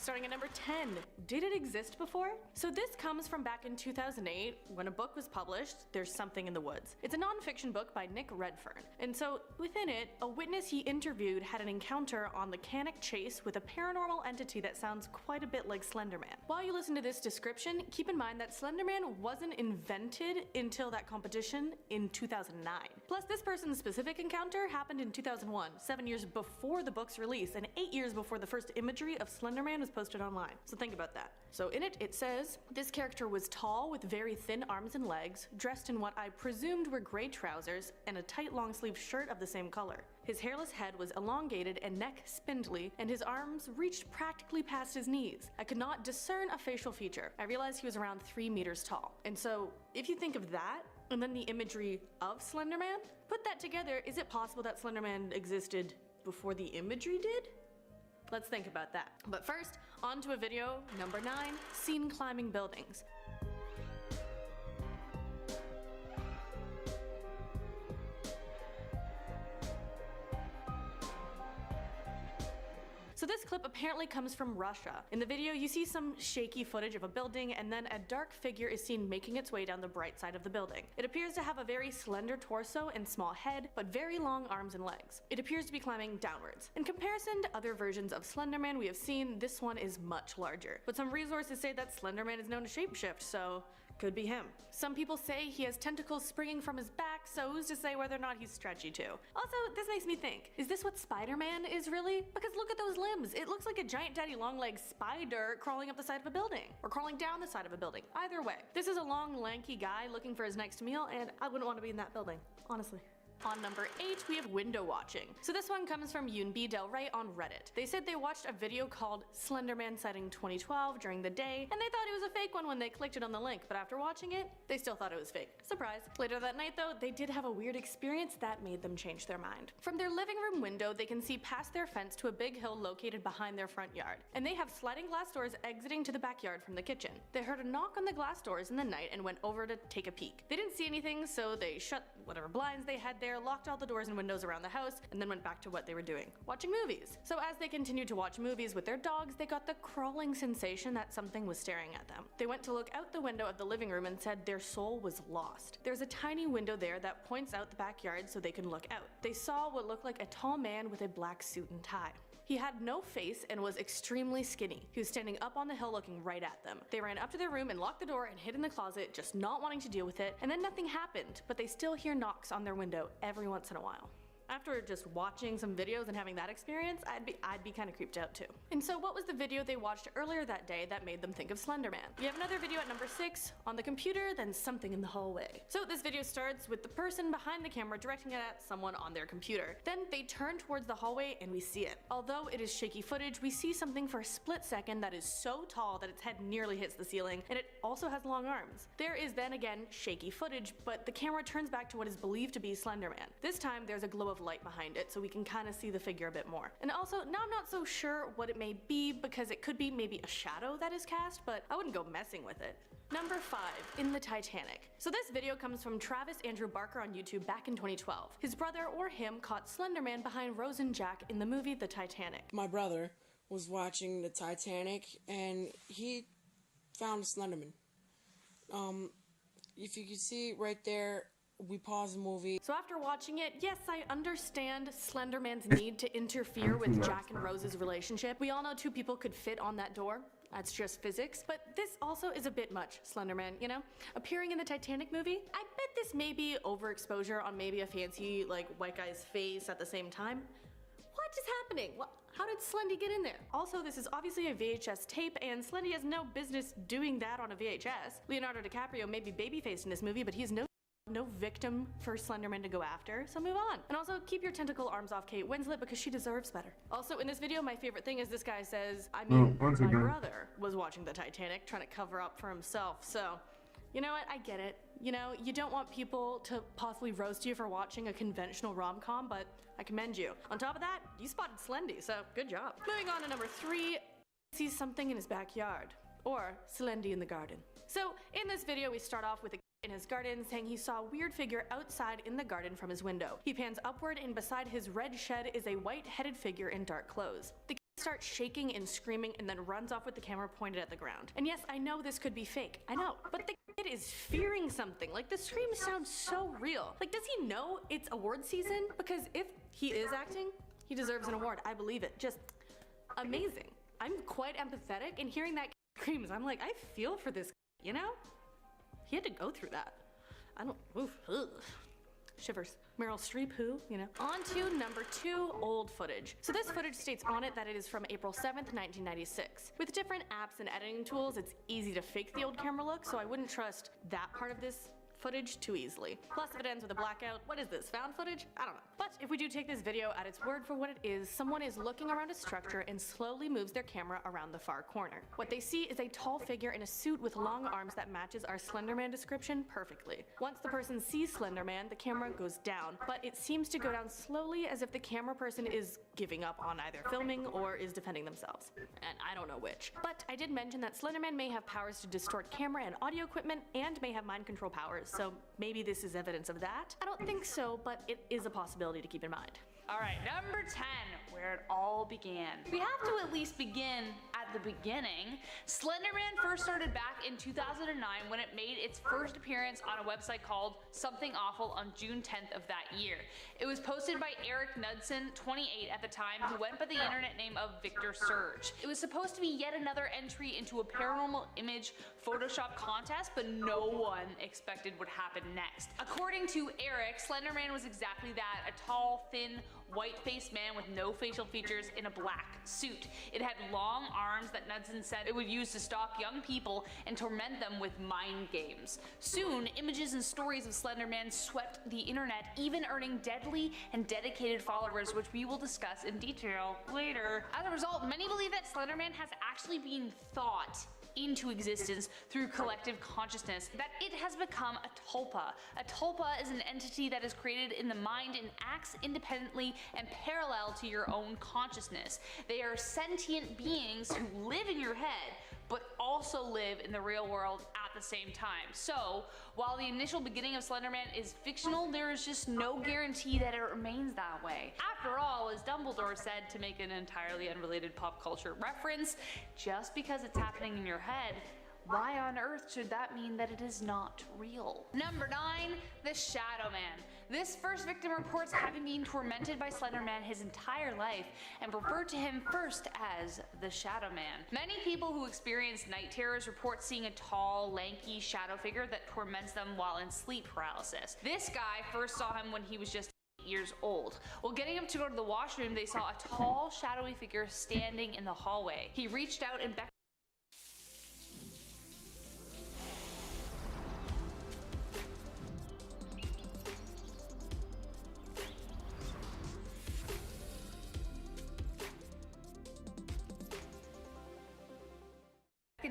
Starting at number 10, did it exist before? So this comes from back in 2008 when a book was published, There's Something in the Woods. It's a non-fiction book by Nick Redfern. And so within it, a witness he interviewed had an encounter on the Cannock Chase with a paranormal entity that sounds quite a bit like Slender Man. While you listen to this description, keep in mind that Slender Man wasn't invented until that competition in 2009. Plus, this person's specific encounter happened in 2001, 7 years before the book's release and 8 years before the first imagery of Slender Man was posted online. So think about that. So in it, it says, this character was tall with very thin arms and legs, dressed in what I presumed were gray trousers and a tight long sleeve shirt of the same color. His hairless head was elongated and neck spindly, and his arms reached practically past his knees. I could not discern a facial feature. I realized he was around 3 meters tall. And so if you think of that, and then the imagery of Slender Man, put that together, is it possible that Slender Man existed before the imagery did? Let's think about that. But first, on to a video, number 9, seen climbing buildings. So this clip apparently comes from Russia. In the video, you see some shaky footage of a building, and then a dark figure is seen making its way down the bright side of the building. It appears to have a very slender torso and small head, but very long arms and legs. It appears to be climbing downwards. In comparison to other versions of Slender Man we have seen, this one is much larger. But some resources say that Slender Man is known to shapeshift, so could be him. Some people say he has tentacles springing from his back, so who's to say whether or not he's stretchy too? Also, this makes me think, is this what Spider-Man is really? Because look at those limbs. It looks like a giant daddy long legged spider crawling up the side of a building, or crawling down the side of a building. Either way, this is a long lanky guy looking for his next meal, and I wouldn't want to be in that building, honestly. On number 8, we have window watching. So this one comes from Yoon B. Del Rey on Reddit. They said they watched a video called Slender Man Sighting 2012 during the day, and they thought it was a fake one when they clicked it on the link, but after watching it, they still thought it was fake. Surprise. Later that night though, they did have a weird experience that made them change their mind. From their living room window, they can see past their fence to a big hill located behind their front yard, and they have sliding glass doors exiting to the backyard from the kitchen. They heard a knock on the glass doors in the night and went over to take a peek. They didn't see anything, so they shut whatever blinds they had there, locked all the doors and windows around the house, and then went back to what they were doing, watching movies. So as they continued to watch movies with their dogs, they got the crawling sensation that something was staring at them. They went to look out the window of the living room and said their soul was lost. There's a tiny window there that points out the backyard so they can look out. They saw what looked like a tall man with a black suit and tie. He had no face and was extremely skinny. He was standing up on the hill looking right at them. They ran up to their room and locked the door and hid in the closet, just not wanting to deal with it, and then nothing happened, but they still hear knocks on their window every once in a while. After just watching some videos and having that experience, I'd be kind of creeped out too. And so what was the video they watched earlier that day that made them think of Slender Man? We have another video at number 6, on the computer, then something in the hallway. So this video starts with the person behind the camera directing it at someone on their computer. Then they turn towards the hallway and we see it. Although it is shaky footage, we see something for a split second that is so tall that its head nearly hits the ceiling, and it also has long arms. There is then again shaky footage, but the camera turns back to what is believed to be Slender Man. This time there's a glow of light behind it, so we can kind of see the figure a bit more. And also, now I'm not so sure what it may be, because it could be maybe a shadow that is cast, but I wouldn't go messing with it. Number 5, in the Titanic. So this video comes from Travis Andrew Barker on YouTube back in 2012. His brother or him caught Slender Man behind Rose and Jack in the movie The Titanic. My brother was watching The Titanic and he found Slenderman. If you can see right there, we paused the movie. So after watching it, yes, I understand Slender Man's need to interfere with Jack and Rose's relationship. We all know 2 people could fit on that door. That's just physics. But this also is a bit much, Slender Man, you know? Appearing in the Titanic movie, I bet this may be overexposure on maybe a fancy, like, white guy's face at the same time. What is happening? How did Slendy get in there? Also, this is obviously a VHS tape, and Slendy has no business doing that on a VHS. Leonardo DiCaprio may be babyfaced in this movie, but he is no victim for Slenderman to go after, so move on. And also, keep your tentacle arms off Kate Winslet because she deserves better. Also, in this video, my favorite thing is this guy says, my brother was watching the Titanic, trying to cover up for himself, so you know what, I get it. You know, you don't want people to possibly roast you for watching a conventional rom-com, but I commend you. On top of that, you spotted Slendy, so good job. Moving on to number 3, sees something in his backyard, or Slendy in the garden. So in this video, we start off with a in his garden saying he saw a weird figure outside in the garden from his window. He pans upward and beside his red shed is a white-headed figure in dark clothes. The starts shaking and screaming and then runs off with the camera pointed at the ground. And yes, I know this could be fake. I know. But the kid is fearing something. Like, the scream sounds so real. Like, does he know it's award season? Because if he is acting, he deserves an award. I believe it. Just amazing. I'm quite empathetic, and hearing that screams, I'm like, I feel for this, you know? He had to go through that. I don't, oof, ugh. Shivers. Meryl Streep, who, you know. On to number 2, old footage. So this footage states on it that it is from April 7th, 1996. With different apps and editing tools, it's easy to fake the old camera look, so I wouldn't trust that part of this footage too easily. Plus, if it ends with a blackout, what is this, found footage? I don't know. But if we do take this video at its word for what it is, someone is looking around a structure and slowly moves their camera around the far corner. What they see is a tall figure in a suit with long arms that matches our Slender Man description perfectly. Once the person sees Slender Man, the camera goes down, but it seems to go down slowly as if the camera person is giving up on either filming or is defending themselves. And I don't know which. But I did mention that Slender Man may have powers to distort camera and audio equipment and may have mind control powers, so maybe this is evidence of that. I don't think so, but it is a possibility to keep in mind. All right, number 10, where it all began. We have to at least begin at the beginning. Slender Man first started back in 2009 when it made its first appearance on a website called Something Awful on June 10th of that year. It was posted by Eric Knudsen, 28 at the time, who went by the internet name of Victor Surge. It was supposed to be yet another entry into a paranormal image Photoshop contest, but no one expected what happened next. According to Eric, Slender Man was exactly that, a tall, thin, white-faced man with no facial features in a black suit. It had long arms that Knudsen said it would use to stalk young people and torment them with mind games. Soon, images and stories of Slender Man swept the internet, even earning deadly and dedicated followers, which we will discuss in detail later. As a result, many believe that Slender Man has actually been thought into existence through collective consciousness, that it has become a tulpa. A tulpa is an entity that is created in the mind and acts independently and parallel to your own consciousness. They are sentient beings who live in your head, but also live in the real world at the same time. So, while the initial beginning of Slender Man is fictional, there is just no guarantee that it remains that way. After all, as Dumbledore said, to make an entirely unrelated pop culture reference, just because it's happening in your head, why on earth should that mean that it is not real? Number 9, the Shadow Man. This first victim reports having been tormented by Slender Man his entire life and referred to him first as the Shadow Man. Many people who experience night terrors report seeing a tall, lanky shadow figure that torments them while in sleep paralysis. This guy first saw him when he was just 8 years old. While getting up to go to the washroom, they saw a tall, shadowy figure standing in the hallway. He reached out and beckoned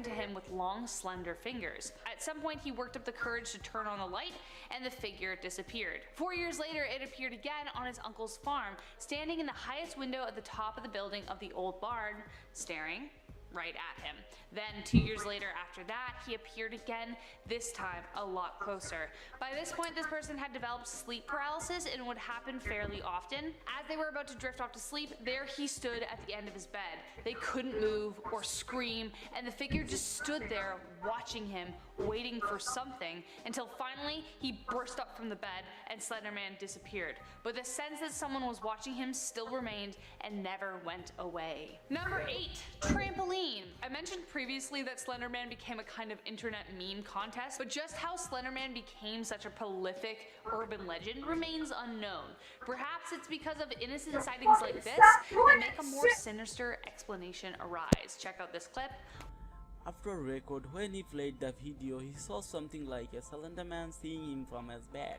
to him with long, slender fingers. At some point, he worked up the courage to turn on the light, and the figure disappeared. 4 years later, it appeared again on his uncle's farm, standing in the highest window at the top of the building of the old barn, staring right at him. Then 2 years later after that, he appeared again, this time a lot closer. By this point, this person had developed sleep paralysis and it would happen fairly often. As they were about to drift off to sleep, there he stood at the end of his bed. They couldn't move or scream, and the figure just stood there watching him, waiting for something, until finally he burst up from the bed and Slender Man disappeared. But the sense that someone was watching him still remained and never went away. Number 8, trampoline. I mentioned previously that Slender Man became a kind of internet meme contest, but just how Slender Man became such a prolific urban legend remains unknown. Perhaps it's because of innocent sightings like this that make a more sinister explanation arise. Check out this clip. After a record, when he played the video, he saw something like a Slender Man seeing him from his bed.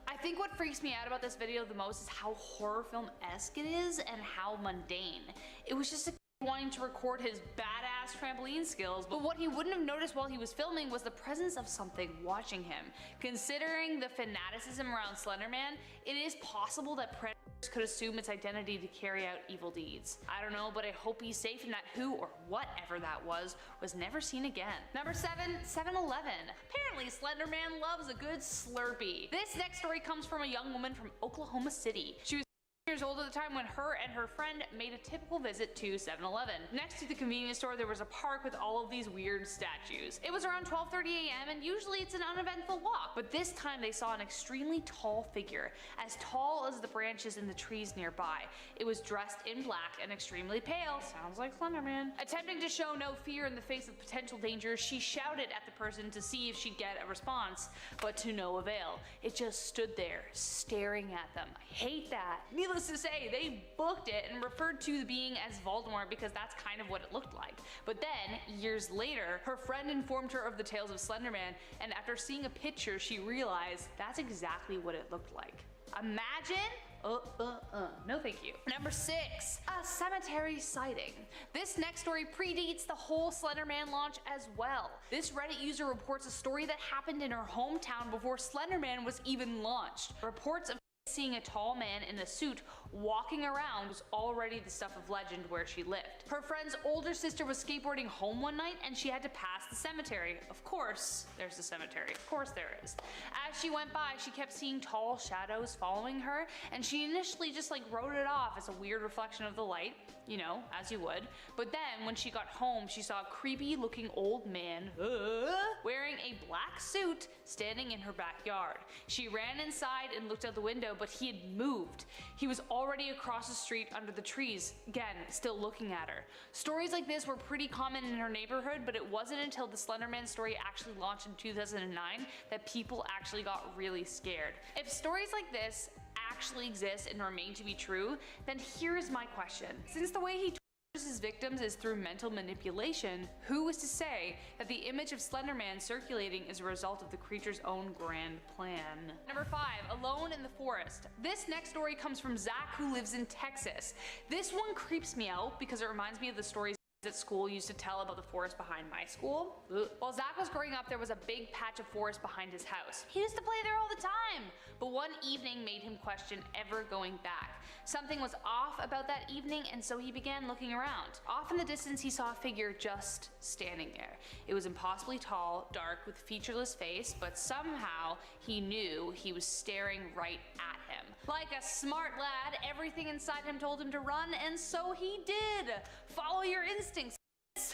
I think what freaks me out about this video the most is how horror film-esque it is and how mundane. It was just a wanting to record his badass trampoline skills, but what he wouldn't have noticed while he was filming was the presence of something watching him. Considering the fanaticism around Slender Man, it is possible that predators could assume its identity to carry out evil deeds. I don't know, but I hope he's safe and that who or whatever that was never seen again. Number 7, 7-Eleven. Apparently Slender Man loves a good Slurpee. This next story comes from a young woman from Oklahoma City. She was Years old at the time when her and her friend made a typical visit to 7-Eleven. Next to the convenience store there was a park with all of these weird statues. It was around 12:30 a.m. and usually it's an uneventful walk, but this time they saw an extremely tall figure, as tall as the branches in the trees nearby. It was dressed in black and extremely pale. Sounds like Slender Man. Attempting to show no fear in the face of potential danger, she shouted at the person to see if she'd get a response, but to no avail. It just stood there, staring at them. I hate that. Needless to say, they booked it and referred to the being as Voldemort because that's kind of what it looked like. But then, years later, her friend informed her of the tales of Slender Man, and after seeing a picture, she realized that's exactly what it looked like. Imagine? No thank you. Number 6, a cemetery sighting. This next story predates the whole Slender Man launch as well. This Reddit user reports a story that happened in her hometown before Slender Man was even launched. Reports of seeing a tall man in a suit walking around was already the stuff of legend where she lived. Her friend's older sister was skateboarding home one night and she had to pass the cemetery. Of course, there's a cemetery. Of course there is. As she went by, she kept seeing tall shadows following her, and she initially just wrote it off as a weird reflection of the light, you know, as you would. But then when she got home, she saw a creepy looking old man wearing a black suit standing in her backyard. She ran inside and looked out the window, but he had moved. He was already across the street under the trees, again, still looking at her. Stories like this were pretty common in her neighborhood, but it wasn't until the Slender Man story actually launched in 2009 that people actually got really scared. If stories like this actually exist and remain to be true, then here is my question. Since the way he tortures his victims is through mental manipulation, who is to say that the image of Slender Man circulating is a result of the creature's own grand plan? Number 5, alone in the forest. This next story comes from Zach, who lives in Texas. This one creeps me out because it reminds me of the stories at school used to tell about the forest behind my school. While Zach was growing up, there was a big patch of forest behind his house. He used to play there all the time, but one evening made him question ever going back. Something was off about that evening, and so he began looking around. Off in the distance, he saw a figure just standing there. It was impossibly tall, dark, with a featureless face, but somehow he knew he was staring right at him. Like a smart lad, everything inside him told him to run, and so he did. Follow your instincts.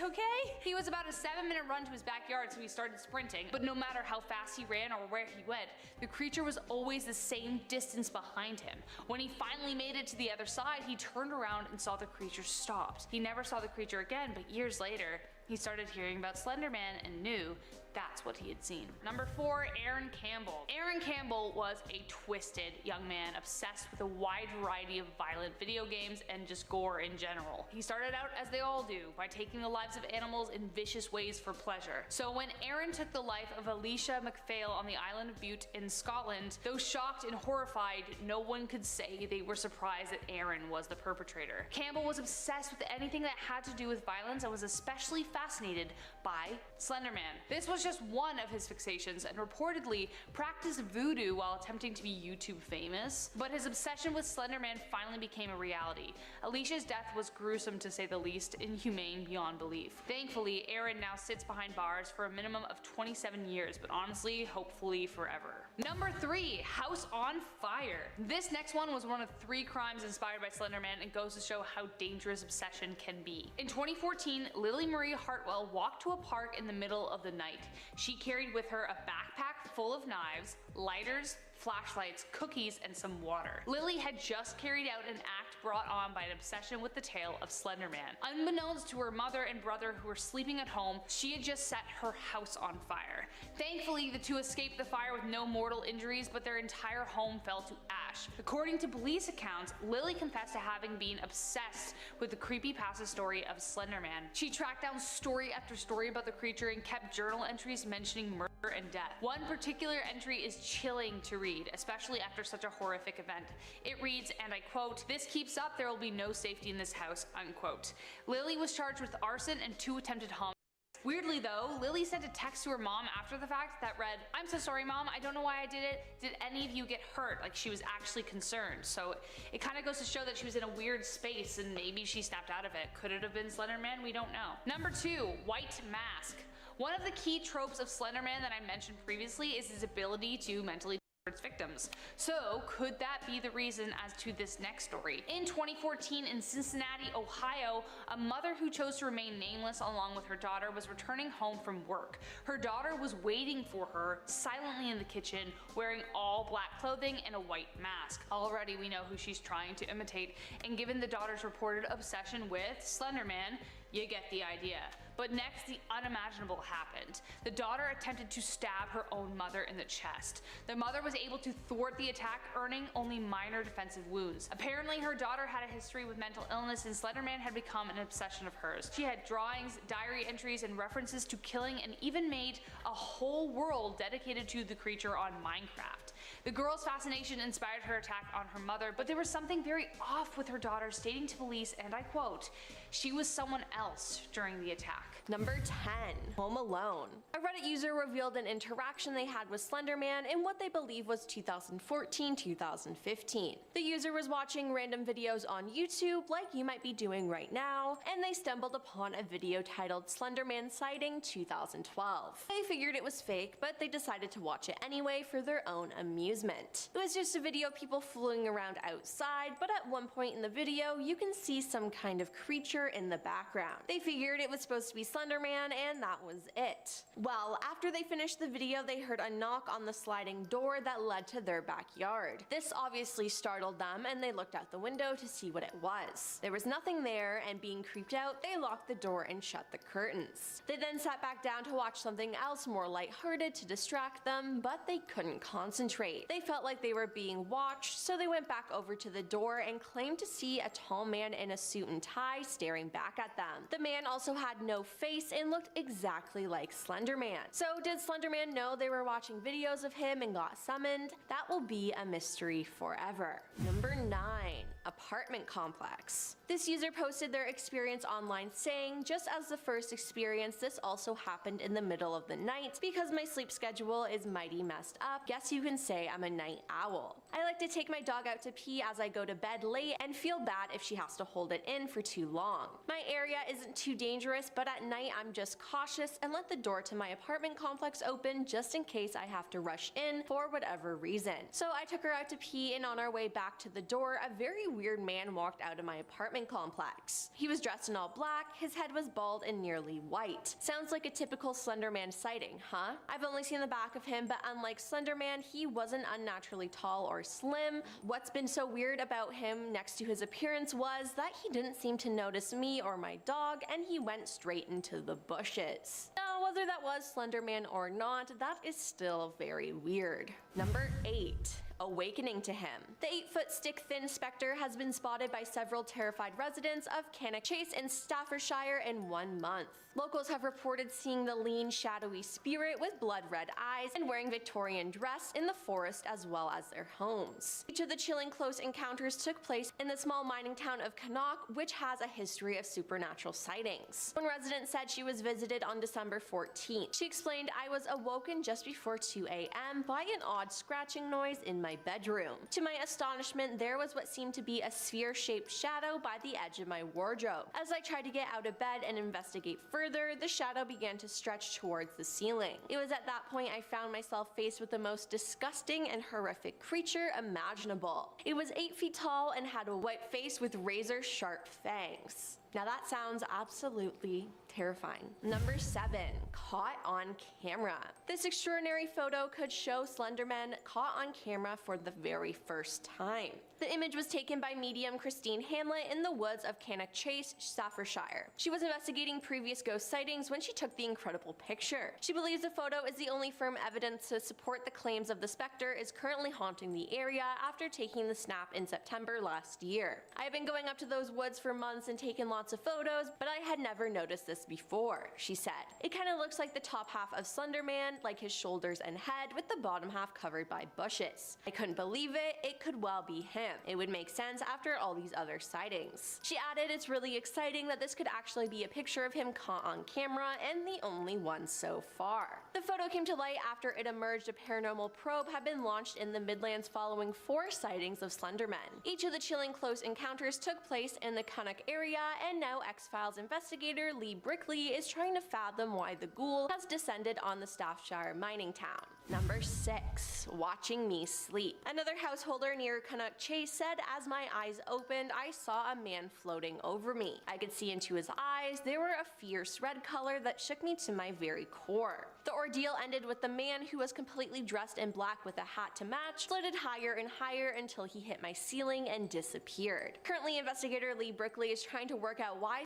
Okay? He was about a 7-minute run to his backyard, so he started sprinting, but no matter how fast he ran or where he went, the creature was always the same distance behind him. When he finally made it to the other side, he turned around and saw the creature stopped. He never saw the creature again, but years later, he started hearing about Slender Man and knew that's what he had seen. Number 4, Aaron Campbell. Aaron Campbell was a twisted young man obsessed with a wide variety of violent video games and just gore in general. He started out as they all do, by taking the lives of animals in vicious ways for pleasure. So when Aaron took the life of Alicia MacPhail on the island of Bute in Scotland, though shocked and horrified, no one could say they were surprised that Aaron was the perpetrator. Campbell was obsessed with anything that had to do with violence and was especially fascinated by Slender Man. This was just one of his fixations, and reportedly practiced voodoo while attempting to be YouTube famous. But his obsession with Slender Man finally became a reality. Alicia's death was gruesome to say the least, inhumane beyond belief. Thankfully, Aaron now sits behind bars for a minimum of 27 years, but honestly, hopefully forever. Number 3, House on Fire. This next one was one of 3 crimes inspired by Slender Man and goes to show how dangerous obsession can be. In 2014, Lily Marie Hartwell walked to a park in the middle of the night. She carried with her a backpack full of knives, lighters, flashlights, cookies, and some water. Lily had just carried out an act brought on by an obsession with the tale of Slender Man. Unbeknownst to her mother and brother who were sleeping at home, she had just set her house on fire. Thankfully, the two escaped the fire with no mortal injuries, but their entire home fell to ash. According to police accounts, Lily confessed to having been obsessed with the creepypasta story of Slender Man. She tracked down story after story about the creature and kept journal entries mentioning murder and death. One particular entry is chilling to read, especially after such a horrific event. It reads, and I quote, "This keeps up, there will be no safety in this house," unquote. Lily was charged with arson and 2 attempted homicides. Weirdly though, Lily sent a text to her mom after the fact that read, "I'm so sorry mom, I don't know why I did it. Did any of you get hurt?" Like she was actually concerned. So it kind of goes to show that she was in a weird space and maybe she snapped out of it. Could it have been Slender Man? We don't know. Number 2, White Mask. One of the key tropes of Slender Man that I mentioned previously is his ability to mentally its victims. So could that be the reason as to this next story? In 2014 in Cincinnati, Ohio, a mother who chose to remain nameless along with her daughter was returning home from work. Her daughter was waiting for her silently in the kitchen, wearing all black clothing and a white mask. Already we know who she's trying to imitate, and given the daughter's reported obsession with Slender Man, you get the idea. But next, the unimaginable happened. The daughter attempted to stab her own mother in the chest. The mother was able to thwart the attack, earning only minor defensive wounds. Apparently, her daughter had a history with mental illness, and Slender Man had become an obsession of hers. She had drawings, diary entries, and references to killing, and even made a whole world dedicated to the creature on Minecraft. The girl's fascination inspired her attack on her mother, but there was something very off with her daughter, stating to police, and I quote, "She was someone else during the attack." Number 10. Home Alone. A Reddit user revealed an interaction they had with Slender Man in what they believe was 2014-2015. The user was watching random videos on YouTube like you might be doing right now, and they stumbled upon a video titled Slender Man Sighting 2012. They figured it was fake, but they decided to watch it anyway for their own amusement. It was just a video of people fooling around outside, but at one point in the video you can see some kind of creature in the background. They figured it was supposed to be Slender Man, and that was it. Well, after they finished the video, they heard a knock on the sliding door that led to their backyard. This obviously startled them, and they looked out the window to see what it was. There was nothing there, and being creeped out, they locked the door and shut the curtains. They then sat back down to watch something else more lighthearted to distract them, but they couldn't concentrate. They felt like they were being watched, so they went back over to the door and claimed to see a tall man in a suit and tie staring back at them. The man also had no face and looked exactly like Slender Man. So did Slender Man know they were watching videos of him and got summoned? That will be a mystery forever. Number 9. Apartment complex. This user posted their experience online saying, "Just as the first experience, this also happened in the middle of the night. Because my sleep schedule is mighty messed up, guess you can say I'm a night owl. I like to take my dog out to pee as I go to bed late and feel bad if she has to hold it in for too long. My area isn't too dangerous, but at night I'm just cautious and let the door to my apartment complex open just in case I have to rush in for whatever reason. So I took her out to pee, and on our way back to the door, a very weird man walked out of my apartment complex. He was dressed in all black, his head was bald and nearly white. Sounds like a typical Slender Man sighting, huh? I've only seen the back of him, but unlike Slender Man, he wasn't unnaturally tall or slim. What's been so weird about him next to his appearance was that he didn't seem to notice me or my dog, and he went straight into the bushes. Now, whether that was Slender Man or not, that is still very weird. Number 8. Awakening to him. The 8-foot stick-thin specter has been spotted by several terrified residents of Cannock Chase in Staffordshire in 1 month. Locals have reported seeing the lean, shadowy spirit with blood-red eyes and wearing Victorian dress in the forest as well as their homes. Each of the chilling close encounters took place in the small mining town of Cannock, which has a history of supernatural sightings. One resident said she was visited on December 14th. She explained, "I was awoken just before 2 a.m. by an odd scratching noise in my bedroom. To my astonishment, there was what seemed to be a sphere-shaped shadow by the edge of my wardrobe. As I tried to get out of bed and investigate further, the shadow began to stretch towards the ceiling. It was at that point I found myself faced with the most disgusting and horrific creature imaginable. It was 8 feet tall and had a white face with razor-sharp fangs." Now that sounds absolutely terrifying. Number 7. Caught on camera. This extraordinary photo could show Slender Man caught on camera for the very first time. The image was taken by medium Christine Hamlet in the woods of Cannock Chase, Staffordshire. She was investigating previous ghost sightings when she took the incredible picture. She believes the photo is the only firm evidence to support the claims of the specter is currently haunting the area after taking the snap in September last year. "I have been going up to those woods for months and taken lots of photos, but I had never noticed this before," she said. "It kind of looks like the top half of Slender Man, like his shoulders and head, with the bottom half covered by bushes. I couldn't believe it. It could well be him. It would make sense after all these other sightings." She added, "It's really exciting that this could actually be a picture of him caught on camera, and the only one so far." The photo came to light after it emerged a paranormal probe had been launched in the Midlands following 4 sightings of Slender Men. Each of the chilling close encounters took place in the Cannock area, and now X-Files investigator Lee Brickley is trying to fathom why the ghoul has descended on the Staffordshire mining town. Number 6. Watching me sleep. Another householder near Canuck Chase said, as my eyes opened, I saw a man floating over me. I could see into his eyes. They were a fierce red color that shook me to my very core. The ordeal ended with the man, who was completely dressed in black with a hat to match, floated higher and higher until he hit my ceiling and disappeared. Currently, investigator Lee Brickley is trying to work out why.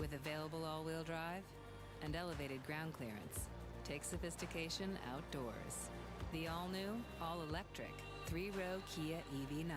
With available all-wheel drive and elevated ground clearance, take sophistication outdoors. The all-new, all-electric, 3-row Kia EV9.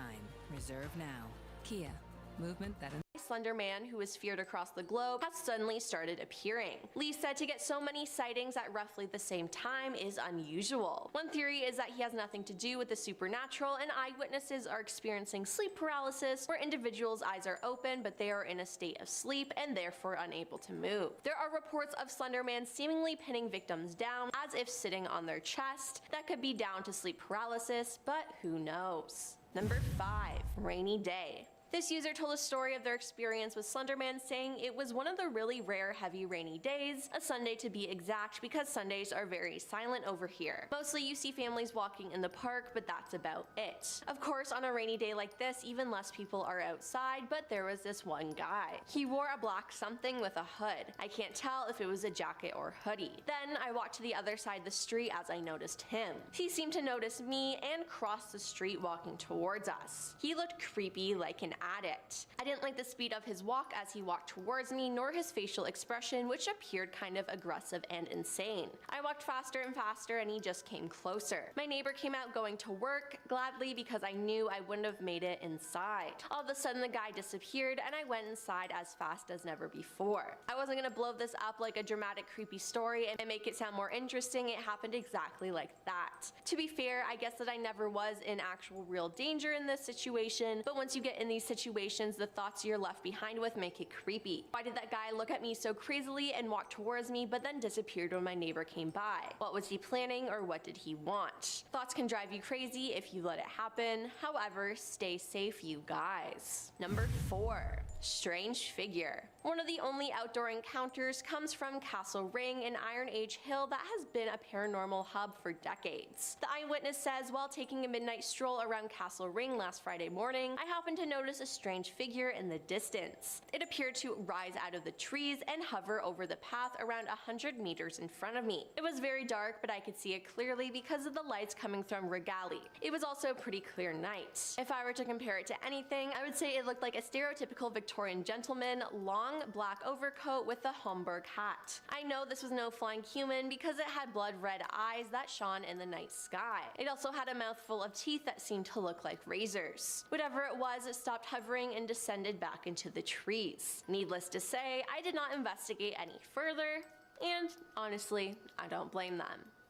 Reserve now. Kia. Movement that... Slender man, who is feared across the globe, has suddenly started appearing. Lee said to get so many sightings at roughly the same time is unusual. One theory is that he has nothing to do with the supernatural, and eyewitnesses are experiencing sleep paralysis, where individuals' eyes are open but they are in a state of sleep and therefore unable to move. There are reports of Slender Man seemingly pinning victims down as if sitting on their chest. That could be down to sleep paralysis, but who knows? Number 5. Rainy day. This user told a story of their experience with Slender Man, saying it was one of the really rare heavy rainy days, a Sunday to be exact, because Sundays are very silent over here. Mostly you see families walking in the park, but that's about it. Of course, on a rainy day like this, even less people are outside, but there was this one guy. He wore a black something with a hood. I can't tell if it was a jacket or hoodie. Then I walked to the other side of the street as I noticed him. He seemed to notice me and crossed the street walking towards us. He looked creepy, like an addict. I didn't like the speed of his walk as he walked towards me, nor his facial expression, which appeared kind of aggressive and insane. I walked faster and faster and he just came closer. My neighbor came out going to work, gladly, because I knew I wouldn't have made it inside. All of a sudden the guy disappeared and I went inside as fast as never before. I wasn't gonna blow this up like a dramatic creepy story and make it sound more interesting. It happened exactly like that. To be fair, I guess that I never was in actual real danger in this situation, but once you get in these situations, the thoughts you're left behind with make it creepy. Why did that guy look at me so crazily and walk towards me but then disappeared when my neighbor came by? What was he planning, or what did he want? Thoughts can drive you crazy if you let it happen. However, stay safe, you guys. Number 4. Strange figure. One of the only outdoor encounters comes from Castle Ring in Iron Age Hill that has been a paranormal hub for decades. The eyewitness says, while taking a midnight stroll around Castle Ring last Friday morning, I happened to notice a strange figure in the distance. It appeared to rise out of the trees and hover over the path around 100 meters in front of me. It was very dark, but I could see it clearly because of the lights coming from Regali. It was also a pretty clear night. If I were to compare it to anything, I would say it looked like a stereotypical Victorian gentleman, long black overcoat with a Homburg hat. I know this was no flying human because it had blood red eyes that shone in the night sky. It also had a mouthful of teeth that seemed to look like razors. Whatever it was, it stopped hovering and descended back into the trees. Needless to say, I did not investigate any further, and honestly, I don't blame them.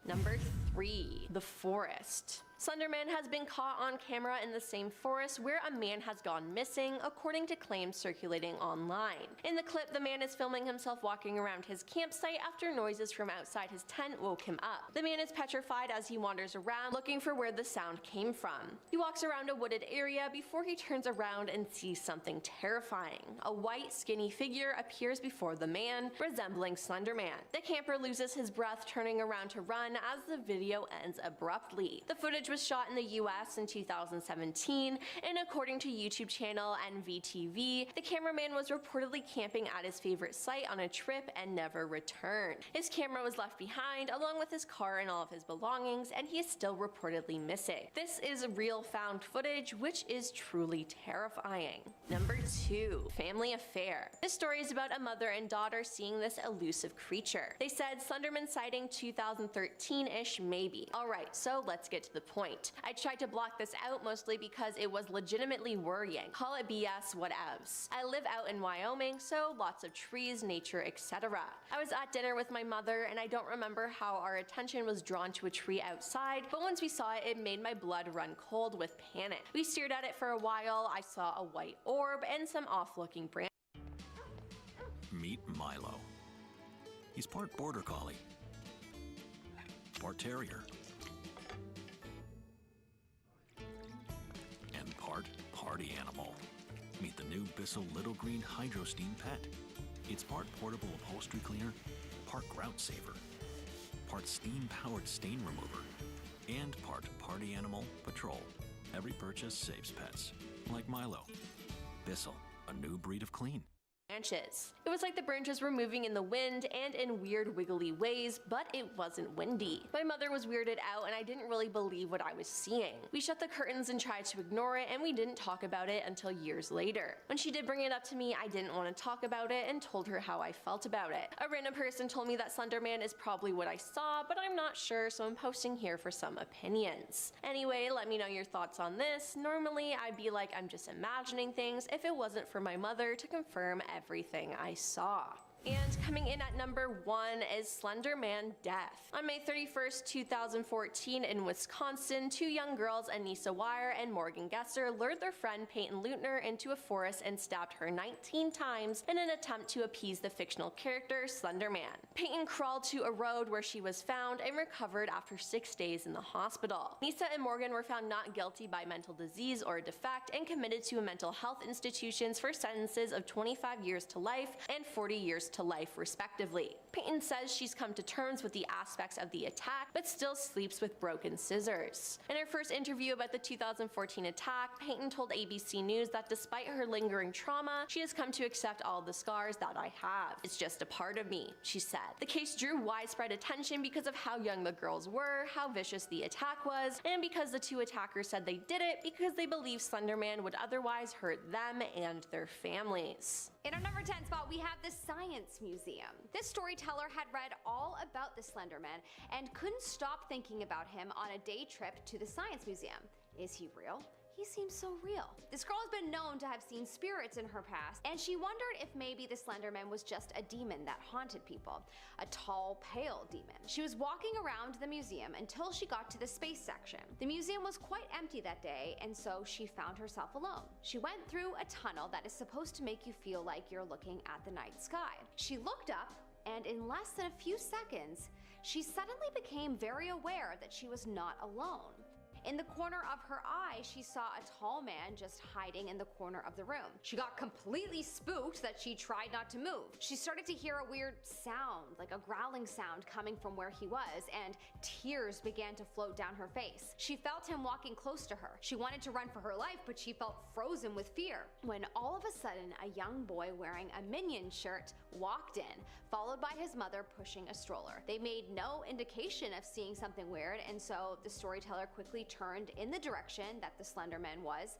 Number 3. The forest. Slender Man has been caught on camera in the same forest where a man has gone missing, according to claims circulating online. In the clip, the man is filming himself walking around his campsite after noises from outside his tent woke him up. The man is petrified as he wanders around, looking for where the sound came from. He walks around a wooded area before he turns around and sees something terrifying. A white, skinny figure appears before the man, resembling Slender Man. The camper loses his breath, turning around to run as the video ends abruptly. The footage was shot in the US in 2017, and according to YouTube channel NVTV, the cameraman was reportedly camping at his favorite site on a trip and never returned. His camera was left behind along with his car and all of his belongings, and he is still reportedly missing. This is real found footage, which is truly terrifying. Number 2. Family affair. This story is about a mother and daughter seeing this elusive creature. They said Slenderman sighting 2013-ish maybe. Alright, so let's get to the point. I tried to block this out mostly because it was legitimately worrying. Call it BS, whatevs. I live out in Wyoming, so lots of trees, nature, etc. I was at dinner with my mother, and I don't remember how our attention was drawn to a tree outside, but once we saw it, it made my blood run cold with panic. We stared at it for a while. I saw a white orb and some off-looking branches. Meet Milo. He's part border collie, part terrier, and part party animal. Meet the new Bissell Little Green Hydro Steam Pet. It's part portable upholstery cleaner, part grout saver, part steam-powered stain remover, and part party animal patrol. Every purchase saves pets, like Milo. Bissell, a new breed of clean. Branches. It was like the branches were moving in the wind and in weird wiggly ways, but it wasn't windy. My mother was weirded out and I didn't really believe what I was seeing. We shut the curtains and tried to ignore it, and we didn't talk about it until years later. When she did bring it up to me, I didn't want to talk about it and told her how I felt about it. A random person told me that Slender Man is probably what I saw, but I'm not sure, so I'm posting here for some opinions. Anyway, let me know your thoughts on this. Normally, I'd be like I'm just imagining things if it wasn't for my mother to confirm everything I saw. And coming in at number 1 is Slender Man death. On May 31st, 2014 in Wisconsin, 2 young girls, Anissa Wire and Morgan Gesser, lured their friend Peyton Leutner into a forest and stabbed her 19 times in an attempt to appease the fictional character Slender Man. Peyton crawled to a road where she was found and recovered after 6 days in the hospital. Anissa and Morgan were found not guilty by mental disease or defect and committed to mental health institutions for sentences of 25 years to life and 40 years to life, respectively. Peyton says she's come to terms with the aspects of the attack, but still sleeps with broken scissors. In her first interview about the 2014 attack, Peyton told ABC News that despite her lingering trauma, she has come to accept all the scars that I have. It's just a part of me, she said. The case drew widespread attention because of how young the girls were, how vicious the attack was, and because the 2 attackers said they did it because they believed Slender Man would otherwise hurt them and their families. In our number 10 spot, we have the Science Museum. This storyteller had read all about the Slender Man and couldn't stop thinking about him on a day trip to the Science Museum. Is he real? He seems so real. This girl has been known to have seen spirits in her past, and she wondered if maybe the Slender Man was just a demon that haunted people. A tall, pale demon. She was walking around the museum until she got to the space section. The museum was quite empty that day, and so she found herself alone. She went through a tunnel that is supposed to make you feel like you're looking at the night sky. She looked up, and in less than a few seconds, she suddenly became very aware that she was not alone. In the corner of her eye, she saw a tall man just hiding in the corner of the room. She got completely spooked that she tried not to move. She started to hear a weird sound, like a growling sound coming from where he was, and tears began to float down her face. She felt him walking close to her. She wanted to run for her life, but she felt frozen with fear. When all of a sudden, a young boy wearing a Minion shirt walked in, followed by his mother pushing a stroller. They made no indication of seeing something weird, and so the storyteller quickly turned in the direction that the Slender Man was.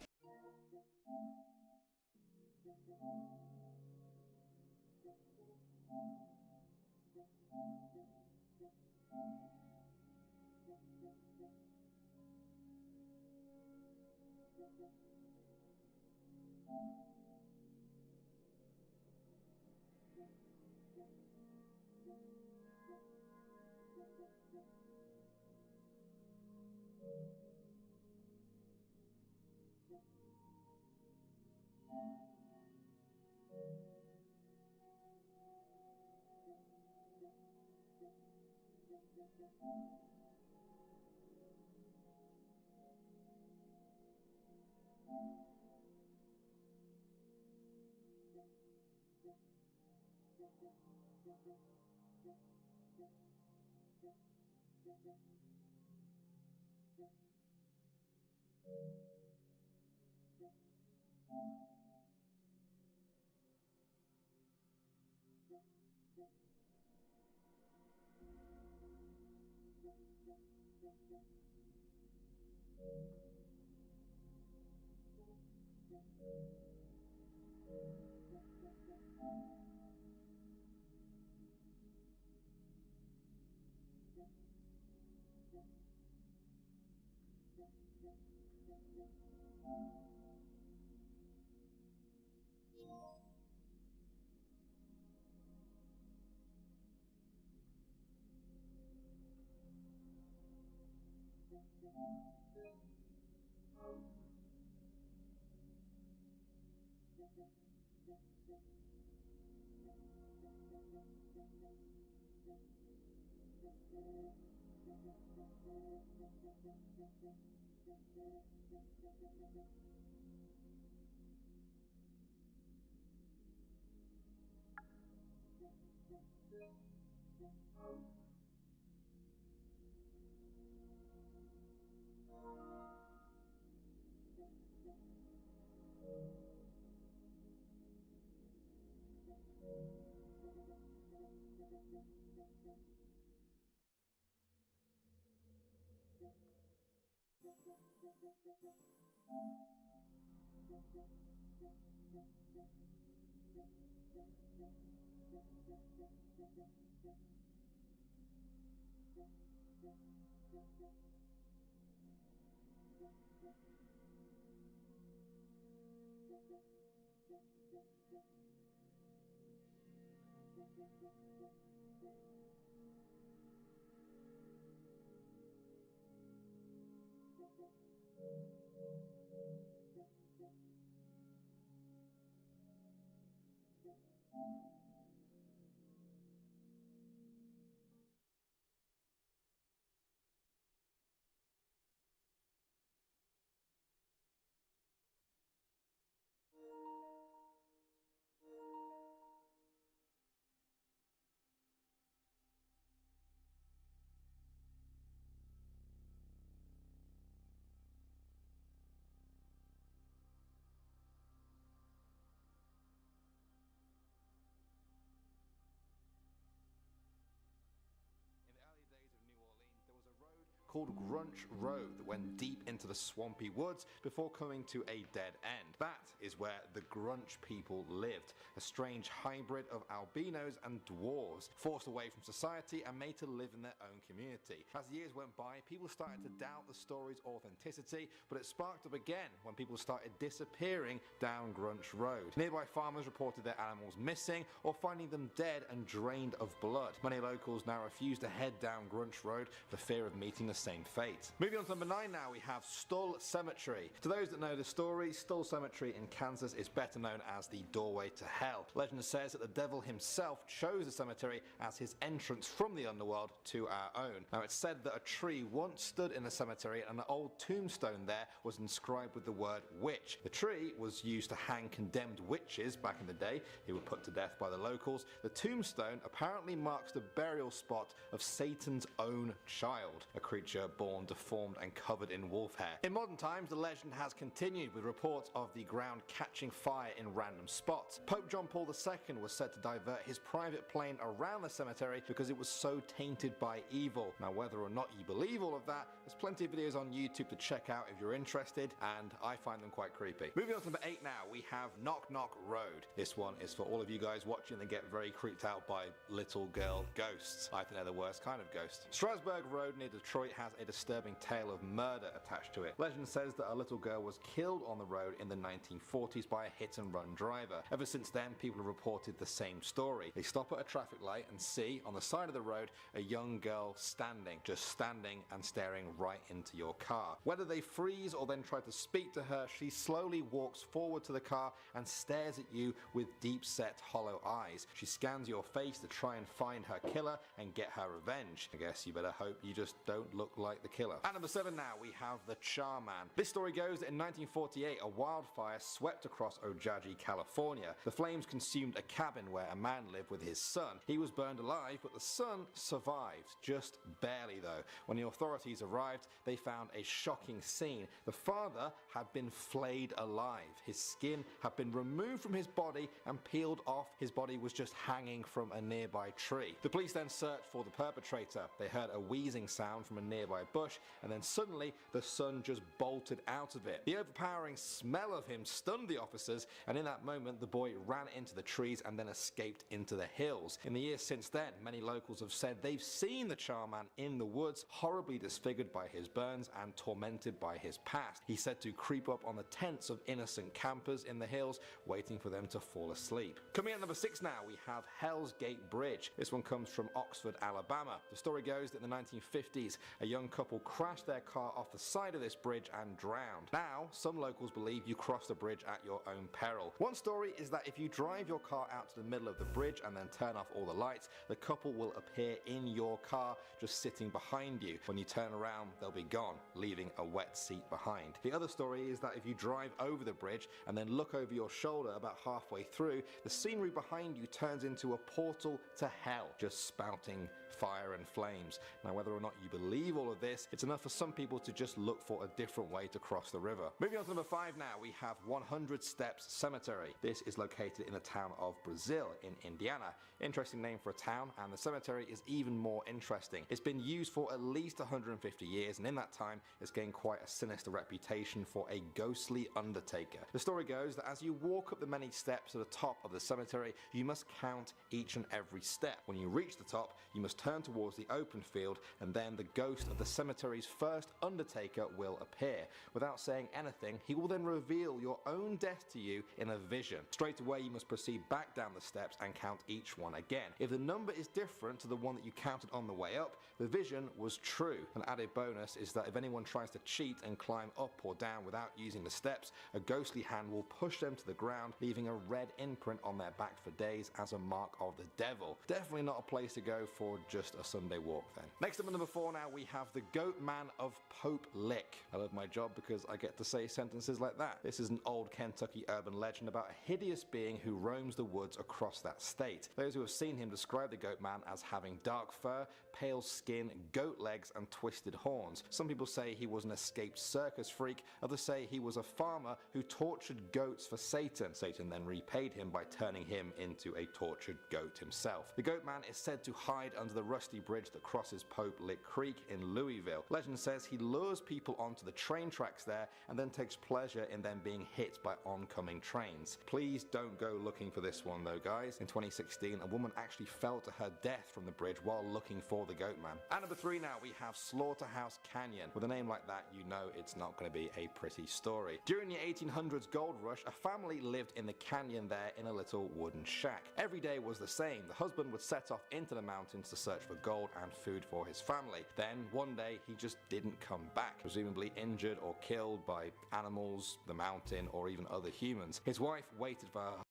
Called Grunch Road that went deep into the swampy woods before coming to a dead end. That is where the Grunch people lived, a strange hybrid of albinos and dwarves, forced away from society and made to live in their own community. As the years went by, people started to doubt the story's authenticity, but it sparked up again when people started disappearing down Grunch Road. Nearby farmers reported their animals missing or finding them dead and drained of blood. Many locals now refuse to head down Grunch Road for fear of meeting the same fate. Moving on to number 9 now, we have Stull Cemetery. To those that know the story, Stull Cemetery in Kansas is better known as the doorway to hell. Legend says that the devil himself chose the cemetery as his entrance from the underworld to our own. Now it's said that a tree once stood in the cemetery and an old tombstone there was inscribed with the word witch. The tree was used to hang condemned witches back in the day who were put to death by the locals. The tombstone apparently marks the burial spot of Satan's own child, a creature born deformed and covered in wolf hair. In modern times, the legend has continued with reports of the ground catching fire in random spots. Pope John Paul II was said to divert his private plane around the cemetery because it was so tainted by evil. Now, whether or not you believe all of that, there's plenty of videos on YouTube to check out if you're interested, and I find them quite creepy. Moving on to number 8 now, we have Knock Knock Road. This one is for all of you guys watching that get very creeped out by little girl ghosts. I think they're the worst kind of ghost. Strasburg Road near Detroit has a disturbing tale of murder attached to it. Legend says that a little girl was killed on the road in the 1940s by a hit-and-run driver. Ever since then, people have reported the same story. They stop at a traffic light and see, on the side of the road, a young girl standing, just standing and staring right into your car. Whether they freeze or then try to speak to her, she slowly walks forward to the car and stares at you with deep-set, hollow eyes. She scans your face to try and find her killer and get her revenge. I guess you better hope you just don't look like the killer. At number 7 now, we have the Charman. This story goes that in 1948, a wildfire swept across Ojai, California. The flames consumed a cabin where a man lived with his son. He was burned alive, but the son survived, just barely though. When the authorities arrived, they found a shocking scene. The father had been flayed alive. His skin had been removed from his body and peeled off. His body was just hanging from a nearby tree. The police then searched for the perpetrator. They heard a wheezing sound from a nearby bush, and then suddenly the son just bolted out of it. The overpowering smell of him stunned the officers, and in that moment the boy ran into the trees and then escaped into the hills. In the years since then, many locals have said they've seen the Charman in the woods, horribly disfigured by his burns and tormented by his past. He's said to creep up on the tents of innocent campers in the hills, waiting for them to fall asleep. Coming at number 6 now, we have Hell's Gate Bridge. This one comes from Oxford, Alabama. The story goes that in the 1950s, a young couple crashed their car off the side of this bridge and drowned. Now, some locals believe you cross the bridge at your own peril. One story is that if you drive your car out to the middle of the bridge and then turn off all the lights, the couple will appear in your car just sitting behind you. When you turn around, they'll be gone, leaving a wet seat behind. The other story is that if you drive over the bridge and then look over your shoulder about halfway through, the scenery behind you turns into a portal to hell, just spouting fire and flames. Now, whether or not you believe all of this, it's enough for some people to just look for a different way to cross the river. Moving on to number 5 now, we have 100 Steps Cemetery. This is located in the town of Brazil in Indiana. Interesting name for a town, and the cemetery is even more interesting. It's been used for at least 150 years, and in that time, it's gained quite a sinister reputation for a ghostly undertaker. The story goes that as you walk up the many steps to the top of the cemetery, you must count each and every step. When you reach the top, you must turn towards the open field, and then the ghost of the cemetery's first undertaker will appear. Without saying anything, he will then reveal your own death to you in a vision. Straight away, you must proceed back down the steps and count each one again. If the number is different to the one that you counted on the way up, the vision was true. An added bonus is that if anyone tries to cheat and climb up or down without using the steps, a ghostly hand will push them to the ground, leaving a red imprint on their back for days as a mark of the devil. Definitely not a place to go for just a Sunday walk then. Next up at number 4 now, we have the Goat Man of Pope Lick. I love my job because I get to say sentences like that. This is an old Kentucky urban legend about a hideous being who roams the woods across that state. Those who have seen him describe the Goat Man as having dark fur, pale skin, goat legs, and twisted horns. Some people say he was an escaped circus freak, others say he was a farmer who tortured goats for Satan. Satan then repaid him by turning him into a tortured goat himself. The Goat Man is said to hide under the rusty bridge that crosses Pope Lick Creek in Louisville. Legend says he lures people onto the train tracks there and then takes pleasure in them being hit by oncoming trains. Please don't go looking for this one though, guys. In 2016, a woman actually fell to her death from the bridge while looking for the Goat Man. At number 3 now, we have Slaughterhouse Canyon. With a name like that, you know it's not going to be a pretty story. During the 1800s gold rush, a family lived in the canyon there in a little wooden shack. Every day was the same. The husband would set off into the mountains to search for gold and food for his family. Then, one day, he just didn't come back, presumably injured or killed by animals, the mountain, or even other humans. His wife waited for her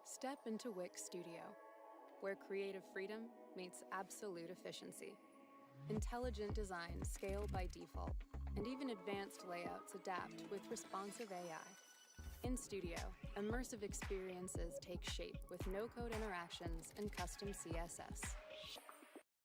Step into Wix Studio, where creative freedom meets absolute efficiency. Intelligent design scale by default, and even advanced layouts adapt with responsive AI. In Studio, immersive experiences take shape with no-code interactions and custom CSS.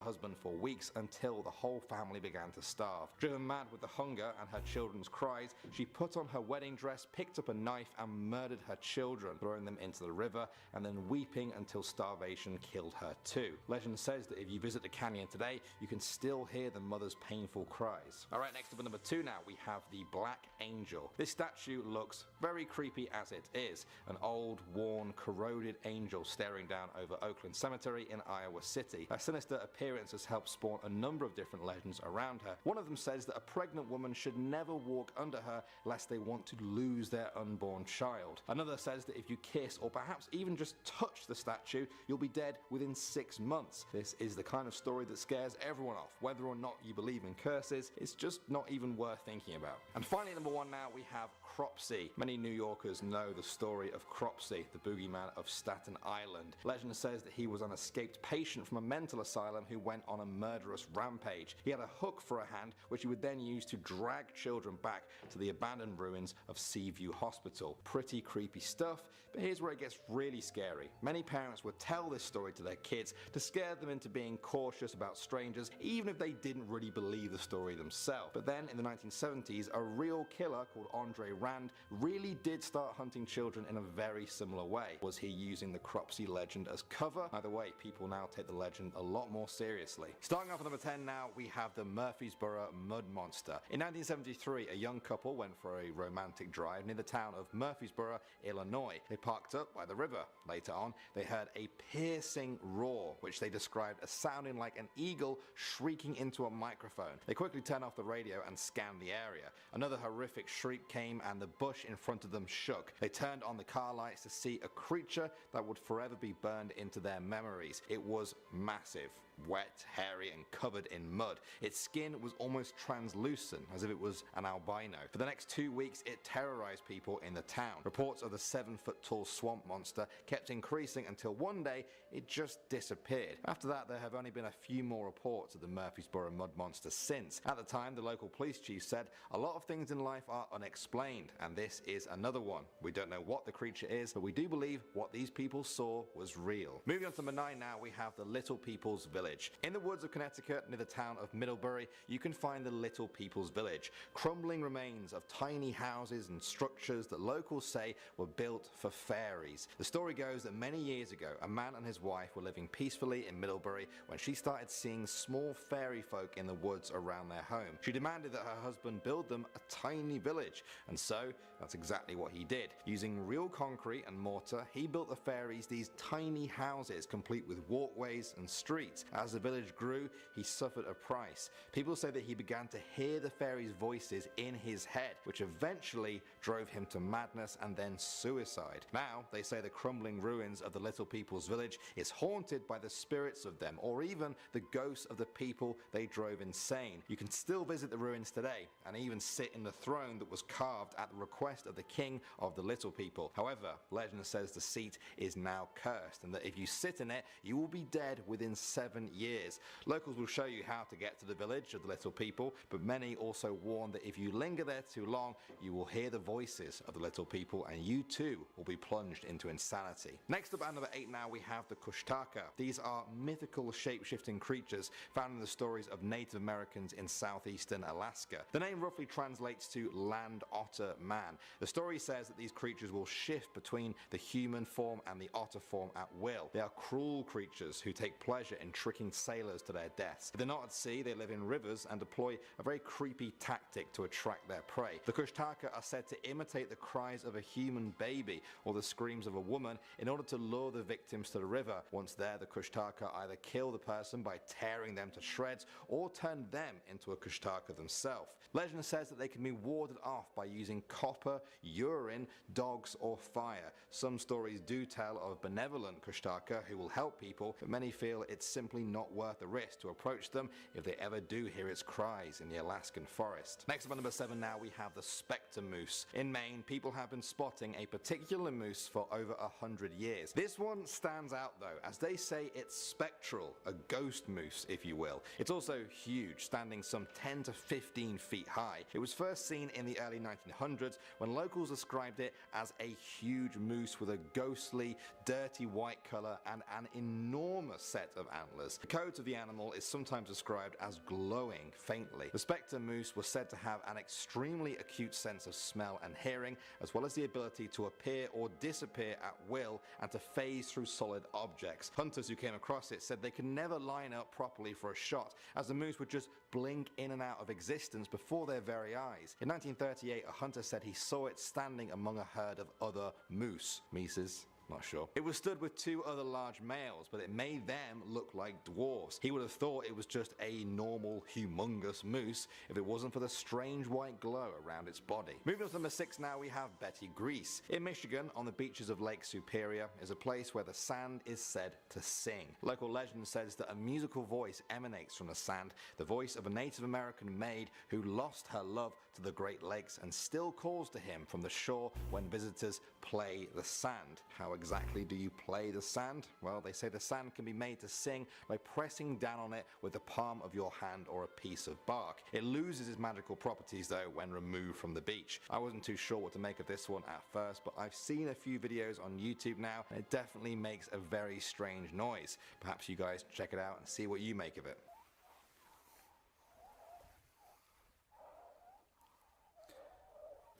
husband for weeks until the whole family began to starve. Driven mad with the hunger and her children's cries, she put on her wedding dress, picked up a knife and murdered her children, throwing them into the river and then weeping until starvation killed her too. Legend says that if you visit the canyon today, you can still hear the mother's painful cries. Alright, next up at number 2 now, we have the Black Angel. This statue looks very creepy as it is. An old, worn, corroded angel staring down over Oakland Cemetery in Iowa City. Her sinister appearance has helped spawn a number of different legends around her. One of them says that a pregnant woman should never walk under her lest they want to lose their unborn child. Another says that if you kiss or perhaps even just touch the statue, you'll be dead within 6 months. This is the kind of story that scares everyone off. Whether or not you believe in curses, it's just not even worth thinking about. And finally, number 1 now, we have Cropsey. Many New Yorkers know the story of Cropsey, the boogeyman of Staten Island. Legend says that he was an escaped patient from a mental asylum who went on a murderous rampage. He had a hook for a hand, which he would then use to drag children back to the abandoned ruins of Seaview Hospital. Pretty creepy stuff, but here's where it gets really scary. Many parents would tell this story to their kids to scare them into being cautious about strangers, even if they didn't really believe the story themselves. But then in the 1970s, a real killer called Andre Rand really did start hunting children in a very similar way. Was he using the Cropsey legend as cover? Either way, people now take the legend a lot more seriously. Starting off at number 10 now, we have the Murfreesboro Mud Monster. In 1973, a young couple went for a romantic drive near the town of Murfreesboro, Illinois. They parked up by the river. Later on, they heard a piercing roar, which they described as sounding like an eagle shrieking into a microphone. They quickly turned off the radio and scanned the area. Another horrific shriek came and the bush in front of them shook. They turned on the car lights to see a creature that would forever be burned into their memories. It was massive, wet, hairy, and covered in mud. Its skin was almost translucent, as if it was an albino. For the next 2 weeks, it terrorized people in the town. Reports of the 7-foot-tall swamp monster kept increasing until one day it just disappeared. After that, there have only been a few more reports of the Murfreesboro Mud Monster since. At the time, the local police chief said, "A lot of things in life are unexplained, and this is another one. We don't know what the creature is, but we do believe what these people saw was real." Moving on to number 9 now, we have the Little People's Village. In the woods of Connecticut, near the town of Middlebury, you can find the Little People's Village. Crumbling remains of tiny houses and structures that locals say were built for fairies. The story goes that many years ago, a man and his wife were living peacefully in Middlebury when she started seeing small fairy folk in the woods around their home. She demanded that her husband build them a tiny village, and so that's exactly what he did. Using real concrete and mortar, he built the fairies these tiny houses complete with walkways and streets. As the village grew, he suffered a price. People say that he began to hear the fairies' voices in his head, which eventually drove him to madness and then suicide. Now, they say the crumbling ruins of the Little People's Village is haunted by the spirits of them, or even the ghosts of the people they drove insane. You can still visit the ruins today, and even sit in the throne that was carved at the request of the king of the Little People. However, legend says the seat is now cursed, and that if you sit in it, you will be dead within 7 years. Locals will show you how to get to the village of the Little People, but many also warn that if you linger there too long, you will hear the voices of the Little People, and you too will be plunged into insanity. Next up at number 8 now, we have the Kushtaka. These are mythical shape-shifting creatures found in the stories of Native Americans in southeastern Alaska. The name roughly translates to land otter man. The story says that these creatures will shift between the human form and the otter form at will. They are cruel creatures who take pleasure in tricking sailors to their deaths. If they're not at sea, they live in rivers and deploy a very creepy tactic to attract their prey. The Kushtaka are said to imitate the cries of a human baby or the screams of a woman in order to lure the victims to the river. Once there, the Kushtaka either kill the person by tearing them to shreds or turn them into a Kushtaka themselves. Legend says that they can be warded off by using copper, urine, dogs, or fire. Some stories do tell of benevolent Kushtaka who will help people, but many feel it's simply not worth the risk to approach them if they ever do hear its cries in the Alaskan forest. Next up at number 7 now, we have the Spectre Moose. In Maine, people have been spotting a particular moose for over 100 years. This one stands out though, as they say it's spectral, a ghost moose if you will. It's also huge, standing some 10 to 15 feet high. It was first seen in the early 1900s when locals described it as a huge moose with a ghostly, dirty white color and an enormous set of antlers. The coat of the animal is sometimes described as glowing faintly. The Spectre Moose was said to have an extremely acute sense of smell and hearing, as well as the ability to appear or disappear at will and to phase through solid objects. Hunters who came across it said they could never line up properly for a shot, as the moose would just blink in and out of existence before their very eyes. In 1938, a hunter said he saw it standing among a herd of other mises. Not sure. It was stood with 2 other large males, but it made them look like dwarves. He would have thought it was just a normal, humongous moose if it wasn't for the strange white glow around its body. Moving on to number 6 now, we have Betty Grease. In Michigan, on the beaches of Lake Superior, is a place where the sand is said to sing. Local legend says that a musical voice emanates from the sand, the voice of a Native American maid who lost her love to the Great Lakes and still calls to him from the shore when visitors play the sand. How exactly do you play the sand? Well, they say the sand can be made to sing by pressing down on it with the palm of your hand or a piece of bark. It loses its magical properties though when removed from the beach. I wasn't too sure what to make of this one at first, but I've seen a few videos on YouTube now and it definitely makes a very strange noise. Perhaps you guys check it out and see what you make of it.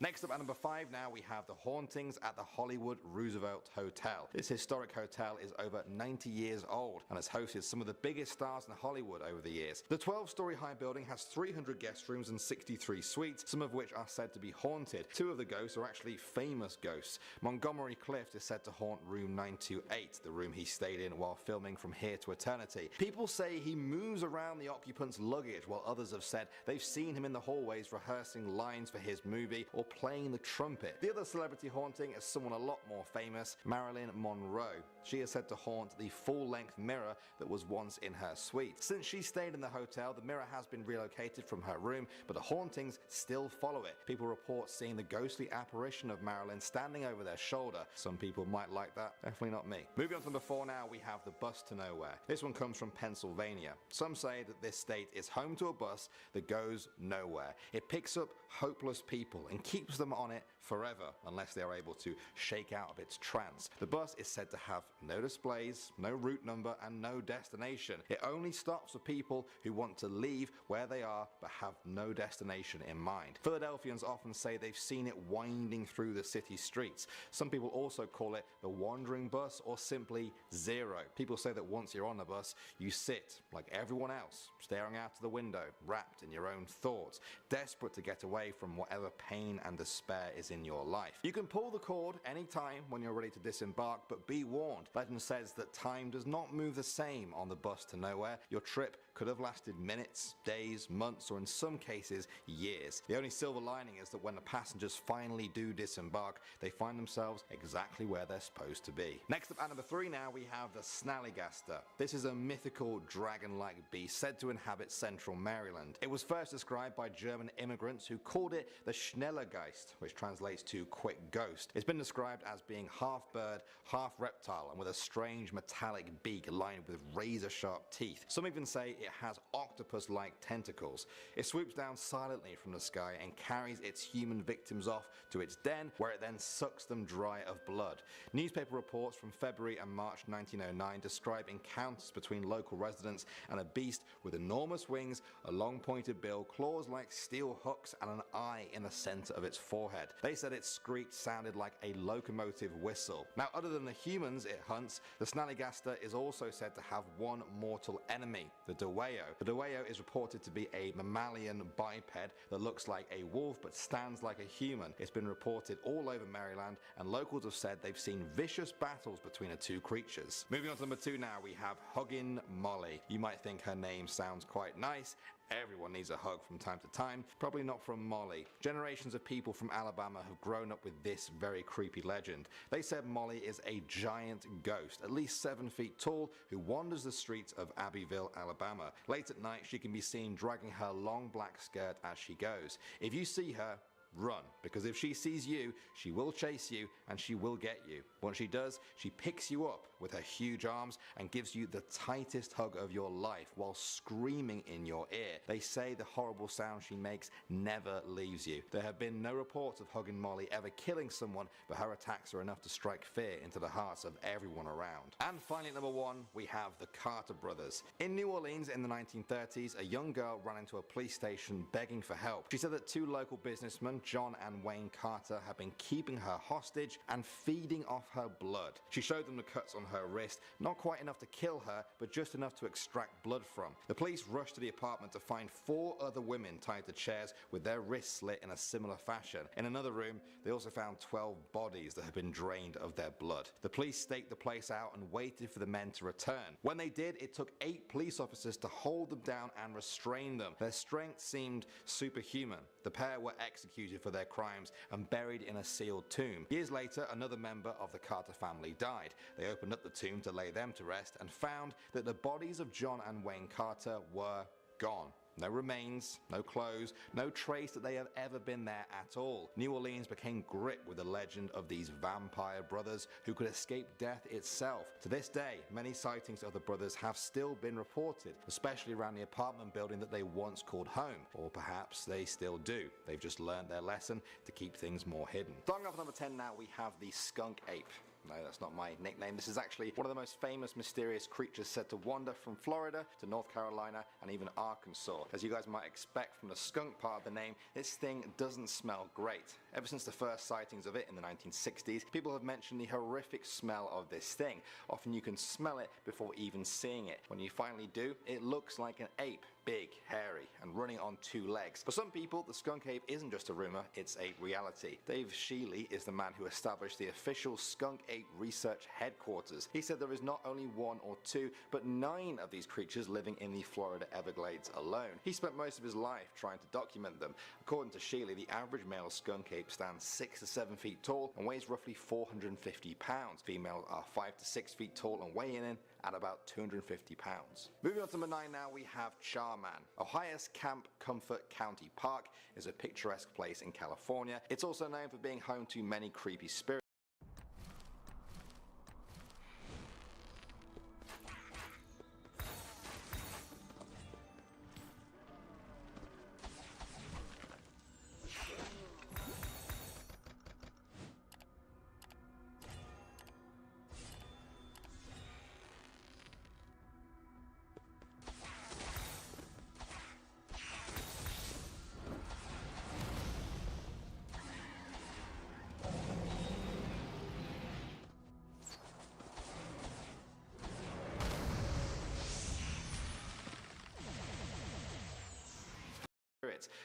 Next up at number 5 now we have the hauntings at the Hollywood Roosevelt Hotel. This historic hotel is over 90 years old and has hosted some of the biggest stars in Hollywood over the years. The 12-story high building has 300 guest rooms and 63 suites, some of which are said to be haunted. 2 of the ghosts are actually famous ghosts. Montgomery Clift is said to haunt room 928, the room he stayed in while filming From Here to Eternity. People say he moves around the occupants' luggage, while others have said they've seen him in the hallways rehearsing lines for his movie or playing the trumpet. The other celebrity haunting is someone a lot more famous, Marilyn Monroe. She is said to haunt the full-length mirror that was once in her suite. Since she stayed in the hotel, the mirror has been relocated from her room, but the hauntings still follow it. People report seeing the ghostly apparition of Marilyn standing over their shoulder. Some people might like that, definitely not me. Moving on to number 4 now, we have the bus to nowhere. This one comes from Pennsylvania. Some say that this state is home to a bus that goes nowhere. It picks up hopeless people and keeps them on it forever unless they are able to shake out of its trance. The bus is said to have no displays, no route number and no destination. It only stops for people who want to leave where they are but have no destination in mind. Philadelphians often say they've seen it winding through the city streets. Some people also call it the wandering bus or simply Zero. People say that once you're on the bus, you sit like everyone else, staring out of the window, wrapped in your own thoughts, desperate to get away from whatever pain and despair is in your life. You can pull the cord anytime when you're ready to disembark, but be warned. Legend says that time does not move the same on the bus to nowhere. Your trip could have lasted minutes, days, months, or in some cases, years. The only silver lining is that when the passengers finally do disembark, they find themselves exactly where they're supposed to be. Next up at number 3 now, we have the Snallygaster. This is a mythical dragon-like beast said to inhabit central Maryland. It was first described by German immigrants who called it the Schnellergeist, which translates to quick ghost. It's been described as being half bird, half reptile, and with a strange metallic beak lined with razor-sharp teeth. Some even say it has octopus-like tentacles. It swoops down silently from the sky and carries its human victims off to its den, where it then sucks them dry of blood. Newspaper reports from February and March 1909 describe encounters between local residents and a beast with enormous wings, a long pointed bill, claws like steel hooks, and an eye in the center of its forehead. They said its screech sounded like a locomotive whistle. Now, other than the humans it hunts, the Snallygaster is also said to have one mortal enemy, the Deweo. The Deweo is reported to be a mammalian biped that looks like a wolf but stands like a human. It's been reported all over Maryland, and locals have said they've seen vicious battles between the two creatures. Moving on to number 2 now, we have Huggin' Molly. You might think her name sounds quite nice. Everyone needs a hug from time to time, probably not from Molly. Generations of people from Alabama have grown up with this very creepy legend. They said Molly is a giant ghost, at least 7 feet tall, who wanders the streets of Abbeville, Alabama. Late at night, she can be seen dragging her long black skirt as she goes. If you see her, run, because if she sees you, she will chase you and she will get you. Once she does, she picks you up with her huge arms and gives you the tightest hug of your life while screaming in your ear. They say the horrible sound she makes never leaves you. There have been no reports of Huggin' Molly ever killing someone, but her attacks are enough to strike fear into the hearts of everyone around. And finally at number 1, we have the Carter brothers. In New Orleans in the 1930s, a young girl ran into a police station begging for help. She said that 2 local businessmen, John and Wayne Carter, have been keeping her hostage and feeding off her blood. She showed them the cuts on her wrist, not quite enough to kill her, but just enough to extract blood from. The police rushed to the apartment to find 4 other women tied to chairs with their wrists slit in a similar fashion. In another room, they also found 12 bodies that had been drained of their blood. The police staked the place out and waited for the men to return. When they did, it took 8 police officers to hold them down and restrain them. Their strength seemed superhuman. The pair were executed for their crimes and buried in a sealed tomb. Years later, another member of the Carter family died. They opened up the tomb to lay them to rest and found that the bodies of John and Wayne Carter were gone. No remains, no clothes, no trace that they have ever been there at all. New Orleans became gripped with the legend of these vampire brothers who could escape death itself. To this day, many sightings of the brothers have still been reported, especially around the apartment building that they once called home. Or perhaps they still do. They've just learned their lesson to keep things more hidden. Starting off at number 10 now, we have the skunk ape. No, that's not my nickname. This is actually one of the most famous mysterious creatures said to wander from Florida to North Carolina and even Arkansas. As you guys might expect from the skunk part of the name, this thing doesn't smell great. Ever since the first sightings of it in the 1960s, people have mentioned the horrific smell of this thing. Often you can smell it before even seeing it. When you finally do, it looks like an ape. Big, hairy, and running on 2 legs. For some people, the skunk ape isn't just a rumor, it's a reality. Dave Shealy is the man who established the official skunk ape research headquarters. He said there is not only 1 or 2, but 9 of these creatures living in the Florida Everglades alone. He spent most of his life trying to document them. According to Shealy, the average male skunk ape stands 6 to 7 feet tall and weighs roughly 450 pounds. Females are 5 to 6 feet tall and weigh in at about 250 pounds. Moving on to number 9 now, we have Charman. Ohio's Camp Comfort County Park is a picturesque place in California. It's also known for being home to many creepy spirits.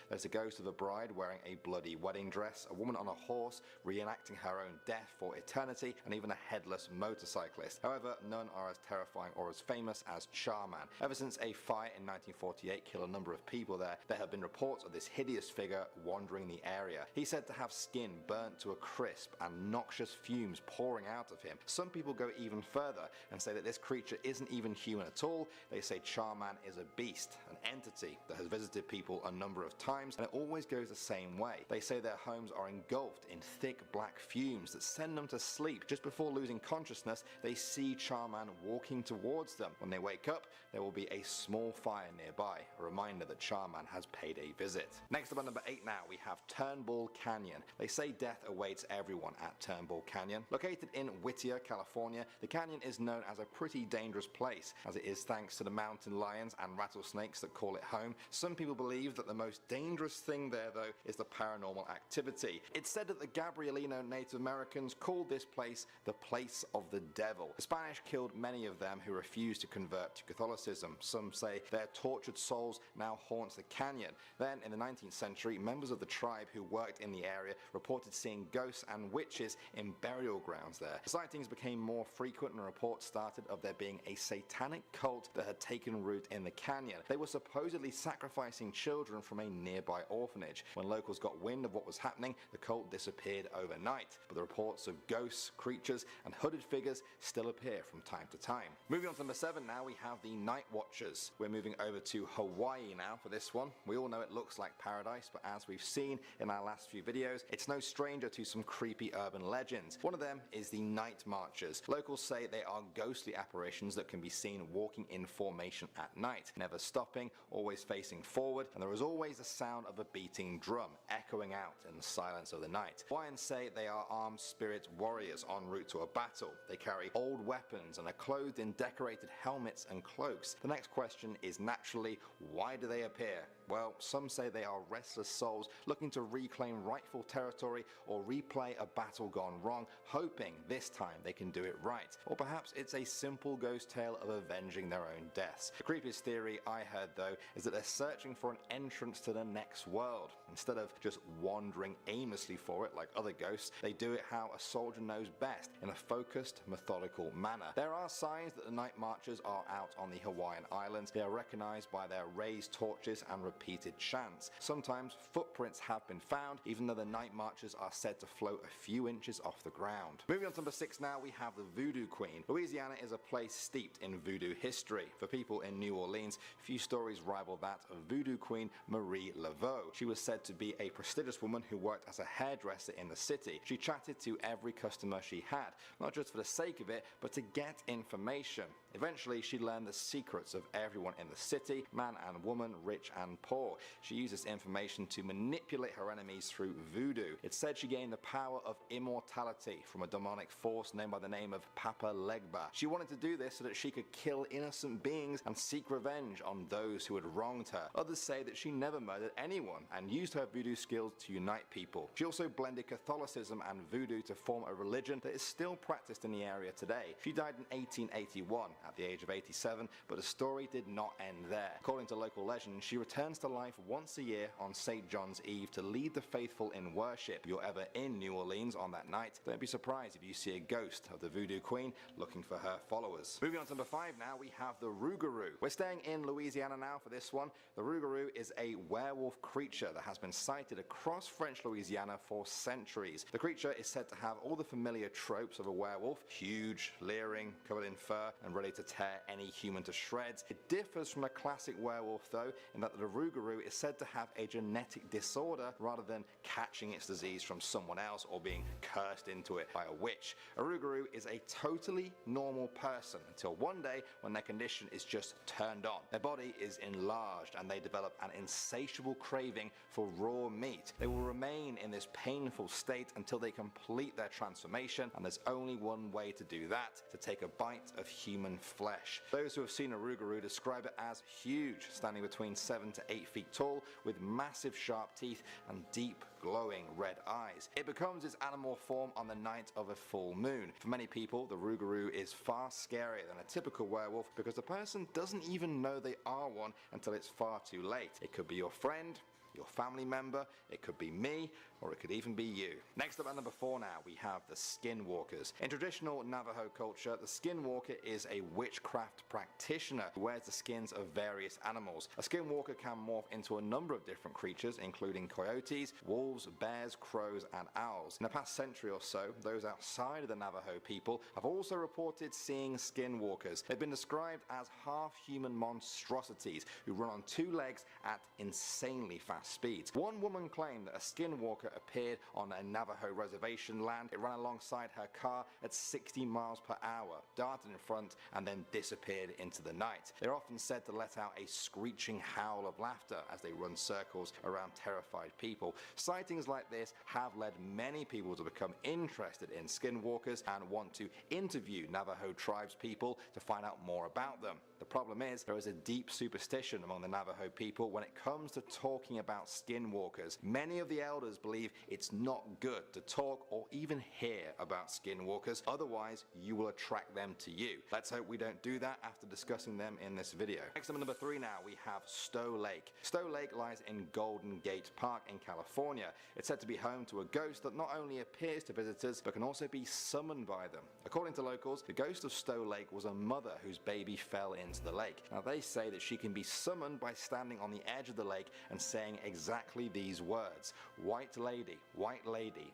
There's a ghost of a bride wearing a bloody wedding dress, a woman on a horse reenacting her own death for eternity, and even a headless motorcyclist. However, none are as terrifying or as famous as Charman. Ever since a fire in 1948 killed a number of people there have been reports of this hideous figure wandering the area. He's said to have skin burnt to a crisp and noxious fumes pouring out of him. Some people go even further and say that this creature isn't even human at all. They say Charman is a beast, an entity that has visited people a number of times, and it always goes the same way. They say their homes are engulfed in thick black fumes that send them to sleep. Just before losing consciousness, they see Charman walking towards them. When they wake up, there will be a small fire nearby, a reminder that Charman has paid a visit. Next up at number 8 now, we have Turnbull Canyon. They say death awaits everyone at Turnbull Canyon. Located in Whittier, California, the canyon is known as a pretty dangerous place, as it is thanks to the mountain lions and rattlesnakes that call it home. Some people believe that the most dangerous thing there, though, is the paranormal activity. It's said that the Gabrielino Native Americans called this place the place of the devil. The Spanish killed many of them who refused to convert to Catholicism. Some say their tortured souls now haunt the canyon. Then, in the 19th century, members of the tribe who worked in the area reported seeing ghosts and witches in burial grounds there. The sightings became more frequent and reports started of there being a satanic cult that had taken root in the canyon. They were supposedly sacrificing children from a nearby orphanage. When locals got wind of what was happening, the cult disappeared overnight, but the reports of ghosts, creatures, and hooded figures still appear from time to time. Moving on to number 7 now, we have the Night Watchers. We're moving over to Hawaii now for this one. We all know it looks like paradise, but as we've seen in our last few videos, it's no stranger to some creepy urban legends. One of them is the Night Marchers. Locals say they are ghostly apparitions that can be seen walking in formation at night, never stopping, always facing forward, and there is always the sound of a beating drum echoing out in the silence of the night. Hawaiians say they are armed spirit warriors en route to a battle. They carry old weapons and are clothed in decorated helmets and cloaks. The next question is naturally, why do they appear? Well, some say they are restless souls looking to reclaim rightful territory or replay a battle gone wrong, hoping this time they can do it right. Or perhaps it's a simple ghost tale of avenging their own deaths. The creepiest theory I heard, though, is that they're searching for an entrance to the next world. Instead of just wandering aimlessly for it like other ghosts, they do it how a soldier knows best, in a focused, methodical manner. There are signs that the Night Marchers are out on the Hawaiian Islands. They are recognized by their raised torches and repeated chants. Sometimes footprints have been found, even though the night marchers are said to float a few inches off the ground. Moving on to number 6 now, we have the Voodoo Queen. Louisiana is a place steeped in voodoo history. For people in New Orleans, few stories rival that of Voodoo Queen Marie Laveau. She was said to be a prestigious woman who worked as a hairdresser in the city. She chatted to every customer she had, not just for the sake of it, but to get information. Eventually, she learned the secrets of everyone in the city, man and woman, rich and poor. She used this information to manipulate her enemies through voodoo. It's said she gained the power of immortality from a demonic force known by the name of Papa Legba. She wanted to do this so that she could kill innocent beings and seek revenge on those who had wronged her. Others say that she never murdered anyone and used her voodoo skills to unite people. She also blended Catholicism and voodoo to form a religion that is still practiced in the area today. She died in 1881 at the age of 87, but the story did not end there. According to local legend, she returns to life once a year on St. John's Eve to lead the faithful in worship. If you're ever in New Orleans on that night, don't be surprised if you see a ghost of the Voodoo Queen looking for her followers. Moving on to number 5 now, we have the Rougarou. We're staying in Louisiana now for this one. The Rougarou is a werewolf creature that has been sighted across French Louisiana for centuries. The creature is said to have all the familiar tropes of a werewolf: huge, leering, covered in fur, and ready to tear any human to shreds. It differs from a classic werewolf though, in that the Rougarou is said to have a genetic disorder rather than catching its disease from someone else or being cursed into it by a witch. A Rougarou is a totally normal person until one day when their condition is just turned on. Their body is enlarged and they develop an insatiable craving for raw meat. They will remain in this painful state until they complete their transformation, and there's only one way to do that: to take a bite of human flesh. Those who have seen a Rougarou describe it as huge, standing between 7 to 8 feet tall, with massive sharp teeth and deep glowing red eyes. It becomes its animal form on the night of a full moon. For many people, the Rougarou is far scarier than a typical werewolf because the person doesn't even know they are one until it's far too late. It could be your friend, your family member, it could be me, or it could even be you. Next up at number 4 now, we have the Skinwalkers. In traditional Navajo culture, the Skinwalker is a witchcraft practitioner who wears the skins of various animals. A Skinwalker can morph into a number of different creatures, including coyotes, wolves, bears, crows, and owls. In the past century or so, those outside of the Navajo people have also reported seeing Skinwalkers. They've been described as half-human monstrosities who run on 2 legs at insanely fast speeds. One woman claimed that a Skinwalker appeared on a Navajo reservation land. It ran alongside her car at 60 miles per hour, darted in front, and then disappeared into the night. They're often said to let out a screeching howl of laughter as they run circles around terrified people. Sightings like this have led many people to become interested in Skinwalkers and want to interview Navajo tribes people to find out more about them. The problem is, there is a deep superstition among the Navajo people when it comes to talking about Skinwalkers. Many of the elders believe it's not good to talk or even hear about Skinwalkers, otherwise you will attract them to you. Let's hope we don't do that after discussing them in this video. Next up at number 3 now, we have Stowe Lake. Stowe Lake lies in Golden Gate Park in California. It's said to be home to a ghost that not only appears to visitors, but can also be summoned by them. According to locals, the ghost of Stowe Lake was a mother whose baby fell into the lake. Now they say that she can be summoned by standing on the edge of the lake and saying exactly these words: white lady,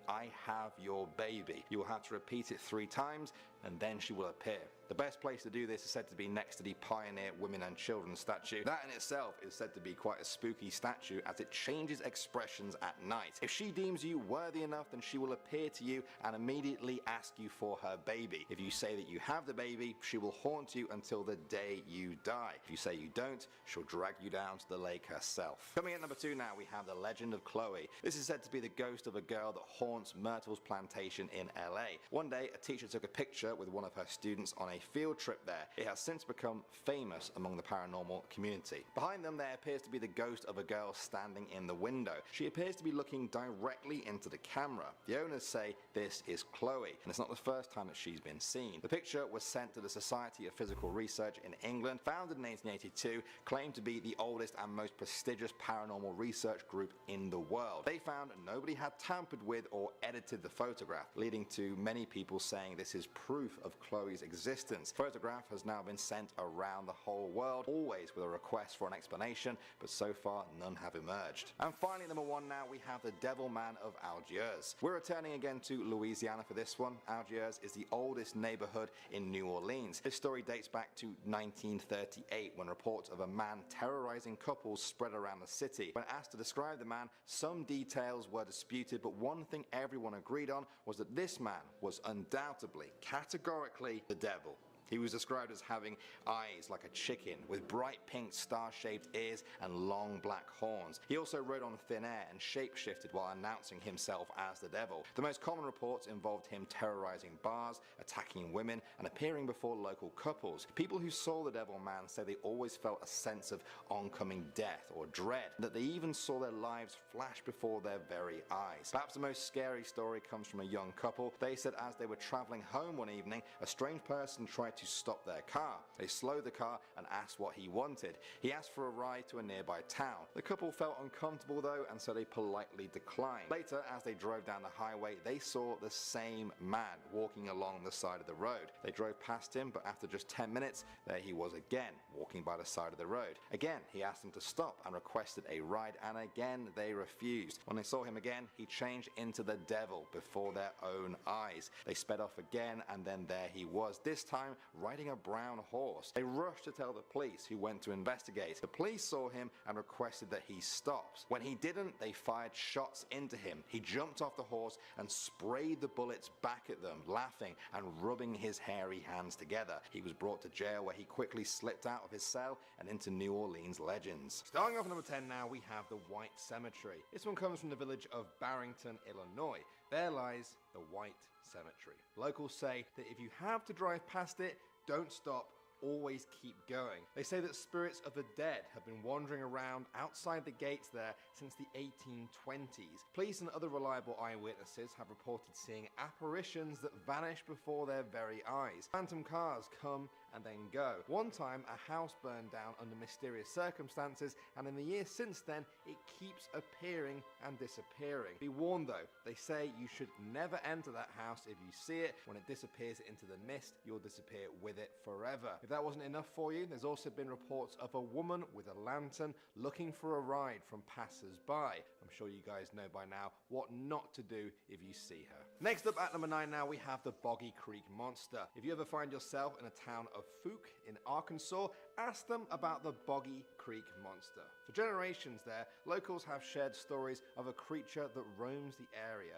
I have your baby. You will have to repeat it 3 times and then she will appear. The best place to do this is said to be next to the Pioneer Women and Children statue. That in itself is said to be quite a spooky statue as it changes expressions at night. If she deems you worthy enough, then she will appear to you and immediately ask you for her baby. If you say that you have the baby, she will haunt you until the day you die. If you say you don't, she'll drag you down to the lake herself. Coming at number 2 now, we have the Legend of Chloe. This is said to be the ghost of a girl that haunts Myrtle's plantation in LA. One day, a teacher took a picture with one of her students on a field trip there. It has since become famous among the paranormal community. Behind them, there appears to be the ghost of a girl standing in the window. She appears to be looking directly into the camera. The owners say this is Chloe, and it's not the first time that she's been seen. The picture was sent to the Society of Physical Research in England, founded in 1882, claimed to be the oldest and most prestigious paranormal research group in the world. They found nobody had tampered with or edited the photograph, leading to many people saying this is proof proof of Chloe's existence. The photograph has now been sent around the whole world, always with a request for an explanation, but so far none have emerged. And finally, number 1 now, we have the Devil Man of Algiers. We're returning again to Louisiana for this one. Algiers is the oldest neighborhood in New Orleans. This story dates back to 1938, when reports of a man terrorizing couples spread around the city. When asked to describe the man, some details were disputed, but one thing everyone agreed on was that this man was undoubtedly, categorically, the devil. He was described as having eyes like a chicken, with bright pink star-shaped ears and long black horns. He also rode on thin air and shape-shifted while announcing himself as the devil. The most common reports involved him terrorizing bars, attacking women, and appearing before local couples. People who saw the Devil Man say they always felt a sense of oncoming death or dread, that they even saw their lives flash before their very eyes. Perhaps the most scary story comes from a young couple. They said as they were traveling home one evening, a strange person tried to stop their car. They slowed the car and asked what he wanted. He asked for a ride to a nearby town. The couple felt uncomfortable though, and so they politely declined. Later, as they drove down the highway, they saw the same man walking along the side of the road. They drove past him, but after just 10 minutes, there he was again, walking by the side of the road. Again, he asked them to stop and requested a ride, and again they refused. When they saw him again, he changed into the devil before their own eyes. They sped off again, and then there he was, this time riding a brown horse. They rushed to tell the police, who went to investigate. The police saw him and requested that he stops. When he didn't, they fired shots into him. He jumped off the horse and sprayed the bullets back at them, laughing and rubbing his hairy hands together. He was brought to jail, where he quickly slipped out of his cell and into New Orleans legends. Starting off at number 10 now, we have the White Cemetery. This one comes from the village of Barrington, Illinois. There lies the White Cemetery. Locals say that if you have to drive past it, don't stop, always keep going. They say that spirits of the dead have been wandering around outside the gates there since the 1820s. Police and other reliable eyewitnesses have reported seeing apparitions that vanish before their very eyes. Phantom cars come and then go. One time, a house burned down under mysterious circumstances, and in the years since then, it keeps appearing and disappearing. Be warned though, they say you should never enter that house if you see it. When it disappears into the mist, you'll disappear with it forever. If that wasn't enough for you, there's also been reports of a woman with a lantern looking for a ride from passers-by. I'm sure you guys know by now what not to do if you see her. Next up at number 9 now, we have the Boggy Creek Monster. If you ever find yourself in a town of Fouke in Arkansas, ask them about the Boggy Creek Monster. For generations there, locals have shared stories of a creature that roams the area.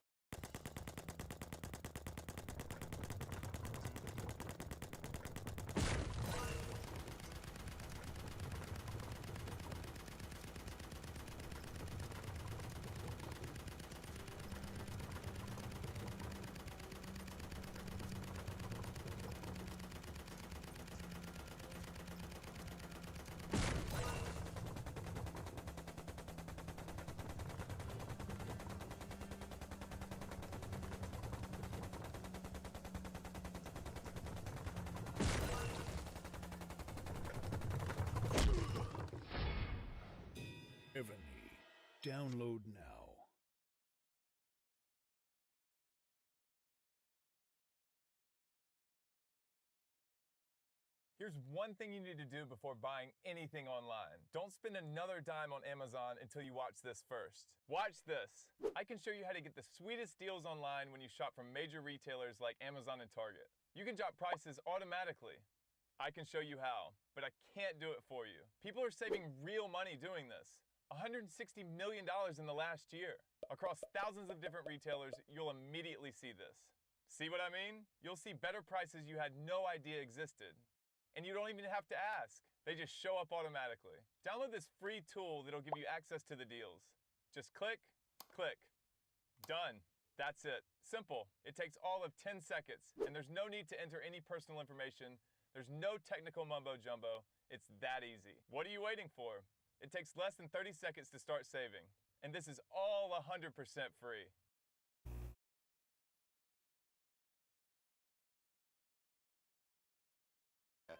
Ebony. Download now. Here's one thing you need to do before buying anything online. Don't spend another dime on Amazon until you watch this first. Watch this. I can show you how to get the sweetest deals online when you shop from major retailers like Amazon and Target. You can drop prices automatically. I can show you how, but I can't do it for you. People are saving real money doing this. $160 million in the last year. Across thousands of different retailers, you'll immediately see this. See what I mean? You'll see better prices you had no idea existed. And you don't even have to ask. They just show up automatically. Download this free tool that'll give you access to the deals. Just click, click. Done. That's it. Simple. It takes all of 10 seconds, and there's no need to enter any personal information. There's no technical mumbo jumbo. It's that easy. What are you waiting for? It takes less than 30 seconds to start saving. And this is all 100% free.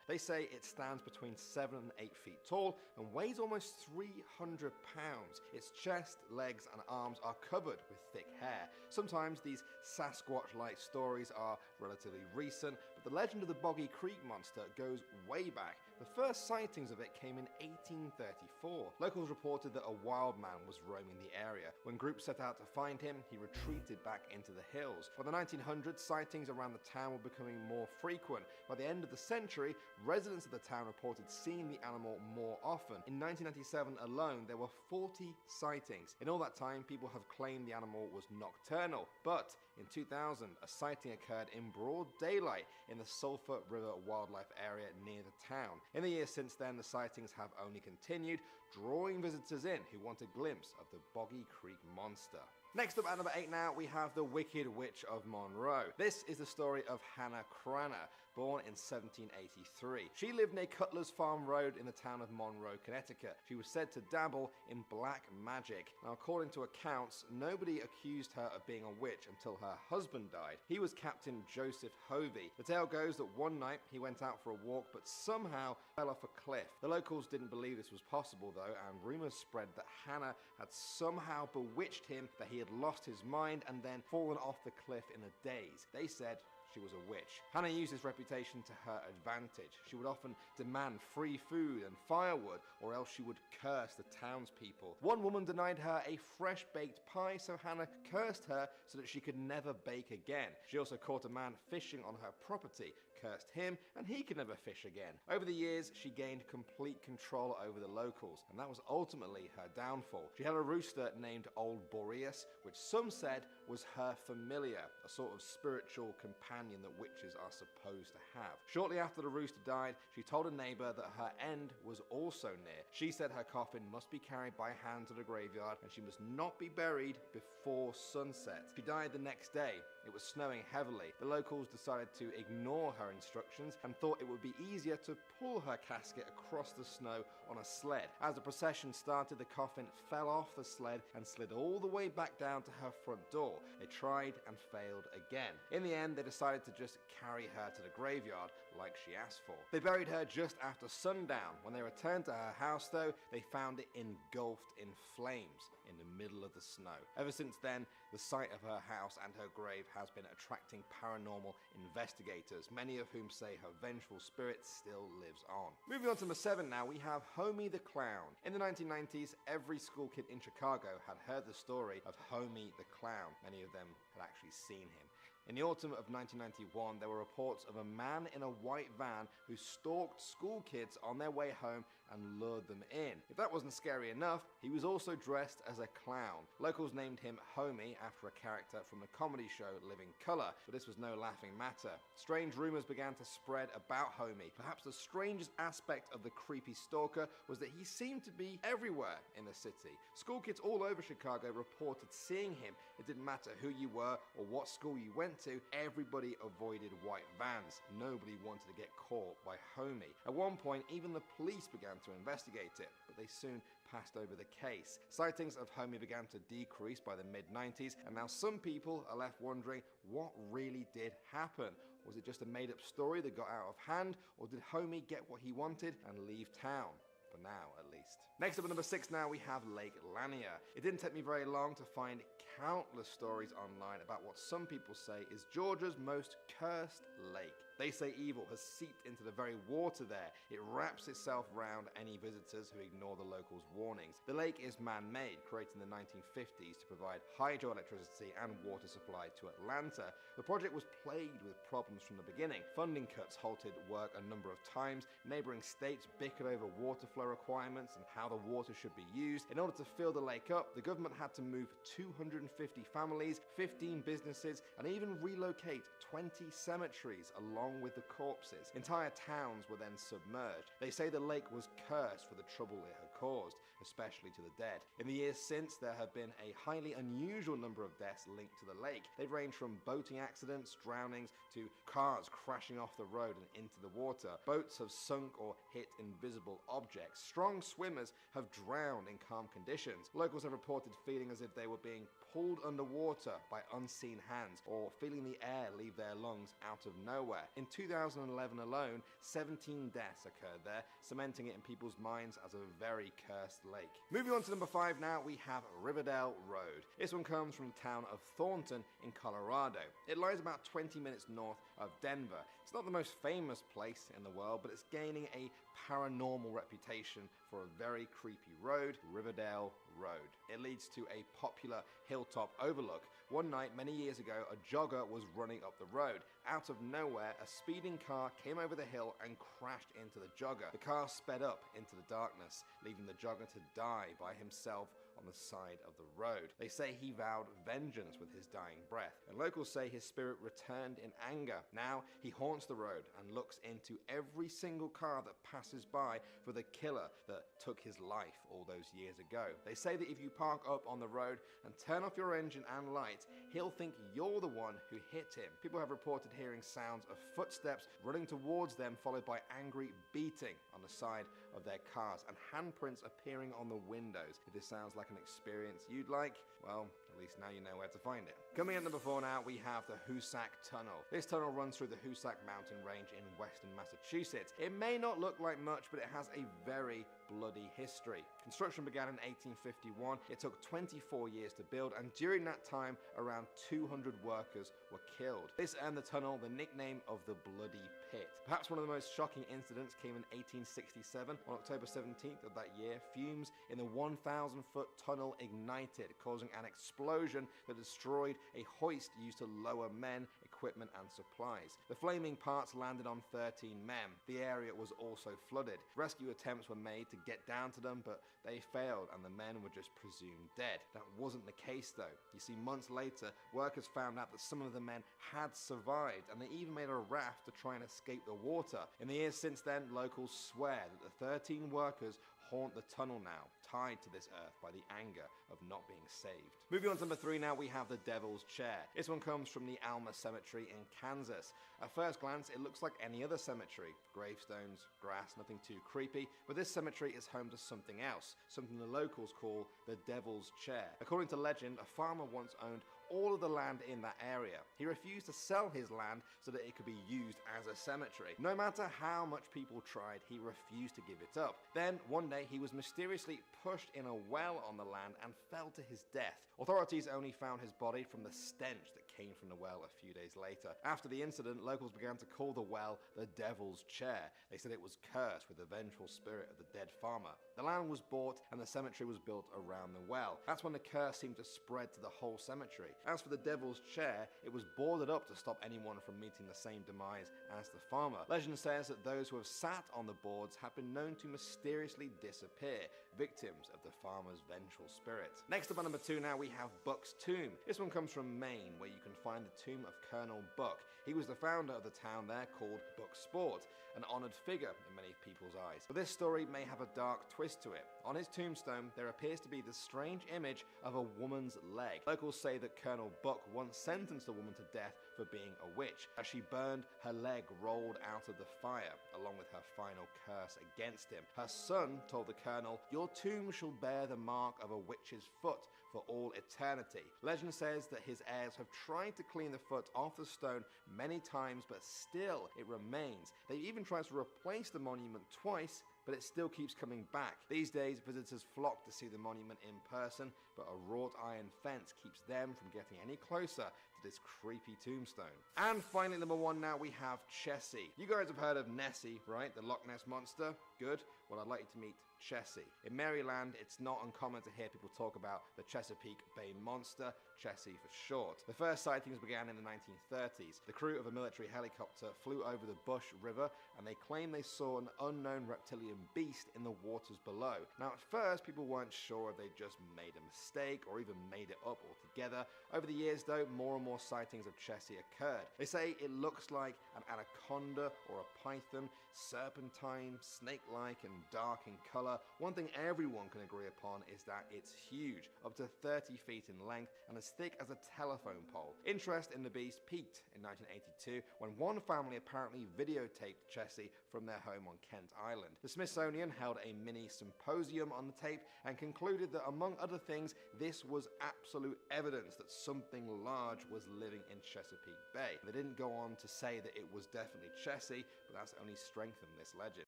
They say it stands between 7 and 8 feet tall and weighs almost 300 pounds. Its chest, legs and arms are covered with thick hair. Sometimes these Sasquatch-like stories are relatively recent, but The legend of the Boggy Creek monster goes way back. The first sightings of it came in 1834. Locals reported that a wild man was roaming the area. When groups set out to find him, he retreated back into the hills. By the 1900s, sightings around the town were becoming more frequent. By the end of the century, residents of the town reported seeing the animal more often. In 1997 alone, there were 40 sightings. In all that time, people have claimed the animal was nocturnal. But in 2000, a sighting occurred in broad daylight in the Sulphur River Wildlife Area near the town. In the years since then, the sightings have only continued, drawing visitors in who want a glimpse of the Boggy Creek monster. Next up at number 8 now, we have the Wicked Witch of Monroe. This is the story of Hannah Cranner, born in 1783. She lived near Cutler's Farm Road in the town of Monroe, Connecticut. She was said to dabble in black magic. Now, according to accounts, nobody accused her of being a witch until her husband died. He was Captain Joseph Hovey. The tale goes that one night he went out for a walk but somehow fell off a cliff. The locals didn't believe this was possible though, and rumors spread that Hannah had somehow bewitched him, that he had lost his mind and then fallen off the cliff in a daze. They said she was a witch. Hannah used this reputation to her advantage. She would often demand free food and firewood, or else she would curse the townspeople. One woman denied her a fresh-baked pie, so Hannah cursed her so that she could never bake again. She also caught a man fishing on her property, cursed him, and he could never fish again. Over the years, she gained complete control over the locals, and that was ultimately her downfall. She had a rooster named Old Boreas, which some said was her familiar, a sort of spiritual companion that witches are supposed to have. Shortly after the rooster died, she told a neighbor that her end was also near. She said her coffin must be carried by hand to the graveyard, and she must not be buried before sunset. She died the next day. It was snowing heavily. The locals decided to ignore her instructions and thought it would be easier to pull her casket across the snow on a sled. As the procession started, the coffin fell off the sled and slid all the way back down to her front door. They tried and failed again. In the end, they decided to just carry her to the graveyard like she asked for. They buried her just after sundown. When they returned to her house though, they found it engulfed in flames in the middle of the snow. Ever since then, the sight of her house and her grave has been attracting paranormal investigators, many of whom say her vengeful spirit still lives on. Moving on to number 7 now, we have Homie the Clown. In the 1990s, every school kid in Chicago had heard the story of Homie the Clown. Many of them had actually seen him. In the autumn of 1991, there were reports of a man in a white van who stalked school kids on their way home and lured them in. If that wasn't scary enough, he was also dressed as a clown. Locals named him Homie after a character from the comedy show Living Colour, but this was no laughing matter. Strange rumors began to spread about Homie. Perhaps the strangest aspect of the creepy stalker was that he seemed to be everywhere in the city. School kids all over Chicago reported seeing him. It didn't matter who you were or what school you went to, everybody avoided white vans. Nobody wanted to get caught by Homie. At one point, even the police began to investigate it, but they soon passed over the case. Sightings of Homie began to decrease by the mid-90s, and now some people are left wondering what really did happen. Was it just a made-up story that got out of hand, or did Homie get what he wanted and leave town? For now, at least. Next up at number 6 now, we have Lake Lanier. It didn't take me very long to find countless stories online about what some people say is Georgia's most cursed lake. They say evil has seeped into the very water there. It wraps itself around any visitors who ignore the locals' warnings. The lake is man-made, created in the 1950s to provide hydroelectricity and water supply to Atlanta. The project was plagued with problems from the beginning. Funding cuts halted work a number of times. Neighboring states bickered over water flow requirements and how the water should be used. In order to fill the lake up, the government had to move 250 families, 15 businesses, and even relocate 20 cemeteries along with the corpses. Entire towns were then submerged. They say the lake was cursed for the trouble it had caused, especially to the dead. In the years since, there have been a highly unusual number of deaths linked to the lake. They've ranged from boating accidents, drownings, to cars crashing off the road and into the water. Boats have sunk or hit invisible objects. Strong swimmers have drowned in calm conditions. Locals have reported feeling as if they were being pulled underwater by unseen hands, or feeling the air leave their lungs out of nowhere. In 2011 alone, 17 deaths occurred there, cementing it in people's minds as a very cursed Lake. Moving on to number 5 now, we have Riverdale Road. This one comes from the town of Thornton in Colorado. It lies about 20 minutes north of Denver. It's not the most famous place in the world, but it's gaining a paranormal reputation for a very creepy road, Riverdale Road. It leads to a popular hilltop overlook. One night, many years ago, a jogger was running up the road. Out of nowhere, a speeding car came over the hill and crashed into the jogger. The car sped up into the darkness, leaving the jogger to die by himself on the side of the road. They say he vowed vengeance with his dying breath, and locals say his spirit returned in anger. Now he haunts the road and looks into every single car that passes by for the killer that took his life all those years ago. They say that if you park up on the road and turn off your engine and lights, he'll think you're the one who hit him. People have reported hearing sounds of footsteps running towards them, followed by angry beating on the side of their cars and handprints appearing on the windows. If this sounds like an experience you'd like, well, at least now you know where to find it. Coming in number 4 now, we have the Hoosac Tunnel. This tunnel runs through the Hoosac mountain range in western Massachusetts. It may not look like much, but it has a very bloody history. Construction began in 1851. It took 24 years to build, and during that time, around 200 workers were killed. This earned the tunnel the nickname of the Bloody Pit. Perhaps one of the most shocking incidents came in 1867. On October 17th of that year, fumes in the 1,000-foot tunnel ignited, causing an explosion that destroyed a hoist used to lower men, equipment, and supplies. The flaming parts landed on 13 men. The area was also flooded. Rescue attempts were made to get down to them, but they failed and the men were just presumed dead. That wasn't the case though. You see, months later, workers found out that some of the men had survived, and they even made a raft to try and escape the water. In the years since then, locals swear that the 13 workers haunt the tunnel now, tied to this earth by the anger of not being saved. Moving on to number 3 now, we have the Devil's Chair. This one comes from the Alma Cemetery in Kansas. At first glance, it looks like any other cemetery. Gravestones, grass, nothing too creepy, but this cemetery is home to something else, something the locals call the Devil's Chair. According to legend, a farmer once owned all of the land in that area. He refused to sell his land so that it could be used as a cemetery. No matter how much people tried, he refused to give it up. Then, one day, he was mysteriously pushed in a well on the land and fell to his death. Authorities only found his body from the stench that came from the well a few days later. After the incident, locals began to call the well the Devil's Chair. They said it was cursed with the vengeful spirit of the dead farmer. The land was bought and the cemetery was built around the well. That's when the curse seemed to spread to the whole cemetery. As for the Devil's Chair, it was boarded up to stop anyone from meeting the same demise as the farmer. Legend says that those who have sat on the boards have been known to mysteriously disappear, victims of the farmer's vengeful spirit. Next up on number 2 now, we have Buck's Tomb. This one comes from Maine, where you can find the tomb of Colonel Buck. He was the founder of the town there called Bucksport, an honored figure in many people's eyes. But this story may have a dark twist to it. On his tombstone, there appears to be the strange image of a woman's leg. Locals say that Colonel Buck once sentenced a woman to death for being a witch. As she burned, her leg rolled out of the fire, along with her final curse against him. Her son told the colonel, "Your tomb shall bear the mark of a witch's foot for all eternity." Legend says that his heirs have tried to clean the foot off the stone many times, but still it remains. They even tried to replace the monument twice, but it still keeps coming back. These days, visitors flock to see the monument in person, but a wrought iron fence keeps them from getting any closer to this creepy tombstone. And finally, number 1 now, we have Chessie. You guys have heard of Nessie, right? The Loch Ness Monster? Good. Well, I'd like you to meet Chessie. In Maryland, it's not uncommon to hear people talk about the Chesapeake Bay Monster, Chessie for short. The first sightings began in the 1930s. The crew of a military helicopter flew over the Bush River, and they claimed they saw an unknown reptilian beast in the waters below. Now, at first, people weren't sure if they just made a mistake or even made it up altogether. Over the years, though, more and more sightings of Chessie occurred. They say it looks like an anaconda or a python, serpentine, snake-like, and dark in color. One thing everyone can agree upon is that it's huge, up to 30 feet in length and as as thick as a telephone pole. Interest in the beast peaked in 1982 when one family apparently videotaped Chessie from their home on Kent Island. The Smithsonian held a mini symposium on the tape and concluded that, among other things, this was absolute evidence that something large was living in Chesapeake Bay. They didn't go on to say that it was definitely Chessie, but that's only strengthened this legend.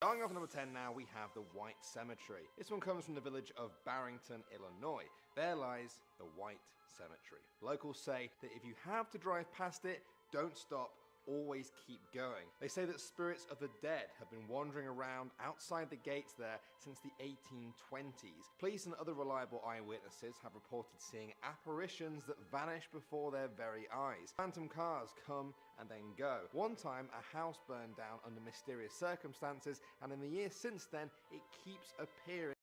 Going off number 10 now, we have the White Cemetery. This one comes from the village of Barrington, Illinois. There lies the White Cemetery. Locals say that if you have to drive past it, don't stop, always keep going. They say that spirits of the dead have been wandering around outside the gates there since the 1820s. Police and other reliable eyewitnesses have reported seeing apparitions that vanish before their very eyes. Phantom cars come and then go. One time, a house burned down under mysterious circumstances, and in the years since then, it keeps appearing.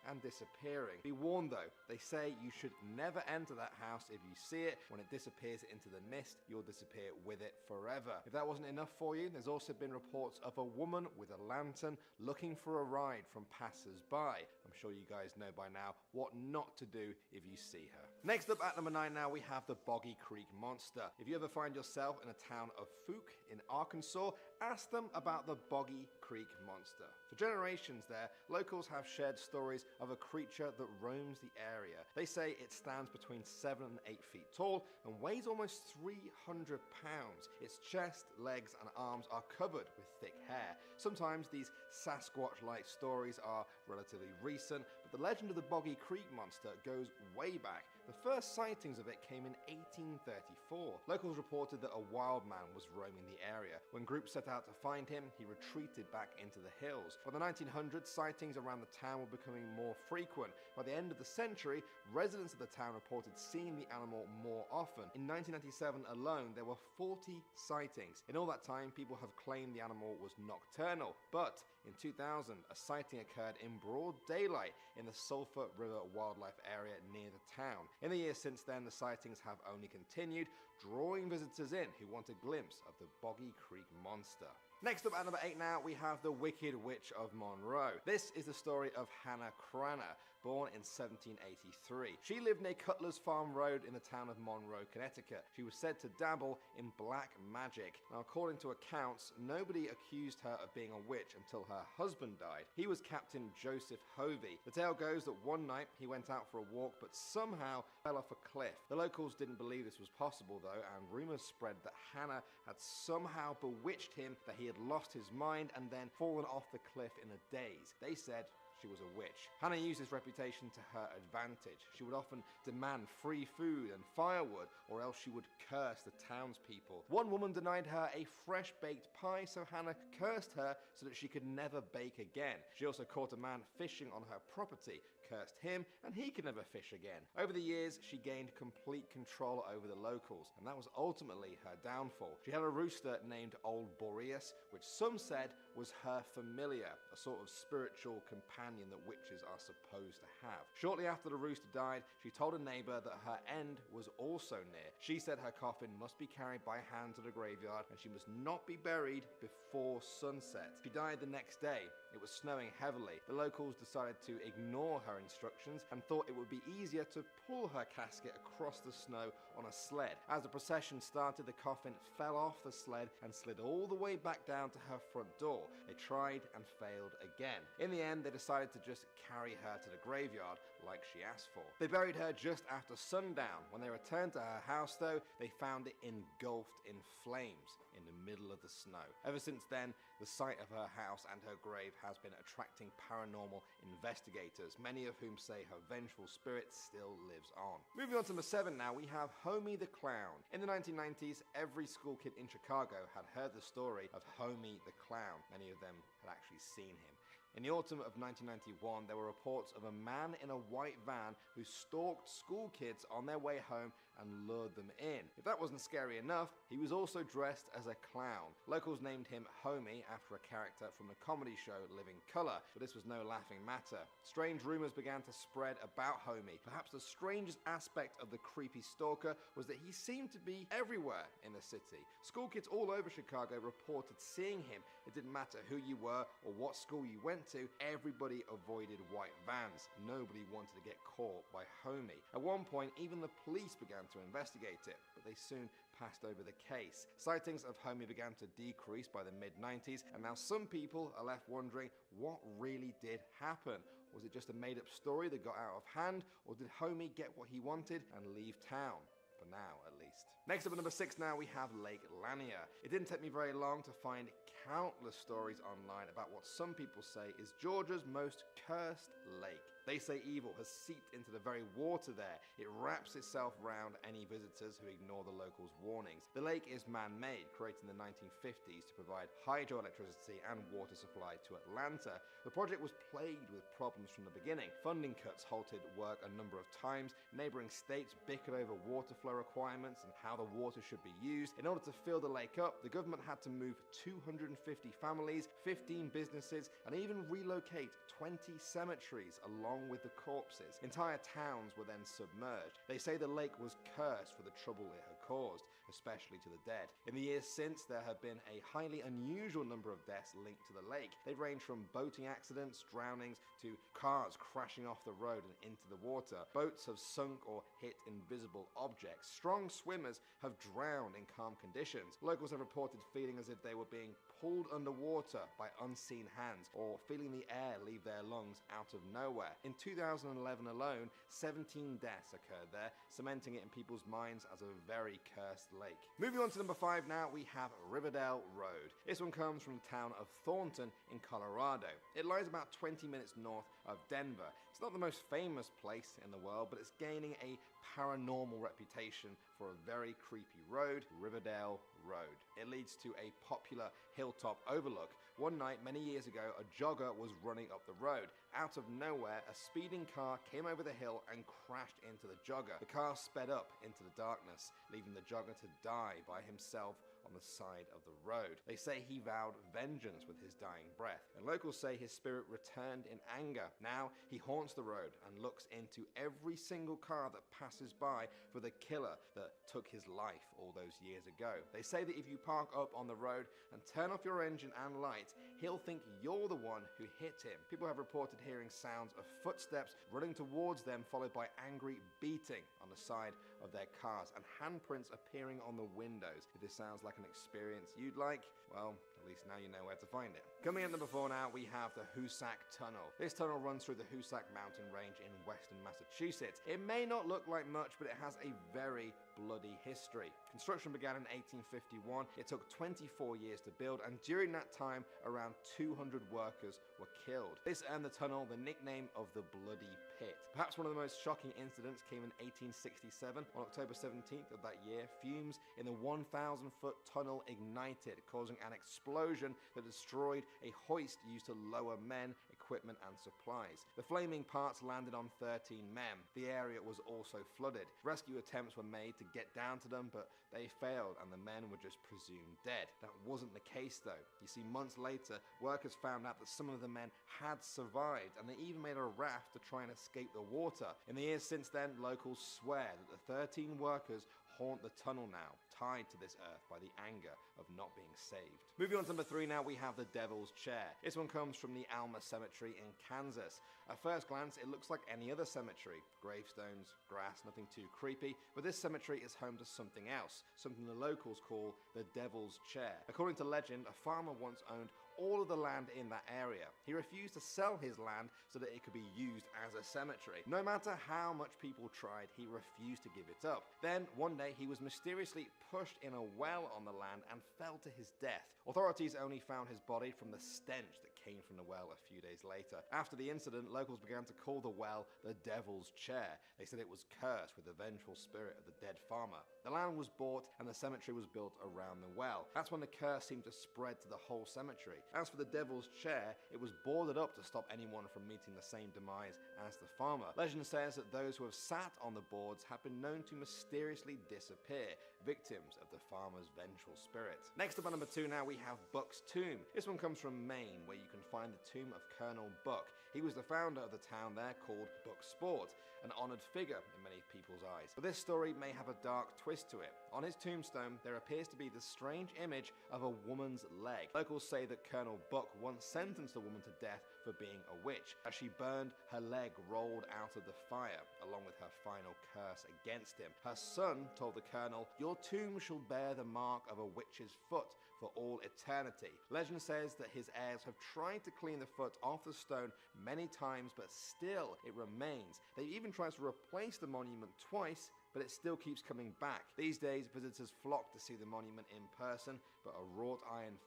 And disappearing. Be warned though, they say you should never enter that house if you see it. When it disappears into the mist, you'll disappear with it forever. If that wasn't enough for you, there's also been reports of a woman with a lantern looking for a ride from passers-by. I'm sure you guys know by now what not to do if you see her. Next up at number 9 now, we have the Boggy Creek Monster. If you ever find yourself in a town of Fuke in Arkansas, ask them about the Boggy Creek Monster. For generations there, locals have shared stories of a creature that roams the area. They say it stands between 7 and 8 feet tall and weighs almost 300 pounds. Its chest, legs and arms are covered with thick hair. Sometimes these Sasquatch-like stories are relatively recent, but the legend of the Boggy Creek Monster goes way back. The first sightings of it came in 1834. Locals reported that a wild man was roaming the area. When groups set out to find him, he retreated back into the hills. By the 1900s, sightings around the town were becoming more frequent. By the end of the century, residents of the town reported seeing the animal more often. In 1997 alone, there were 40 sightings. In all that time, people have claimed the animal was nocturnal, but in 2000, a sighting occurred in broad daylight in the Sulphur River Wildlife Area near the town. In the years since then, the sightings have only continued, drawing visitors in who want a glimpse of the Boggy Creek Monster. Next up at number 8 now, we have the Wicked Witch of Monroe. This is the story of Hannah Cranner, born in 1783. She lived near Cutler's Farm Road in the town of Monroe, Connecticut. She was said to dabble in black magic. Now, according to accounts, nobody accused her of being a witch until her husband died. He was Captain Joseph Hovey. The tale goes that one night he went out for a walk but somehow fell off a cliff. The locals didn't believe this was possible though, and rumors spread that Hannah had somehow bewitched him, that he had lost his mind and then fallen off the cliff in a daze. They said she was a witch. Hannah used this reputation to her advantage. She would often demand free food and firewood, or else she would curse the townspeople. One woman denied her a fresh-baked pie, so Hannah cursed her so that she could never bake again. She also caught a man fishing on her property, cursed him, and he could never fish again. Over the years, she gained complete control over the locals, and that was ultimately her downfall. She had a rooster named Old Boreas, which some said was her familiar, a sort of spiritual companion that witches are supposed to have. Shortly after the rooster died, she told a neighbor that her end was also near. She said her coffin must be carried by hand to the graveyard, and she must not be buried before sunset. She died the next day. It was snowing heavily. The locals decided to ignore her instructions and thought it would be easier to pull her casket across the snow on a sled. As the procession started, the coffin fell off the sled and slid all the way back down to her front door. They tried and failed again. In the end, they decided to just carry her to the graveyard like she asked for. They buried her just after sundown. When they returned to her house though, they found it engulfed in flames in the middle of the snow. Ever since then, the sight of her house and her grave has been attracting paranormal investigators, many of whom say her vengeful spirit still lives on. Moving on to number 7 now, we have Homie the Clown. In the 1990s, every school kid in Chicago had heard the story of Homie the Clown. Many of them had actually seen him. In the autumn of 1991, there were reports of a man in a white van who stalked school kids on their way home and lured them in. If that wasn't scary enough, he was also dressed as a clown. Locals named him Homie after a character from the comedy show Living Colour, but this was no laughing matter. Strange rumours began to spread about Homie. Perhaps the strangest aspect of the creepy stalker was that he seemed to be everywhere in the city. School kids all over Chicago reported seeing him. It didn't matter who you were or what school you went to, everybody avoided white vans. Nobody wanted to get caught by Homie. At one point, even the police began to investigate it, but they soon passed over the case. Sightings of Homie began to decrease by the mid-90s, and now some people are left wondering what really did happen. Was it just a made-up story that got out of hand, or did Homie get what he wanted and leave town? For now, at least. Next up at number 6 now, we have Lake Lanier. It didn't take me very long to find countless stories online about what some people say is Georgia's most cursed lake. They say evil has seeped into the very water there. It wraps itself around any visitors who ignore the locals' warnings. The lake is man-made, created in the 1950s to provide hydroelectricity and water supply to Atlanta. The project was plagued with problems from the beginning. Funding cuts halted work a number of times. Neighboring states bickered over water flow requirements and how the water should be used. In order to fill the lake up, the government had to move 250 families, 15 businesses, and even relocate 20 cemeteries along with the corpses. Entire towns were then submerged. They say the lake was cursed for the trouble it had caused, especially to the dead. In the years since, there have been a highly unusual number of deaths linked to the lake. They've ranged from boating accidents, drownings, to cars crashing off the road and into the water. Boats have sunk or hit invisible objects. Strong swimmers have drowned in calm conditions. Locals have reported feeling as if they were being pulled underwater by unseen hands, or feeling the air leave their lungs out of nowhere. In 2011 alone, 17 deaths occurred there, cementing it in people's minds as a very cursed lake. Moving on to number 5 now, we have Riverdale Road. This one comes from the town of Thornton in Colorado. It lies about 20 minutes north of Denver. It's not the most famous place in the world, but it's gaining a paranormal reputation for a very creepy road, Riverdale Road. It leads to a popular hilltop overlook. One night, many years ago, a jogger was running up the road. Out of nowhere, a speeding car came over the hill and crashed into the jogger. The car sped up into the darkness, leaving the jogger to die by himself on the side of the road. They say he vowed vengeance with his dying breath, and locals say his spirit returned in anger. Now he haunts the road and looks into every single car that passes by for the killer that took his life all those years ago. They say that if you park up on the road and turn off your engine and lights, he'll think you're the one who hit him. People have reported hearing sounds of footsteps running towards them, followed by angry beating on the side of their cars and handprints appearing on the windows. If this sounds like an experience you'd like, well, at least now you know where to find it. Coming in number 4 now, we have the Hoosac Tunnel. This tunnel runs through the Hoosac mountain range in western Massachusetts. It may not look like much, but it has a very bloody history. Construction began in 1851. It took 24 years to build, and during that time, around 200 workers were killed. This earned the tunnel the nickname of the Bloody Pit. Perhaps one of the most shocking incidents came in 1867. On October 17th of that year, fumes in the 1,000-foot tunnel ignited, causing an explosion that destroyed a hoist used to lower men, equipment, and supplies. The flaming parts landed on 13 men. The area was also flooded. Rescue attempts were made to get down to them, but they failed, and the men were just presumed dead. That wasn't the case, though. You see, months later, workers found out that some of the men had survived, and they even made a raft to try and escape the water. In the years since then, locals swear that the 13 workers haunt the tunnel now, tied to this earth by the anger of not being saved. Moving on to number 3 now, we have the Devil's Chair. This one comes from the Alma Cemetery in Kansas. At first glance, it looks like any other cemetery. Gravestones, grass, nothing too creepy, but this cemetery is home to something else, something the locals call the Devil's Chair. According to legend, a farmer once owned all of the land in that area. He refused to sell his land so that it could be used as a cemetery. No matter how much people tried, he refused to give it up. Then, one day, he was mysteriously pushed in a well on the land and fell to his death. Authorities only found his body from the stench that came from the well a few days later. After the incident, locals began to call the well the Devil's Chair. They said it was cursed with the vengeful spirit of the dead farmer. The land was bought and the cemetery was built around the well. That's when the curse seemed to spread to the whole cemetery. As for the devil's chair, it was boarded up to stop anyone from meeting the same demise as the farmer. Legend says that those who have sat on the boards have been known to mysteriously disappear, victims of the farmer's vengeful spirit. Next up at number 2 now we have Buck's Tomb. This one comes from Maine, where you can find the tomb of Colonel Buck. He was the founder of the town there called Buck Sport, an honoured figure in many people's eyes. But this story may have a dark twist to it. On his tombstone, there appears to be the strange image of a woman's leg. Locals say that Colonel Buck once sentenced a woman to death for being a witch. As she burned, her leg rolled out of the fire, along with her final curse against him. Her son told the colonel, "Your tomb shall bear the mark of a witch's foot for all eternity." Legend says that his heirs have tried to clean the foot off the stone many times, but still it remains. They even tried to replace the monument twice, but it still keeps coming back. These days, visitors flock to see the monument in person, but a wrought iron.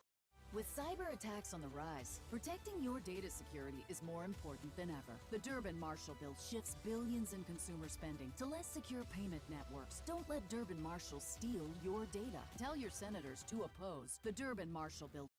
With cyber attacks on the rise, protecting your data security is more important than ever. The Durbin-Marshall bill shifts billions in consumer spending to less secure payment networks. Don't let Durbin-Marshall steal your data. Tell your senators to oppose the Durbin-Marshall bill.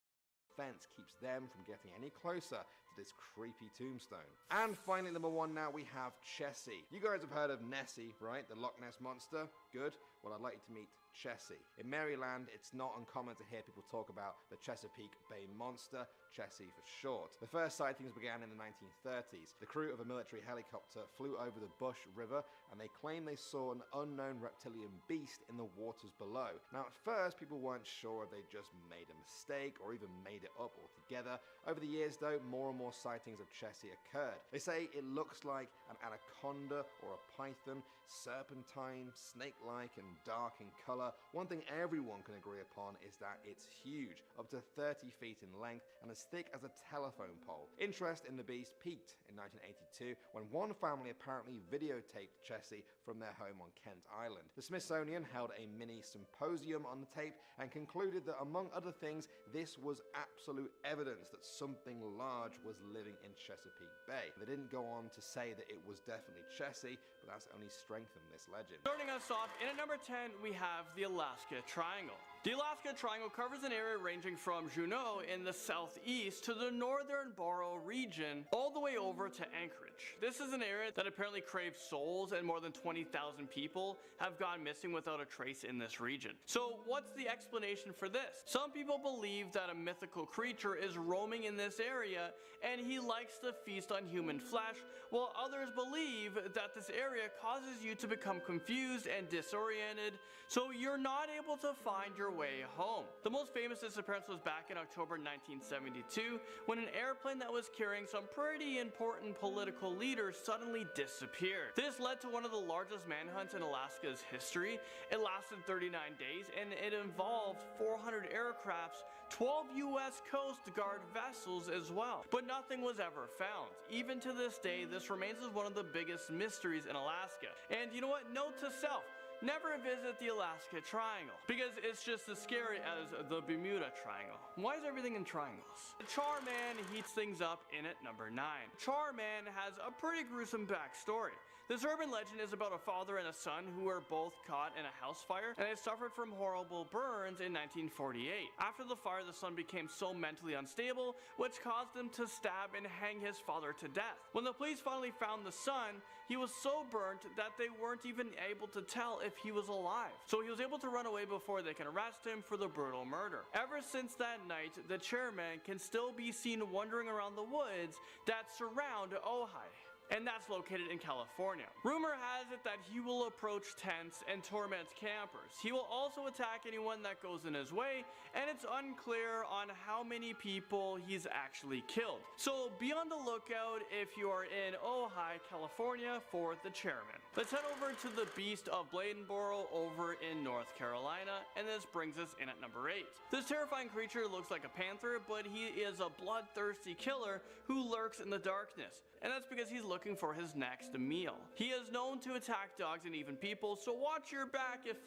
Fence keeps them from getting any closer to this creepy tombstone. And finally, number 1 now we have Chessie. You guys have heard of Nessie, right? The Loch Ness Monster? Good. Well, I'd like you to meet Chessie. In Maryland, it's not uncommon to hear people talk about the Chesapeake Bay Monster, Chessie for short. The first sightings began in the 1930s. The crew of a military helicopter flew over the Bush River, and they claimed they saw an unknown reptilian beast in the waters below. Now, at first, people weren't sure if they just made a mistake or even made it up altogether. Over the years, though, more and more sightings of Chessie occurred. They say it looks like an anaconda or a python, serpentine, snake-like, and dark in color. One thing everyone can agree upon is that it's huge, up to 30 feet in length and as thick as a telephone pole. Interest in the beast peaked in 1982 when one family apparently videotaped Chessie from their home on Kent Island. The Smithsonian held a mini symposium on the tape and concluded that, among other things, this was absolute evidence that something large was living in Chesapeake Bay. They didn't go on to say that it was definitely Chessie, but that's only strengthened this legend. Starting us off, in at number 10, we have the Alaska Triangle. The Alaska Triangle covers an area ranging from Juneau in the southeast to the northern Barrow region, all the way over to Anchorage. This is an area that apparently craves souls, and more than 20,000 people have gone missing without a trace in this region. So what's the explanation for this? Some people believe that a mythical creature is roaming in this area and he likes to feast on human flesh, while others believe that this area causes you to become confused and disoriented, so you're not able to find your way home. The most famous disappearance was back in October 1972, when an airplane that was carrying some pretty important political leaders suddenly disappeared. This led to one of the largest manhunts in Alaska's history. It lasted 39 days and it involved 400 aircrafts, 12 US Coast Guard vessels as well. But nothing was ever found. Even to this day, this remains as one of the biggest mysteries in Alaska. And you know what? Note to self, never visit the Alaska Triangle, because it's just as scary as the Bermuda Triangle. Why is everything in triangles? Charman heats things up in at number 9. Charman has a pretty gruesome backstory. This urban legend is about a father and a son who were both caught in a house fire, and they suffered from horrible burns in 1948. After the fire, the son became so mentally unstable, which caused him to stab and hang his father to death. When the police finally found the son, he was so burnt that they weren't even able to tell if he was alive. So he was able to run away before they can arrest him for the brutal murder. Ever since that night, the chairman can still be seen wandering around the woods that surround Ojai, and that's located in California. Rumor has it that he will approach tents and torment campers. He will also attack anyone that goes in his way, and it's unclear on how many people he's actually killed. So be on the lookout if you are in Ojai, California for the chairman. Let's head over to the Beast of Bladenboro over in North Carolina, and this brings us in at number 8. This terrifying creature looks like a panther, but he is a bloodthirsty killer who lurks in the darkness. And that's because he's looking for his next meal. He is known to attack dogs and even people, so watch your back if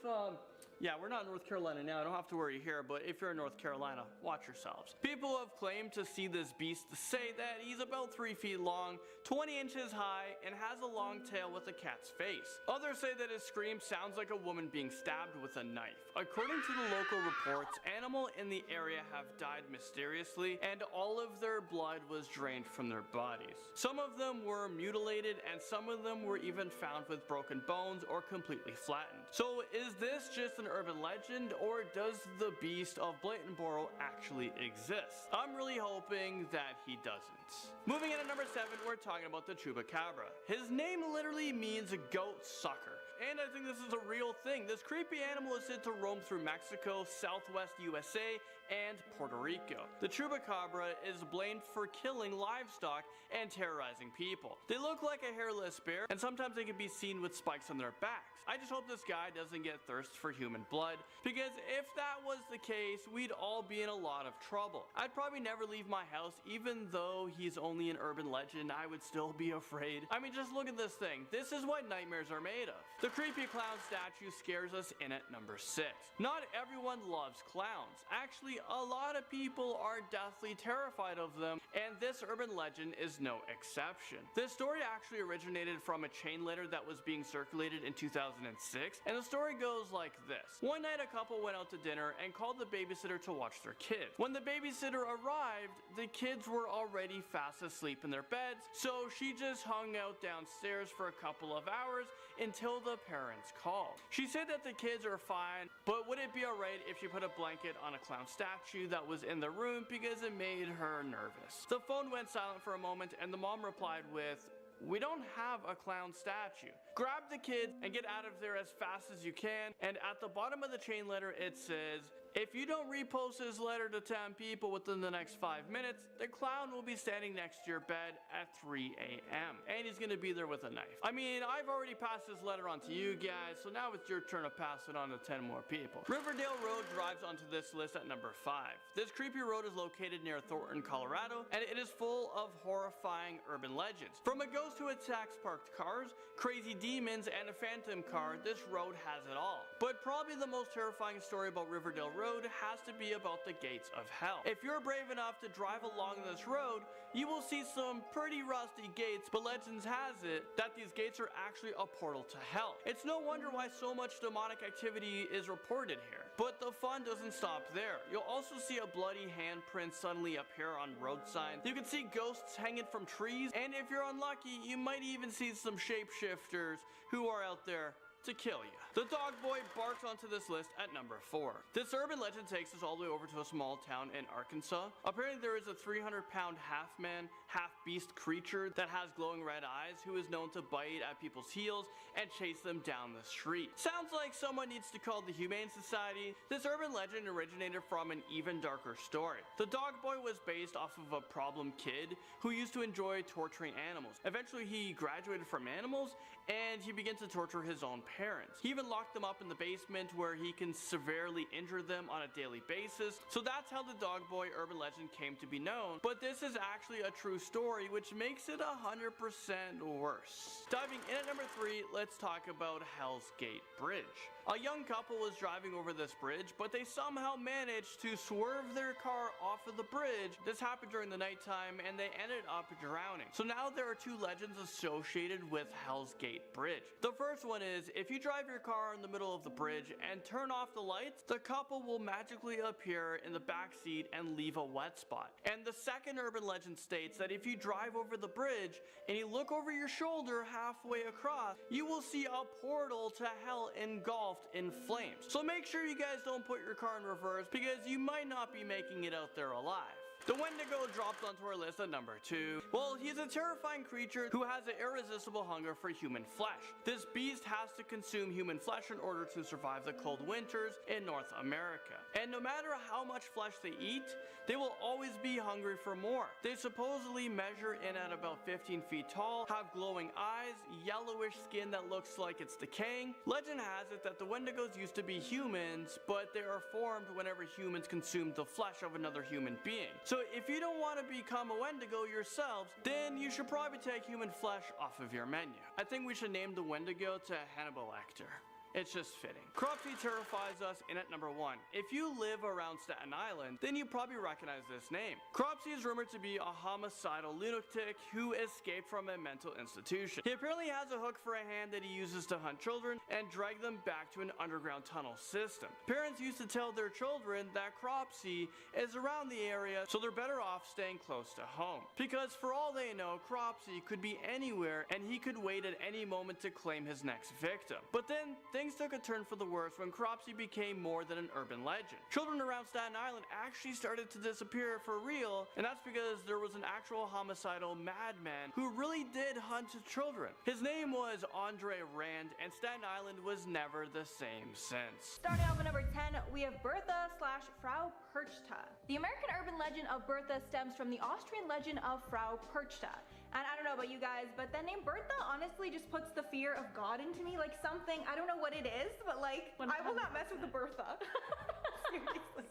Yeah, we're not in North Carolina now, I don't have to worry here, but if you're in North Carolina, watch yourselves. People have claimed to see this beast say that he's about 3 feet long, 20 inches high, and has a long tail with a cat's face. Others say that his scream sounds like a woman being stabbed with a knife. According to the local reports, animals in the area have died mysteriously, and all of their blood was drained from their bodies. Some of them were mutilated, and some of them were even found with broken bones or completely flattened. So is this just an urban legend, or does the beast of Blaytonboro actually exist? I'm really hoping that he doesn't. Moving in at number 7, we're talking about the Chupacabra. His name literally means goat sucker. And I think this is a real thing. This creepy animal is said to roam through Mexico, Southwest USA, and Puerto Rico. The Chupacabra is blamed for killing livestock and terrorizing people. They look like a hairless bear, and sometimes they can be seen with spikes on their backs. I just hope this guy doesn't get thirst for human blood, because if that was the case, we'd all be in a lot of trouble. I'd probably never leave my house, even though he's only an urban legend. I would still be afraid. I mean, just look at this thing. This is what nightmares are made of. The creepy clown statue scares us in at number 6. Not everyone loves clowns. Actually, a lot of people are deathly terrified of them, and this urban legend is no exception. This story actually originated from a chain letter that was being circulated in 2006, and the story goes like this. One night a couple went out to dinner and called the babysitter to watch their kids. When the babysitter arrived, the kids were already fast asleep in their beds, so she just hung out downstairs for a couple of hours until the parents called. She said that the kids are fine, but would it be alright if she put a blanket on a clown statue that was in the room because it made her nervous. The phone went silent for a moment, and the mom replied with, "We don't have a clown statue. Grab the kids and get out of there as fast as you can." And at the bottom of the chain letter it says, "If you don't repost this letter to 10 people within the next 5 minutes, the clown will be standing next to your bed at 3 a.m. and he's gonna be there with a knife." I mean, I've already passed this letter on to you guys, so now it's your turn to pass it on to 10 more people. Riverdale Road drives onto this list at number 5. This creepy road is located near Thornton, Colorado, and it is full of horrifying urban legends. From a ghost who attacks parked cars, crazy demons, and a phantom car, this road has it all. But probably the most terrifying story about Riverdale Road has to be about the gates of hell. If you're brave enough to drive along this road, you will see some pretty rusty gates, but legends has it that these gates are actually a portal to hell. It's no wonder why so much demonic activity is reported here. But the fun doesn't stop there. You'll also see a bloody handprint suddenly appear on road signs. You can see ghosts hanging from trees, and if you're unlucky, you might even see some shapeshifters who are out there to kill you. The dog boy barks onto this list at number 4. This urban legend takes us all the way over to a small town in Arkansas. Apparently there is a 300-pound half-man, half-beast creature that has glowing red eyes who is known to bite at people's heels and chase them down the street. Sounds like someone needs to call the Humane Society. This urban legend originated from an even darker story. The dog boy was based off of a problem kid who used to enjoy torturing animals. Eventually he graduated from animals and he began to torture his own parents. He even locked them up in the basement where he can severely injure them on a daily basis. So that's how the dog boy urban legend came to be known. But this is actually a true story, which makes it 100% worse. Diving in at number 3, let's talk about Hell's Gate Bridge. A young couple was driving over this bridge, but they somehow managed to swerve their car off of the bridge. This happened during the nighttime and they ended up drowning. So now there are 2 legends associated with Hell's Gate Bridge. The first one is, if you drive your car in the middle of the bridge and turn off the lights, the couple will magically appear in the back seat and leave a wet spot. And the second urban legend states that if you drive over the bridge and you look over your shoulder halfway across, you will see a portal to hell engulfed in flames. So make sure you guys don't put your car in reverse, because you might not be making it out there alive. The Wendigo dropped onto our list at number 2. Well, he's a terrifying creature who has an irresistible hunger for human flesh. This beast has to consume human flesh in order to survive the cold winters in North America. And no matter how much flesh they eat, they will always be hungry for more. They supposedly measure in at about 15 feet tall, have glowing eyes, yellowish skin that looks like it's decaying. Legend has it that the Wendigos used to be humans, but they are formed whenever humans consume the flesh of another human being. So if you don't want to become a Wendigo yourselves, then you should probably take human flesh off of your menu. I think we should name the Wendigo to Hannibal Lecter. It's just fitting. Cropsy terrifies us in at number 1. If you live around Staten Island, then you probably recognize this name. Cropsy is rumored to be a homicidal lunatic who escaped from a mental institution. He apparently has a hook for a hand that he uses to hunt children and drag them back to an underground tunnel system. Parents used to tell their children that Cropsy is around the area, so they're better off staying close to home. Because for all they know, Cropsy could be anywhere and he could wait at any moment to claim his next victim. But then, things took a turn for the worse when Cropsy became more than an urban legend. Children around Staten Island actually started to disappear for real, and that's because there was an actual homicidal madman who really did hunt children. His name was Andre Rand, and Staten Island was never the same since. Starting off at number 10, we have Bertha/Frau Perchta. The American urban legend of Bertha stems from the Austrian legend of Frau Perchta. And I don't know about you guys, but that name Bertha honestly just puts the fear of God into me, like something, I don't know what it is, but like, I will not mess with the Bertha.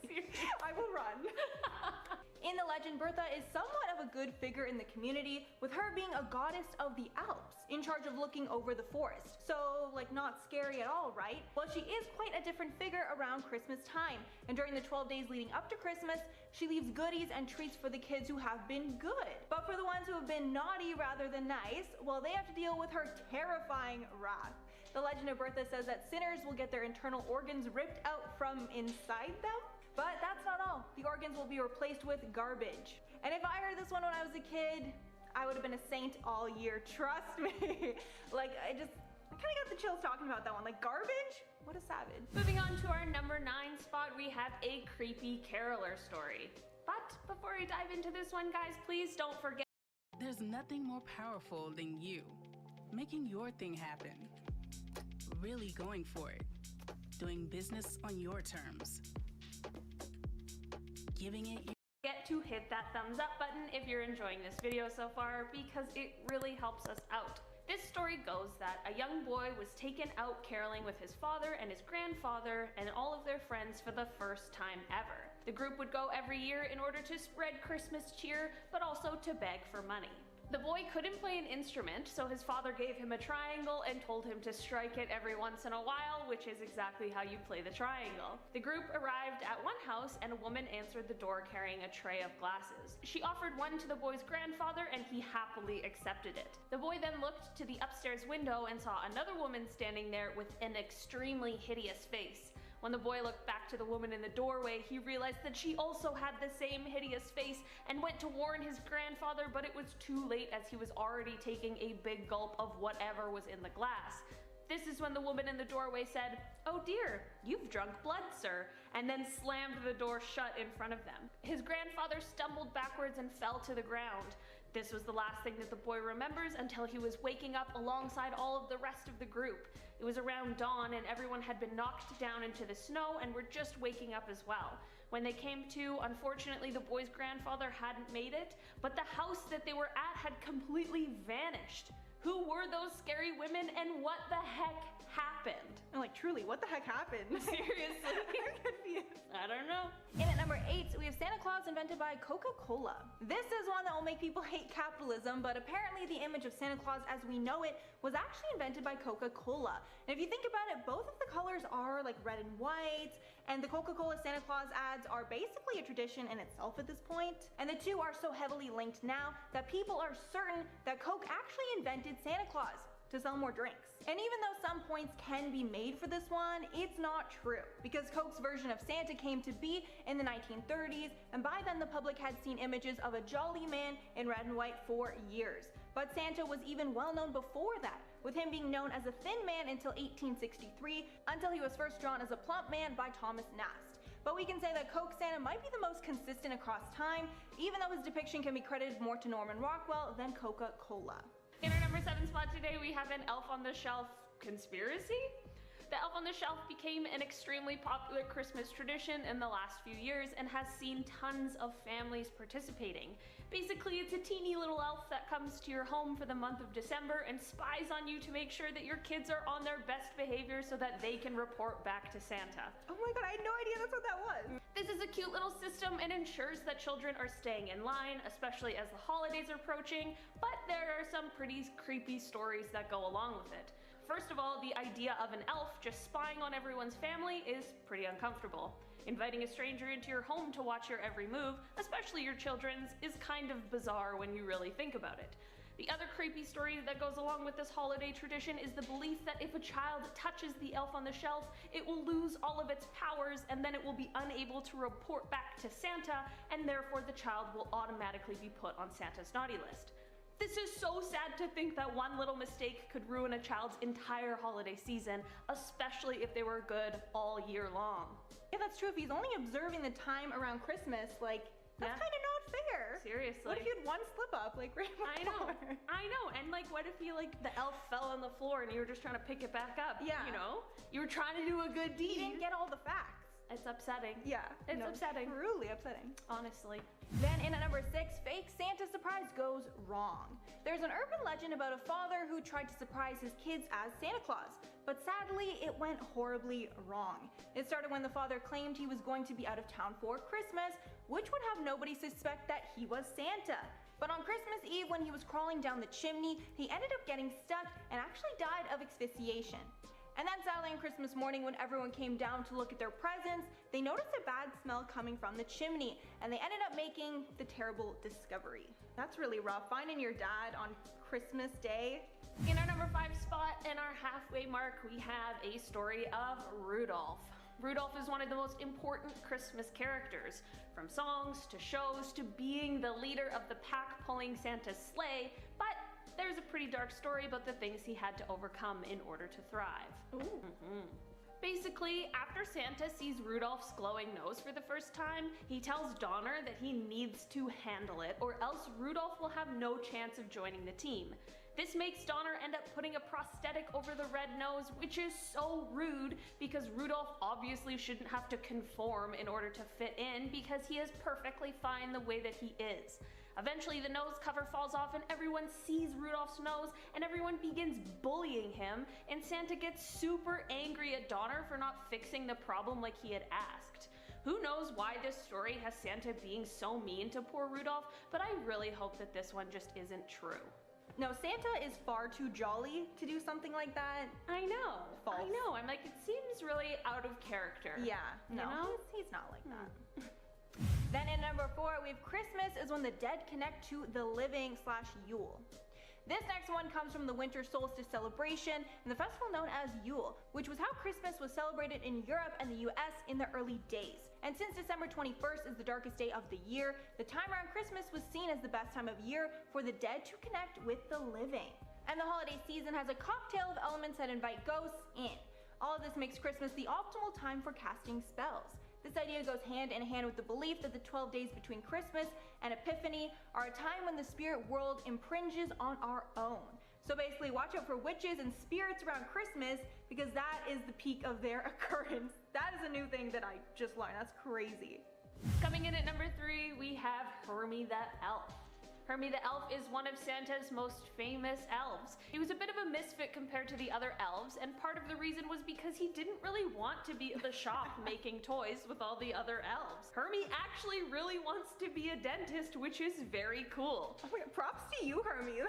Seriously. I will run. In the legend, Bertha is somewhat of a good figure in the community, with her being a goddess of the Alps, in charge of looking over the forest. So, like, not scary at all, right? Well, she is quite a different figure around Christmas time, and during the 12 days leading up to Christmas, she leaves goodies and treats for the kids who have been good. But for the ones who have been naughty rather than nice, well, they have to deal with her terrifying wrath. The legend of Bertha says that sinners will get their internal organs ripped out from inside them. But that's not all. The organs will be replaced with garbage. And if I heard this one when I was a kid, I would have been a saint all year, trust me. Like, I kind of got the chills talking about that one. Like, garbage? What a savage. Moving on to our number 9 spot, we have a creepy caroler story. But before we dive into this one, guys, please don't forget. There's nothing more powerful than you. Making your thing happen. Really going for it. Doing business on your terms. Giving it Get to hit that thumbs up button if you're enjoying this video so far, because it really helps us out. This story goes that a young boy was taken out caroling with his father and his grandfather and all of their friends for the first time ever. The group would go every year in order to spread Christmas cheer, but also to beg for money. The boy couldn't play an instrument, so his father gave him a triangle and told him to strike it every once in a while, which is exactly how you play the triangle. The group arrived at one house and a woman answered the door carrying a tray of glasses. She offered one to the boy's grandfather and he happily accepted it. The boy then looked to the upstairs window and saw another woman standing there with an extremely hideous face. When the boy looked back to the woman in the doorway, he realized that she also had the same hideous face and went to warn his grandfather, but it was too late as he was already taking a big gulp of whatever was in the glass. This is when the woman in the doorway said, "Oh dear, you've drunk blood, sir," and then slammed the door shut in front of them. His grandfather stumbled backwards and fell to the ground. This was the last thing that the boy remembers until he was waking up alongside all of the rest of the group. It was around dawn and everyone had been knocked down into the snow and were just waking up as well. When they came to, unfortunately the boy's grandfather hadn't made it, but the house that they were at had completely vanished. Who were those scary women and what the heck happened? I'm like, truly, what the heck happened? Seriously? I'm confused. I don't know. In at number 8, we have Santa Claus invented by Coca-Cola. This is one that will make people hate capitalism, but apparently the image of Santa Claus as we know it was actually invented by Coca-Cola. And if you think about it, both of the colors are like red and white, and the Coca-Cola Santa Claus ads are basically a tradition in itself at this point. And the two are so heavily linked now that people are certain that Coke actually invented Santa Claus to sell more drinks. And even though some points can be made for this one, it's not true, because Coke's version of Santa came to be in the 1930s, and by then the public had seen images of a jolly man in red and white for years. But Santa was even well known before that, with him being known as a thin man until 1863, until he was first drawn as a plump man by Thomas Nast. But we can say that Coke Santa might be the most consistent across time, even though his depiction can be credited more to Norman Rockwell than Coca-Cola. In our number 7 spot today, we have an Elf on the Shelf conspiracy. The Elf on the Shelf became an extremely popular Christmas tradition in the last few years and has seen tons of families participating. Basically, it's a teeny little elf that comes to your home for the month of December and spies on you to make sure that your kids are on their best behavior so that they can report back to Santa. Oh my god, I had no idea that's what that was. This is a cute little system and ensures that children are staying in line, especially as the holidays are approaching, but there are some pretty creepy stories that go along with it. First of all, the idea of an elf just spying on everyone's family is pretty uncomfortable. Inviting a stranger into your home to watch your every move, especially your children's, is kind of bizarre when you really think about it. The other creepy story that goes along with this holiday tradition is the belief that if a child touches the elf on the shelf, it will lose all of its powers and then it will be unable to report back to Santa, and therefore the child will automatically be put on Santa's naughty list. This is so sad to think that one little mistake could ruin a child's entire holiday season, especially if they were good all year long. Yeah, that's true. If he's only observing the time around Christmas, like, that's kind of not fair. Seriously. What if you had one slip up, like right before? I know. And like, what if you, like, the elf fell on the floor and you were just trying to pick it back up? Yeah. You know? You were trying to do a good deed. You didn't get all the facts. It's upsetting. Yeah. It's upsetting. Truly upsetting. Honestly. Then in at number 6, fake Santa surprise goes wrong. There's an urban legend about a father who tried to surprise his kids as Santa Claus, but sadly it went horribly wrong. It started when the father claimed he was going to be out of town for Christmas, which would have nobody suspect that he was Santa. But on Christmas Eve, when he was crawling down the chimney, he ended up getting stuck and actually died of asphyxiation. And then sadly on Christmas morning, when everyone came down to look at their presents, they noticed a bad smell coming from the chimney, and they ended up making the terrible discovery. That's really rough, finding your dad on Christmas Day. In our number 5 spot and our halfway mark, we have a story of Rudolph. Rudolph is one of the most important Christmas characters, from songs to shows to being the leader of the pack pulling Santa's sleigh, but there's a pretty dark story about the things he had to overcome in order to thrive. Basically, after Santa sees Rudolph's glowing nose for the first time, he tells Donner that he needs to handle it, or else Rudolph will have no chance of joining the team. This makes Donner end up putting a prosthetic over the red nose, which is so rude because Rudolph obviously shouldn't have to conform in order to fit in because he is perfectly fine the way that he is. Eventually the nose cover falls off and everyone sees Rudolph's nose and everyone begins bullying him, and Santa gets super angry at Donner for not fixing the problem like he had asked. Who knows why this story has Santa being so mean to poor Rudolph, but I really hope that this one just isn't true. No, Santa is far too jolly to do something like that. I know. False. I know. I'm like, it seems really out of character. Yeah, no, You know? he's not like that. Then in number 4, we have Christmas is when the dead connect to the living / Yule. This next one comes from the winter solstice celebration and the festival known as Yule, which was how Christmas was celebrated in Europe and the US in the early days. And since December 21st is the darkest day of the year, the time around Christmas was seen as the best time of year for the dead to connect with the living. And the holiday season has a cocktail of elements that invite ghosts in. All of this makes Christmas the optimal time for casting spells. This idea goes hand in hand with the belief that the 12 days between Christmas and Epiphany are a time when the spirit world impringes on our own. So basically, watch out for witches and spirits around Christmas because that is the peak of their occurrence. That is a new thing that I just learned. That's crazy. Coming in at number 3, we have Hermie the Elf. Hermie the Elf is one of Santa's most famous elves. He was a bit of a misfit compared to the other elves, and part of the reason was because he didn't really want to be at the shop making toys with all the other elves. Hermie actually really wants to be a dentist, which is very cool. Oh, wait, props to you, Hermie.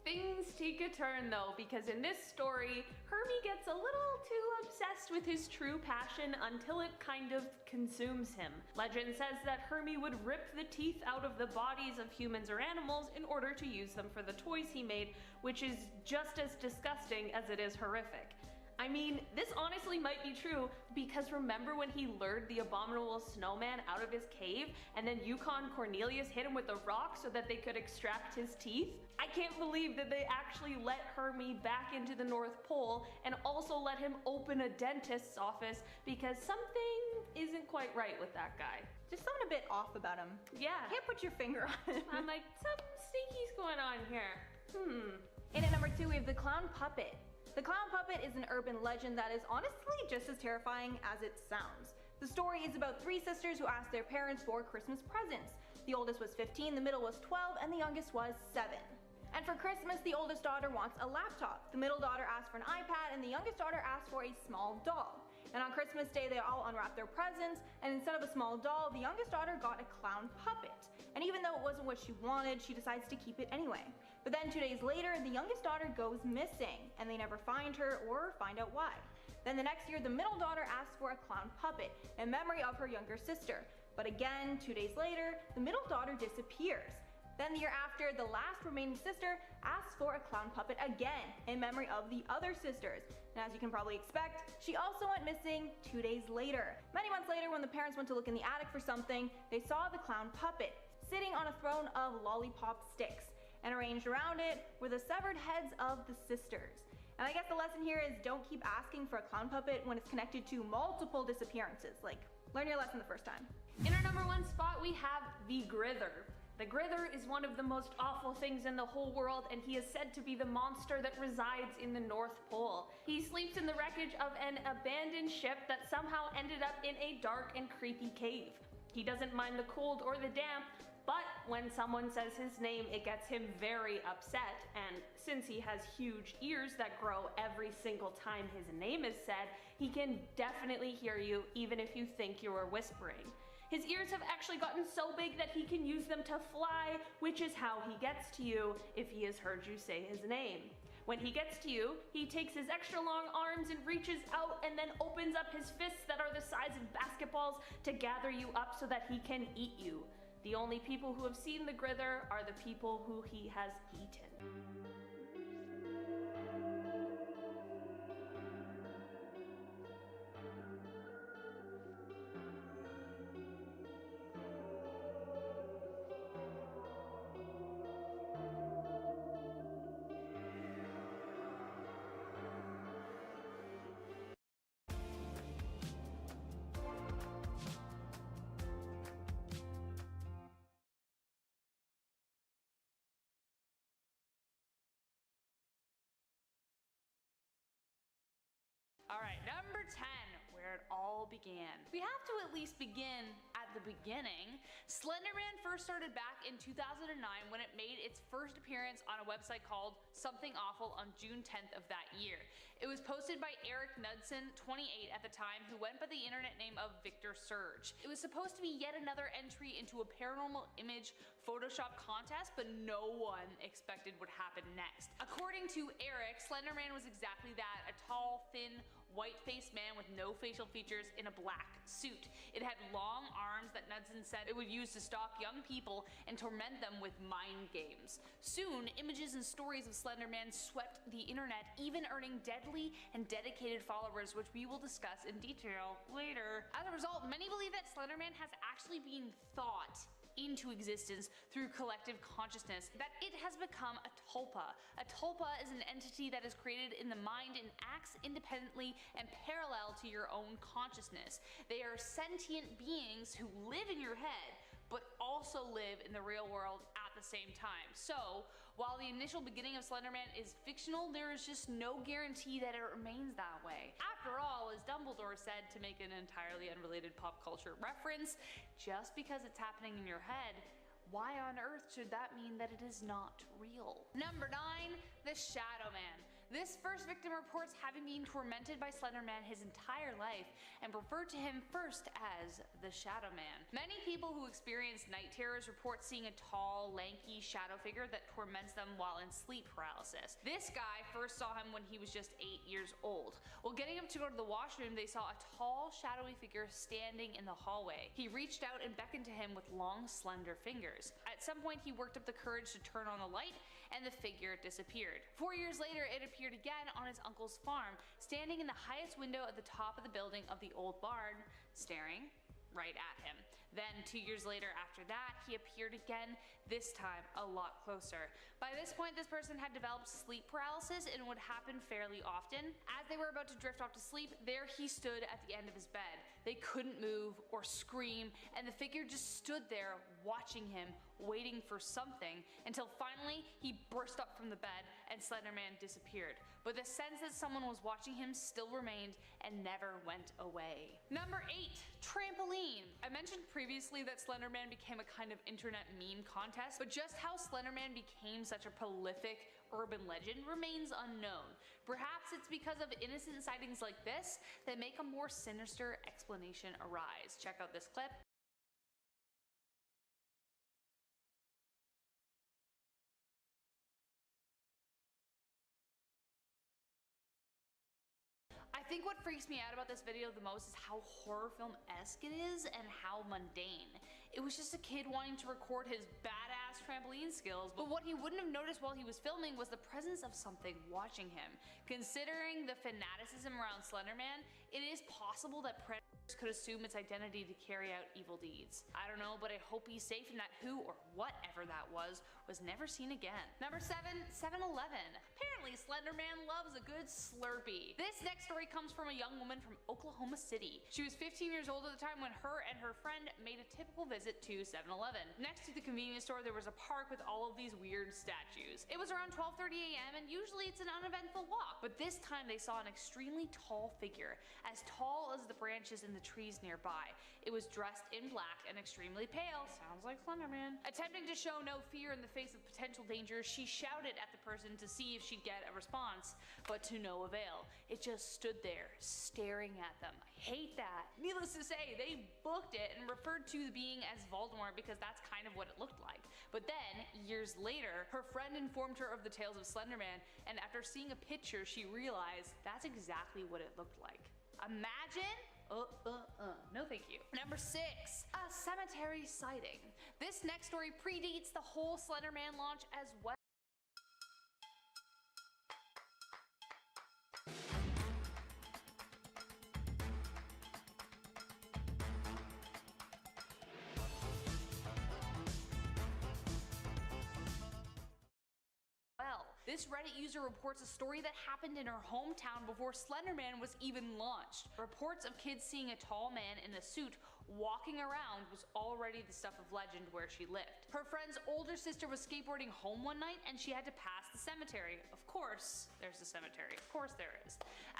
Things take a turn though, because in this story, Hermie gets a little too obsessed with his true passion until it kind of consumes him. Legend says that Hermie would rip the teeth out of the bodies of humans or animals in order to use them for the toys he made, which is just as disgusting as it is horrific. I mean, this honestly might be true because remember when he lured the abominable snowman out of his cave and then Yukon Cornelius hit him with a rock so that they could extract his teeth? I can't believe that they actually let Hermie back into the North Pole and also let him open a dentist's office because something isn't quite right with that guy. Just something a bit off about him. Yeah. Can't put your finger on it. I'm like, something sneaky's going on here. And at number 2, we have the clown puppet. The clown puppet is an urban legend that is honestly just as terrifying as it sounds. The story is about 3 sisters who asked their parents for Christmas presents. The oldest was 15, the middle was 12, and the youngest was 7. And for Christmas, the oldest daughter wants a laptop. The middle daughter asked for an iPad, and the youngest daughter asked for a small doll. And on Christmas Day, they all unwrapped their presents, and instead of a small doll, the youngest daughter got a clown puppet. and even though it wasn't what she wanted, she decides to keep it anyway. But then 2 days later, the youngest daughter goes missing, and they never find her or find out why. Then the next year, the middle daughter asks for a clown puppet in memory of her younger sister. But again, 2 days later, the middle daughter disappears. Then the year after, the last remaining sister asks for a clown puppet again in memory of the other sisters. And as you can probably expect, she also went missing 2 days later. Many months later, when the parents went to look in the attic for something, they saw the clown puppet sitting on a throne of lollipop sticks, and arranged around it were the severed heads of the sisters. And I guess the lesson here is don't keep asking for a clown puppet when it's connected to multiple disappearances. Like, learn your lesson the first time. In our number 1 spot, we have the Grither. The Grither is one of the most awful things in the whole world, and he is said to be the monster that resides in the North Pole. He sleeps in the wreckage of an abandoned ship that somehow ended up in a dark and creepy cave. He doesn't mind the cold or the damp, but when someone says his name, it gets him very upset, and since he has huge ears that grow every single time his name is said, he can definitely hear you even if you think you are whispering. His ears have actually gotten so big that he can use them to fly, which is how he gets to you if he has heard you say his name. When he gets to you, he takes his extra long arms and reaches out and then opens up his fists that are the size of basketballs to gather you up so that he can eat you. The only people who have seen the Grither are the people who he has eaten. Alright, number 10, where it all began. We have to at least begin at the beginning. Slenderman first started back in 2009 when it made its first appearance on a website called Something Awful on June 10th of that year. It was posted by Eric Knudsen, 28 at the time, who went by the internet name of Victor Surge. It was supposed to be yet another entry into a paranormal image Photoshop contest, but no one expected what happened next. According to Eric, Slenderman was exactly that, a tall, thin, white-faced man with no facial features in a black suit. It had long arms that Knudsen said it would use to stalk young people and torment them with mind games. Soon, images and stories of Slenderman swept the internet, even earning deadly and dedicated followers, which we will discuss in detail later. As a result, many believe that Slenderman has actually been thought into existence through collective consciousness, that it has become a tulpa. A tulpa is an entity that is created in the mind and acts independently and parallel to your own consciousness. They are sentient beings who live in your head, but also live in the real world at the same time. So, while the initial beginning of Slenderman is fictional, there is just no guarantee that it remains that way. After all, as Dumbledore said, to make an entirely unrelated pop culture reference, just because it's happening in your head, why on earth should that mean that it is not real? Number 9, the Shadow Man. This first victim reports having been tormented by Slenderman his entire life and referred to him first as the Shadow Man. Many people who experience night terrors report seeing a tall, lanky shadow figure that torments them while in sleep paralysis. This guy first saw him when he was just 8 years old. While getting up to go to the washroom, they saw a tall, shadowy figure standing in the hallway. He reached out and beckoned to him with long, slender fingers. At some point, he worked up the courage to turn on the light, and the figure disappeared. 4 years later, it appeared again on his uncle's farm, standing in the highest window at the top of the building of the old barn, staring right at him. Then 2 years later after that, he appeared again, this time a lot closer. By this point, this person had developed sleep paralysis and would happen fairly often. As they were about to drift off to sleep, there he stood at the end of his bed. They couldn't move or scream, and the figure just stood there watching him, waiting for something, until finally he burst up from the bed and Slenderman disappeared. But the sense that someone was watching him still remained and never went away. Number 8, trampoline. I mentioned previously that Slenderman became a kind of internet meme contest, but just how Slenderman became such a prolific urban legend remains unknown. Perhaps it's because of innocent sightings like this that make a more sinister explanation arise. Check out this clip. think what freaks me out about this video the most is how horror film-esque it is and how mundane. It was just a kid wanting to record his badass trampoline skills, but what he wouldn't have noticed while he was filming was the presence of something watching him. Considering the fanaticism around Slender Man, it is possible that predators could assume its identity to carry out evil deeds. I don't know, but I hope he's safe and that who or whatever that was never seen again. Number 7, 7-Eleven. Apparently Slender Man loves a good Slurpee. This next story comes from a young woman from Oklahoma City. She was 15 years old at the time when her and her friend made a typical visit to 7-Eleven. Next to the convenience store there was a park with all of these weird statues. It was around 12:30 a.m. and usually it's an uneventful walk, but this time they saw an extremely tall figure, as tall as the branches in the trees nearby. It was dressed in black and extremely pale, sounds like Slender Man. Attempting to show no fear in the face of potential danger, she shouted at the person to see if she'd get a response, but to no avail. It just stood there, staring at them. I hate that. Needless to say, they booked it and referred to the being as Voldemort because that's kind of what it looked like. But then, years later, her friend informed her of the tales of Slender Man, and after seeing a picture, she realized that's exactly what it looked like. Imagine? No thank you. Number 6, a cemetery sighting. This next story predates the whole Slender Man launch as well. This Reddit user reports a story that happened in her hometown before Slender Man was even launched. Reports of kids seeing a tall man in a suit walking around was already the stuff of legend where she lived. Her friend's older sister was skateboarding home one night and she had to pass the cemetery. Of course, there's a cemetery. Of course there is.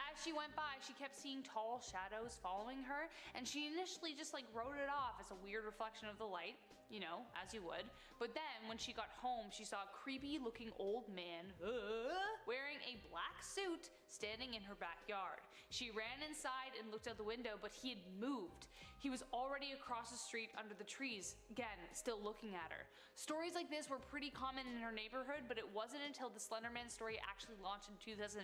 As she went by, she kept seeing tall shadows following her, and she initially just wrote it off as a weird reflection of the light, you know, as you would. But then when she got home, she saw a creepy looking old man wearing a black suit standing in her backyard. She ran inside and looked out the window, but he had moved. He was already across the street under the trees, again, still looking at her. Stories like this were pretty common in her neighborhood, but it wasn't until the Slender Man story actually launched in 2009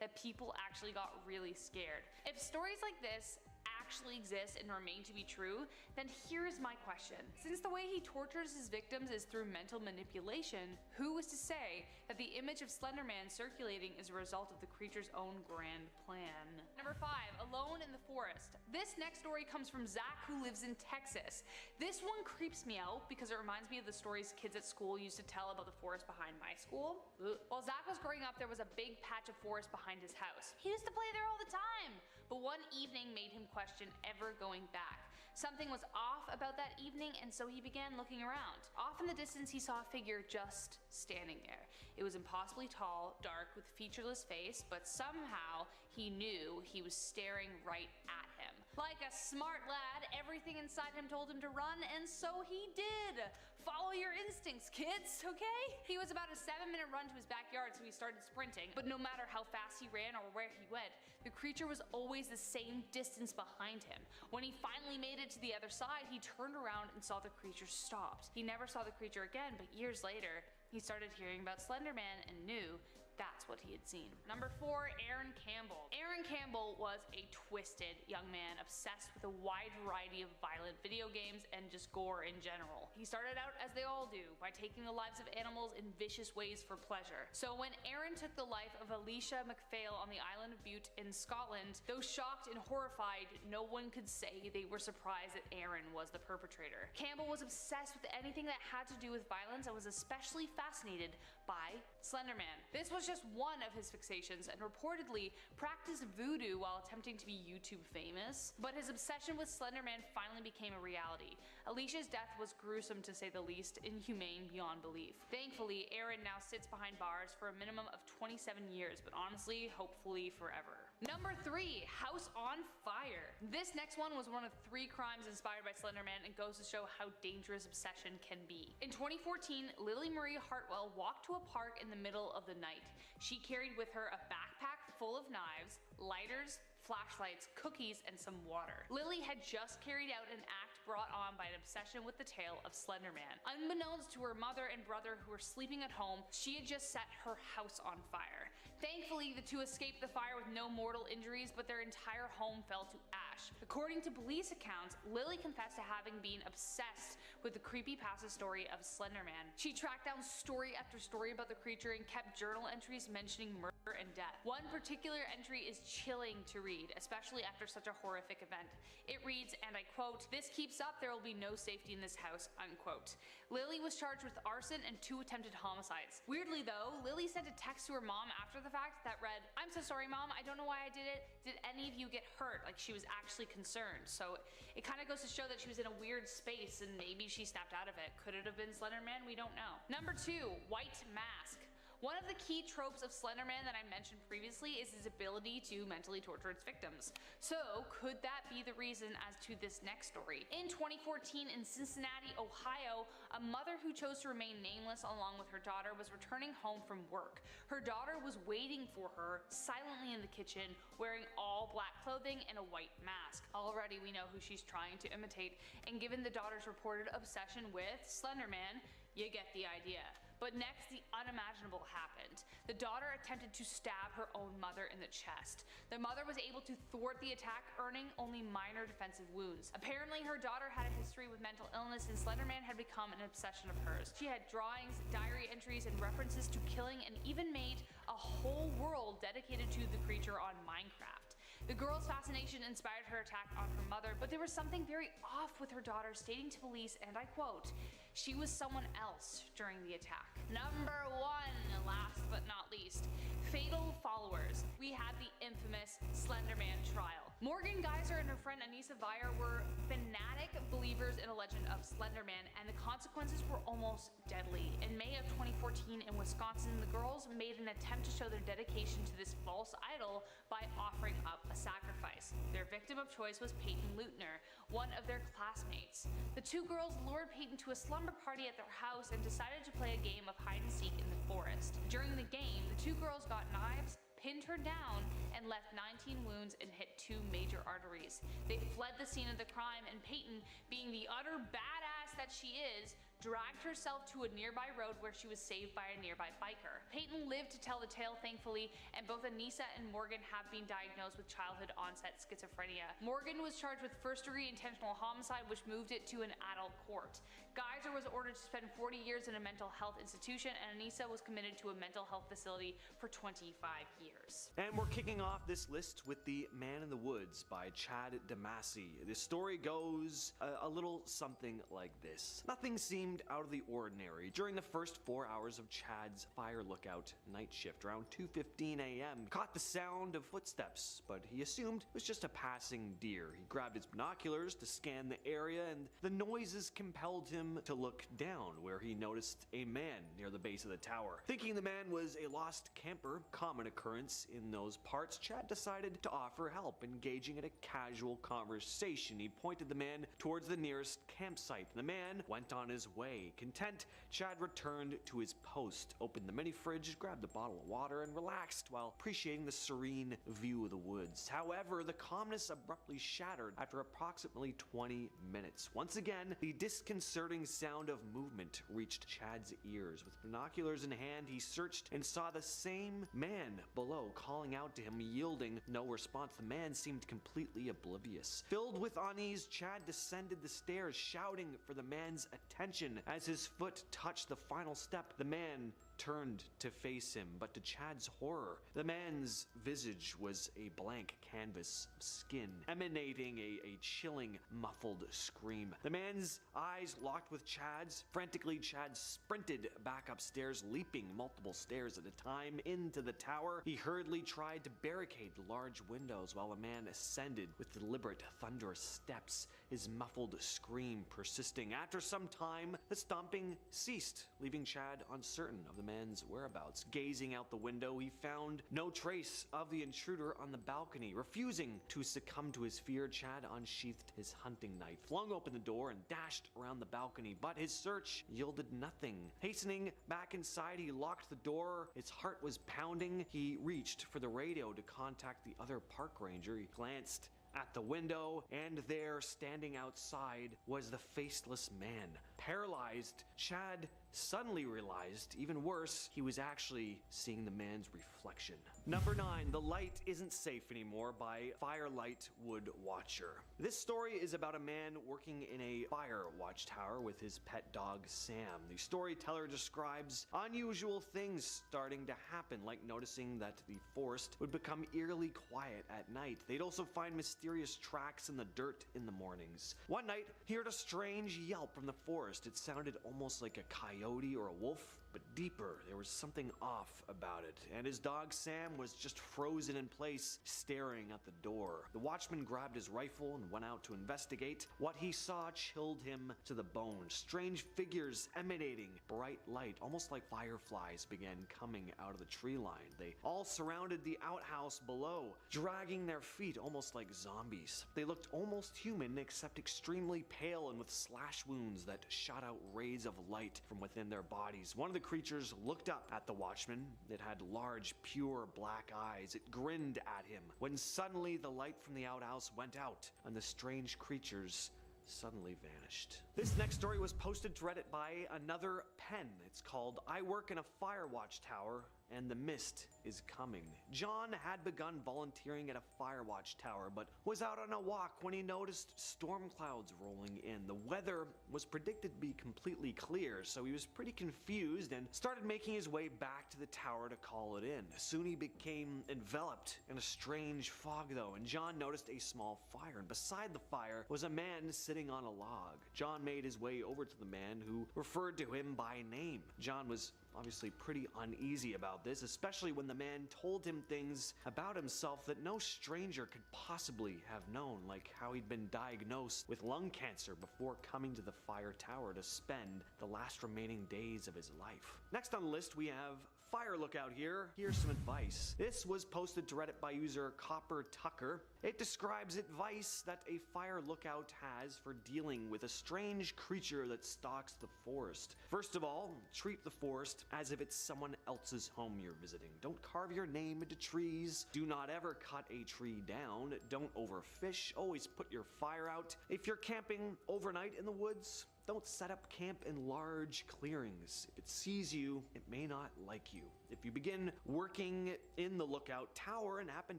that people actually got really scared. If stories like this actually exist and remain to be true, then here's my question. Since the way he tortures his victims is through mental manipulation, who is to say that the image of Slender Man circulating is a result of the creature's own grand plan? Number 5, alone in the forest. This next story comes from Zach, who lives in Texas. This one creeps me out because it reminds me of the stories kids at school used to tell about the forest behind my school. While Zach was growing up, there was a big patch of forest behind his house. He used to play there all the time, but one evening made him question ever going back. Something was off about that evening, and so he began looking around. Off in the distance, he saw a figure just standing there. It was impossibly tall, dark, with a featureless face, but somehow he knew he was staring right at him. Like a smart lad, everything inside him told him to run, and so he did. Follow your instincts, kids, okay? He was about a 7-minute run to his backyard, so he started sprinting, but no matter how fast he ran or where he went, the creature was always the same distance behind him. When he finally made it to the other side, he turned around and saw the creature stopped. He never saw the creature again, but years later, he started hearing about Slender Man and knew that's what he had seen. Number 4, Aaron Campbell. Aaron Campbell was a twisted young man obsessed with a wide variety of violent video games and just gore in general. He started out as they all do, by taking the lives of animals in vicious ways for pleasure. So when Aaron took the life of Alicia McPhail on the island of Bute in Scotland, though shocked and horrified, no one could say they were surprised that Aaron was the perpetrator. Campbell was obsessed with anything that had to do with violence and was especially fascinated by Slender Man. This was just one of his fixations and reportedly practiced voodoo while attempting to be YouTube famous. But his obsession with Slender Man finally became a reality. Alicia's death was gruesome to say the least, inhumane beyond belief. Thankfully, Aaron now sits behind bars for a minimum of 27 years, but honestly, hopefully forever. Number 3, House on Fire. This next one was one of 3 crimes inspired by Slender Man and goes to show how dangerous obsession can be. In 2014, Lily Marie Hartwell walked to a park in the middle of the night. She carried with her a backpack full of knives, lighters, flashlights, cookies, and some water. Lily had just carried out an act brought on by an obsession with the tale of Slender Man. Unbeknownst to her mother and brother who were sleeping at home, she had just set her house on fire. Thankfully, the two escaped the fire with no mortal injuries, but their entire home fell to ash. According to police accounts, Lily confessed to having been obsessed with the creepypasta story of Slender Man. She tracked down story after story about the creature and kept journal entries mentioning murder and death. One particular entry is chilling to read, especially after such a horrific event. It reads, and I quote, "This keeps up, there will be no safety in this house," unquote. Lily was charged with arson and 2 attempted homicides. Weirdly though, Lily sent a text to her mom after the fact that read, "I'm so sorry mom, I don't know why I did it. Did any of you get hurt?" Like she was actually concerned. So it kind of goes to show that she was in a weird space and maybe she snapped out of it. Could it have been Slender Man? We don't know. Number 2, white mask. One of the key tropes of Slender Man that I mentioned previously is his ability to mentally torture its victims. So could that be the reason as to this next story? In 2014 in Cincinnati, Ohio, a mother who chose to remain nameless along with her daughter was returning home from work. Her daughter was waiting for her silently in the kitchen, wearing all black clothing and a white mask. Already we know who she's trying to imitate, and given the daughter's reported obsession with Slender Man, you get the idea. But next, the unimaginable happened. The daughter attempted to stab her own mother in the chest. The mother was able to thwart the attack, earning only minor defensive wounds. Apparently, her daughter had a history with mental illness, and Slender Man had become an obsession of hers. She had drawings, diary entries, and references to killing, and even made a whole world dedicated to the creature on Minecraft. The girl's fascination inspired her attack on her mother, but there was something very off with her daughter, stating to police, and I quote, "She was someone else during the attack." Number 1, last but not least, fatal followers. We had the infamous Slender Man trial. Morgan Geyser and her friend Anissa Vire were fanatic believers in a legend of Slender Man, and the consequences were almost deadly. In May of 2014 in Wisconsin, the girls made an attempt to show their dedication to this false idol by offering up a sacrifice. Their victim of choice was Peyton Leutner, one of their classmates. The 2 girls lured Peyton to a slumber party at their house and decided to play a game of hide and seek in the forest. During the game, the 2 girls got knives, pinned her down, and left 19 wounds and hit 2 major arteries. They fled the scene of the crime, and Peyton, being the utter badass that she is, dragged herself to a nearby road where she was saved by a nearby biker. Peyton lived to tell the tale, thankfully, and both Anissa and Morgan have been diagnosed with childhood onset schizophrenia. Morgan was charged with first-degree intentional homicide, which moved it to an adult court. Geyser was ordered to spend 40 years in a mental health institution, and Anissa was committed to a mental health facility for 25 years. And we're kicking off this list with The Man in the Woods by Chad Damassi. The story goes a little something like this. Nothing seemed out of the ordinary during the first 4 hours of Chad's fire lookout night shift. Around 2:15 a.m. caught the sound of footsteps, but he assumed it was just a passing deer. He grabbed his binoculars to scan the area, and the noises compelled him to look down, where he noticed a man near the base of the tower. Thinking the man was a lost camper, common occurrence in those parts, Chad decided to offer help. Engaging in a casual conversation, he pointed the man towards the nearest campsite. The man went on his way. Content, Chad returned to his post, opened the mini fridge, grabbed a bottle of water, and relaxed while appreciating the serene view of the woods. However, the calmness abruptly shattered after approximately 20 minutes. Once again, the disconcerting sound of movement reached Chad's ears. With binoculars in hand, he searched and saw the same man below, calling out to him, yielding no response. The man seemed completely oblivious. Filled with unease, Chad descended the stairs, shouting for the man's attention. As his foot touched the final step, the man turned to face him, but to Chad's horror, the man's visage was a blank canvas of skin, emanating a chilling, muffled scream. The man's eyes locked with Chad's. Frantically, Chad sprinted back upstairs, leaping multiple stairs at a time into the tower. He hurriedly tried to barricade the large windows while the man ascended with deliberate, thunderous steps, his muffled scream persisting. After some time, the stomping ceased, leaving Chad uncertain of the man's whereabouts. Gazing out the window, he found no trace of the intruder on the balcony. Refusing to succumb to his fear, Chad unsheathed his hunting knife, flung open the door, and dashed around the balcony, but his search yielded nothing. Hastening back inside, he locked the door. His heart was pounding. He reached for the radio to contact the other park ranger. He glanced at the window, and there, standing outside, was the faceless man. Paralyzed, Chad suddenly realized, even worse, he was actually seeing the man's reflection. Number 9, The Light Isn't Safe Anymore by Firelight Wood Watcher. This story is about a man working in a fire watchtower with his pet dog Sam. The storyteller describes unusual things starting to happen, like noticing that the forest would become eerily quiet at night. They'd also find mysterious tracks in the dirt in the mornings. One night, he heard a strange yelp from the forest. It sounded almost like a coyote or a wolf, but deeper. There was something off about it, and his dog Sam was just frozen in place, staring at the door. The watchman grabbed his rifle and went out to investigate. What he saw chilled him to the bone. Strange figures emanating bright light, almost like fireflies, began coming out of the tree line. They all surrounded the outhouse below, dragging their feet almost like zombies. They looked almost human, except extremely pale and with slash wounds that shot out rays of light from within their bodies. One of the creatures looked up at the watchman. It had large, pure black eyes. It grinned at him, when suddenly the light from the outhouse went out and the strange creatures suddenly vanished. This next story was posted to Reddit by another pen. It's called I Work in a Fire Watchtower and the Mist is Coming. John had begun volunteering at a fire watchtower, but was out on a walk when he noticed storm clouds rolling in. The weather was predicted to be completely clear, so he was pretty confused and started making his way back to the tower to call it in. Soon he became enveloped in a strange fog though, and John noticed a small fire, and beside the fire was a man sitting on a log. John made his way over to the man, who referred to him by name. John was obviously pretty uneasy about this, especially when the man told him things about himself that no stranger could possibly have known, like how he'd been diagnosed with lung cancer before coming to the fire tower to spend the last remaining days of his life. Next on the list, we have Fire Lookout here. Here's some advice. This was posted to Reddit by user Copper Tucker. It describes advice that a fire lookout has for dealing with a strange creature that stalks the forest. First of all, treat the forest as if it's someone else's home you're visiting. Don't carve your name into trees. Do not ever cut a tree down. Don't overfish. Always put your fire out. If you're camping overnight in the woods, don't set up camp in large clearings. If it sees you, it may not like you. If you begin working in the lookout tower and happen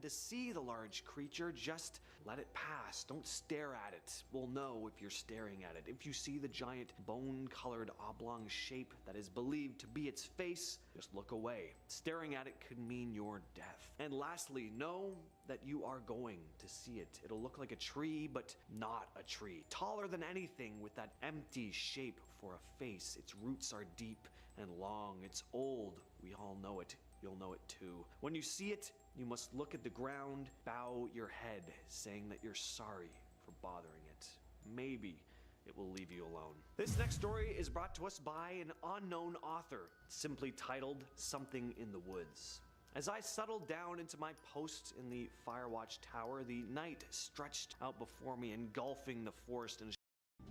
to see the large creature, just let it pass. Don't stare at it. We'll know if you're staring at it. If you see the giant bone-colored oblong shape that is believed to be its face, just look away. Staring at it could mean your death. And lastly, know that you are going to see it. It'll look like a tree, but not a tree. Taller than anything, with that empty shape for a face. Its roots are deep and long. It's old. We all know it. You'll know it too. When you see it, you must look at the ground, bow your head, saying that you're sorry for bothering it. Maybe it will leave you alone. This next story is brought to us by an unknown author, simply titled Something in the Woods. As I settled down into my post in the Firewatch Tower, the night stretched out before me, engulfing the forest and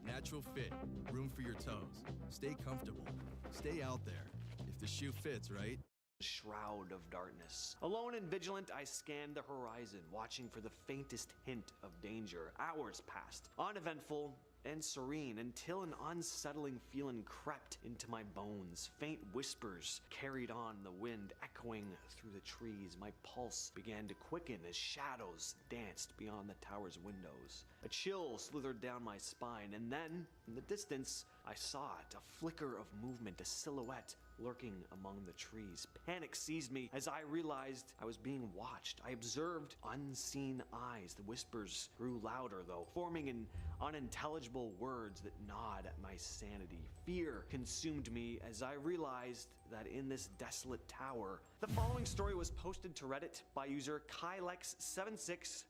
natural fit, room for your toes. Stay comfortable. Stay out there. If the shoe fits, right? shroud of darkness. Alone and vigilant, I scanned the horizon, watching for the faintest hint of danger. Hours passed, uneventful and serene, until an unsettling feeling crept into my bones. Faint whispers carried on the wind, echoing through the trees. My pulse began to quicken as shadows danced beyond the tower's windows. A chill slithered down my spine, and then, in the distance, I saw it, a flicker of movement, a silhouette lurking among the trees. Panic seized me as I realized I was being watched. I observed unseen eyes. The whispers grew louder, though, forming in unintelligible words that gnawed at my sanity. Fear consumed me as I realized that in this desolate tower. The following story was posted to Reddit by user Kylex7637.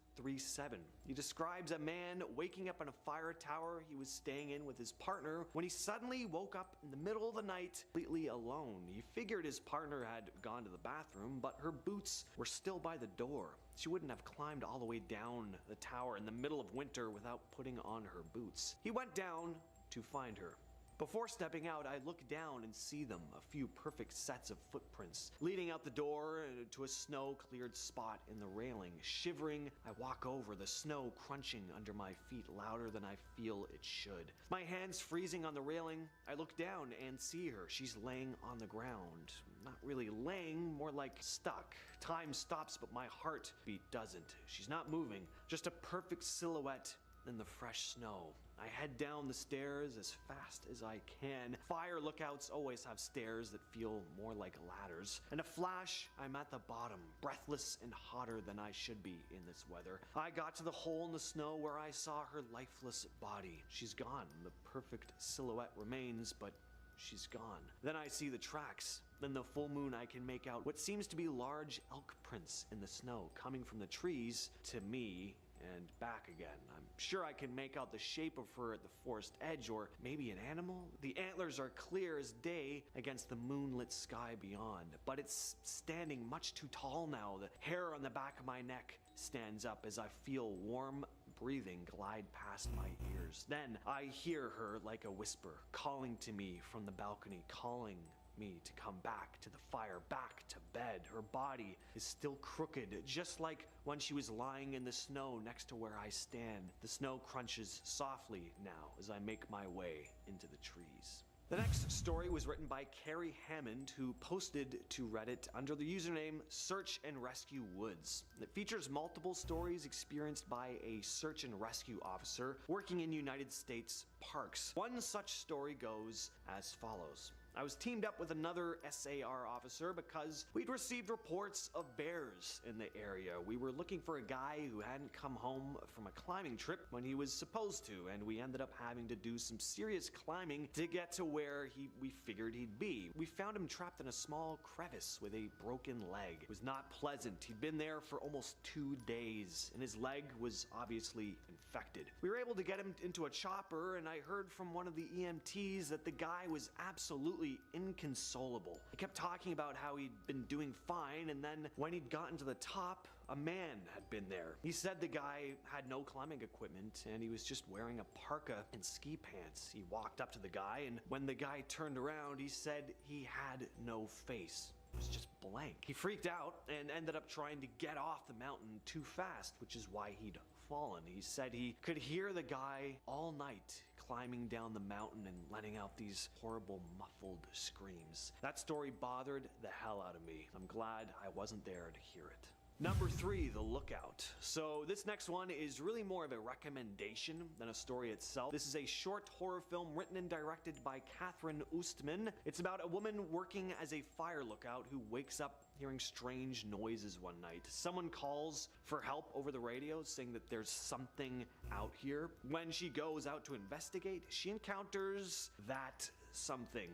He describes a man waking up in a fire tower he was staying in with his partner when he suddenly woke up in the middle of the night completely alone. He figured his partner had gone to the bathroom, but her boots were still by the door. She wouldn't have climbed all the way down the tower in the middle of winter without putting on her boots. He went down to find her. Before stepping out, I look down and see them, a few perfect sets of footprints, leading out the door to a snow-cleared spot in the railing. Shivering, I walk over, the snow crunching under my feet louder than I feel it should. My hands freezing on the railing, I look down and see her. She's laying on the ground. Not really laying, more like stuck. Time stops, but my heartbeat doesn't. She's not moving, just a perfect silhouette in the fresh snow. I head down the stairs as fast as I can. Fire lookouts always have stairs that feel more like ladders. In a flash, I'm at the bottom, breathless and hotter than I should be in this weather. I got to the hole in the snow where I saw her lifeless body. She's gone. The perfect silhouette remains, but she's gone. Then I see the tracks. In the full moon, I can make out what seems to be large elk prints in the snow coming from the trees to me and back again. I'm sure I can make out the shape of her at the forest edge, or maybe an animal. The antlers are clear as day against the moonlit sky beyond, but it's standing much too tall now. The hair on the back of my neck stands up as I feel warm breathing glide past my ears. Then I hear her like a whisper, calling to me from the balcony, calling me to come back to the fire, back to bed. Her body is still crooked, just like when she was lying in the snow next to where I stand. The snow crunches softly now as I make my way into the trees. The next story was written by Carrie Hammond, who posted to Reddit under the username Search and Rescue Woods. It features multiple stories experienced by a search and rescue officer working in United States parks. One such story goes as follows. I was teamed up with another SAR officer because we'd received reports of bears in the area. We were looking for a guy who hadn't come home from a climbing trip when he was supposed to, and we ended up having to do some serious climbing to get to where we figured he'd be. We found him trapped in a small crevice with a broken leg. It was not pleasant. He'd been there for almost 2 days, and his leg was obviously infected. We were able to get him into a chopper, and I heard from one of the EMTs that the guy was absolutely inconsolable. He kept talking about how he'd been doing fine, and then when he'd gotten to the top, a man had been there. He said the guy had no climbing equipment and he was just wearing a parka and ski pants. He walked up to the guy, and when the guy turned around, he said he had no face. It was just blank. He freaked out and ended up trying to get off the mountain too fast, which is why he'd fallen. He said he could hear the guy all night climbing down the mountain and letting out these horrible muffled screams. That story bothered the hell out of me. I'm glad I wasn't there to hear it. Number 3, The Lookout. So this next one is really more of a recommendation than a story itself. This is a short horror film written and directed by Catherine Oostman. It's about a woman working as a fire lookout who wakes up hearing strange noises one night. Someone calls for help over the radio, saying that there's something out here. When she goes out to investigate, she encounters that something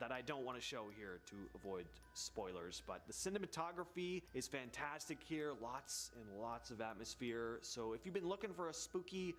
that I don't want to show here to avoid spoilers, but the cinematography is fantastic here, lots and lots of atmosphere. So if you've been looking for a spooky,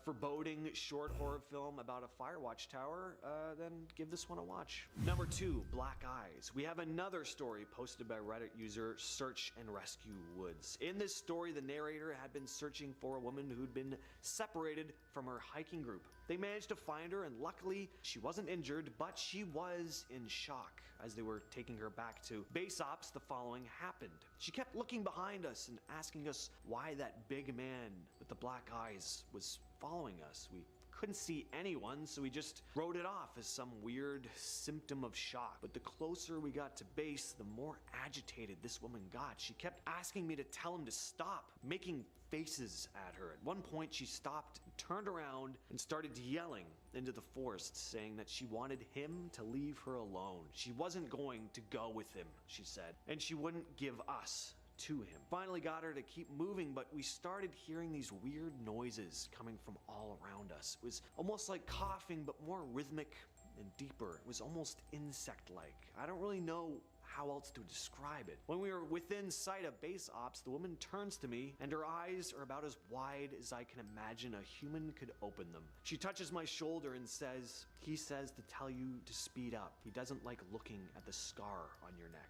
foreboding short horror film about a fire watchtower, then give this one a watch. Number 2, Black Eyes. We have another story posted by Reddit user Search and Rescue Woods. In this story, the narrator had been searching for a woman who'd been separated from her hiking group. They managed to find her, and luckily she wasn't injured, but she was in shock. As they were taking her back to base ops, the following happened. She kept looking behind us and asking us why that big man with the black eyes was following us. We couldn't see anyone, so we just wrote it off as some weird symptom of shock. But the closer we got to base, the more agitated this woman got. She kept asking me to tell him to stop, making faces at her. At one point, she stopped, turned around, and started yelling into the forest, saying that she wanted him to leave her alone. She wasn't going to go with him, she said, and she wouldn't give us to him. Finally got her to keep moving, but we started hearing these weird noises coming from all around us. It was almost like coughing, but more rhythmic and deeper. It was almost insect-like. I don't really know how else to describe it. When we were within sight of base ops, the woman turns to me, and her eyes are about as wide as I can imagine a human could open them. She touches my shoulder and he says to tell you to speed up. He doesn't like looking at the scar on your neck.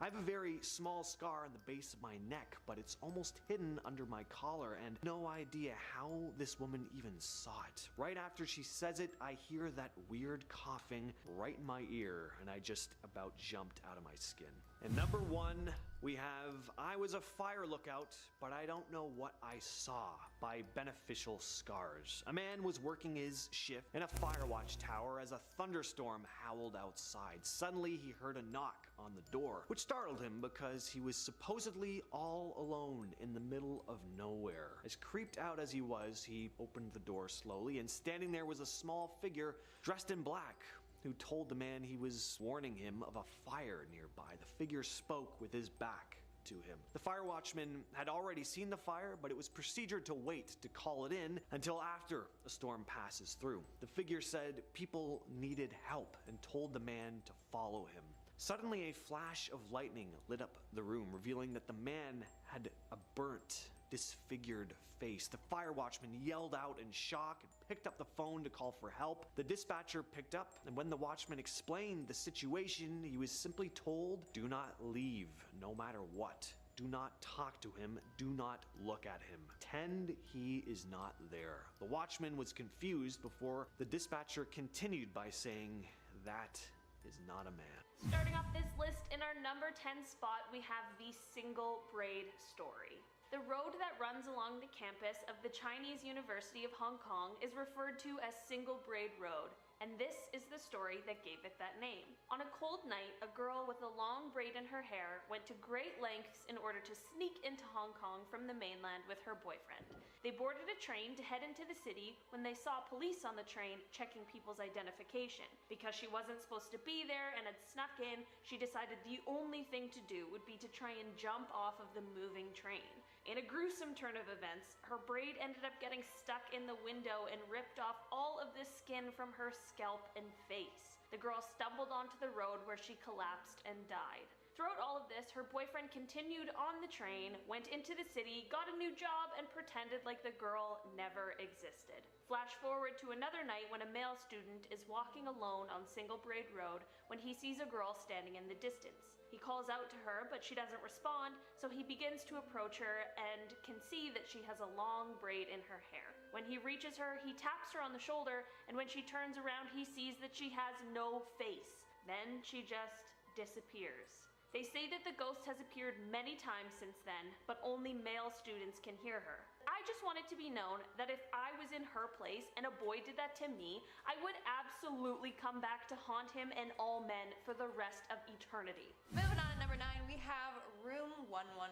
I have a very small scar on the base of my neck, but it's almost hidden under my collar, and no idea how this woman even saw it. Right after she says it, I hear that weird coughing right in my ear, and I just about jumped out of my skin. And number 1, we have I Was a Fire Lookout, but I don't know what I saw by Beneficial Scars. A man was working his shift in a fire watch tower as a thunderstorm howled outside. Suddenly he heard a knock on the door, which startled him because he was supposedly all alone in the middle of nowhere. As creeped out as he was, he opened the door slowly, and standing there was a small figure dressed in black, who told the man he was warning him of a fire nearby. The figure spoke with his back to him. The fire watchman had already seen the fire, but it was procedure to wait to call it in until after a storm passes through. The figure said people needed help and told the man to follow him. Suddenly, a flash of lightning lit up the room, revealing that the man had a burnt, disfigured face. The fire watchman yelled out in shock and picked up the phone to call for help. The dispatcher picked up, and when the watchman explained the situation, he was simply told, "Do not leave, no matter what. Do not talk to him. Do not look at him. Pretend he is not there." The watchman was confused before the dispatcher continued by saying, "That is not a man." Starting off this list, in our number 10 spot, we have the single braid story. The road that runs along the campus of the Chinese University of Hong Kong is referred to as Single Braid Road, and this is the story that gave it that name. On a cold night, a girl with a long braid in her hair went to great lengths in order to sneak into Hong Kong from the mainland with her boyfriend. They boarded a train to head into the city when they saw police on the train checking people's identification. Because she wasn't supposed to be there and had snuck in, she decided the only thing to do would be to try and jump off of the moving train. In a gruesome turn of events, her braid ended up getting stuck in the window and ripped off all of the skin from her scalp and face. The girl stumbled onto the road where she collapsed and died. Throughout all of this, her boyfriend continued on the train, went into the city, got a new job, and pretended like the girl never existed. Flash forward to another night when a male student is walking alone on Single Braid Road when he sees a girl standing in the distance. He calls out to her, but she doesn't respond, so he begins to approach her and can see that she has a long braid in her hair. When he reaches her, he taps her on the shoulder, and when she turns around, he sees that she has no face. Then she just disappears. They say that the ghost has appeared many times since then, but only male students can hear her. I just want it to be known that if I was in her place and a boy did that to me, I would absolutely come back to haunt him and all men for the rest of eternity. Moving on to number 9, we have Room 111.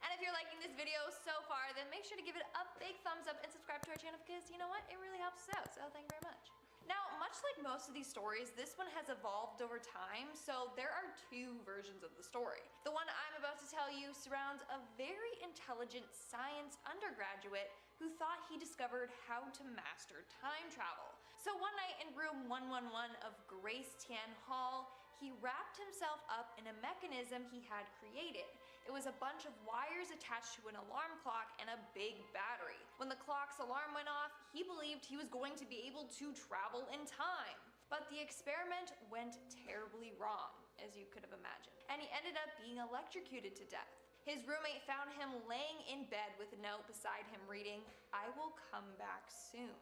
And if you're liking this video so far, then make sure to give it a big thumbs up and subscribe to our channel because you know what? It really helps us out, so thank you very much. Now, much like most of these stories, this one has evolved over time, so there are 2 versions of the story. The one I'm about to tell you surrounds a very intelligent science undergraduate who thought he discovered how to master time travel. So one night in room 111 of Grace Tian Hall, he wrapped himself up in a mechanism he had created. It was a bunch of wires attached to an alarm clock and a big battery. When the clock's alarm went off, he believed he was going to be able to travel in time. But the experiment went terribly wrong, as you could have imagined, and he ended up being electrocuted to death. His roommate found him laying in bed with a note beside him reading, "I will come back soon."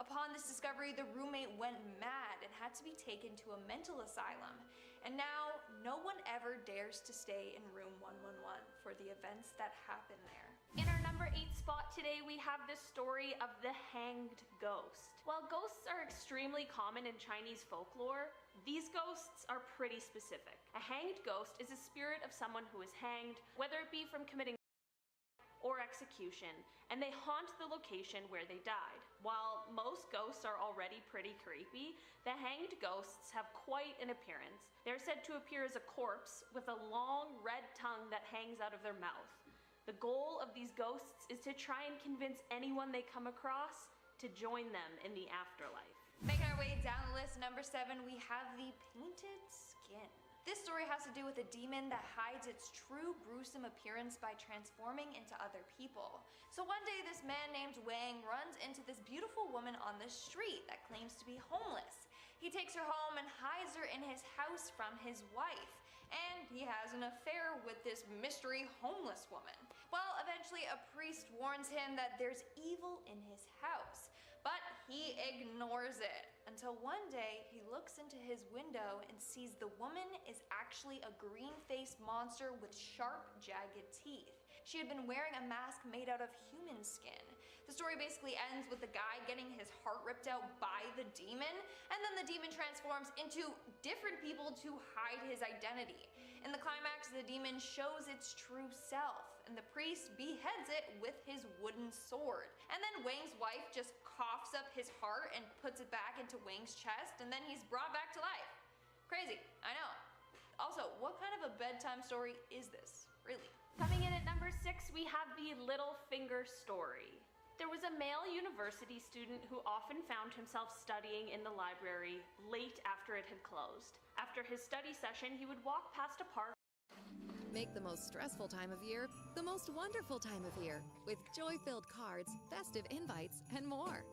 Upon this discovery, the roommate went mad and had to be taken to a mental asylum. And now, no one ever dares to stay in room 111 for the events that happen there. In our number 8 spot today, we have the story of the hanged ghost. While ghosts are extremely common in Chinese folklore, these ghosts are pretty specific. A hanged ghost is a spirit of someone who is hanged, whether it be from committing or execution, and they haunt the location where they died. While most ghosts are already pretty creepy, the hanged ghosts have quite an appearance. They're said to appear as a corpse with a long red tongue that hangs out of their mouth. The goal of these ghosts is to try and convince anyone they come across to join them in the afterlife. Making our way down the list, number 7, we have the painted skin. This story has to do with a demon that hides its true gruesome appearance by transforming into other people. So one day this man named Wang runs into this beautiful woman on the street that claims to be homeless. He takes her home and hides her in his house from his wife. and he has an affair with this mystery homeless woman. Well, eventually a priest warns him that there's evil in his house, but he ignores it until one day he looks into his window and sees the woman is actually a green-faced monster with sharp, jagged teeth. She had been wearing a mask made out of human skin. The story basically ends with the guy getting his heart ripped out by the demon, and then the demon transforms into different people to hide his identity. In the climax, the demon shows its true self, and the priest beheads it with his wooden sword. And then Wang's wife just coughs up his heart and puts it back into Wang's chest, and then he's brought back to life. Crazy, I know. Also, what kind of a bedtime story is this, really? Coming in at number 6, we have the Little Finger story. There was a male university student who often found himself studying in the library late after it had closed. After his study session, he would walk past a park. Make the most stressful time of year the most wonderful time of year with joy-filled cards, festive invites, and more.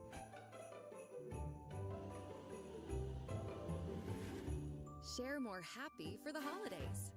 Share more happy for the holidays.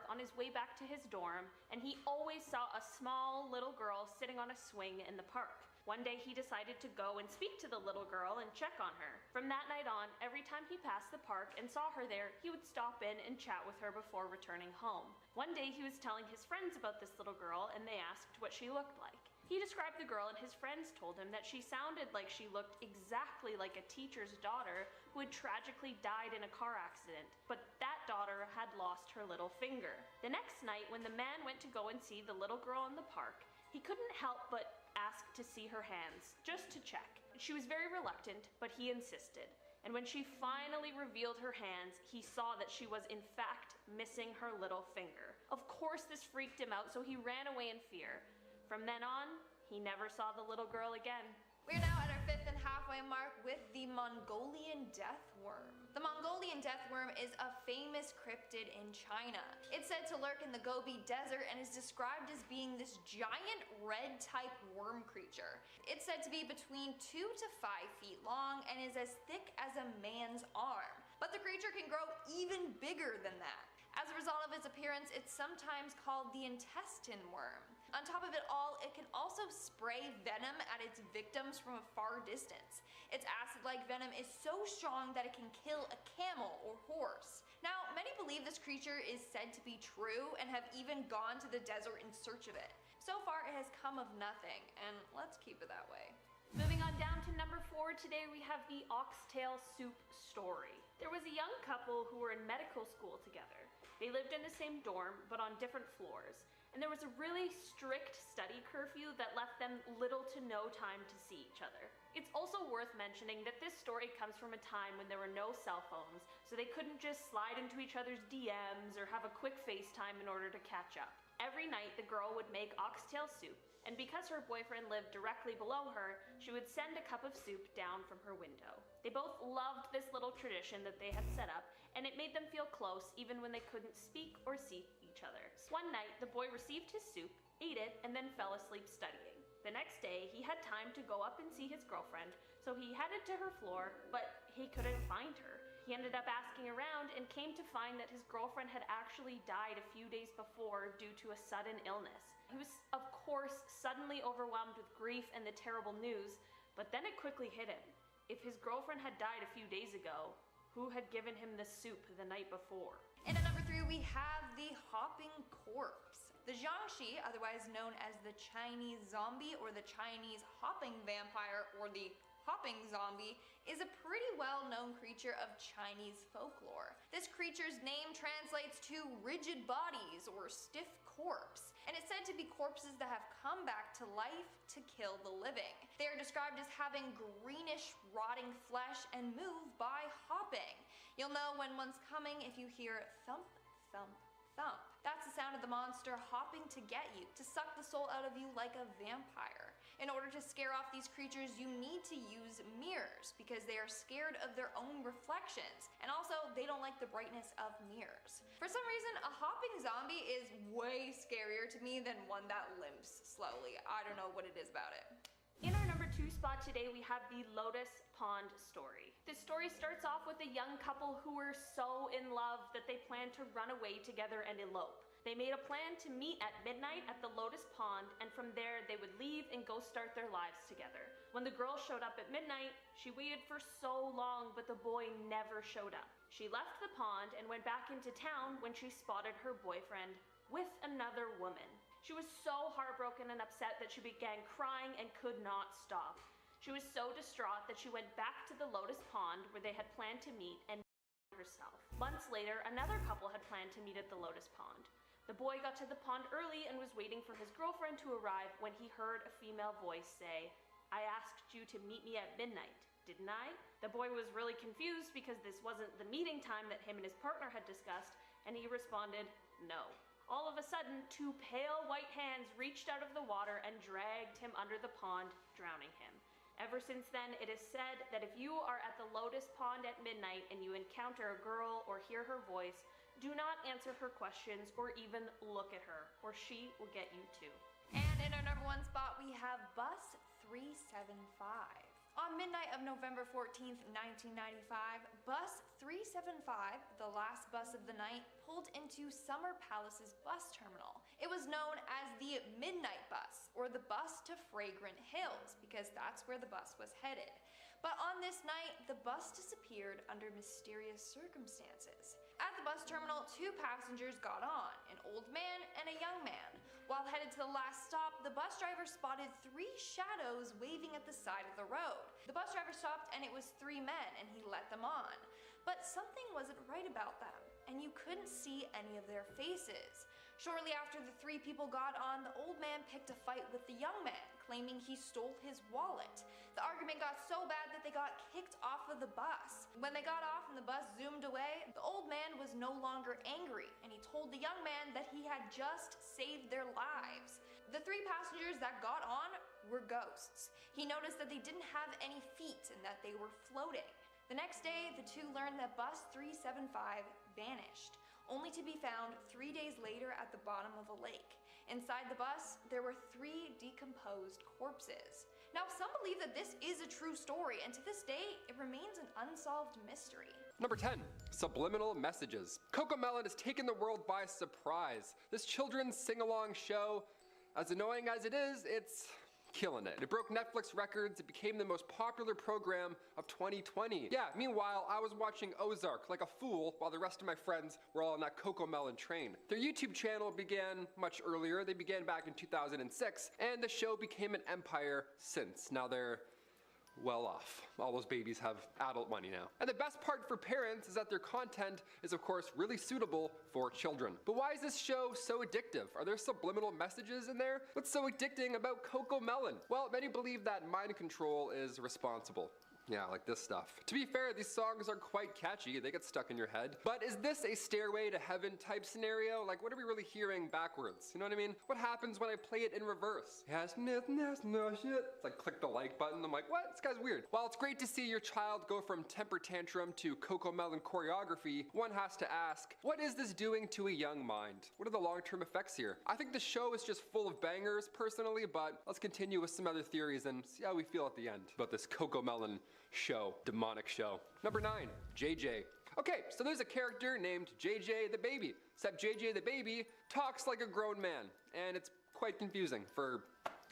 On his way back to his dorm, and he always saw a small little girl sitting on a swing in the park. One day he decided to go and speak to the little girl and check on her. From that night on, every time he passed the park and saw her there, he would stop in and chat with her before returning home. One day he was telling his friends about this little girl, and they asked what she looked like. He described the girl, and his friends told him that she sounded like she looked exactly like a teacher's daughter who had tragically died in a car accident, but that daughter had lost her little finger. The next night, when the man went to go and see the little girl in the park, he couldn't help but ask to see her hands, just to check. She was very reluctant, but he insisted. And when she finally revealed her hands, he saw that she was in fact missing her little finger. Of course, this freaked him out, so he ran away in fear. From then on, he never saw the little girl again. We're now at our 5th and halfway mark with the Mongolian death worm. The Mongolian death worm is a famous cryptid in China. It's said to lurk in the Gobi Desert and is described as being this giant red-type worm creature. It's said to be between 2 to 5 feet long and is as thick as a man's arm. But the creature can grow even bigger than that. As a result of its appearance, it's sometimes called the intestine worm. On top of it all, it can also spray venom at its victims from a far distance. Its acid-like venom is so strong that it can kill a camel or horse. Now, many believe this creature is said to be true and have even gone to the desert in search of it. So far, it has come of nothing, and let's keep it that way. Moving on down to number 4, today we have the oxtail soup story. There was a young couple who were in medical school together. They lived in the same dorm, but on different floors. And there was a really strict study curfew that left them little to no time to see each other. It's also worth mentioning that this story comes from a time when there were no cell phones, so they couldn't just slide into each other's DMs or have a quick FaceTime in order to catch up. Every night, the girl would make oxtail soup, and because her boyfriend lived directly below her, she would send a cup of soup down from her window. They both loved this little tradition that they had set up, and it made them feel close even when they couldn't speak or see each other. One night, the boy received his soup, ate it, and then fell asleep studying. The next day, he had time to go up and see his girlfriend, so he headed to her floor, but he couldn't find her. He ended up asking around and came to find that his girlfriend had actually died a few days before due to a sudden illness. He was, of course, suddenly overwhelmed with grief and the terrible news, but then it quickly hit him. If his girlfriend had died a few days ago, who had given him the soup the night before? And at number 3, we have the hopping corpse. The Jiangshi, otherwise known as the Chinese zombie or the Chinese hopping vampire or the hopping zombie, is a pretty well-known creature of Chinese folklore. This creature's name translates to rigid bodies or stiff corpse, and it's said to be corpses that have come back to life to kill the living. They are described as having greenish, rotting flesh and move by hopping. You'll know when one's coming if you hear thump, thump, thump. That's the sound of the monster hopping to get you, to suck the soul out of you like a vampire. In order to scare off these creatures, you need to use mirrors because they are scared of their own reflections. And also, they don't like the brightness of mirrors. For some reason, a hopping zombie is way scarier to me than one that limps slowly. I don't know what it is about it. In our number 2 spot today, we have the Lotus Pond story. This story starts off with a young couple who were so in love that they planned to run away together and elope. They made a plan to meet at midnight at the Lotus Pond, and from there they would leave and go start their lives together. When the girl showed up at midnight, she waited for so long, but the boy never showed up. She left the pond and went back into town when she spotted her boyfriend with another woman. She was so heartbroken and upset that she began crying and could not stop. She was so distraught that she went back to the Lotus Pond where they had planned to meet and herself. Months later, another couple had planned to meet at the Lotus Pond. The boy got to the pond early and was waiting for his girlfriend to arrive when he heard a female voice say, "I asked you to meet me at midnight, didn't I?" The boy was really confused because this wasn't the meeting time that him and his partner had discussed, and he responded, "No." All of a sudden, 2 pale white hands reached out of the water and dragged him under the pond, drowning him. Ever since then, it is said that if you are at the Lotus Pond at midnight and you encounter a girl or hear her voice, do not answer her questions or even look at her, or she will get you too. And in our number 1 spot, we have Bus 375. On midnight of November 14th, 1995, Bus 375, the last bus of the night, pulled into Summer Palace's bus terminal. It was known as the Midnight Bus, or the bus to Fragrant Hills, because that's where the bus was headed. But on this night, the bus disappeared under mysterious circumstances. At the bus terminal, 2 passengers got on, an old man and a young man. While headed to the last stop, the bus driver spotted 3 shadows waving at the side of the road. The bus driver stopped and it was 3 men and he let them on. But something wasn't right about them, and you couldn't see any of their faces. Shortly after the 3 people got on, the old man picked a fight with the young man, claiming he stole his wallet. The argument got so bad that they got kicked off of the bus. When they got off and the bus zoomed away, the old man was no longer angry, and he told the young man that he had just saved their lives. The 3 passengers that got on were ghosts. He noticed that they didn't have any feet and that they were floating. The next day, the 2 learned that Bus 375 vanished, only to be found 3 days later at the bottom of a lake. Inside the bus, there were 3 decomposed corpses. Now, some believe that this is a true story, and to this day, it remains an unsolved mystery. Number 10, subliminal messages. CoComelon has taken the world by surprise. This children's sing-along show, as annoying as it is, it's killing it. It broke Netflix records. It became the most popular program of 2020. Yeah, meanwhile, I was watching Ozark like a fool while the rest of my friends were all on that CoComelon train. Their YouTube channel began much earlier. They began back in 2006, and the show became an empire since. Now they're well off. All those babies have adult money now. And the best part for parents is that their content is of course really suitable for children. But why is this show so addictive? Are there subliminal messages in there? What's so addicting about CoComelon? Well, many believe that mind control is responsible. Yeah, like this stuff. To be fair, these songs are quite catchy. They get stuck in your head. But is this a stairway to heaven type scenario? Like, what are we really hearing backwards? You know what I mean? What happens when I play it in reverse? Yes, no shit. It's like, click the like button. I'm like, what? This guy's weird. While it's great to see your child go from temper tantrum to CoComelon choreography, one has to ask, what is this doing to a young mind? What are the long-term effects here? I think the show is just full of bangers, personally, but let's continue with some other theories and see how we feel at the end about this CoComelon show, demonic show. Number 9, JJ. Okay, so there's a character named JJ the baby, except JJ the baby talks like a grown man, and it's quite confusing for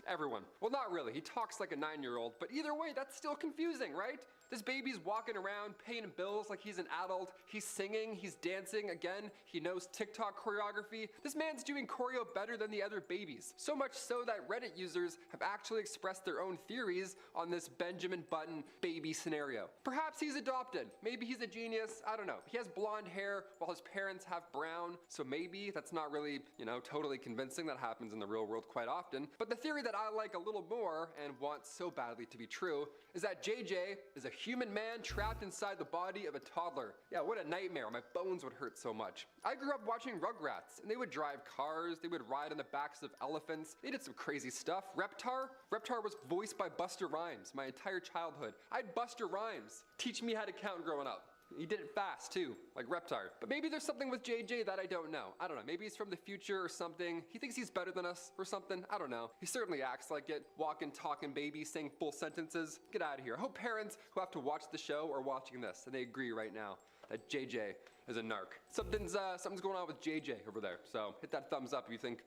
everyone. Well, not really, he talks like a 9-year-old, but either way, that's still confusing, right? This baby's walking around paying bills like he's an adult. He's singing, he's dancing. Again, he knows TikTok choreography. This man's doing choreo better than the other babies. So much so that Reddit users have actually expressed their own theories on this Benjamin Button baby scenario. Perhaps he's adopted. Maybe he's a genius. I don't know. He has blonde hair while his parents have brown. So maybe that's not really, totally convincing. That happens in the real world quite often. But the theory that I like a little more and want so badly to be true is that JJ is a human man trapped inside the body of a toddler. Yeah, what a nightmare. My bones would hurt so much. I grew up watching Rugrats, and they would drive cars, they would ride on the backs of elephants. They did some crazy stuff. Reptar was voiced by Busta Rhymes my entire childhood. I had Busta Rhymes teach me how to count growing up. He did it fast too, like Reptar. But maybe there's something with JJ that I don't know. I don't know, maybe he's from the future or something. He thinks he's better than us or something. I don't know. He certainly acts like it. Walking, talking baby, saying full sentences. Get out of here. I hope parents who have to watch the show are watching this and they agree right now that JJ is a narc. Something's going on with JJ over there. So hit that thumbs up if you think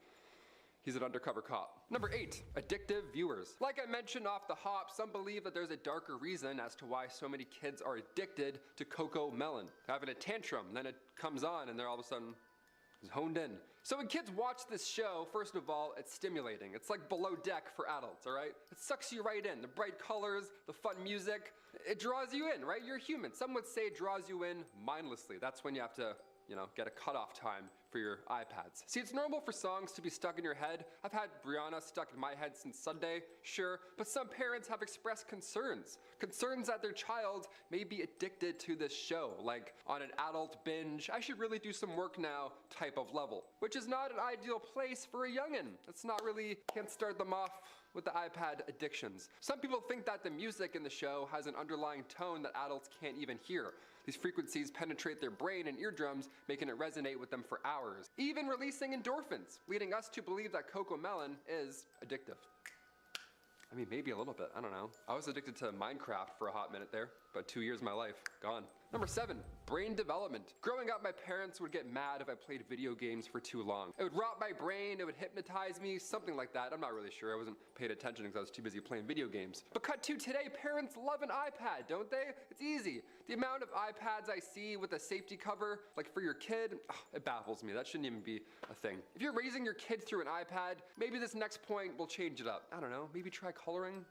he's an undercover cop. Number 8, addictive viewers. Like I mentioned off the hop, some believe that there's a darker reason as to why so many kids are addicted to Coco Melon. They're having a tantrum, then it comes on and they're all of a sudden honed in. So when kids watch this show, first of all, it's stimulating. It's like Below Deck for adults, all right? It sucks you right in. The bright colors, the fun music, it draws you in, right? You're human. Some would say it draws you in mindlessly. That's when you have to, get a cutoff time for your iPads. See, it's normal for songs to be stuck in your head. I've had Brianna stuck in my head since Sunday, sure, but some parents have expressed concerns that their child may be addicted to this show, like on an adult binge, I should really do some work now type of level, which is not an ideal place for a youngin'. It's not really, can't start them off with the iPad addictions. Some people think that the music in the show has an underlying tone that adults can't even hear. These frequencies penetrate their brain and eardrums, making it resonate with them for hours, even releasing endorphins, leading us to believe that Coco Melon is addictive. I mean, maybe a little bit, I don't know. I was addicted to Minecraft for a hot minute there, but 2 years of my life, gone. Number 7, brain development. Growing up, my parents would get mad if I played video games for too long. It would rot my brain, it would hypnotize me, something like that. I'm not really sure, I wasn't paying attention because I was too busy playing video games. But cut to today, parents love an iPad, don't they? It's easy. The amount of iPads I see with a safety cover, like for your kid, it baffles me. That shouldn't even be a thing. If you're raising your kid through an iPad, maybe this next point will change it up. I don't know, maybe try coloring?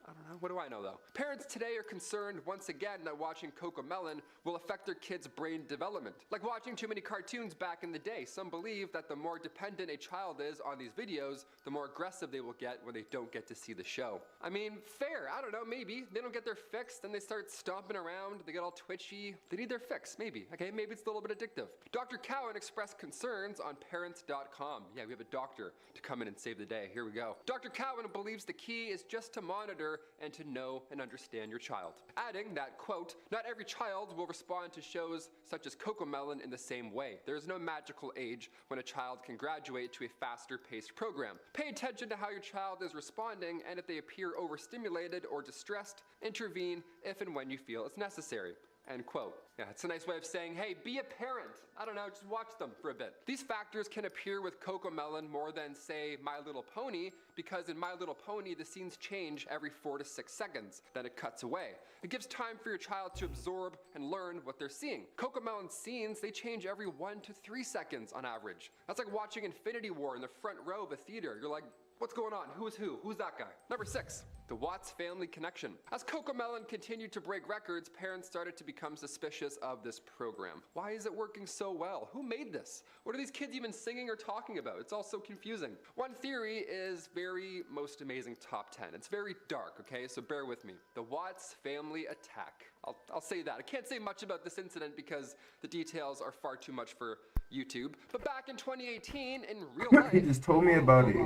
I don't know. What do I know though? Parents today are concerned once again that watching Coco Melon will affect their kids' brain development. Like watching too many cartoons back in the day. Some believe that the more dependent a child is on these videos, the more aggressive they will get when they don't get to see the show. I mean, fair. I don't know, maybe. They don't get their fix, then they start stomping around, they get all twitchy. They need their fix, maybe. Okay, maybe it's a little bit addictive. Dr. Cowan expressed concerns on parents.com. Yeah, we have a doctor to come in and save the day. Here we go. Dr. Cowan believes the key is just to monitor and to know and understand your child. Adding that, quote, not every child will respond to shows such as Coco Melon in the same way. There is no magical age when a child can graduate to a faster paced program. Pay attention to how your child is responding, and if they appear overstimulated or distressed, intervene if and when you feel it's necessary. End quote. Yeah, it's a nice way of saying, hey, be a parent. I don't know, just watch them for a bit. These factors can appear with Coco Melon more than, say, My Little Pony, because in My Little Pony, the scenes change every 4 to 6 seconds. Then it cuts away. It gives time for your child to absorb and learn what they're seeing. Coco Melon's scenes, they change every 1 to 3 seconds on average. That's like watching Infinity War in the front row of a theater. You're like, what's going on? Who is who? Who's that guy? Number 6, the Watts family connection. As Coco Melon continued to break records, parents started to become suspicious of this program. Why is it working so well? Who made this? What are these kids even singing or talking about? It's all so confusing. One theory is very most amazing top 10. It's very dark, okay? So bear with me. The Watts family attack. I'll say that. I can't say much about this incident because the details are far too much for YouTube. But back in 2018, in real life, he just told me about it.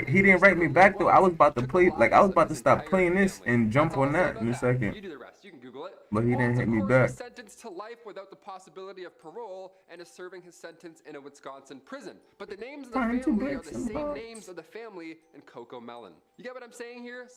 He didn't write me back though. I was about to stop playing this and jump on that in a second. You do the rest. You can Google it. But he didn't hit me back. He's sentenced to life without the possibility of parole and is serving his sentence in a Wisconsin prison. But the names of the family are the same names of the family in Coco Melon. You get what I'm saying here?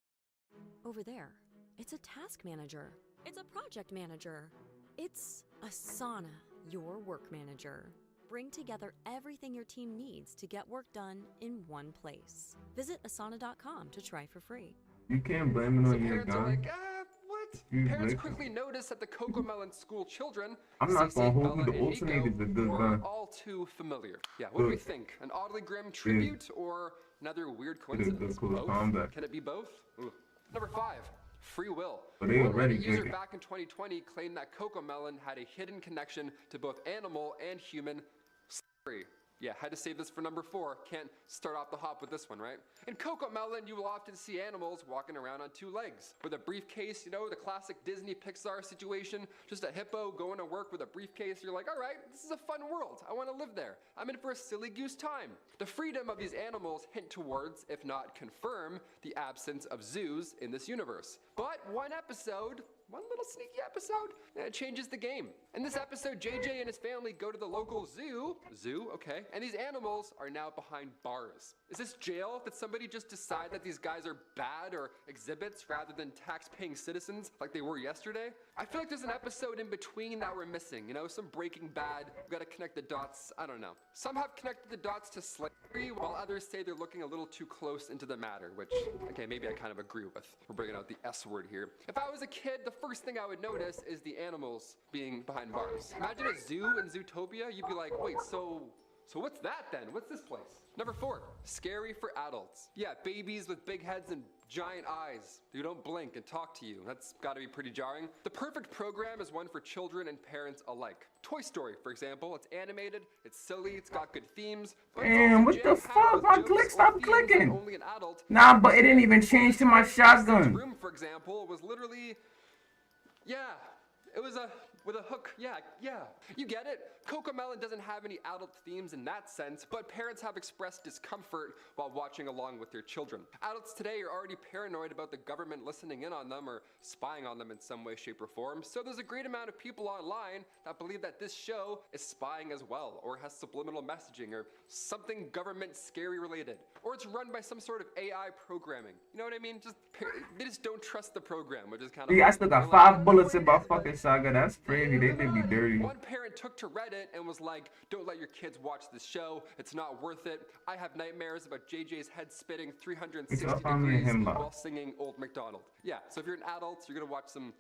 Over there, it's a task manager. It's a project manager. It's Asana, your work manager. Bring together everything your team needs to get work done in one place. Visit Asana.com to try for free. You can't blame it on your Parents are guy. like, Parents quickly noticed that the Coco Melon school children, I'm not gonna hold Bella, you. The and alternator's a good were gun. all too familiar. Yeah, what do we Good. think? An oddly grim tribute or another weird It is coincidence? cool Both? combat. Can it be both? Ooh. Number 5, free will. But they One already Reddit user did it. back in 2020 claimed that Coco Melon had a hidden connection to both animal and human slavery. Yeah, had to save this for number 4. Can't start off the hop with this one, right? In Coco Melon, you will often see animals walking around on 2 legs. With a briefcase, you know, the classic Disney Pixar situation, just a hippo going to work with a briefcase. You're like, all right, this is a fun world. I want to live there. I'm in for a silly goose time. The freedom of these animals hint towards, if not confirm, the absence of zoos in this universe. But one episode one little sneaky episode, and it changes the game. In this episode, JJ and his family go to the local zoo, okay, and these animals are now behind bars. Is this jail? Did somebody just decide that these guys are bad or exhibits rather than tax-paying citizens like they were yesterday? I feel like there's an episode in between that we're missing, you know, some Breaking Bad. We've got to connect the dots. I don't know. Some have connected the dots to slavery, while others say they're looking a little too close into the matter, which, okay, maybe I kind of agree with. We're bringing out the S word here. If I was a kid, the first thing I would notice is the animals being behind bars. Imagine a zoo in Zootopia. You'd be like, wait, so what's that then? What's this place? Number 4, scary for adults. Yeah, babies with big heads and giant eyes who don't blink and talk to you. That's gotta be pretty jarring. The perfect program is one for children and parents alike. Toy Story, for example. It's animated, it's silly, it's got good themes. Damn, what the fuck? My click stopped clicking. Only an adult. Nah, but it didn't even change to my shotgun. Room, for example, was literally, yeah, it was with a hook, yeah. You get it? CoComelon doesn't have any adult themes in that sense, but parents have expressed discomfort while watching along with their children. Adults today are already paranoid about the government listening in on them or spying on them in some way, shape, or form, so there's a great amount of people online that believe that this show is spying as well, or has subliminal messaging, or something government scary related, or it's run by some sort of AI programming. You know what I mean? They just don't trust the program, which is kind of... See, I still got 5 bullets in my fucking shotgun. That's crazy. They think me dirty. One parent took to Reddit and was like, don't let your kids watch this show. It's not worth it. I have nightmares about JJ's head spinning 360 degrees while singing Old MacDonald. Yeah, so if you're an adult, you're gonna watch some,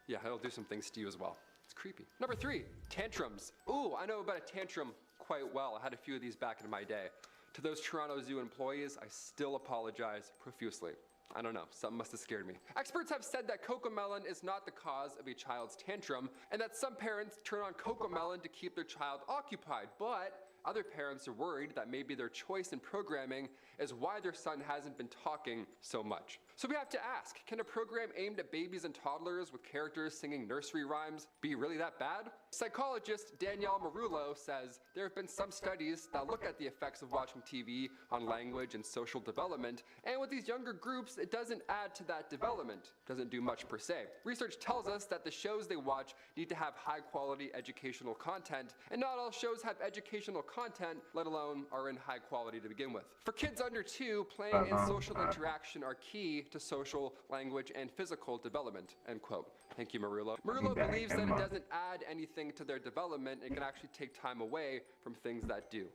yeah, it'll do some things to you as well. It's creepy. Number 3, tantrums. Ooh, I know about a tantrum quite well. I had a few of these back in my day. To those Toronto Zoo employees, I still apologize profusely. I don't know, something must have scared me. Experts have said that CoComelon is not the cause of a child's tantrum, and that some parents turn on CoComelon to keep their child occupied, but other parents are worried that maybe their choice in programming is why their son hasn't been talking so much. So we have to ask, can a program aimed at babies and toddlers with characters singing nursery rhymes be really that bad? Psychologist Danielle Marullo says there have been some studies that look at the effects of watching TV on language and social development, and with these younger groups, it doesn't add to that development. Doesn't do much per se. Research tells us that the shows they watch need to have high quality educational content, and not all shows have educational content, let alone are in high quality to begin with. For kids under 2, playing and social interaction are key to social, language, and physical development, end quote. Thank you, Marullo. Marullo believes that it doesn't add anything to their development. It can actually take time away from things that do.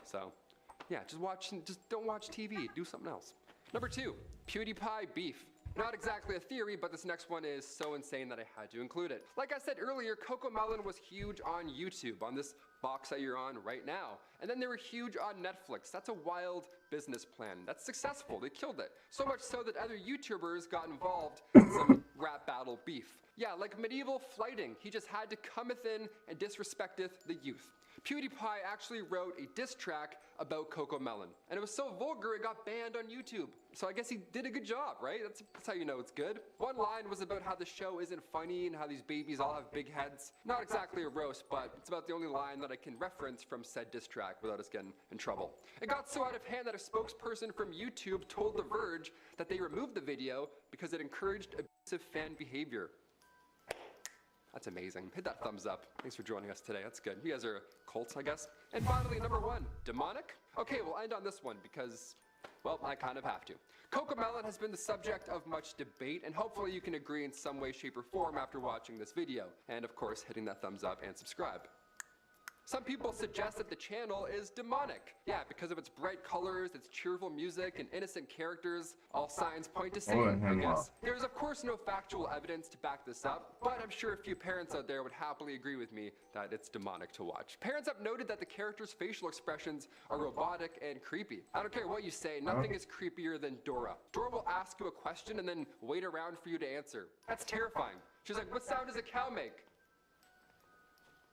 So, yeah, just don't watch TV. Do something else. Number 2, PewDiePie beef. Not exactly a theory, but this next one is so insane that I had to include it. Like I said earlier, CoComelon was huge on YouTube, on this box that you're on right now. And then they were huge on Netflix. That's a wild business plan. That's successful. They killed it. So much so that other YouTubers got involved in some rap battle beef. Yeah, like medieval flighting. He just had to cometh in and disrespecteth the youth. PewDiePie actually wrote a diss track about CoComelon, and it was so vulgar it got banned on YouTube. So I guess he did a good job, right? That's how you know it's good. One line was about how the show isn't funny and how these babies all have big heads. Not exactly a roast, but it's about the only line that I can reference from said diss track without us getting in trouble. It got so out of hand that a spokesperson from YouTube told The Verge that they removed the video because it encouraged abusive fan behavior. That's amazing. Hit that thumbs up. Thanks for joining us today. That's good. You guys are cults, I guess. And finally, number 1, demonic? Okay, we'll end on this one because, well, I kind of have to. CoComelon has been the subject of much debate, and hopefully you can agree in some way, shape, or form after watching this video. And of course, hitting that thumbs up and subscribe. Some people suggest that the channel is demonic. Yeah, because of its bright colors, its cheerful music, and innocent characters. All signs point to Satan, I guess. There's of course no factual evidence to back this up, but I'm sure a few parents out there would happily agree with me that it's demonic to watch. Parents have noted that the characters' facial expressions are robotic and creepy. I don't care what you say, nothing is creepier than Dora. Dora will ask you a question and then wait around for you to answer. That's terrifying. She's like, what sound does a cow make?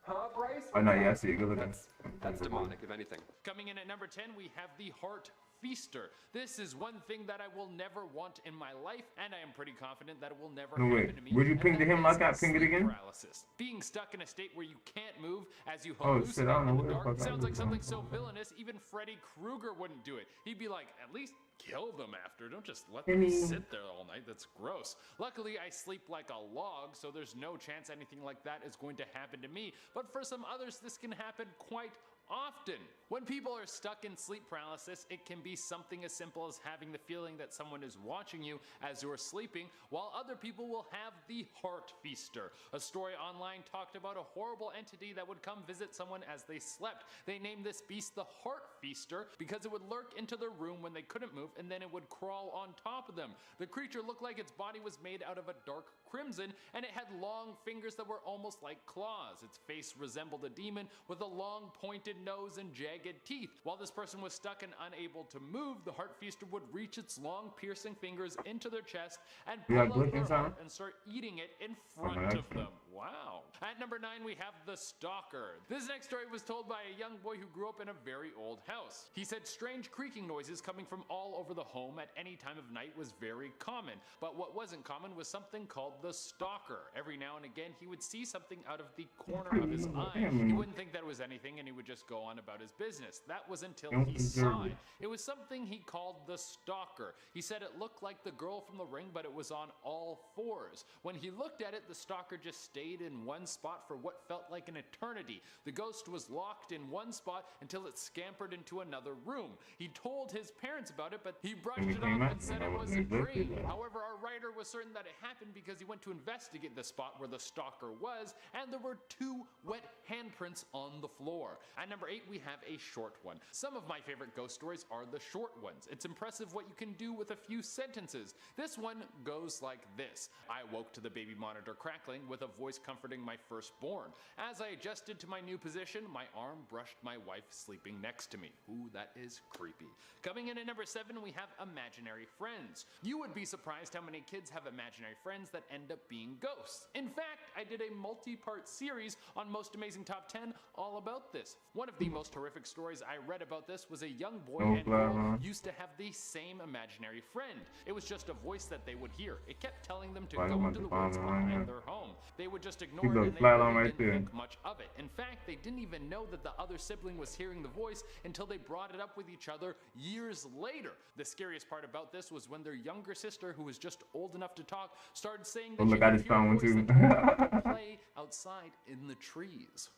Huh, Bryce? Oh, no, yeah, I see it. Go look at That's demonic, if anything. Coming in at number 10, we have the Heart feaster. This is one thing that I will never want in my life, and I am pretty confident that it will never No, wait. happen to me. Would you and ping to that him is like I pinged it sleep again? paralysis. Being stuck in a state where you can't move as you Oh, shit, I hallucinate don't know in where the the dark fuck I sounds like was something going. so villainous, even Freddy Krueger wouldn't do it. He'd be like, at least kill them after. Don't just let them Penny. sit there all night. That's gross. Luckily, I sleep like a log, so there's no chance anything like that is going to happen to me. But for some others, this can happen quite often. When people are stuck in sleep paralysis, it can be something as simple as having the feeling that someone is watching you as you're sleeping, while other people will have the heart feaster. A story online talked about a horrible entity that would come visit someone as they slept. They named this beast the heart feaster because it would lurk into their room when they couldn't move, and then it would crawl on top of them. The creature looked like its body was made out of a dark crimson, and it had long fingers that were almost like claws. Its face resembled a demon with a long pointed nose and jagged teeth. While this person was stuck and unable to move, the heart feaster would reach its long piercing fingers into their chest and pull out their heart and start eating it in front of them. Wow. At number 9, we have the stalker. This next story was told by a young boy who grew up in a very old house. He said strange creaking noises coming from all over the home at any time of night was very common, but what wasn't common was something called the stalker. Every now and again, he would see something out of the corner of his eye. He wouldn't think that it was anything, and he would just go on about his business. That was until he saw it. It was something he called the stalker. He said it looked like the girl from The Ring, but it was on all fours. When he looked at it, the stalker just stayed in one spot for what felt like an eternity. The ghost was locked in one spot until it scampered into another room. He told his parents about it, but he brushed it off and said it was a dream. However, our writer was certain that it happened because he went to investigate the spot where the stalker was, and there were 2 wet handprints on the floor. At number 8, we have a short one. Some of my favorite ghost stories are the short ones. It's impressive what you can do with a few sentences. This one goes like this. I woke to the baby monitor crackling with a voice comforting my firstborn. As I adjusted to my new position, my arm brushed my wife sleeping next to me. Ooh, that is creepy. Coming in at number 7, we have imaginary friends. You would be surprised how many kids have imaginary friends that end up being ghosts. In fact, I did a multi-part series on Most Amazing Top 10 all about this. One of the most horrific stories I read about this was a young boy and girl used to have the same imaginary friend. It was just a voice that they would hear. It kept telling them to go into the woods behind their home. They would just ignore it, and they really didn't think much of it. In fact, they didn't even know that the other sibling was hearing the voice until they brought it up with each other years later. The scariest part about this was when their younger sister, who was just old enough to talk, started saying that she could hear a voice that told her to play outside in the trees.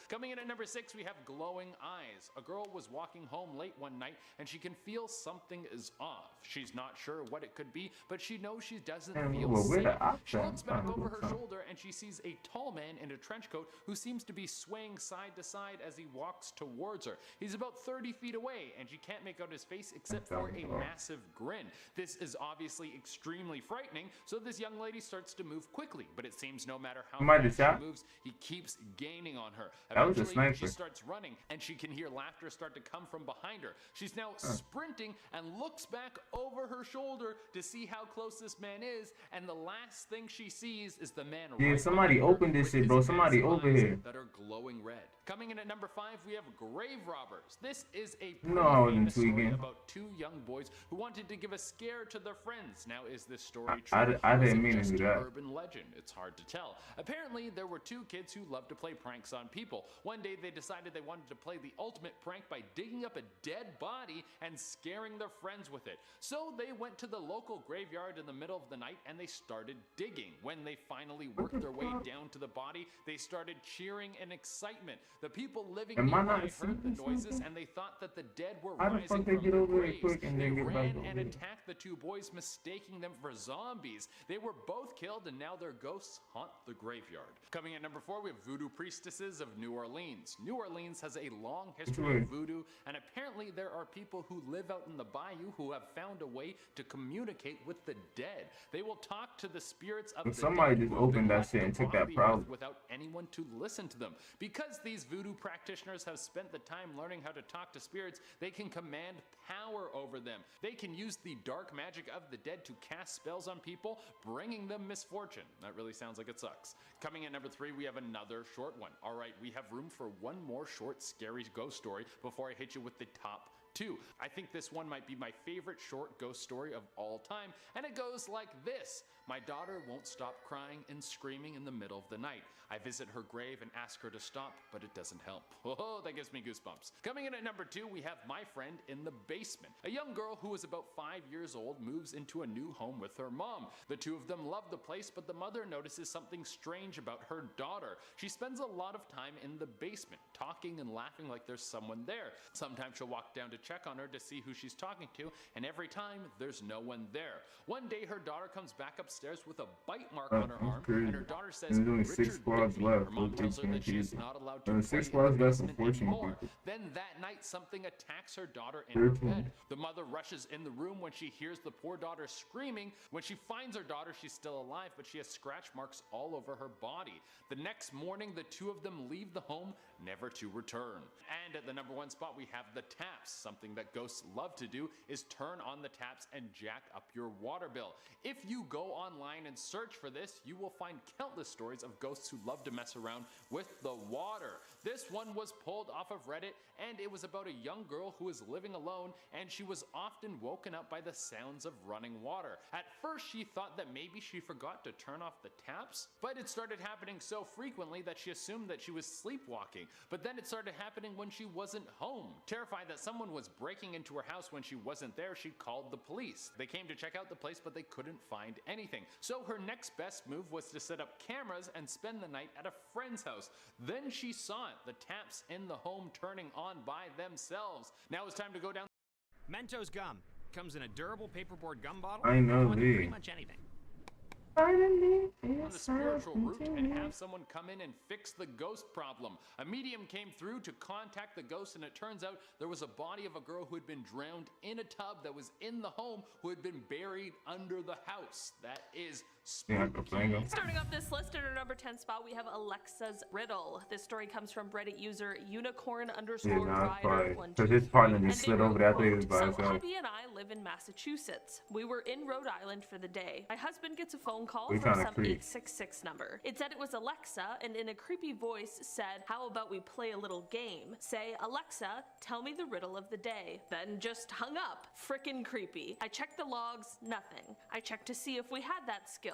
Coming in at number 6, we have glowing eyes. A girl was walking home late one night and she can feel something is off. She's not sure what it could be, but she knows she doesn't feel safe. She looks back over her shoulder and she sees a tall man in a trench coat who seems to be swaying side to side as he walks towards her. He's about 30 feet away and she can't make out his face except for a massive grin. This is obviously extremely frightening, so this young lady starts to move quickly, but it seems no matter how fast she moves, he keeps gaining on her. Eventually, she starts running and she can hear laughter start to come from behind her. She's now sprinting and looks back over her shoulder to see how close this man is, and the last thing she sees is the man Yeah, somebody opened this shit, bro. Somebody over here. that are glowing red. Coming in at number 5, we have grave robbers. This is a No, I wasn't famous story tweaking. about 2 young boys who wanted to give a scare to their friends. Now, is this story I true? didn't or is it mean to just do that. urban legend? It's hard to tell. Apparently, there were 2 kids who loved to play pranks on people. One day, they decided they wanted to play the ultimate prank by digging up a dead body and scaring their friends with it. So they went to the local graveyard in the middle of the night and they started digging. When they finally worked their way down to the body, they started cheering in excitement. The people living Am I nearby not heard seeing the noises something? and they thought that the dead were How the rising fuck they from get their over there graves. quick and They then get back ran over and here? attacked the 2 boys, mistaking them for zombies. They were both killed and now their ghosts haunt the graveyard. Coming at number 4, we have voodoo priestesses of New Orleans. New Orleans has a long history of voodoo, and apparently there are people who live out in the bayou who have found a way to communicate with the dead. They will talk to the spirits of But the somebody dead just who have been opened that left shit and took upon that the problem. earth without anyone to listen to them. Because these voodoo practitioners have spent the time learning how to talk to spirits, they can command power over them. They can use the dark magic of the dead to cast spells on people, bringing them misfortune. That really sounds like it sucks. Coming at number 3, we have another short one. All right, we have room for one more short, scary ghost story before I hit you with the top 2. I think this one might be my favorite short ghost story of all time, and it goes like this. My daughter won't stop crying and screaming in the middle of the night. I visit her grave and ask her to stop, but it doesn't help. Oh, that gives me goosebumps. Coming in at number 2, we have My Friend in the Basement. A young girl who is about 5 years old moves into a new home with her mom. The two of them love the place, but the mother notices something strange about her daughter. She spends a lot of time in the basement, talking and laughing like there's someone there. Sometimes she'll walk down to check on her to see who she's talking to, and every time, there's no one there. One day, her daughter comes back upstairs with a bite mark on her arm, and her daughter says, There's only 6 squads left. her mom tells her that she is not allowed to 6 play squads in the left for basement 14 anymore. people. Then that night, something attacks her daughter in her bed. The mother rushes in the room when she hears the poor daughter screaming. When she finds her daughter, she's still alive, but she has scratch marks all over her body. The next morning, the two of them leave the home, never to return. And at the number 1 spot, we have the taps. Something that ghosts love to do is turn on the taps and jack up your water bill. If you go online and search for this, you will find countless stories of ghosts who love to mess around with the water. This one was pulled off of Reddit, and it was about a young girl who was living alone, and she was often woken up by the sounds of running water. At first, she thought that maybe she forgot to turn off the taps, but it started happening so frequently that she assumed that she was sleepwalking. But then it started happening when she wasn't home. Terrified that someone was breaking into her house when she wasn't there, she called the police. They came to check out the place, but they couldn't find anything. So her next best move was to set up cameras and spend the night at a friend's house. Then she saw it, the taps in the home turning on by themselves. Now it's time to go down. Mentos gum comes in a durable paperboard gum bottle. I know with these. pretty much anything. On the spiritual route and have someone come in and fix the ghost problem. A medium came through to contact the ghost, and it turns out there was a body of a girl who had been drowned in a tub that was in the home, who had been buried under the house. That is spooky. Starting off this list at our number 10 spot, we have Alexa's Riddle. This story comes from Reddit user unicorn_rider12. Because his partner just slid over there. I thought he was by So himself. Abby and I live in Massachusetts. We were in Rhode Island for the day. My husband gets a phone call We from kinda some creep. 866 number. It said it was Alexa, and in a creepy voice said, "How about we play a little game? Say, Alexa, tell me the riddle of the day." Then just hung up. Frickin' creepy. I checked the logs, nothing. I checked to see if we had that skill.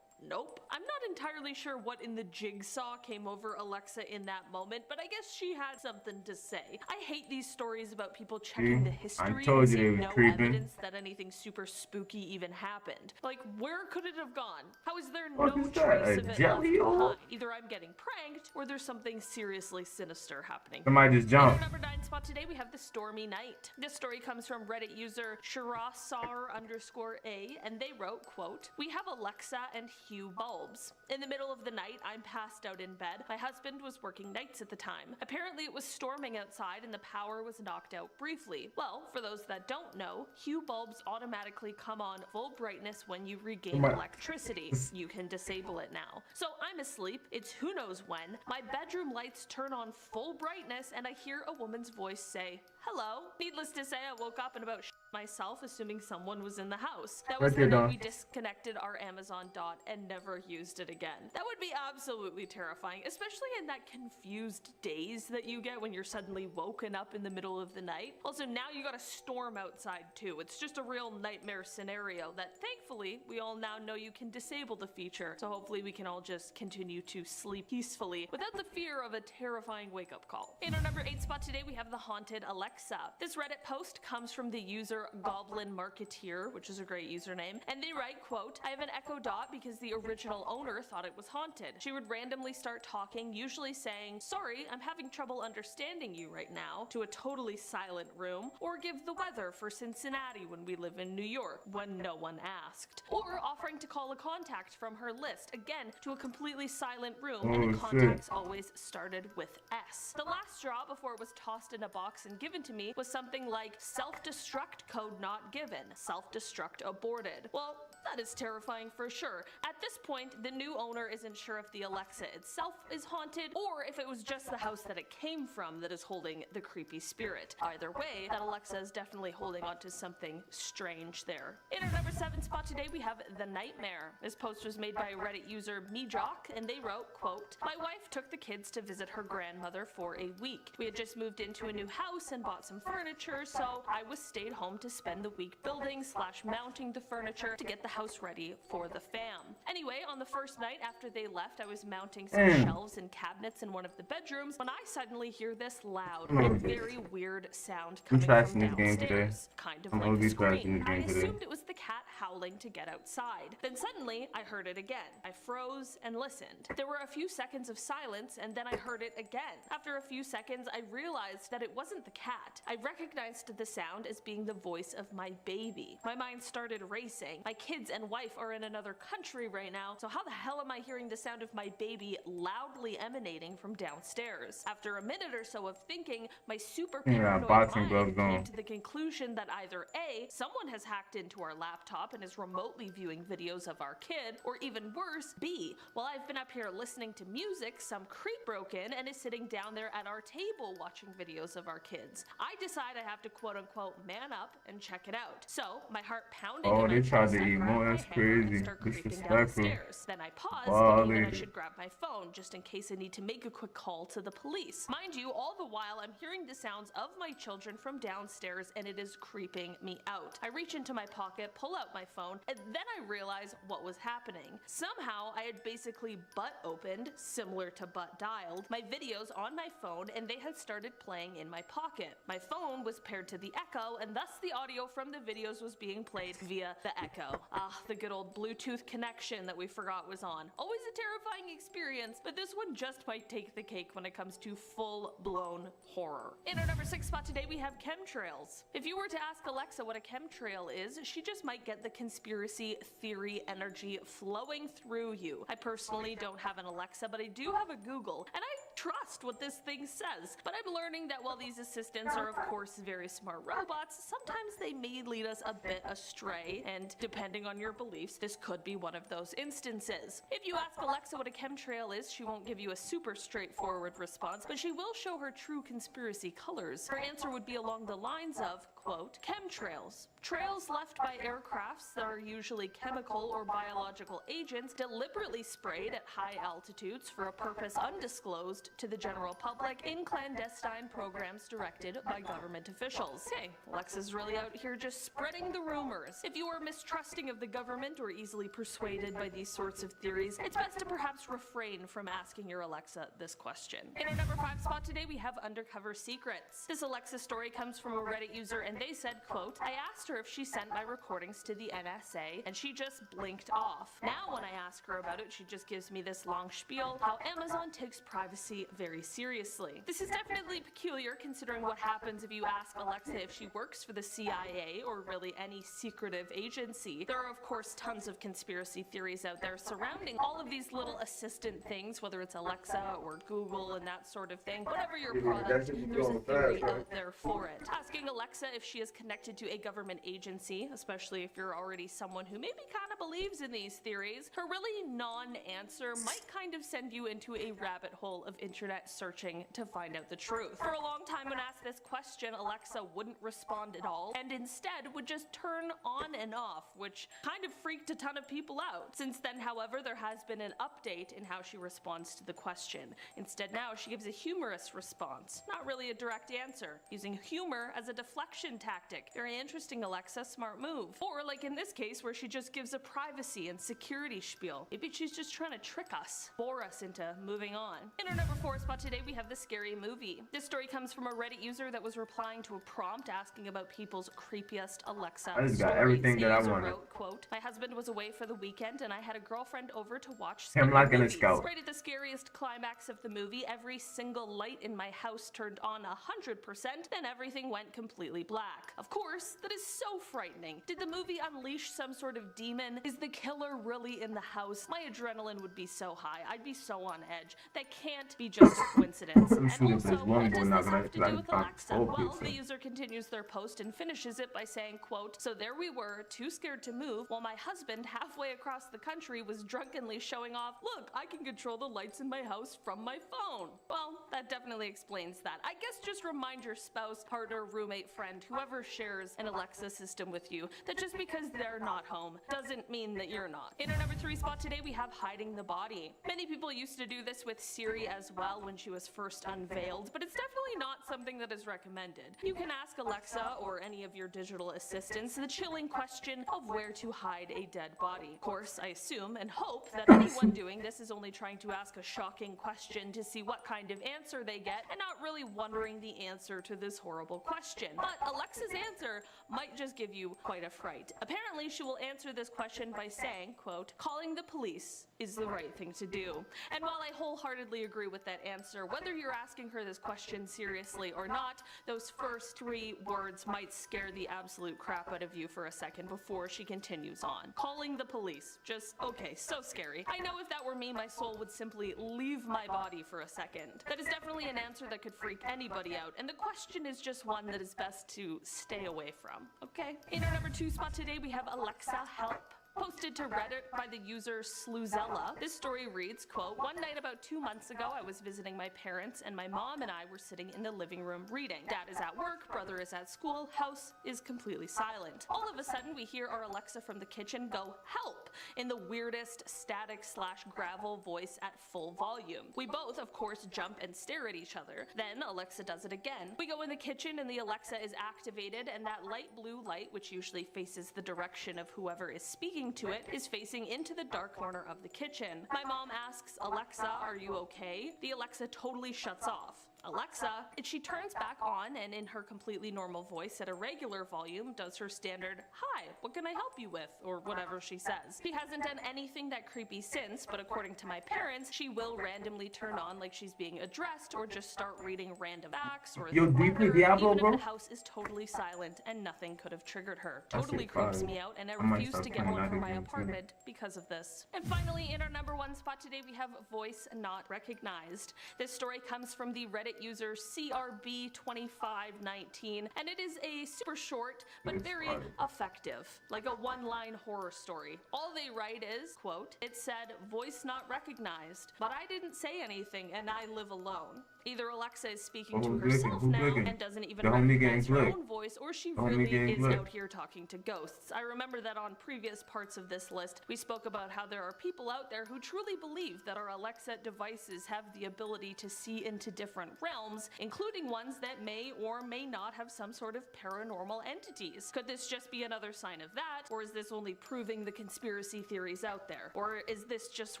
Nope. I'm not entirely sure what in the jigsaw came over Alexa in that moment, but I guess she had something to say. I hate these stories about people checking the history told and you they seeing was no creeping. evidence that anything super spooky even happened. Like, where could it have gone? How is there What no is that, trace a of it left jelly roll? behind? Either I'm getting pranked, or there's something seriously sinister happening. Somebody just In jumped. our number 9 spot today, we have The Stormy Night. This story comes from Reddit user Shirasar_A, and they wrote, quote, "We have Alexa and Hue bulbs. In the middle of the night, I'm passed out in bed. My husband was working nights at the time. Apparently it was storming outside and the power was knocked out briefly. Well, for those that don't know, Hue bulbs automatically come on full brightness when you regain electricity. You can disable it now. So I'm asleep, it's who knows when. My bedroom lights turn on full brightness and I hear a woman's voice say, 'Hello.' Needless to say, I woke up and about myself, assuming someone was in the house. That was the night we disconnected our Amazon Dot and never used it again. That would be absolutely terrifying, especially in that confused daze that you get when you're suddenly woken up in the middle of the night. Also, now you got a storm outside too. It's just a real nightmare scenario that thankfully we all now know you can disable the feature. So hopefully we can all just continue to sleep peacefully without the fear of a terrifying wake-up call. In our number 8 spot today, we have the haunted Alexa. This Reddit post comes from the user Goblin Marketeer, which is a great username, and they write, quote, "I have an Echo Dot because the original owner thought it was haunted. She would randomly start talking, usually saying, 'Sorry, I'm having trouble understanding you right now,' to a totally silent room, or give the weather for Cincinnati when we live in New York, when no one asked, or offering to call a contact from her list, again, to a completely silent room, and the contacts always started with S. The last straw before it was tossed in a box and given to me was something like, 'Self-destruct code not given, self-destruct aborted.' Well, That is terrifying for sure. At this point, the new owner isn't sure if the Alexa itself is haunted or if it was just the house that it came from that is holding the creepy spirit. Either way, that Alexa is definitely holding on to something strange there. In our number 7 spot today, we have The Nightmare. This post was made by Reddit user MeJock, and they wrote, quote, "My wife took the kids to visit her grandmother for a week. We had just moved into a new house and bought some furniture, so I was stayed home to spend the week building / mounting the furniture to get the house ready for the fam. Anyway, on the first night after they left, I was mounting some shelves and cabinets in one of the bedrooms when I suddenly hear this loud and very weird sound coming from downstairs, kind of like a scream. I assumed it was the cat howling to get outside. Then suddenly, I heard it again. I froze and listened. There were a few seconds of silence, and then I heard it again. After a few seconds, I realized that it wasn't the cat. I recognized the sound as being the voice of my baby. My mind started racing. My kids and wife are in another country right now, so how the hell am I hearing the sound of my baby loudly emanating from downstairs? After a minute or so of thinking, my super paranoid mind came to the conclusion that either A, someone has hacked into our laptop and is remotely viewing videos of our kid, or even worse, B, while I've been up here listening to music, some creep broke in and is sitting down there at our table watching videos of our kids. I decide I have to quote-unquote man up and check it out. So, my heart pounding in my chest, I grab my hammer and start creeping down the stairs. Then I pause, thinking that I should grab my phone just in case I need to make a quick call to the police. Mind you, all the while I'm hearing the sounds of my children from downstairs and it is creeping me out. I reach into my pocket, pull out my phone, and then I realize what was happening. Somehow, I had basically butt opened, similar to butt dialed, my videos on my phone and they had started playing in my pocket. My phone was paired to the Echo and thus the audio from the videos was being played via the Echo. Ah, the good old Bluetooth connection that we forgot was on. Always a terrifying experience, but this one just might take the cake when it comes to full-blown horror. In our number 6 spot today, we have chemtrails. If you were to ask Alexa what a chemtrail is, she just might get the conspiracy theory energy flowing through you. I personally don't have an Alexa, but I do have a Google, and I trust what this thing says. But I'm learning that while these assistants are of course very smart robots, sometimes they may lead us a bit astray, and depending on your beliefs, this could be one of those instances. If you ask Alexa what a chemtrail is, she won't give you a super straightforward response, but she will show her true conspiracy colors. Her answer would be along the lines of, quote, "Chemtrails. Trails left by aircrafts that are usually chemical or biological agents deliberately sprayed at high altitudes for a purpose undisclosed to the general public in clandestine programs directed by government officials." Okay, Alexa's really out here just spreading the rumors. If you are mistrusting of the government or easily persuaded by these sorts of theories, it's best to perhaps refrain from asking your Alexa this question. In our number 5 spot today, we have Undercover Secrets. This Alexa story comes from a Reddit user and they said, quote, "I asked her if she sent my recordings to the NSA and she just blinked off. Now when I ask her about it, she just gives me this long spiel how Amazon takes privacy very seriously. This is definitely peculiar considering what happens if you ask Alexa if she works for the CIA or really any secretive agency. There are of course tons of conspiracy theories out there surrounding all of these little assistant things, whether it's Alexa or Google and that sort of thing. Whatever your product, there's a theory out there for it. Asking Alexa if she is connected to a government agency, especially if you're already someone who maybe kind of believes in these theories, her really non-answer might kind of send you into a rabbit hole of internet searching to find out the truth. For a long time when asked this question, Alexa wouldn't respond at all and instead would just turn on and off, which kind of freaked a ton of people out. Since then, however, there has been an update in how she responds to the question. Instead now she gives a humorous response, not really a direct answer, using humor as a deflection tactic. Very interesting, Alexa, smart move. Or like in this case where she just gives a privacy and security spiel. Maybe she's just trying to trick us, bore us into moving on. In our number 4 spot today, we have The Scary Movie. This story comes from a Reddit user that was replying to a prompt asking about people's creepiest Alexa I just stories. got everything that I user wanted. wrote, quote, "My husband was away for the weekend and I had a girlfriend over to watch Hemlock and a movies. Scout. Right at the scariest climax of the movie, every single light in my house turned on 100%, then everything went completely black. Of course, that is so frightening. Did the movie unleash some sort of demon? Is the killer really in the house? My adrenaline would be so high. I'd be so on edge. That can't be be just a coincidence. I'm And shooting for also, this one what boy does now this because have to do with I Alexa? Well, the user continues their post and finishes it by saying, quote, "So there we were, too scared to move, while my husband halfway across the country was drunkenly showing off, look, I can control the lights in my house from my phone." Well, that definitely explains that. I guess just remind your spouse, partner, roommate, friend, whoever shares an Alexa system with you, that just because they're not home doesn't mean that you're not. In our number 3 spot today, we have hiding the body. Many people used to do this with Siri as well when she was first unveiled, but it's definitely not something that is recommended. You can ask Alexa or any of your digital assistants the chilling question of where to hide a dead body. Of course, I assume and hope that anyone doing this is only trying to ask a shocking question to see what kind of answer they get and not really wondering the answer to this horrible question. But Alexa's answer might just give you quite a fright. Apparently, she will answer this question by saying, quote, "Calling the police is the right thing to do." And while I wholeheartedly agree with that answer, whether you're asking her this question seriously or not, those first 3 words might scare the absolute crap out of you for a second before she continues on. Calling the police. Just, okay, so scary. I know if that were me, my soul would simply leave my body for a second. That is definitely an answer that could freak anybody out, and the question is just one that is best to stay away from, okay? In our number 2 spot today, we have Alexa Help. Posted to Reddit by the user Sluzella. This story reads, quote, "One night about 2 months ago, I was visiting my parents and my mom and I were sitting in the living room reading. Dad is at work, brother is at school, house is completely silent. All of a sudden, we hear our Alexa from the kitchen go, 'Help!' in the weirdest static/gravel voice at full volume. We both, of course, jump and stare at each other. Then Alexa does it again. We go in the kitchen and the Alexa is activated, and that light blue light, which usually faces the direction of whoever is speaking to it, is facing into the dark corner of the kitchen. My mom asks, 'Alexa, are you okay?' The Alexa totally shuts off. Alexa, she turns back on and in her completely normal voice at a regular volume does her standard, 'Hi, what can I help you with?' or whatever she says. She hasn't done anything that creepy since, but according to my parents, she will randomly turn on like she's being addressed or just start reading random facts or Yo, do you play Diablo, even bro? if the house is totally silent and nothing could have triggered her. That's Totally it, creeps fine. me out, and I I might refuse start to get playing one for other my games, too. apartment because of this. And finally, in our number 1 spot today, we have voice not recognized. This story comes from the Reddit user CRB2519, and it is a super short but very effective, like a one-line horror story. All they write is, quote, "It said, voice not recognized, but I didn't say anything and I live alone." Either Alexa is speaking to herself now and doesn't even recognize her own voice, or she really is out here talking to ghosts. I remember that on previous parts of this list, we spoke about how there are people out there who truly believe that our Alexa devices have the ability to see into different realms, including ones that may or may not have some sort of paranormal entities. Could this just be another sign of that, or is this only proving the conspiracy theories out there? Or is this just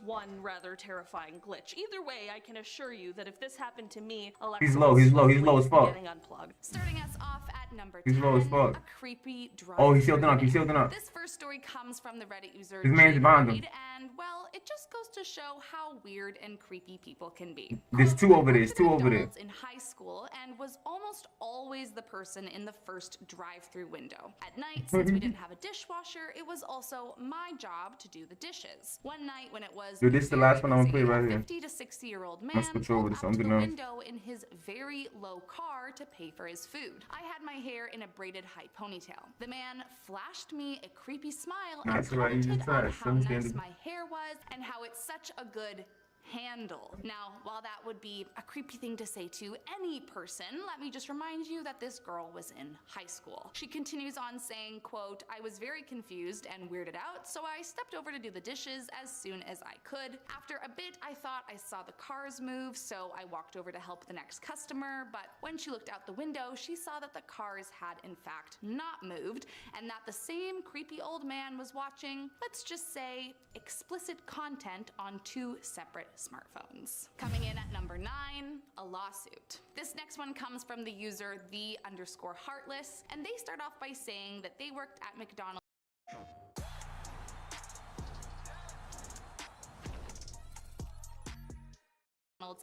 one rather terrifying glitch? Either way, I can assure you that if this happened to me, Alexa He's low, was he's low swiftly as fuck. getting unplugged. Starting us off at number He's 10, low as fuck. a creepy drive. Oh, he's shielding up, he's shielding up. This first story comes from the Reddit user His man's behind him. Jade, and well, it just goes to show how weird and creepy people can be. There's 2 over there, there's 2 over there. McDonald's in high school and was almost always the person in the first drive-through window. At night, since we didn't have a dishwasher, it was also my job to do the dishes. One night when it was Dude, this is the last one I'm gonna play right here. 50 to 60-year-old man Must switch over to pulled up something to the else. window in his very low car to pay for his food. I had my hair in a braided high ponytail. The man flashed me a creepy smile and That's right, you commented just on tried. how Some nice standard. my hair was and how it's such a good handle. Now, while that would be a creepy thing to say to any person, let me just remind you that this girl was in high school. She continues on saying, quote, "I was very confused and weirded out, so I stepped over to do the dishes as soon as I could. After a bit, I thought I saw the cars move, so I walked over to help the next customer, but when she looked out the window, she saw that the cars had in fact not moved, and that the same creepy old man was watching, let's just say, explicit content on 2 separate smartphones." Coming in at number 9, a lawsuit. This next one comes from the user the_heartless, and they start off by saying that they worked at McDonald's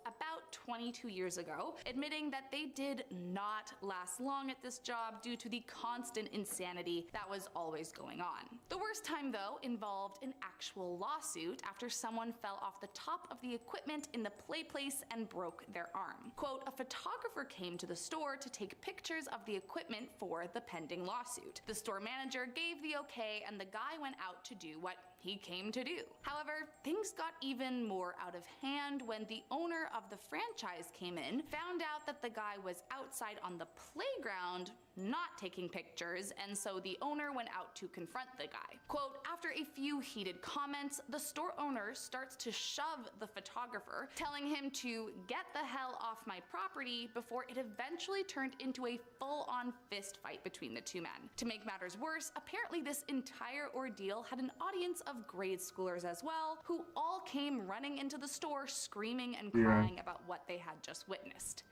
about 22 years ago, admitting that they did not last long at this job due to the constant insanity that was always going on. The worst time, though, involved an actual lawsuit after someone fell off the top of the equipment in the play place and broke their arm. Quote, a photographer came to the store to take pictures of the equipment for the pending lawsuit. The store manager gave the okay and the guy went out to do what he came to do. However, things got even more out of hand when the owner of the franchise came in, found out that the guy was outside on the playground not taking pictures, and so the owner went out to confront the guy. Quote, after a few heated comments, the store owner starts to shove the photographer, telling him to get the hell off my property before it eventually turned into a full-on fist fight between the two men. To make matters worse, apparently this entire ordeal had an audience of grade schoolers as well, who all came running into the store screaming and crying about what they had just witnessed.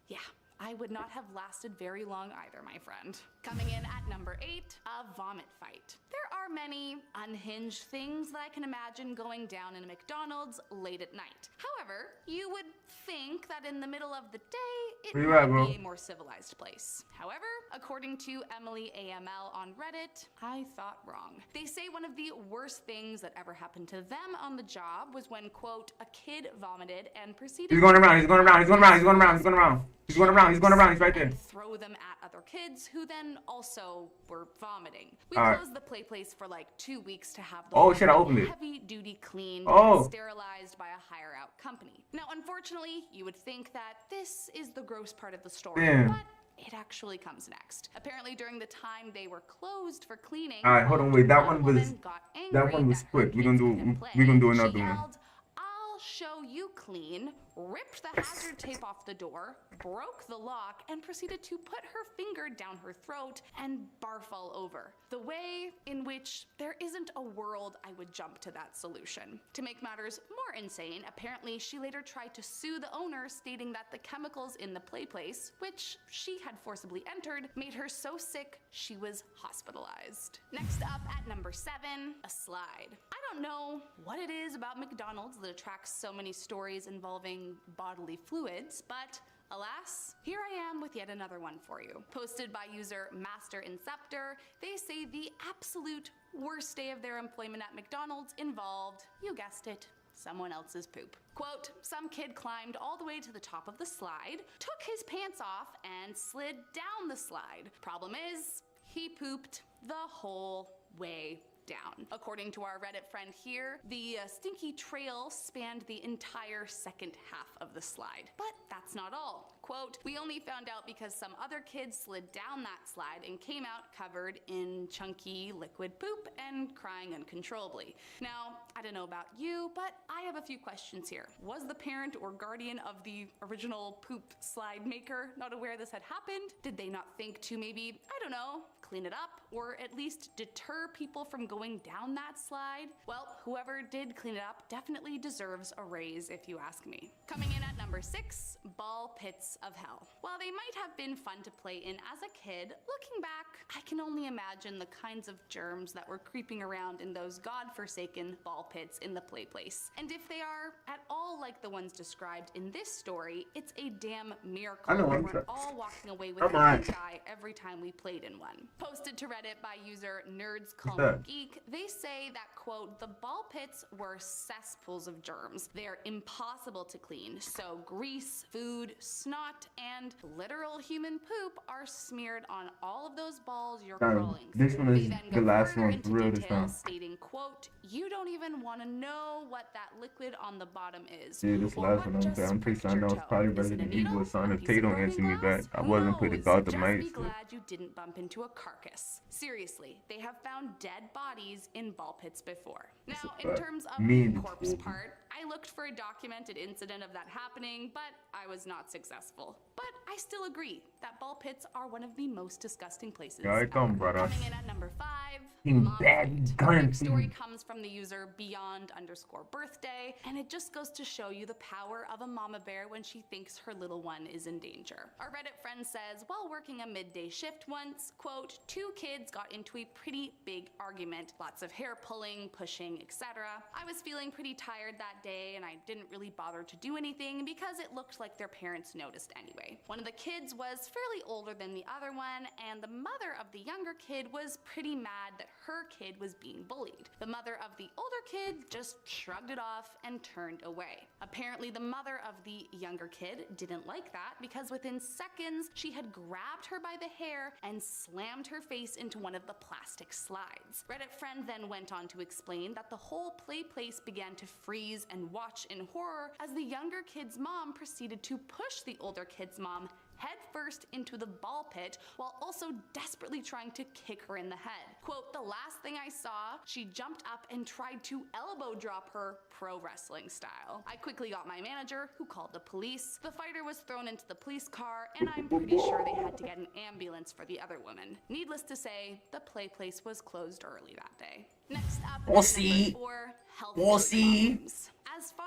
Yeah, I would not have lasted very long either, my friend. Coming in at number 8, a vomit fight. There are many unhinged things that I can imagine going down in a McDonald's late at night. However, you would think that in the middle of the day, it might be a more civilized place. However, according to Emily AML on Reddit, I thought wrong. They say one of the worst things that ever happened to them on the job was when, quote, a kid vomited and proceeded— He's going around, he's right there. Throw them at other kids who then also were vomiting. We All right. closed the play place for like 2 weeks to have the Oh, shit, I opened it. heavy duty cleaned Oh. and sterilized by a higher out company. Now, unfortunately, you would think that this is the gross part of the story, Damn. but it actually comes next. Apparently, during the time they were closed for cleaning, All right, hold on, wait. That one was got that one was quick. We're gonna do another one. yelled, I'll show you clean, ripped the hazard tape off the door, broke the lock, and proceeded to put her finger down her throat and barf all over. The way in which there isn't a world I would jump to that solution. To make matters more insane, apparently she later tried to sue the owner, stating that the chemicals in the play place, which she had forcibly entered, made her so sick she was hospitalized. Next up at number 7, a slide. I don't know what it is about McDonald's that attracts so many stories involving bodily fluids, but alas, here I am with yet another one for you. Posted by user Master Inceptor, they say the absolute worst day of their employment at McDonald's involved, you guessed it, someone else's poop. Quote, some kid climbed all the way to the top of the slide, took his pants off, and slid down the slide. Problem is, he pooped the whole way down. According to our Reddit friend here, the stinky trail spanned the entire second half of the slide. But that's not all. Quote, we only found out because some other kids slid down that slide and came out covered in chunky liquid poop and crying uncontrollably. Now, I don't know about you, but I have a few questions here. Was the parent or guardian of the original poop slide maker not aware this had happened? Did they not think to maybe, I don't know, clean it up, or at least deter people from going down that slide? Well, whoever did clean it up definitely deserves a raise if you ask me. Coming in at number 6, ball pits of hell. While they might have been fun to play in as a kid, looking back, I can only imagine the kinds of germs that were creeping around in those godforsaken ball pits in the play place. And if they are at all like the ones described in this story, it's a damn miracle that we're all walking away with a pink eye every time we played in one. Posted to Reddit by user Nerds Call Me Geek, they say that, quote, the ball pits were cesspools of germs. They're impossible to clean, so grease, food, snot, and literal human poop are smeared on all of those balls you're crawling through. This one is the last one for real this time. Stating, quote, you don't even want to know what that liquid on the bottom is. Yeah, this last one I'm pretty sure I know it's probably Resident Evil or something. If they don't answer me back, I wasn't put about the mic. Just be glad you didn't bump into a carcass. Seriously, they have found dead bodies in ball pits before. Now, in terms of the corpse part, I looked for a documented incident of that happening, but I was not successful. But I still agree that ball pits are one of the most disgusting places. Here I come, brother. Coming in at number 5, Bad Our gun. big story comes from the user beyond_birthday, and it just goes to show you the power of a mama bear when she thinks her little one is in danger. Our Reddit friend says, while working a midday shift once, quote, 2 kids got into a pretty big argument, lots of hair pulling, pushing, etc. I was feeling pretty tired that day and I didn't really bother to do anything because it looked like their parents noticed anyway. One of the kids was fairly older than the other one, and the mother of the younger kid was pretty mad that her kid was being bullied. The mother of the older kid just shrugged it off and turned away. Apparently the mother of the younger kid didn't like that because within seconds she had grabbed her by the hair and slammed her face into one of the plastic slides. Reddit friend then went on to explain that the whole play place began to freeze and watch in horror as the younger kid's mom proceeded to push the older kid's mom headfirst into the ball pit while also desperately trying to kick her in the head. Quote, the last thing I saw, she jumped up and tried to elbow drop her pro wrestling style. I quickly got my manager, who called the police. The fighter was thrown into the police car, and I'm pretty sure they had to get an ambulance for the other woman. Needless to say, the play place was closed early that day. Next up, We'll see. number 4, health We'll see. problems. As far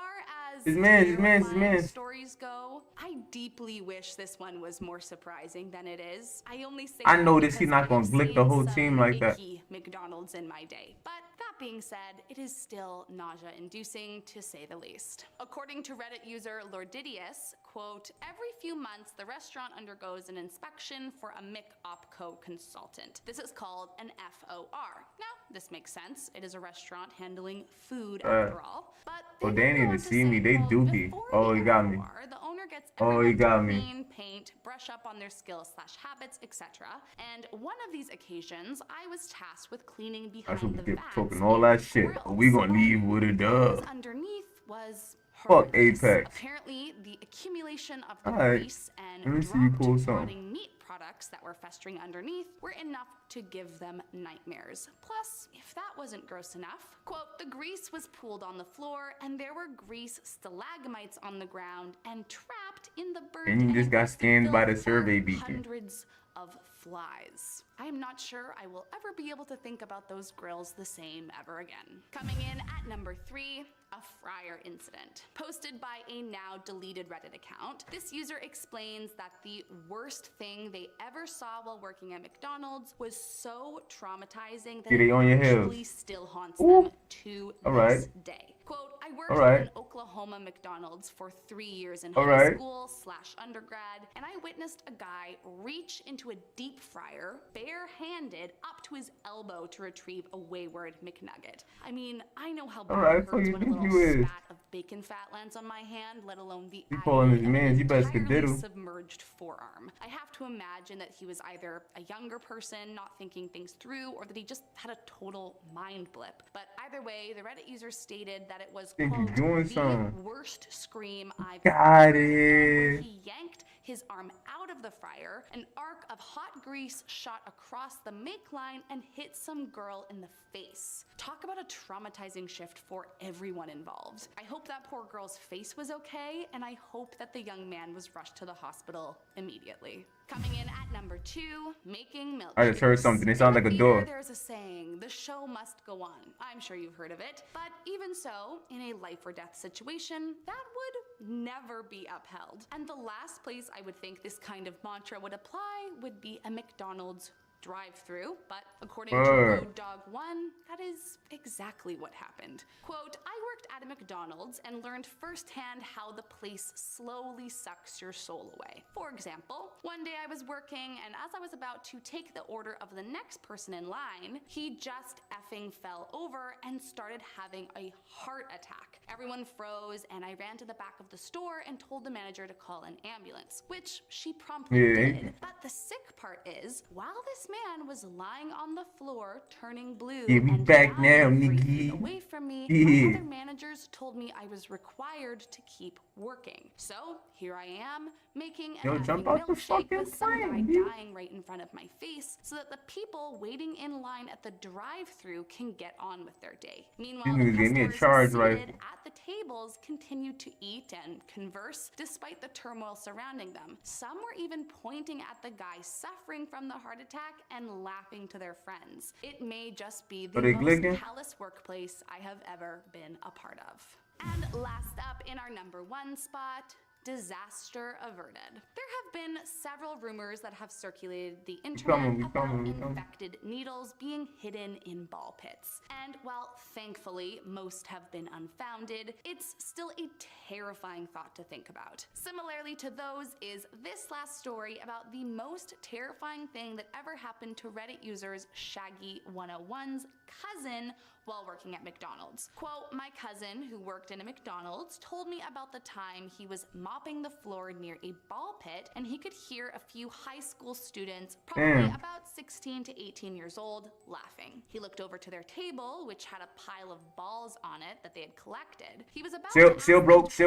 as His man. terrifying stories go, I deeply wish this one was more surprising than it is. I only say I that noticed he's because not gonna I've glick the seen whole some team like that. icky McDonald's in my day. But that being said, it is still nausea-inducing to say the least. According to Reddit user Lordidius, quote, every few months the restaurant undergoes an inspection for a McOpCo consultant. This is called an FOR. Now, this makes sense. It is a restaurant handling food after all. But Oh, they didn't even see me. They dookie. Oh, he got me. the owner gets Oh, he everyone got to me. clean, paint, brush up on their skills/habits, etc. And one of these occasions, I was tasked with cleaning I behind should the be vats talking all that shit. We gonna leave with a dub. underneath was Fuck horrendous. Apex. Apparently, the accumulation of the Alright. grease and Let me see you pull dropped something. rotting meat products that were festering underneath were enough to give them nightmares. Plus, if that wasn't gross enough, quote, the grease was pooled on the floor and there were grease stalagmites on the ground and trapped in the burnt And you just got scanned by the filled survey were beacon. hundreds of flies. I am not sure I will ever be able to think about those grills the same ever again. Coming in at number 3, a fryer incident. Posted by a now deleted Reddit account, this user explains that the worst thing they ever saw while working at McDonald's was so traumatizing that See, they it on your actually heels. still haunts Ooh. them to Alright. this day. Quote, I worked Alright. at an Oklahoma McDonald's for 3 years in Alright. high school/undergrad, and I witnessed a guy reach into a deep fryer, bare-handed, up to his elbow to retrieve a wayward McNugget. I mean, I know how bad Alright, it fuck hurts you when a think little you is? spat of bacon fat lands on my hand, let alone the He calling his agony of mans, an you better entirely skedaddle. submerged forearm. I have to imagine that he was either a younger person not thinking things through, or that he just had a total mind blip. But either way, the Reddit user stated that it was, Think you quote, doing the something. worst scream I've Got ever heard. it. He yanked his arm out of the fryer, an arc of hot grease shot across the make line and hit some girl in the face. Talk about a traumatizing shift for everyone involved. I hope that poor girl's face was okay, and I hope that the young man was rushed to the hospital immediately. Coming in at number 2, making milk. I just heard something. It sounds like a door. There's a saying, the show must go on. I'm sure you've heard of it. But even so, in a life or death situation, that would never be upheld. And the last place I would think this kind of mantra would apply would be a McDonald's drive-through, but according to Road Dog 1, that is exactly what happened. Quote, I worked at a McDonald's and learned firsthand how the place slowly sucks your soul away. For example, one day I was working, and as I was about to take the order of the next person in line, he just effing fell over and started having a heart attack. Everyone froze, and I ran to the back of the store and told the manager to call an ambulance, which she promptly did. But the sick part is, while this man was lying on the floor, turning blue. Give me and back about now, 3 feet nigga. away from me, Yeah. my other managers told me I was required to keep working. So here I am, making an Yo, effing jump out the milkshake fucking with some guy plane, dude. dying right in front of my face, so that the people waiting in line at the drive-thru can get on with their day. Meanwhile, These the niggas gave me a customers charge seated rifle. at the tables continued to eat and converse despite the turmoil surrounding them. Some were even pointing at the guy suffering from the heart attack and laughing to their friends. It may just be the Are they most glicking? callous workplace I have ever been a part of. And last up in our number 1 spot, disaster averted. There have been several rumors that have circulated the internet about infected needles being hidden in ball pits. And while thankfully most have been unfounded, it's still a terrifying thought to think about. Similarly to those is this last story about the most terrifying thing that ever happened to Reddit users Shaggy101's cousin while working at McDonald's. Quote, my cousin, who worked in a McDonald's, told me about the time he was mopping the floor near a ball pit and he could hear a few high school students, probably about 16 to 18 years old, laughing. He looked over to their table, which had a pile of balls on it that they had collected. He was about to Seal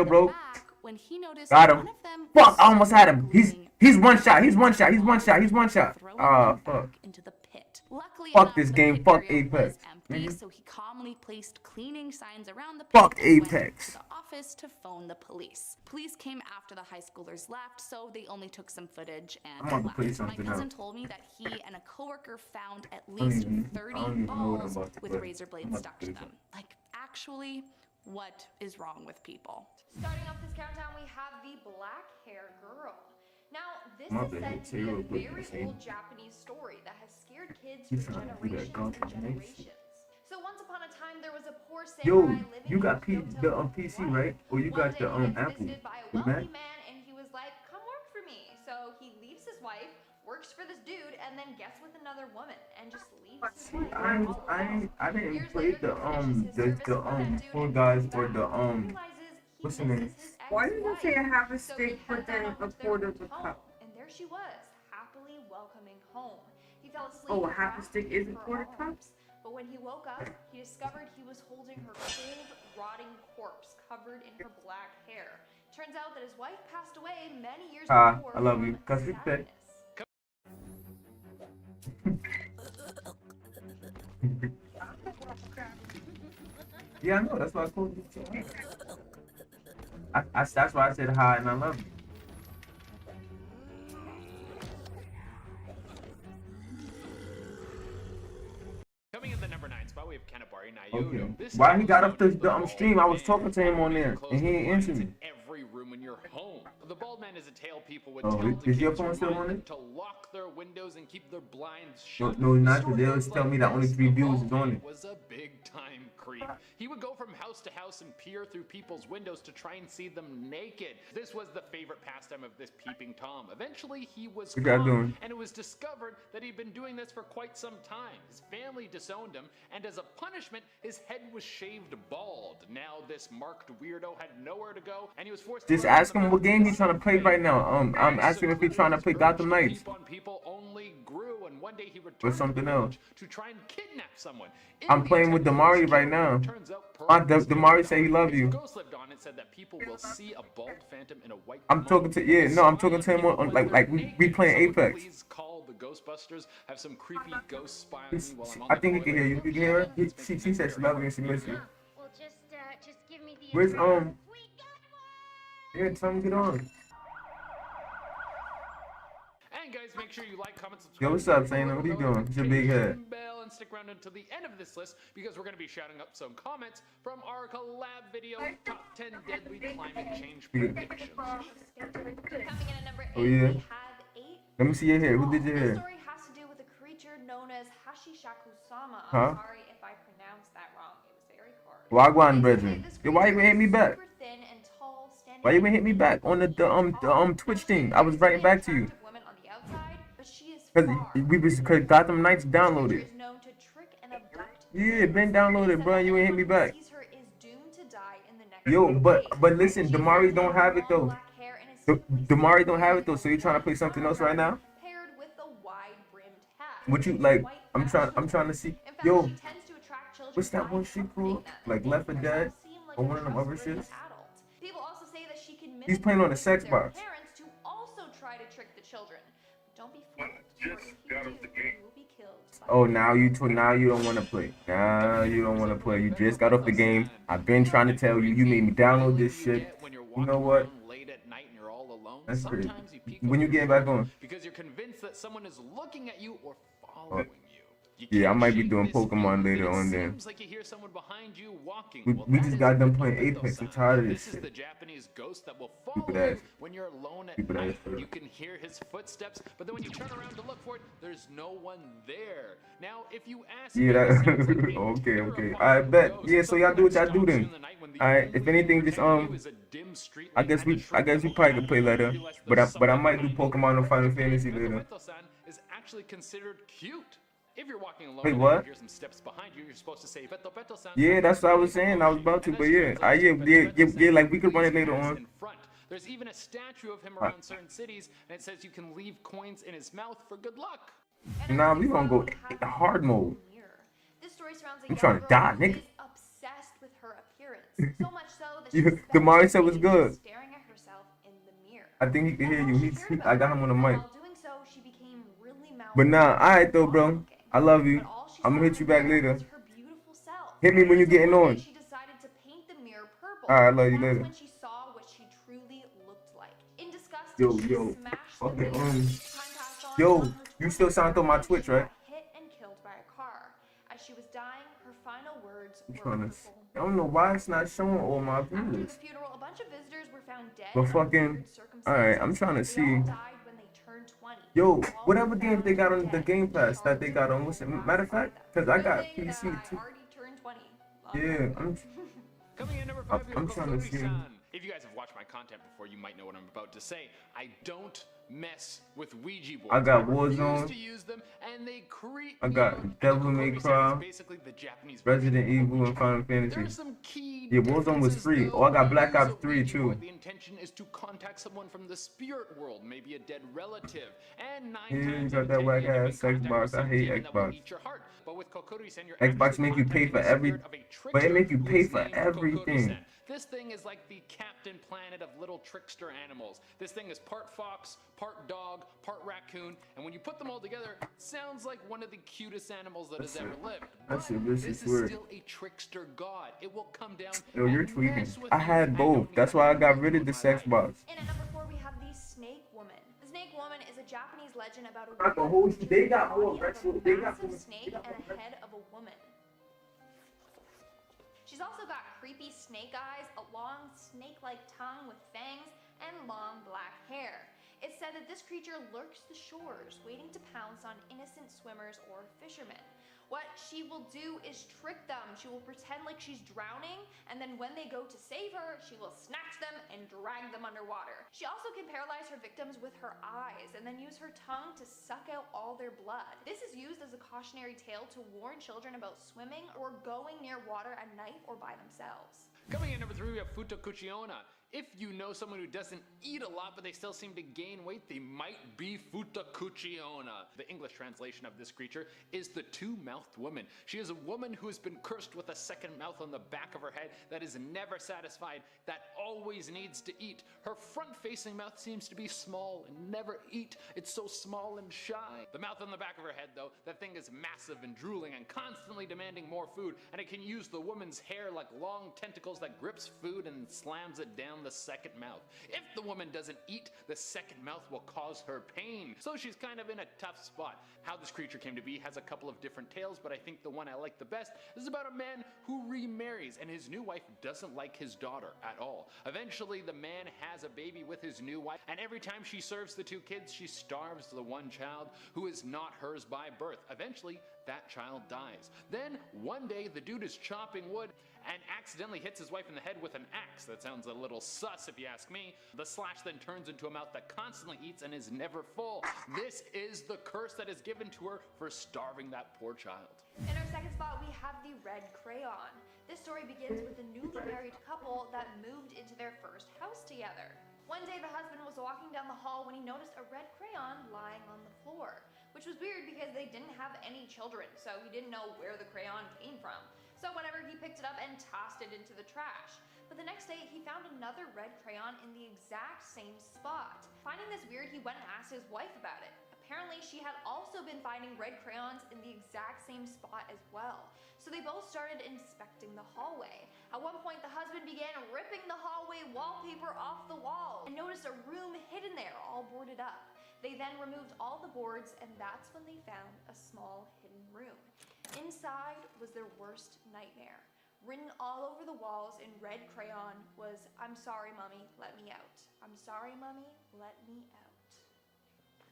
broke. back when he noticed Got him. one of them Fuck, I almost had him. He's one shot. He's one shot. He's one shot. He's one shot. Ah, fuck. into the pit. Luckily Fuck enough, this the game. pit Fuck area was Apex. empty, Nigga. so he calmly placed cleaning signs around the pit Fuck and went Apex. to the office to phone the police. Police came after the high schoolers left, so they only took some footage and I'm about to left. play My something cousin else. told me that he and a coworker found at I don't least even- I 30 don't even know what I'm balls about to with play. razor I'm blades about to stuck to play them. Like, actually, what is wrong with people? Starting off this countdown, we have the black hair girl. Now, this I'm is about to said hit to be zero a quick, very see? old Japanese story that has scared kids He's for trying to do that generations gauntlet and next. generations. So once upon a time, there was a poor Yo, samurai living you got in the PC, right? Or you got the One day he gets Apple? visited by a With wealthy Mac? man, and he was like, "Come work for me." So he leaves his wife, works for this dude, and then gets with another woman and just leaves his See, wife. I didn't play the Fall Guys or the what's the name? Why did you say a half a stick but then a quarter of a cup? And there she was, happily welcoming home. He fell asleep. Oh, a in half a bath stick is a for quarter cup? hours. But when he woke up, he discovered he was holding her cold, rotting corpse covered in her black hair. Turns out that his wife passed away many years before. I love you. from Cause it's sadness. Yeah, I know. That's why I called you. That's why I said hi and I love you. Coming in the number 9 spot, we have Kanabari Nayoto. Okay. This Why he is got up the bald stream? I was man talking to him on there and he ain't answered me. in every room in your home. The bald man is a tale people would Oh, tell to is your kids phone who still wanted on them it? to lock their windows and keep their blinds No, shut. no, not The because they always story tell goes me like that only this. 3 The viewers bald is on man it. was a big time creep. He would go from house to house and peer through people's windows to try and see them naked. This was the favorite pastime of this peeping Tom. Eventually, he was What you caught, doing? and it was discovered that he'd been doing this for quite some time. His family disowned him, and as a punishment, his head was shaved bald. Now, this marked weirdo had nowhere to go, and he was forced Just to live on ask the him what game he's trying to play right now. I'm His asking if he's trying to play Gotham Knights peep on people only grew, and one day he or returned something else. to try and kidnap someone. I'm playing with Damari right now. Damari say he love you. Ghost lived on it said that people will see a bald phantom in a white I'm talking to I'm talking to him on like we playing Apex. Please call the Ghostbusters. Have some creepy ghosts spy on me while I'm on I the think he toilet. can hear you. You can hear her? She said she loves you and she misses you. Well, just give me the Where's address. Yeah, tell him to get on. And guys, make sure you like, comment, subscribe. Yo, what's up, Sana? What are you doing? It's your big head. Bell and stick around until the end of this list because we're going to be shouting up some comments from our collab video, Top 10 Deadly Climate Change Predictions. Coming in at number 8, Oh yeah. we have 8. Let me see your hair. Who did your This hair? story has to do with a creature known as Hashishaku-sama. Huh? I'm sorry if I pronounced that wrong. It was very hard. Wagwan brethren. Yo, why you ain't hit me back? Super thin and tall, standing Why you ain't hit me back on the Twitch thing? I was writing back to you. woman on the outside, but she is Cause Gotham Knights downloaded. is known to trick and abduct. Yeah, been downloaded, bro. You ain't hit me back. Sees her is doomed to die in the next Yo, few but days. listen, Damari don't have it though. Black hair and is Damari don't have it though. So you trying to play something else right now? paired with a wide-brimmed hat. What you like? I'm trying to see. In fact, Yo, she tends to attract children what's that by one shit called? comforting them Like and Left 4 making Dead herself seem like or a one of them other trustworthy shits? adult. People also say that she can He's mimic playing the on the behavior sex of their box. parents to also try to trick the children. But don't be fooled, for if you do, you will be killed by Oh, now you don't want to play. Now you don't want to play. You just got off the game. I've been trying to tell you. You made me download this shit. You know what? Late at night and you're all alone. That's crazy. Sometimes you peek When you over getting your back shoulder on? because you're convinced that someone is looking at you or Oh, following you. yeah, I might be Shake doing this feeling Pokemon that later it on then. seems like you hear someone behind you walking. We, Well, we that just is got a done beto playing beto Apex. I'm sign. tired of This this is the shit. Japanese ghost that will follow Stupid you ass. when you're alone at Stupid night. ass. You can hear his footsteps, but then when you turn around to look for it, there's no one there. Now, if you ask Yeah, me, that. it sounds like a Okay. I bet. Yeah, so y'all do what y'all do then. Alright, if anything, just I guess we probably could play later. But I might do Pokemon or Final Fantasy later. Beto-san is actually considered cute. If you're walking alone Wait, and what? you hear some steps behind you, you're supposed to say Beto Beto-san. Yeah, that's what I was saying. I was about to, but yeah, like we could run it later on. In front. There's even a statue of him Right. around certain cities, and it says you can leave coins in his mouth for good luck. Nah, we gonna go hard mode. This story surrounds a I'm young trying to girl die, who nigga. is obsessed with her appearance. So much so that Yeah, she the spends mindset was days good. staring at herself in the mirror. I think he can hear you. I got him on the mic. While doing so, she became really But nah, alright though, bro. malfunking. I love you. I'm gonna hit you back later. Her beautiful self. Hit me when you're So getting one on. day she decided to paint the mirror purple. Alright, I love you That's later. when she saw what she truly looked like. In disgust, Yo, she yo. smashed the Okay, mirror. Time passed on, yo, and on her you still signed on my 20th Twitch, birthday, right? she got hit and killed by a car. As she was dying, her final words I'm were trying to. purple. I don't know why it's not showing all my After the viewers. funeral, a bunch of visitors were found dead. But under fucking. weird circumstances. Alright, I'm trying to They see. all died when they turned 20. Yo, All whatever were games found they got on the dead Game in Pass that they got on. Charleston, Matter of fact, because I got Good thing that PC I too. already turned 20. Yeah, Coming in number 5, we have I'm trying to see. Kokori-san. If you guys have watched my content before, you might know what I'm about to say. I don't mess with Ouija boards. I got refuse Warzone. to use them, and they creep I me got out. Devil And the May Kokori-san Cry, is basically the Japanese version Resident of Evil, Ouija and Final board. Fantasy. There's some key Yeah, Warzone was differences, free. though. Oh, I got When you Black use a Ops 3 Ouija too. board, the intention is to contact someone from the spirit world, maybe a dead relative. And 9 Yeah, you times got out of that 10, whack you end up in ass contact with Xbox. I some hate demon that will Xbox. eat your heart. But with Kokori-san, you're Xbox actually make you pay contacting for the every, spirit of a but it trickster make you who pay is for named everything. Kokori-san. This thing is like the Captain Planet of little trickster animals. This thing is part fox, part dog, part raccoon, and when you put them all together, it sounds like one of the cutest animals that has ever lived. That shit But this this is is weird. still a trickster god. It will come down Yo, you're and tweaking. mess with I you. had both. That's why I got rid of the sex box. And at number 4, we have the Snake Woman. The Snake Woman is a Japanese legend about a Not the woman whole who shit. They got has the more body of a wrestling. They got massive more. snake and a head of a woman. She's also got creepy snake eyes, a long snake-like tongue with fangs, and long black hair. It's said that this creature lurks the shores, waiting to pounce on innocent swimmers or fishermen. What she will do is trick them. She will pretend like she's drowning, and then when they go to save her, she will snatch them and drag them underwater. She also can paralyze her victims with her eyes, and then use her tongue to suck out all their blood. This is used as a cautionary tale to warn children about swimming or going near water at night or by themselves. Coming in number 3, we have Futakuchiona. If you know someone who doesn't eat a lot but they still seem to gain weight, they might be Futakuchiona. The English translation of this creature is the two-mouthed woman. She is a woman who has been cursed with a second mouth on the back of her head that is never satisfied, that always needs to eat. Her front-facing mouth seems to be small and never eat. It's so small and shy. The mouth on the back of her head, though, that thing is massive and drooling and constantly demanding more food, and it can use the woman's hair like long tentacles that grips food and slams it down the second mouth. If the woman doesn't eat, the second mouth will cause her pain. So she's kind of in a tough spot. How this creature came to be has a couple of different tales, but I think the one I like the best is about a man who remarries and his new wife doesn't like his daughter at all. Eventually, the man has a baby with his new wife, and every time she serves the two kids, she starves the one child who is not hers by birth. Eventually, that child dies. Then, one day, the dude is chopping wood and accidentally hits his wife in the head with an axe. That sounds a little sus if you ask me. The slash then turns into a mouth that constantly eats and is never full. This is the curse that is given to her for starving that poor child. In our second spot, we have the Red Crayon. This story begins with a newly married couple that moved into their first house together. One day, the husband was walking down the hall when he noticed a red crayon lying on the floor. which was weird because they didn't have any children, so he didn't know where the crayon came from. So whatever, he picked it up and tossed it into the trash. But the next day, he found another red crayon in the exact same spot. Finding this weird, he went and asked his wife about it. Apparently, she had also been finding red crayons in the exact same spot as well. So they both started inspecting the hallway. At one point, the husband began ripping the hallway wallpaper off the wall and noticed a room hidden there, all boarded up. They then removed all the boards, and that's when they found a small hidden room. Inside was their worst nightmare. Written all over the walls in red crayon was, "I'm sorry, Mommy, let me out. I'm sorry, Mommy, let me out."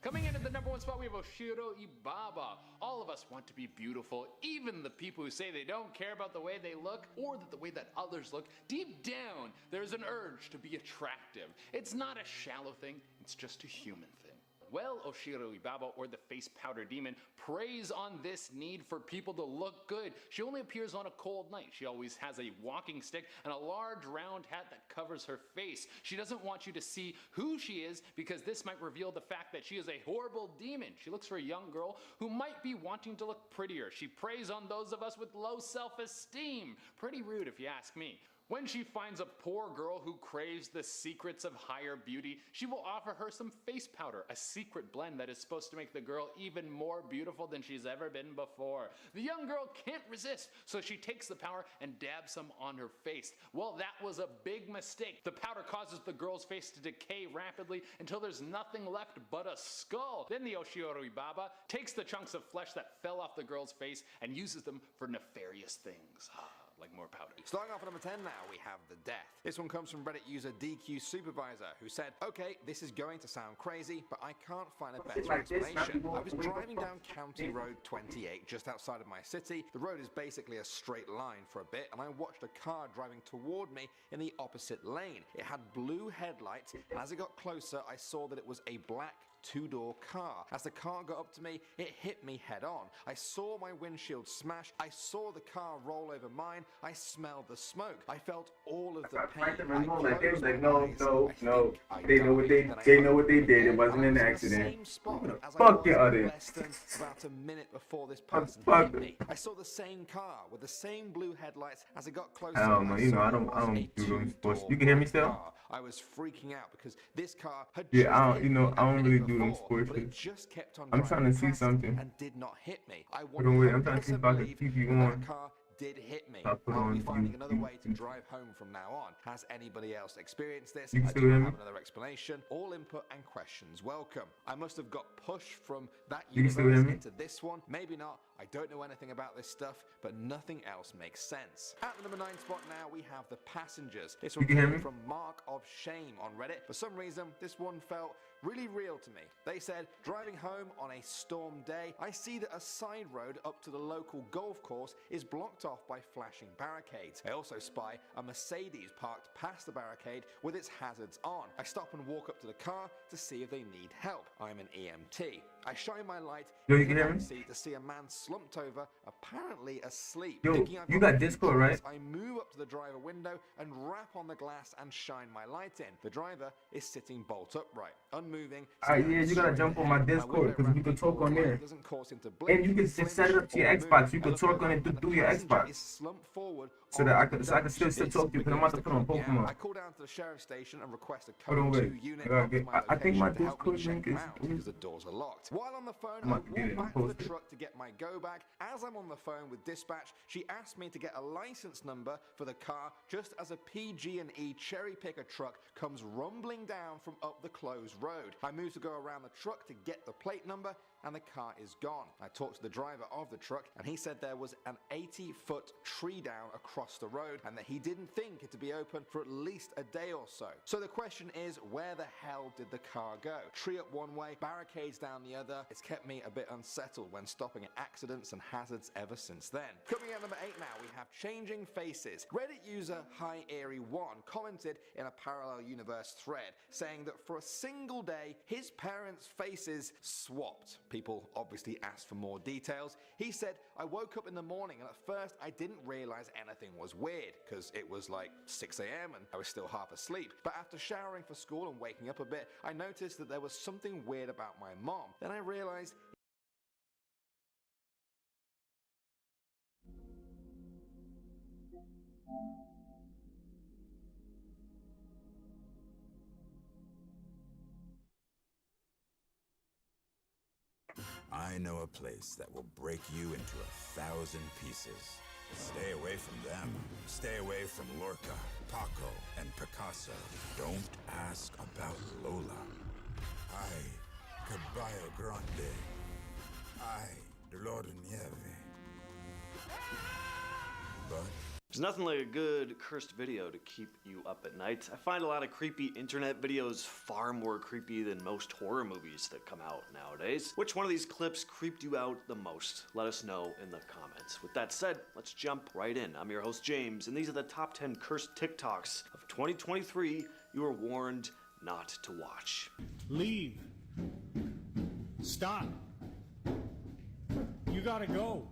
Coming in at the number 1 spot, we have Oshiro Ibaba. All of us want to be beautiful, even the people who say they don't care about the way they look or the way that others look. Deep down, there's an urge to be attractive. It's not a shallow thing, it's just a human thing. Well, Oshiro Ibaba, or the face powder demon, preys on this need for people to look good. She only appears on a cold night. She always has a walking stick and a large round hat that covers her face. She doesn't want you to see who she is because this might reveal the fact that she is a horrible demon. She looks for a young girl who might be wanting to look prettier. She preys on those of us with low self-esteem. Pretty rude if you ask me. When she finds a poor girl who craves the secrets of higher beauty, she will offer her some face powder, a secret blend that is supposed to make the girl even more beautiful than she's ever been before. The young girl can't resist, so she takes the powder and dabs some on her face. Well, that was a big mistake. The powder causes the girl's face to decay rapidly until there's nothing left but a skull. Then the Oshiro Ibaba takes the chunks of flesh that fell off the girl's face and uses them for nefarious things. Like more powder. Starting off at number 10 now, we have The Death. This one comes from Reddit user DQ Supervisor, who said, "Okay, this is going to sound crazy, but I can't find a better explanation. I was driving down County Road 28 just outside of my city. The road is basically a straight line for a bit, and I watched a car driving toward me in the opposite lane. It had blue headlights, and as it got closer, I saw that it was a black two-door car. As the car got up to me, it hit me head on. I saw my windshield smash. I saw the car roll over mine. I smelled the smoke. I felt all of the pain. They was like, no. They know what they did. It wasn't an accident. Fuck your audience. About a minute before this person hit me, I saw the same car with the same blue headlights. As it got closer, I don't know. You know, I don't do those sports. You can hear me still? I was freaking out because this car had I don't really do them sports. but it just kept on I'm trying to see something. and did not hit me. I Hold on, wait. I'm trying to see if I can keep you on. that car did hit me. I'll put I'll on be finding you- another way to drive home from now on. Has anybody else experienced this? You can I still do hear not me? have another explanation. All input and questions welcome. I must have got pushed from that You can still hear universe me? into this one. Maybe not. I don't know anything about this stuff, but nothing else makes sense. At the number 9 spot now, we have The Passengers. This one can hear came me? from Mark of Shame on Reddit. For some reason, this one felt really real to me. They said, driving home on a storm day, I see that a side road up to the local golf course is blocked off by flashing barricades. I also spy a Mercedes parked past the barricade with its hazards on. I stop and walk up to the car to see if they need help. I'm an EMT. I shine my light Yo, you in can the hear me? backseat to see a man slumped over, apparently asleep. Yo, Thinking I've you got got Discord, right? I move up to the driver window and rap on the glass and shine my light in. The driver is sitting bolt upright, unmoving. Alright, yeah, you gotta jump on my Discord because we can talk on there. Doesn't cause him to blink, And you can just set it up to your Xbox. You can talk on it through your Xbox. slump forward So that I can still talk to you because I'm about to put on I Pokemon. call down to the sheriff's station and request a Hold on, code wait. 2 unit I gotta up to get- my I think my location to help me Discord check link them is- out because the doors are locked. While on the phone, I'm I about to get walk it. back to the Post it. truck to get my go bag. As I'm on the phone with dispatch, she asked me to get a license number for the car just as a PG&E cherry picker truck comes rumbling down from up the closed road. I move to go around the truck to get the plate number and the car is gone. I talked to the driver of the truck and he said there was an 80-foot tree down across the road and that he didn't think it to be open for at least a day or so. So the question is, where the hell did the car go? Tree up one way, barricades down the other. It's kept me a bit unsettled when stopping at accidents and hazards ever since then. Coming at number 8 now, we have Changing Faces. Reddit user HiAerie1 commented in a parallel universe thread saying that for a single day, his parents' faces swapped. People obviously asked for more details. He said, I woke up in the morning and at first I didn't realize anything was weird because it was like 6 a.m. and I was still half asleep. But after showering for school and waking up a bit, I noticed that there was something weird about my mom. Then I realized I know a place that will break you into 1,000 pieces. Stay away from them. Stay away from Lorca, Paco, and Picasso. Don't ask about Lola. Ay, Caballo Grande. Ay, Dolor de Nieve. But there's nothing like a good cursed video to keep you up at night. I find a lot of creepy internet videos far more creepy than most horror movies that come out nowadays. Which one of these clips creeped you out the most? Let us know in the comments. With that said, let's jump right in. I'm your host James, and these are the top 10 cursed TikToks of 2023 you are warned not to watch. Leave. Stop. You gotta go.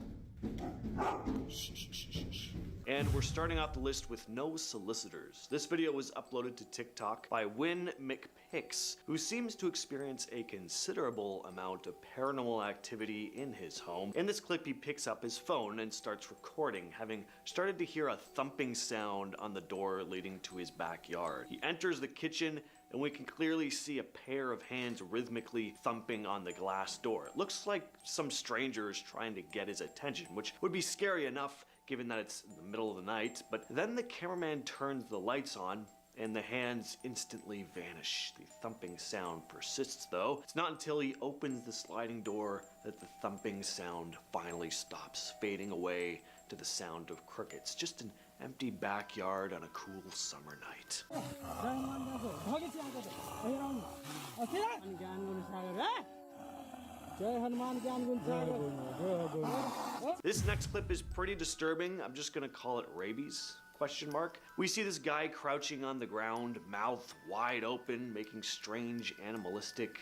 Shh, shh, shh, shh, shh. And we're starting off the list with no solicitors. This video was uploaded to TikTok by Win McPix, who seems to experience a considerable amount of paranormal activity in his home. In this clip, he picks up his phone and starts recording, having started to hear a thumping sound on the door leading to his backyard. He enters the kitchen, and we can clearly see a pair of hands rhythmically thumping on the glass door. It looks like some stranger is trying to get his attention, which would be scary enough given that it's in the middle of the night. But then the cameraman turns the lights on, and the hands instantly vanish. The thumping sound persists though. It's not until he opens the sliding door that the thumping sound finally stops, fading away to the sound of crickets. Just an empty backyard on a cool summer night. This next clip is pretty disturbing. I'm just gonna call it rabies. ? We see this guy crouching on the ground, mouth wide open, making strange animalistic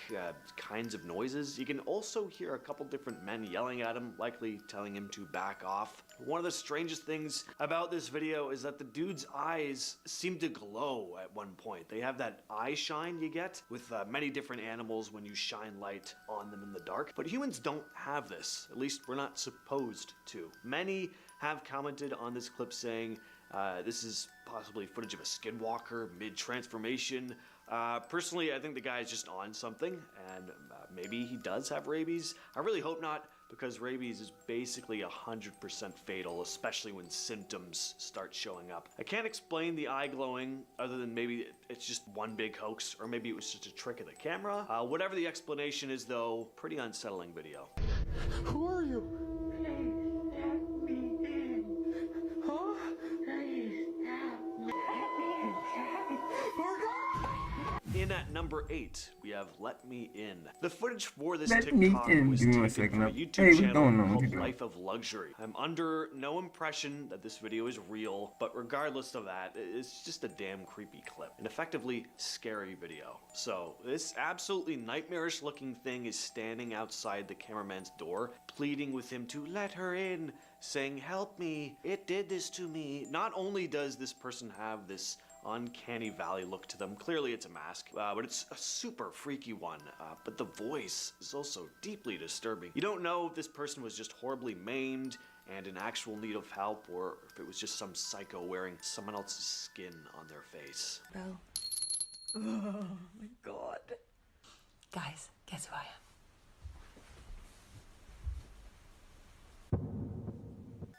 kinds of noises. You can also hear a couple different men yelling at him, likely telling him to back off. One of the strangest things about this video is that the dude's eyes seem to glow at one point. They have that eye shine you get with many different animals when you shine light on them in the dark. But humans don't have this. At least we're not supposed to. Many have commented on this clip saying, this is possibly footage of a skinwalker mid-transformation. Personally, I think the guy is just on something, and maybe he does have rabies. I really hope not, because rabies is basically 100% fatal, especially when symptoms start showing up. I can't explain the eye glowing other than maybe it's just one big hoax, or maybe it was just a trick of the camera. Whatever the explanation is though, pretty unsettling video. Who are you? In at number 8, we have Let Me In. The footage for this Let me TikTok in. was Give me a taken second. from a Hey, YouTube what's channel going on? What called you doing? Life of Luxury. I'm under no impression that this video is real, but regardless of that, it's just a damn creepy clip. An effectively scary video. So, this absolutely nightmarish looking thing is standing outside the cameraman's door, pleading with him to let her in, saying, "Help me, it did this to me." Not only does this person have this uncanny valley look to them, clearly it's a mask, but it's a super freaky one, but the voice is also deeply disturbing. You don't know if this person was just horribly maimed and in actual need of help, or if it was just some psycho wearing someone else's skin on their face. Bro. Oh my god. Guys, guess who I am?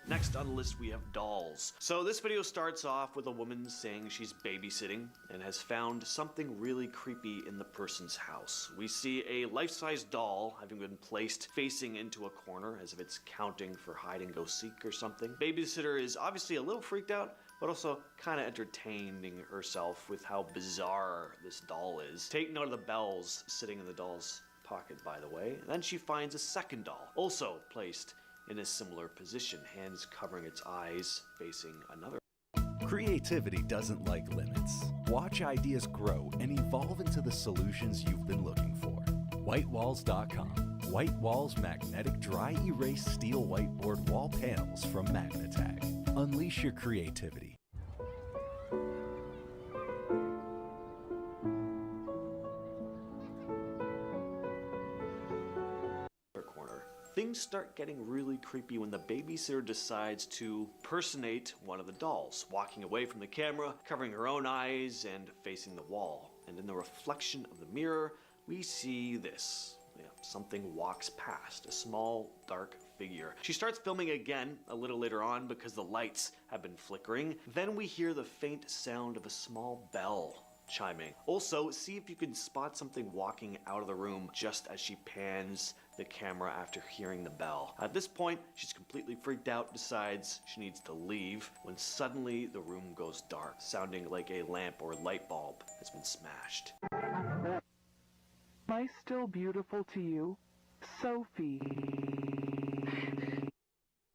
Next on the list we have dolls. So this video starts off with a woman saying she's babysitting and has found something really creepy in the person's house. We see a life-size doll having been placed facing into a corner as if it's counting for hide and go seek or something. Babysitter is obviously a little freaked out, but also kind of entertaining herself with how bizarre this doll is. Take note of the bells sitting in the doll's pocket, by the way. And then she finds a second doll, also placed in a similar position, hands covering its eyes, facing another. Creativity doesn't like limits. Watch ideas grow and evolve into the solutions you've been looking for. Whitewalls.com. White Walls magnetic dry erase steel whiteboard wall panels from Magnatag. Unleash your creativity. Things start getting really creepy when the babysitter decides to personate one of the dolls, walking away from the camera, covering her own eyes, and facing the wall. And in the reflection of the mirror, we see this. Yeah, something walks past, a small, dark figure. She starts filming again a little later on because the lights have been flickering. Then we hear the faint sound of a small bell chiming. Also, see if you can spot something walking out of the room just as she pans the camera after hearing the bell. At this point, she's completely freaked out, decides she needs to leave, when suddenly the room goes dark, sounding like a lamp or light bulb has been smashed. Am I still beautiful to you, Sophie?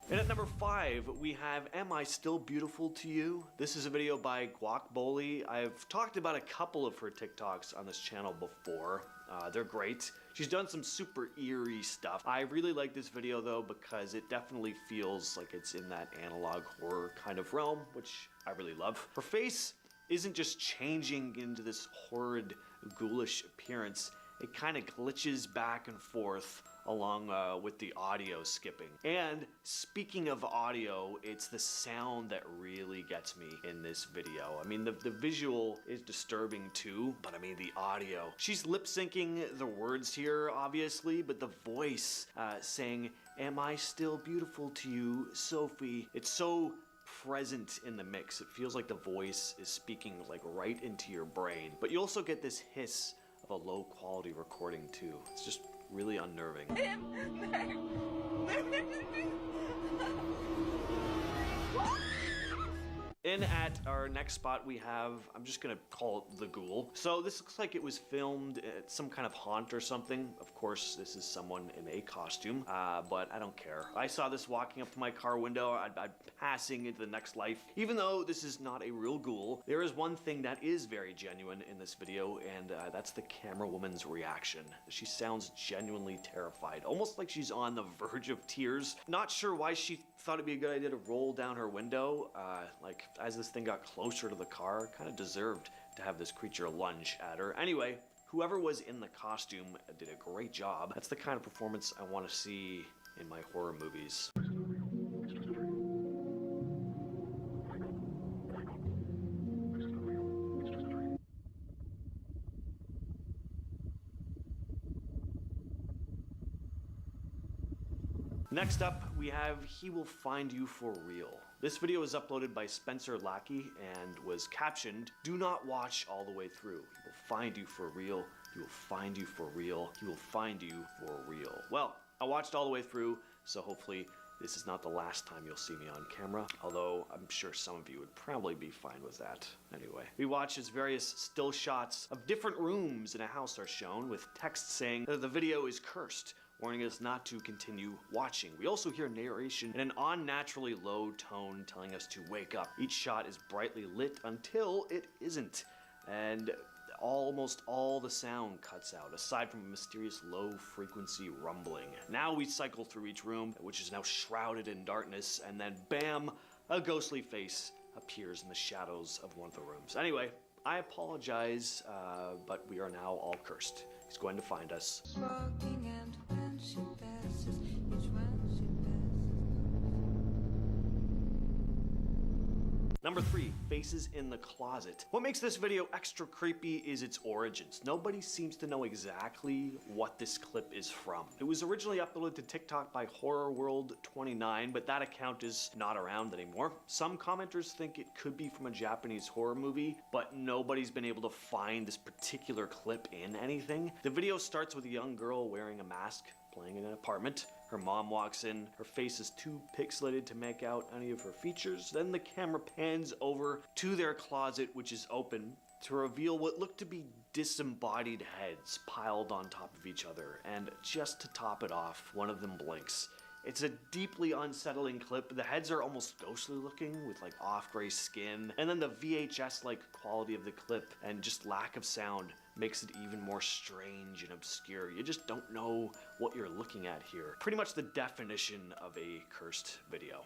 And at number 5, we have Am I Still Beautiful to You? This is a video by Guacboli. I've talked about a couple of her TikToks on this channel before. They're great. She's done some super eerie stuff. I really like this video though because it definitely feels like it's in that analog horror kind of realm, which I really love. Her face isn't just changing into this horrid, ghoulish appearance. It kind of glitches back and forth along with the audio skipping. And speaking of audio, it's the sound that really gets me in this video. I mean, the visual is disturbing too, but I mean the audio. She's lip syncing the words here, obviously, but the voice saying, "Am I still beautiful to you, Sophie?" It's so present in the mix. It feels like the voice is speaking like right into your brain. But you also get this hiss of a low quality recording too. It's just really unnerving. In at our next spot we have, I'm just gonna call it The Ghoul. So this looks like it was filmed at some kind of haunt or something. Of course, this is someone in a costume, but I don't care. I saw this walking up to my car window. I'm passing into the next life. Even though this is not a real ghoul, there is one thing that is very genuine in this video, and that's the camera woman's reaction. She sounds genuinely terrified, almost like she's on the verge of tears. Not sure why she thought it'd be a good idea to roll down her window. Like, as this thing got closer to the car, kind of deserved to have this creature lunge at her. Anyway, whoever was in the costume did a great job. That's the kind of performance I want to see in my horror movies. Next up, we have He Will Find You For Real. This video was uploaded by Spencer Lackey and was captioned, "Do not watch all the way through. He will find you for real. He will find you for real. He will find you for real." Well, I watched all the way through, so hopefully this is not the last time you'll see me on camera, although I'm sure some of you would probably be fine with that. Anyway, we watch as various still shots of different rooms in a house are shown with text saying that the video is cursed, warning us not to continue watching. We also hear narration in an unnaturally low tone telling us to wake up. Each shot is brightly lit until it isn't, and almost all the sound cuts out, aside from a mysterious low-frequency rumbling. Now we cycle through each room, which is now shrouded in darkness, and then bam, a ghostly face appears in the shadows of one of the rooms. Anyway, I apologize, but we are now all cursed. He's going to find us. Number 3, Faces in the Closet. What makes this video extra creepy is its origins. Nobody seems to know exactly what this clip is from. It was originally uploaded to TikTok by HorrorWorld29, but that account is not around anymore. Some commenters think it could be from a Japanese horror movie, but nobody's been able to find this particular clip in anything. The video starts with a young girl wearing a mask, playing in an apartment. Her mom walks in, her face is too pixelated to make out any of her features. Then the camera pans over to their closet, which is open, to reveal what look to be disembodied heads piled on top of each other. And just to top it off, one of them blinks. It's a deeply unsettling clip. The heads are almost ghostly looking with like off-gray skin. And then the VHS-like quality of the clip and just lack of sound makes it even more strange and obscure. You just don't know what you're looking at here. Pretty much the definition of a cursed video.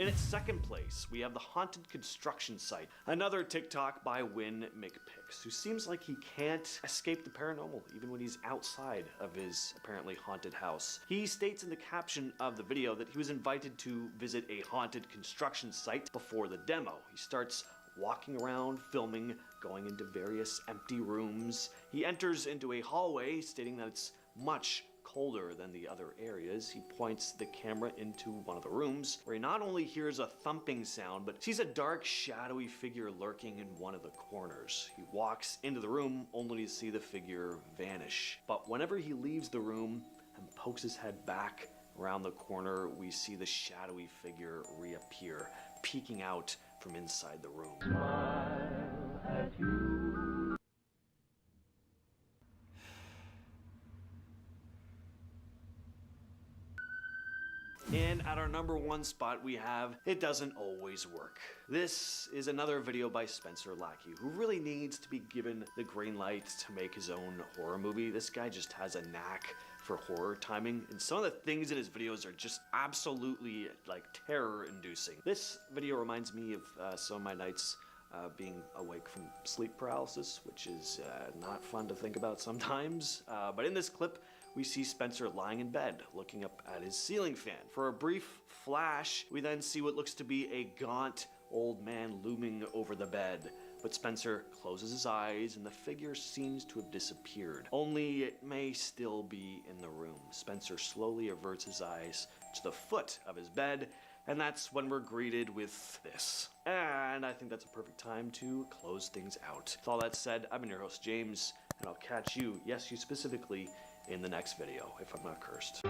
In its second place, we have the haunted construction site, another TikTok by Win McPix, who seems like he can't escape the paranormal even when he's outside of his apparently haunted house. He states in the caption of the video that he was invited to visit a haunted construction site before the demo. He starts walking around, filming, going into various empty rooms. He enters into a hallway, stating that it's much colder than the other areas. He points the camera into one of the rooms, where he not only hears a thumping sound, but sees a dark, shadowy figure lurking in one of the corners. He walks into the room, only to see the figure vanish. But whenever he leaves the room and pokes his head back around the corner, we see the shadowy figure reappear, peeking out from inside the room. And at our number one spot we have It Doesn't Always Work. This is another video by Spencer Lackey, who really needs to be given the green light to make his own horror movie. This guy just has a knack for horror timing, and some of the things in his videos are just absolutely like terror-inducing. This video reminds me of some of my nights being awake from sleep paralysis, which is not fun to think about sometimes. But in this clip, we see Spencer lying in bed, looking up at his ceiling fan. For a brief flash, we then see what looks to be a gaunt old man looming over the bed. But Spencer closes his eyes and the figure seems to have disappeared. Only it may still be in the room. Spencer slowly averts his eyes to the foot of his bed, and that's when we're greeted with this. And I think that's a perfect time to close things out. With all that said, I've been your host, James, and I'll catch you, yes, you specifically, in the next video, if I'm not cursed.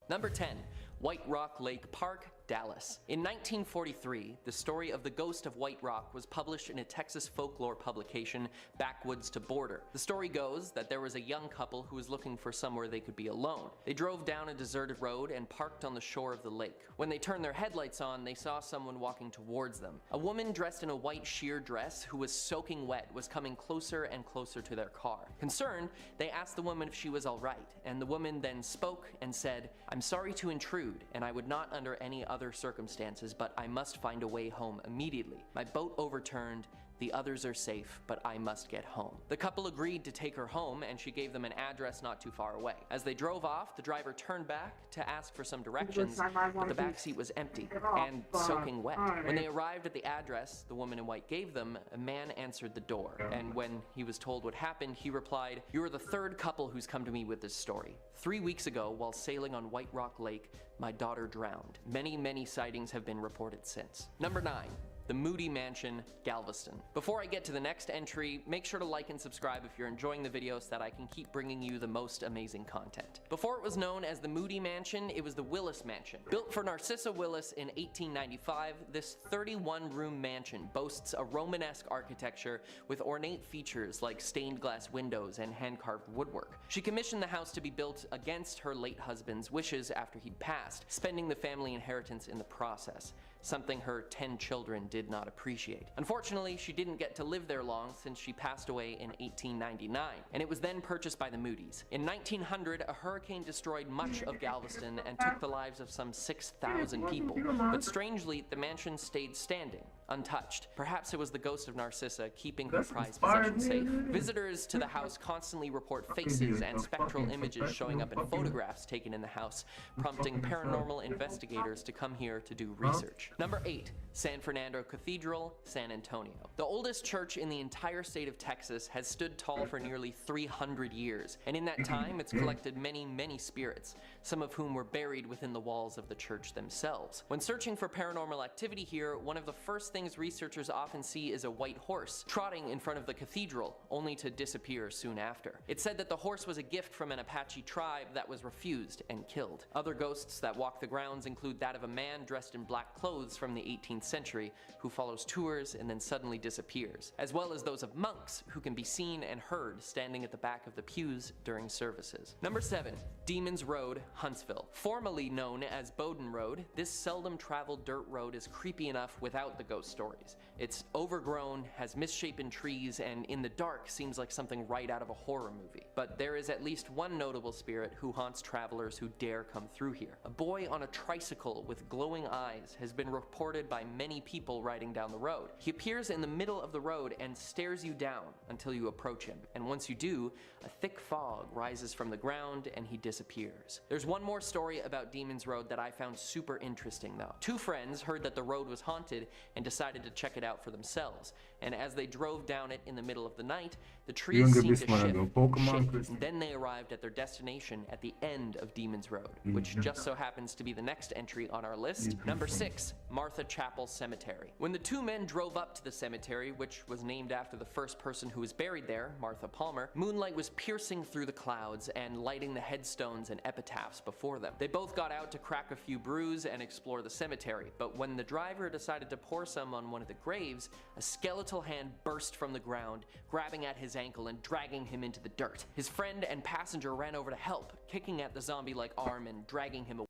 Number 10. White Rock Lake Park, Dallas. In 1943, the story of the ghost of White Rock was published in a Texas folklore publication, Backwoods to Border. The story goes that there was a young couple who was looking for somewhere they could be alone. They drove down a deserted road and parked on the shore of the lake. When they turned their headlights on, they saw someone walking towards them. A woman dressed in a white sheer dress who was soaking wet was coming closer and closer to their car. Concerned, they asked the woman if she was alright, and the woman then spoke and said, "I'm sorry to intrude, and I would not under any other circumstances, but I must find a way home immediately. My boat overturned. The others are safe, but I must get home." The couple agreed to take her home, and she gave them an address not too far away. As they drove off, the driver turned back to ask for some directions, but the backseat was empty and soaking wet. When they arrived at the address the woman in white gave them, a man answered the door, and when he was told what happened, he replied, "You are the third couple who's come to me with this story. 3 weeks ago, while sailing on White Rock Lake, my daughter drowned. Many sightings have been reported since." Number 9. The Moody Mansion, Galveston. Before I get to the next entry, make sure to like and subscribe if you're enjoying the video so that I can keep bringing you the most amazing content. Before it was known as the Moody Mansion, it was the Willis Mansion. Built for Narcissa Willis in 1895, this 31-room mansion boasts a Romanesque architecture with ornate features like stained glass windows and hand-carved woodwork. She commissioned the house to be built against her late husband's wishes after he'd passed, spending the family inheritance in the process, something her 10 children did not appreciate. Unfortunately, she didn't get to live there long since she passed away in 1899, and it was then purchased by the Moody's. In 1900, a hurricane destroyed much of Galveston and took the lives of some 6,000 people, but strangely, the mansion stayed standing, untouched. Perhaps it was the ghost of Narcissa keeping her prized possession safe. Visitors to the house constantly report faces and spectral images showing up in photographs taken in the house, prompting paranormal investigators to come here to do research. Number 8. San Fernando Cathedral, San Antonio. The oldest church in the entire state of Texas has stood tall for nearly 300 years, and in that time it's collected many spirits, some of whom were buried within the walls of the church themselves. When searching for paranormal activity here, one of the first things things researchers often see is a white horse trotting in front of the cathedral, only to disappear soon after. It's said that the horse was a gift from an Apache tribe that was refused and killed. Other ghosts that walk the grounds include that of a man dressed in black clothes from the 18th century who follows tours and then suddenly disappears, as well as those of monks who can be seen and heard standing at the back of the pews during services. Number 7. Demon's Road, Huntsville. Formerly known as Bowden Road, this seldom traveled dirt road is creepy enough without the ghost stories. It's overgrown, has misshapen trees, and in the dark seems like something right out of a horror movie. But there is at least one notable spirit who haunts travelers who dare come through here. A boy on a tricycle with glowing eyes has been reported by many people riding down the road. He appears in the middle of the road and stares you down until you approach him, and once you do, a thick fog rises from the ground and he disappears. There's one more story about Demon's Road that I found super interesting though. Two friends heard that the road was haunted and decided to check it out for themselves, and as they drove down it in the middle of the night, the trees seemed to shift, and then they arrived at their destination at the end of Demon's Road, which just so happens to be the next entry on our list. Number 6, Martha Chapel Cemetery. When the two men drove up to the cemetery, which was named after the first person who was buried there, Martha Palmer, moonlight was piercing through the clouds and lighting the headstones and epitaphs before them. They both got out to crack a few brews and explore the cemetery, but when the driver decided to pour some on one of the graves, a skeletal hand burst from the ground, grabbing at his ankle and dragging him into the dirt. His friend and passenger ran over to help, kicking at the zombie-like arm and dragging him away.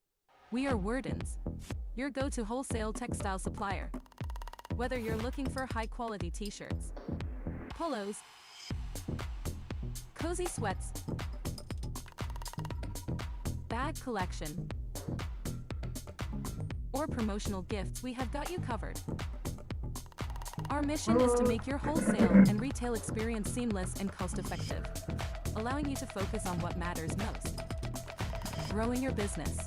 We are Wardens, your go-to wholesale textile supplier. Whether you're looking for high-quality t-shirts, polos, cozy sweats, bag collection, or promotional gifts, we have got you covered. Our mission is to make your wholesale and retail experience seamless and cost-effective, allowing you to focus on what matters most: growing your business.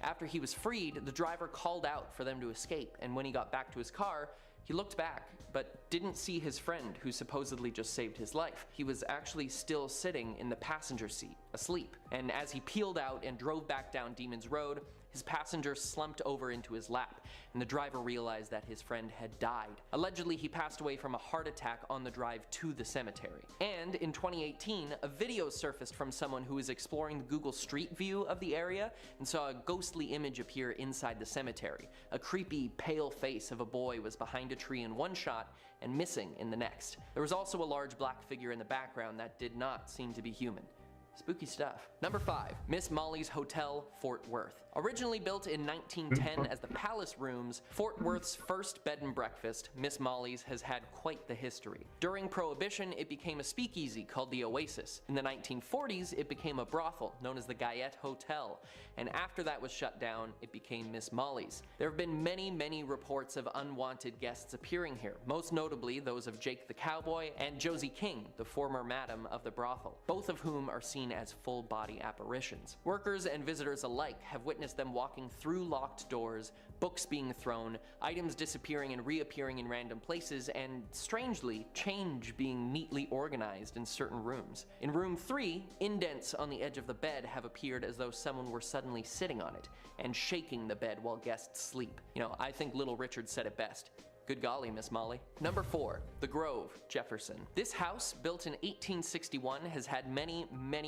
After he was freed, the driver called out for them to escape, and when he got back to his car, he looked back, but didn't see his friend who supposedly just saved his life. He was actually still sitting in the passenger seat, asleep, and as he peeled out and drove back down Demon's Road, his passenger slumped over into his lap, and the driver realized that his friend had died. Allegedly, he passed away from a heart attack on the drive to the cemetery. And in 2018, a video surfaced from someone who was exploring the Google Street View of the area and saw a ghostly image appear inside the cemetery. A creepy, pale face of a boy was behind a tree in one shot and missing in the next. There was also a large black figure in the background that did not seem to be human. Spooky stuff. Number 5, Miss Molly's Hotel, Fort Worth. Originally built in 1910 as the Palace Rooms, Fort Worth's first bed and breakfast, Miss Molly's, has had quite the history. During Prohibition, it became a speakeasy called the Oasis. In the 1940s, it became a brothel known as the Guyette Hotel. And after that was shut down, it became Miss Molly's. There have been many reports of unwanted guests appearing here, most notably those of Jake the Cowboy and Josie King, the former madam of the brothel, both of whom are seen as full-body apparitions. Workers and visitors alike have witnessed them walking through locked doors, books being thrown, items disappearing and reappearing in random places, and strangely, change being neatly organized in certain rooms. In room 3, indents on the edge of the bed have appeared as though someone were suddenly sitting on it and shaking the bed while guests sleep. You know, I think Little Richard said it best. Good golly, Miss Molly. Number 4, The Grove, Jefferson. This house, built in 1861, has had many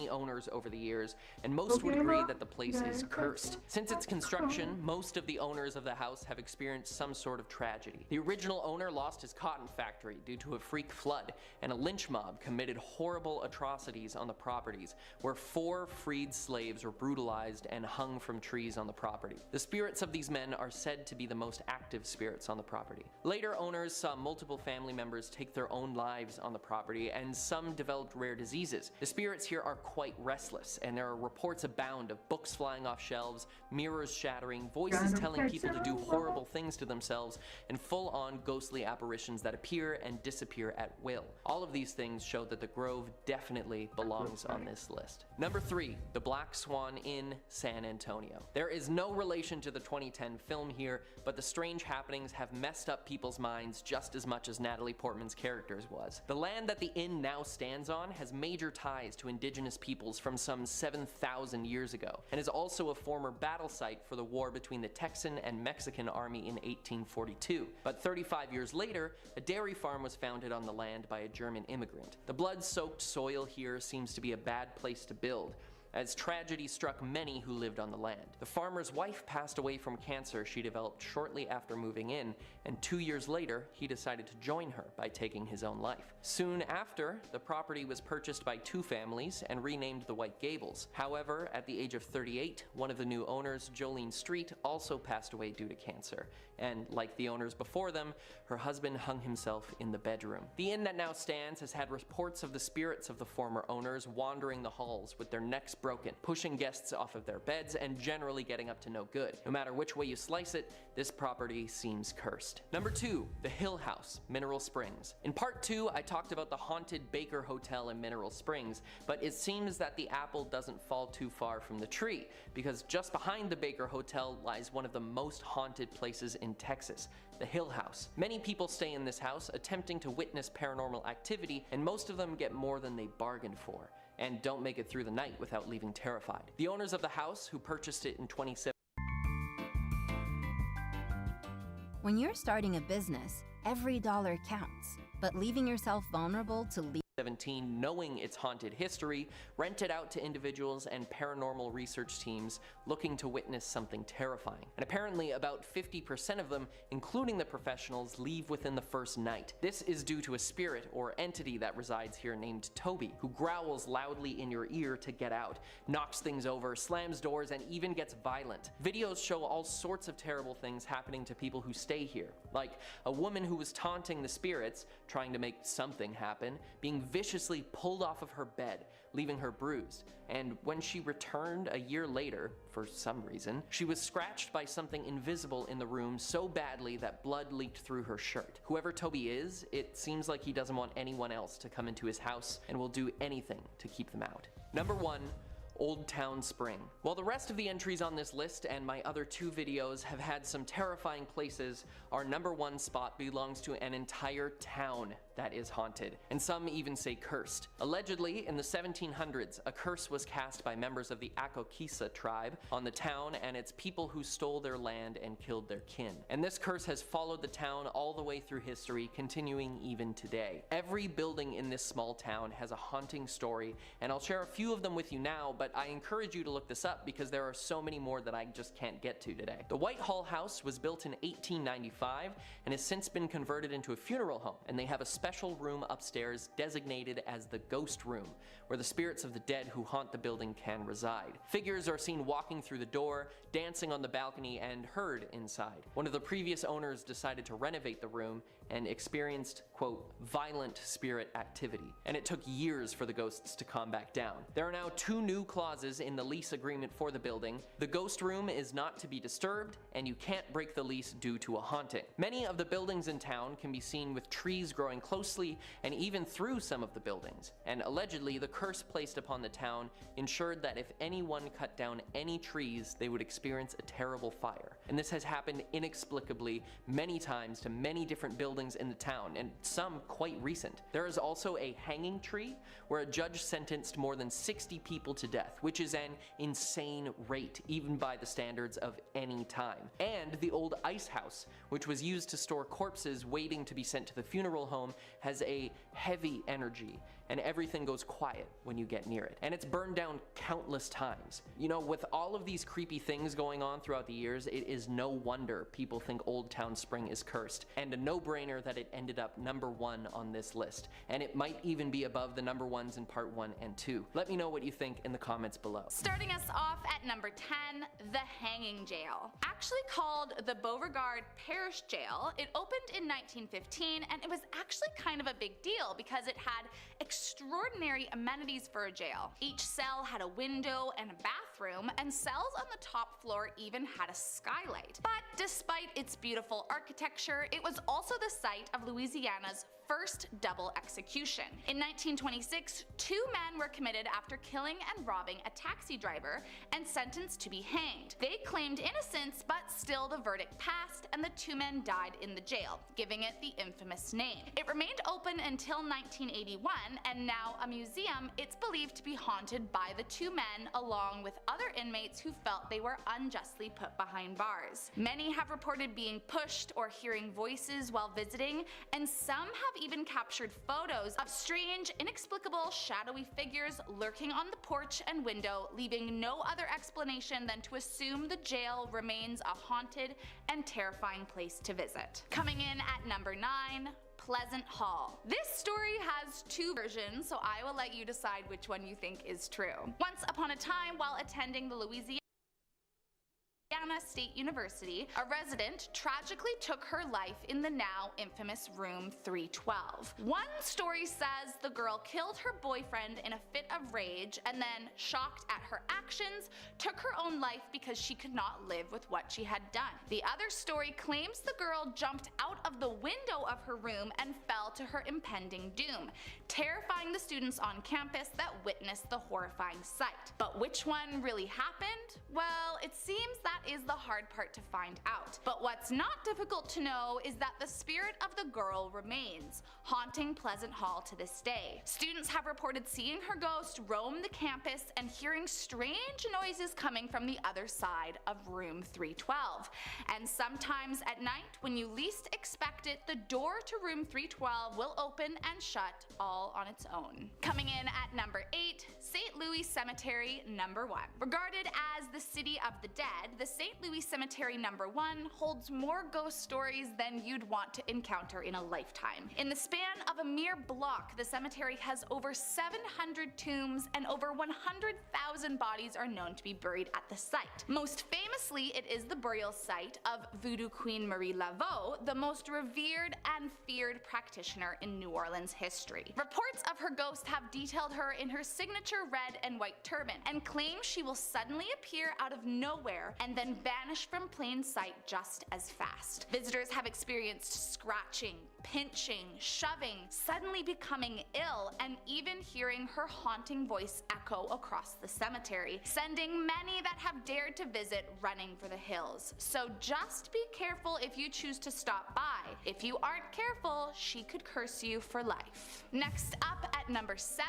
owners over the years, and most would agree that the place is cursed. Since its construction, most of the owners of the house have experienced some sort of tragedy. The original owner lost his cotton factory due to a freak flood, and a lynch mob committed horrible atrocities on the properties, where 4 freed slaves were brutalized and hung from trees on the property. The spirits of these men are said to be the most active spirits on the property. Later owners saw multiple family members take their own lives on the property, and some developed rare diseases. The spirits here are quite restless, and there are reports abound of books flying off shelves, mirrors shattering, voices telling people to do horrible things to themselves, and full-on ghostly apparitions that appear and disappear at will. All of these things show that the Grove definitely belongs on this list. Number 3, the Black Swan Inn, San Antonio. There is no relation to the 2010 film here, but the strange happenings have messed up people's people's minds just as much as Natalie Portman's character's was. The land that the inn now stands on has major ties to indigenous peoples from some 7,000 years ago, and is also a former battle site for the war between the Texan and Mexican army in 1842. But 35 years later, a dairy farm was founded on the land by a German immigrant. The blood-soaked soil here seems to be a bad place to build, as tragedy struck many who lived on the land. The farmer's wife passed away from cancer she developed shortly after moving in, and 2 years later, he decided to join her by taking his own life. Soon after, the property was purchased by 2 families and renamed the White Gables. However, at the age of 38, one of the new owners, Jolene Street, also passed away due to cancer, and like the owners before them, her husband hung himself in the bedroom. The inn that now stands has had reports of the spirits of the former owners wandering the halls with their necks broken, pushing guests off of their beds, and generally getting up to no good. No matter which way you slice it, this property seems cursed. Number 2, the Hill House, Mineral Springs. In part 2, I talked about the haunted Baker Hotel in Mineral Springs, but it seems that the apple doesn't fall too far from the tree, because just behind the Baker Hotel lies one of the most haunted places in Texas, the Hill House. Many people stay in this house attempting to witness paranormal activity, and most of them get more than they bargained for, and don't make it through the night without leaving terrified. The owners of the house, who purchased it in 2017, When you're starting a business, every dollar counts, but leaving yourself vulnerable to 2017, knowing its haunted history, rented out to individuals and paranormal research teams looking to witness something terrifying. And apparently about 50% of them, including the professionals, leave within the first night. This is due to a spirit or entity that resides here named Toby, who growls loudly in your ear to get out, knocks things over, slams doors, and even gets violent. Videos show all sorts of terrible things happening to people who stay here, like a woman who was taunting the spirits, trying to make something happen, being viciously pulled off of her bed, leaving her bruised. And when she returned a year later, for some reason, she was scratched by something invisible in the room so badly that blood leaked through her shirt. Whoever Toby is, it seems like he doesn't want anyone else to come into his house and will do anything to keep them out. Number 1, Old Town Spring. While the rest of the entries on this list and my other 2 videos have had some terrifying places, our number 1 spot belongs to an entire town that is haunted, and some even say cursed. Allegedly, in the 1700s, a curse was cast by members of the Akokisa tribe on the town and its people who stole their land and killed their kin. And this curse has followed the town all the way through history, continuing even today. Every building in this small town has a haunting story, and I'll share a few of them with you now, but I encourage you to look this up because there are so many more that I just can't get to today. The Whitehall House was built in 1895 and has since been converted into a funeral home, and they have a special room upstairs designated as the Ghost Room, where the spirits of the dead who haunt the building can reside. Figures are seen walking through the door, dancing on the balcony, and heard inside. One of the previous owners decided to renovate the room and experienced, quote, violent spirit activity, and it took years for the ghosts to calm back down. There are now 2 new clauses in the lease agreement for the building. The Ghost Room is not to be disturbed, and you can't break the lease due to a haunting. Many of the buildings in town can be seen with trees growing closely and even through some of the buildings, and allegedly the curse placed upon the town ensured that if anyone cut down any trees, they would experience a terrible fire. And this has happened inexplicably many times to many different buildings in the town, and some quite recent. There is also a hanging tree where a judge sentenced more than 60 people to death, which is an insane rate, even by the standards of any time. And the old ice house, which was used to store corpses waiting to be sent to the funeral home, has a heavy energy, and everything goes quiet when you get near it. And it's burned down countless times. You know, with all of these creepy things going on throughout the years, it is no wonder people think Old Town Spring is cursed, and a no-brainer that it ended up number 1 on this list. And it might even be above the number 1s in part 1 and 2. Let me know what you think in the comments below. Starting us off at number 10, the Hanging Jail. Actually called the Beauregard Parish Jail, it opened in 1915, and it was actually kind of a big deal because it had extraordinary amenities for a jail. Each cell had a window and a bathroom, bathroom, and cells on the top floor even had a skylight. But despite its beautiful architecture, it was also the site of Louisiana's first double execution. In 1926, 2 men were committed after killing and robbing a taxi driver and sentenced to be hanged. They claimed innocence, but still the verdict passed and the 2 men died in the jail, giving it the infamous name. It remained open until 1981, and now a museum. It's believed to be haunted by the 2 men along with other inmates who felt they were unjustly put behind bars. Many have reported being pushed or hearing voices while visiting, and some have even captured photos of strange, inexplicable, shadowy figures lurking on the porch and window, leaving no other explanation than to assume the jail remains a haunted and terrifying place to visit. Coming in at number 9, Pleasant Hall. This story has 2 versions, so I will let you decide which one you think is true. Once upon a time, while attending the Louisiana State University, a resident tragically took her life in the now infamous room 312. One story says the girl killed her boyfriend in a fit of rage and then, shocked at her actions, took her own life because she could not live with what she had done. The other story claims the girl jumped out of the window of her room and fell to her impending doom, terrifying the students on campus that witnessed the horrifying sight. But which one really happened? Well, it seems that is the hard part to find out. But what's not difficult to know is that the spirit of the girl remains, haunting Pleasant Hall to this day. Students have reported seeing her ghost roam the campus and hearing strange noises coming from the other side of room 312. And sometimes at night, when you least expect it, the door to room 312 will open and shut all on its own. Coming in at number 8, St. Louis Cemetery number 1. Regarded as the city of the dead, the St. Louis Cemetery number 1 holds more ghost stories than you'd want to encounter in a lifetime. In the span of a mere block, the cemetery has over 700 tombs and over 100,000 bodies are known to be buried at the site. Most famously, it is the burial site of Voodoo Queen Marie Laveau, the most revered and feared practitioner in New Orleans history. Reports of her ghost have detailed her in her signature red and white turban and claim she will suddenly appear out of nowhere and then vanish from plain sight just as fast. Visitors have experienced scratching, pinching, shoving, suddenly becoming ill, and even hearing her haunting voice echo across the cemetery, sending many that have dared to visit running for the hills. So just be careful if you choose to stop by. If you aren't careful, she could curse you for life. Next up at number 7,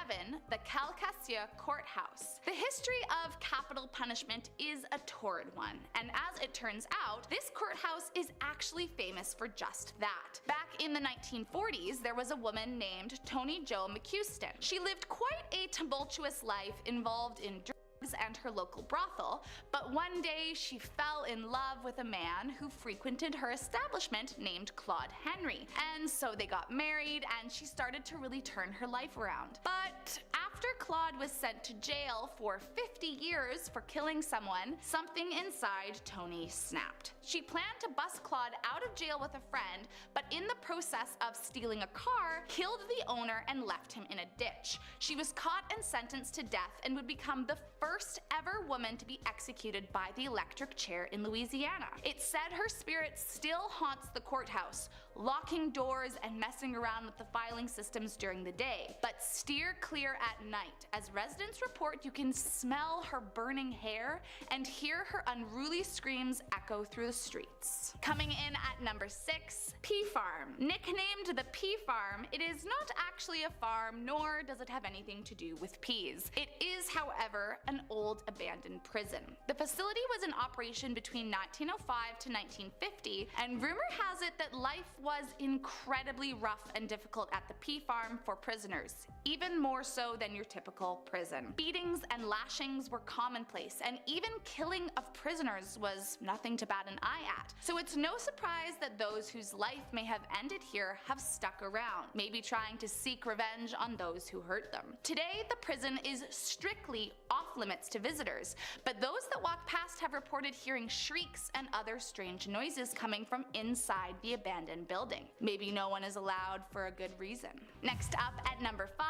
the Calcasieu Courthouse. The history of capital punishment is a torrid one, and as it turns out, this courthouse is actually famous for just that. Back in the 1940s, there was a woman named Toni Jo McHuston. She lived quite a tumultuous life involved in drugs and her local brothel, but one day she fell in love with a man who frequented her establishment named Claude Henry, and so they got married and she started to really turn her life around. But after Claude was sent to jail for 50 years for killing someone, something inside Toni snapped. She planned to bust Claude out of jail with a friend, but in the process of stealing a car, killed the owner and left him in a ditch. She was caught and sentenced to death and would become the first ever woman to be executed by the electric chair in Louisiana. It's said her spirit still haunts the courthouse, locking doors and messing around with the filing systems during the day. But steer clear at night, as residents report you can smell her burning hair and hear her unruly screams echo through the streets. Coming in at number 6, Pea Farm. Nicknamed the Pea Farm, it is not actually a farm, nor does it have anything to do with peas. It is, however, an old abandoned prison. The facility was in operation between 1905 to 1950, and rumor has it that life was incredibly rough and difficult at the Pea Farm for prisoners, even more so than your typical prison. Beatings and lashings were commonplace, and even killing of prisoners was nothing to bat an eye at. So it's no surprise that those whose life may have ended here have stuck around, maybe trying to seek revenge on those who hurt them. Today, the prison is strictly off limits to visitors, but those that walk past have reported hearing shrieks and other strange noises coming from inside the abandoned building. Maybe no one is allowed for a good reason. Next up at number 5,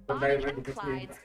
Bonnie and Clyde's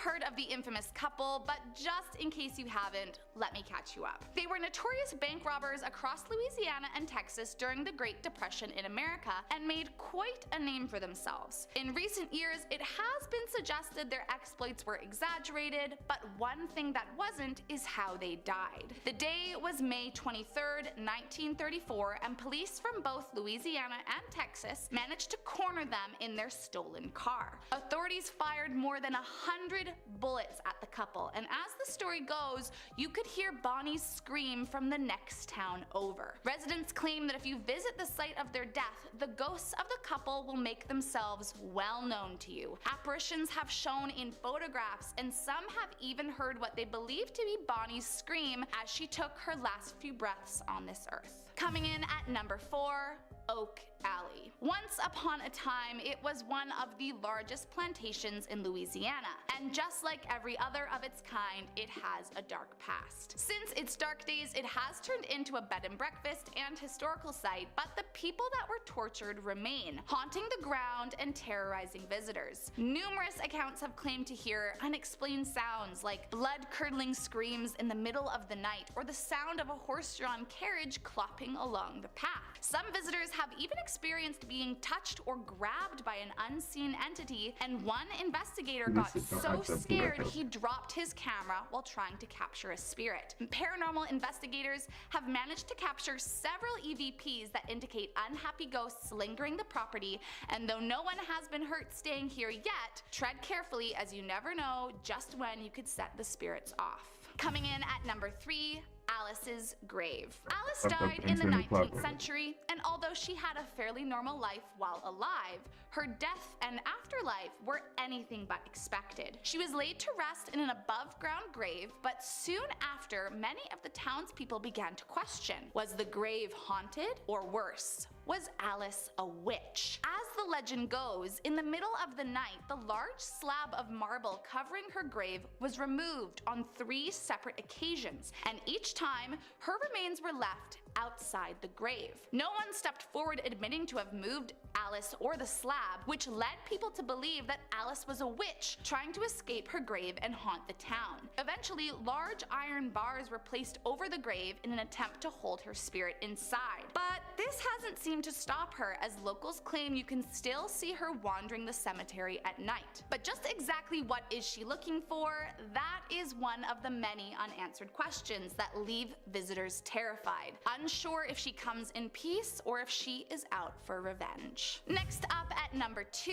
heard of the infamous couple, but just in case you haven't, let me catch you up. They were notorious bank robbers across Louisiana and Texas during the Great Depression in America and made quite a name for themselves. In recent years, it has been suggested their exploits were exaggerated, but one thing that wasn't is how they died. The day was May 23rd, 1934, and police from both Louisiana and Texas managed to corner them in their stolen car. Authorities fired more than 100 bullets at the couple, and as the story goes, you could hear Bonnie's scream from the next town over. Residents claim that if you visit the site of their death, the ghosts of the couple will make themselves well known to you. Apparitions have shown in photographs, and some have even heard what they believe to be Bonnie's scream as she took her last few breaths on this earth. Coming in at number 4, Oak Alley. Once upon a time, it was one of the largest plantations in Louisiana, and just like every other of its kind, it has a dark past. Since its dark days, it has turned into a bed and breakfast and historical site, but the people that were tortured remain, haunting the ground and terrorizing visitors. Numerous accounts have claimed to hear unexplained sounds like blood-curdling screams in the middle of the night or the sound of a horse-drawn carriage clopping along the path. Some visitors have even experienced being touched or grabbed by an unseen entity, and one investigator got so scared he dropped his camera while trying to capture a spirit. Paranormal investigators have managed to capture several EVPs that indicate unhappy ghosts lingering the property, and though no one has been hurt staying here yet, tread carefully as you never know just when you could set the spirits off. Coming in at number 3, Alice's grave. Alice died in the 19th century, and although she had a fairly normal life while alive, her death and afterlife were anything but expected. She was laid to rest in an above-ground grave, but soon after, many of the townspeople began to question, was the grave haunted, or worse, was Alice a witch? As the legend goes, in the middle of the night, the large slab of marble covering her grave was removed on 3 separate occasions, and each time, her remains were left outside the grave. No one stepped forward admitting to have moved Alice or the slab, which led people to believe that Alice was a witch trying to escape her grave and haunt the town. Eventually, large iron bars were placed over the grave in an attempt to hold her spirit inside. But this hasn't seemed to stop her, as locals claim you can still see her wandering the cemetery at night. But just exactly what is she looking for? That is one of the many unanswered questions that leave visitors terrified, unsure if she comes in peace or if she is out for revenge. Next up at number 2,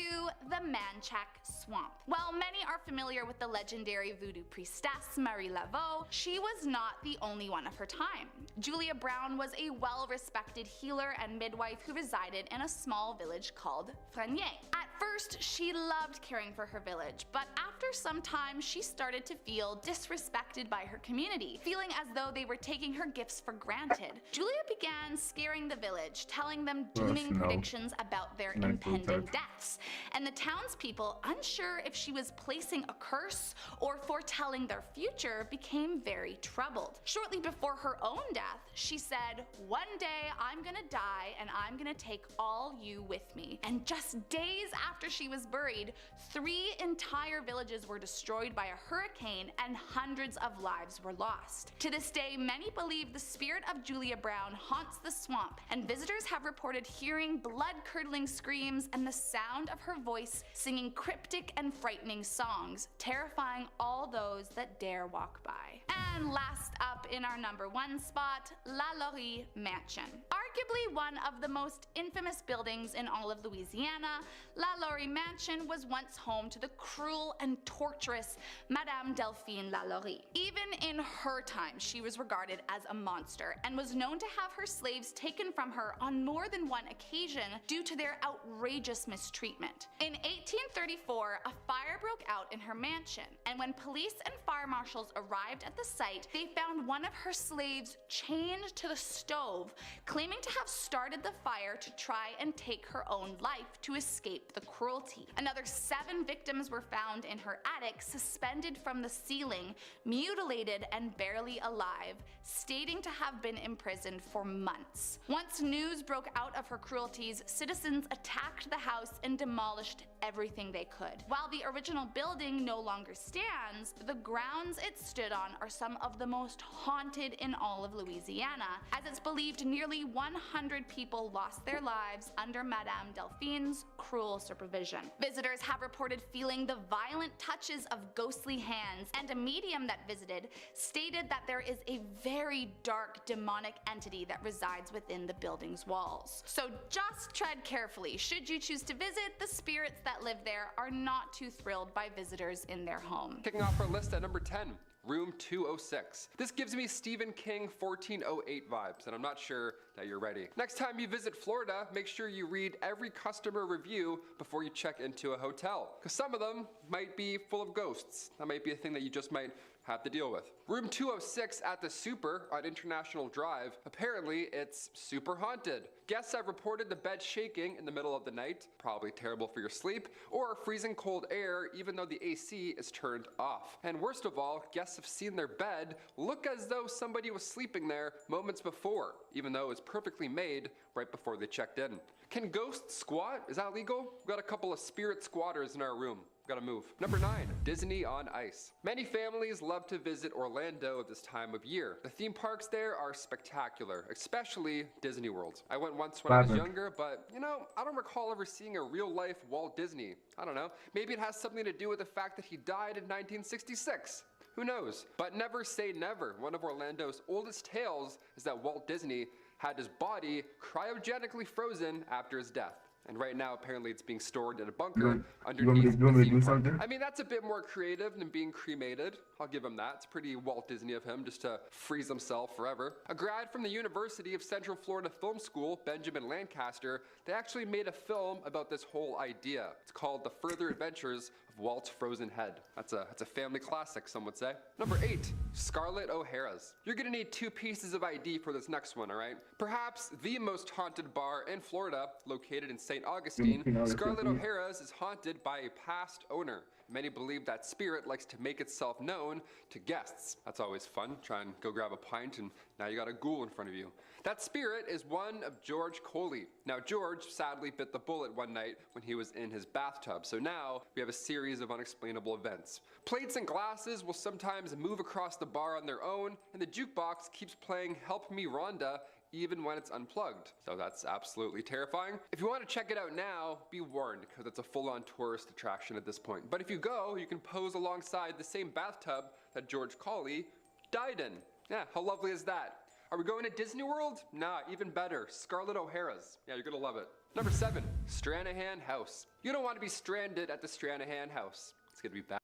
the Manchac Swamp. While many are familiar with the legendary voodoo priestess Marie Laveau, she was not the only one of her time. Julia Brown was a well-respected healer and midwife who resided in a small village called Frenier. At first, she loved caring for her village, but after some time, she started to feel disrespected by her community, feeling as though they were taking her gifts for granted. Julia began scaring the village, telling them dooming predictions about their impending deaths, and the townspeople, unsure if she was placing a curse or foretelling their future, became very troubled. Shortly before her own death, she said, "One day I'm gonna die and I'm gonna take all you with me." And just days after she was buried, 3 entire villages were destroyed by a hurricane and hundreds of lives were lost. To this day, many believe the spirit of Julia Brown haunts the swamp, and visitors have reported hearing blood-curdling screams and the sound of her voice singing cryptic and frightening songs, terrifying all those that dare walk by. And last up in our number 1 spot, La Laurie Mansion. Arguably one of the most infamous buildings in all of Louisiana, La Laurie Mansion was once home to the cruel and torturous Madame Delphine La Laurie. Even in her time, she was regarded as a monster and was known to have her slaves taken from her on more than one occasion due to their outrageous mistreatment. In 1834, a fire broke out in her mansion, and when police and fire marshals arrived at the site, they found one of her slaves chained to the stove, claiming to have started the fire to try and take her own life to escape the cruelty. Another 7 victims were found in her attic, suspended from the ceiling, mutilated and barely alive, stating to have been imprisoned for months. Once news broke out of her cruelties, citizens attacked the house and demolished everything they could. While the original building no longer stands, the grounds it stood on are some of the most haunted in all of Louisiana, as it's believed nearly 100 people lost their lives under Madame Delphine's cruel supervision. Visitors have reported feeling the violent touches of ghostly hands, and a medium that visited stated that there is a very dark demonic entity that resides within the building's walls. So just tread carefully. Should you choose to visit, the spirits that live there are not too thrilled by visitors in their home. Kicking off our list at number 10. Room 206. This gives me Stephen King 1408 vibes, and I'm not sure that you're ready. Next time you visit Florida, make sure you read every customer review before you check into a hotel, because some of them might be full of ghosts. That might be a thing that you just might have to deal with. Room 206 at the Super on International Drive. Apparently, it's super haunted. Guests have reported the bed shaking in the middle of the night, probably terrible for your sleep, or freezing cold air even though the AC is turned off. And worst of all, guests have seen their bed look as though somebody was sleeping there moments before, even though it's perfectly made right before they checked in. Can ghosts squat? Is that legal? We've got a couple of spirit squatters in our room. Gotta move. Number 9, Disney on Ice. Many families love to visit Orlando at this time of year. The theme parks there are spectacular, especially Disney World. I went once when I was younger, but you know, I don't recall ever seeing a real life Walt Disney. I don't know, maybe it has something to do with the fact that he died in 1966. Who knows? But never say never. One of Orlando's oldest tales is that Walt Disney had his body cryogenically frozen after his death. And right now, apparently, it's being stored in a bunker underneath the theme park. I mean, that's a bit more creative than being cremated. I'll give him that. It's pretty Walt Disney of him just to freeze himself forever. A grad from the University of Central Florida Film School, Benjamin Lancaster, they actually made a film about this whole idea. It's called The Further Adventures of Walt's Frozen Head. That's a family classic, some would say. Number 8, Scarlett O'Hara's. You're gonna need 2 pieces of ID for this next one, all right? Perhaps the most haunted bar in Florida, located in St. Augustine, Scarlett O'Hara's is haunted by a past owner. Many believe that spirit likes to make itself known to guests. That's always fun. Try and go grab a pint and now you got a ghoul in front of you. That spirit is one of George Coley. Now George sadly bit the bullet one night when he was in his bathtub, so now we have a series of unexplainable events. Plates and glasses will sometimes move across the bar on their own, and the jukebox keeps playing Help Me Rhonda even when it's unplugged. So that's absolutely terrifying. If you want to check it out now, be warned, because it's a full-on tourist attraction at this point. But if you go, you can pose alongside the same bathtub that George Coley died in. Yeah, how lovely is that? Are we going to Disney World? Nah, even better, Scarlett O'Hara's. Yeah, you're gonna love it. Number 7, Stranahan House. You don't want to be stranded at the Stranahan House. It's gonna be bad.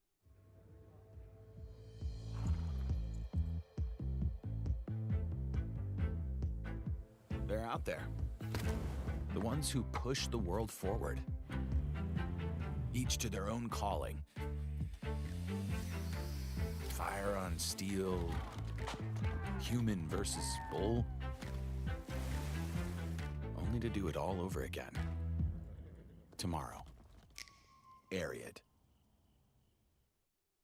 They're out there. The ones who push the world forward. Each to their own calling. Fire on steel. Human versus bull. Only to do it all over again. Tomorrow. Ariad.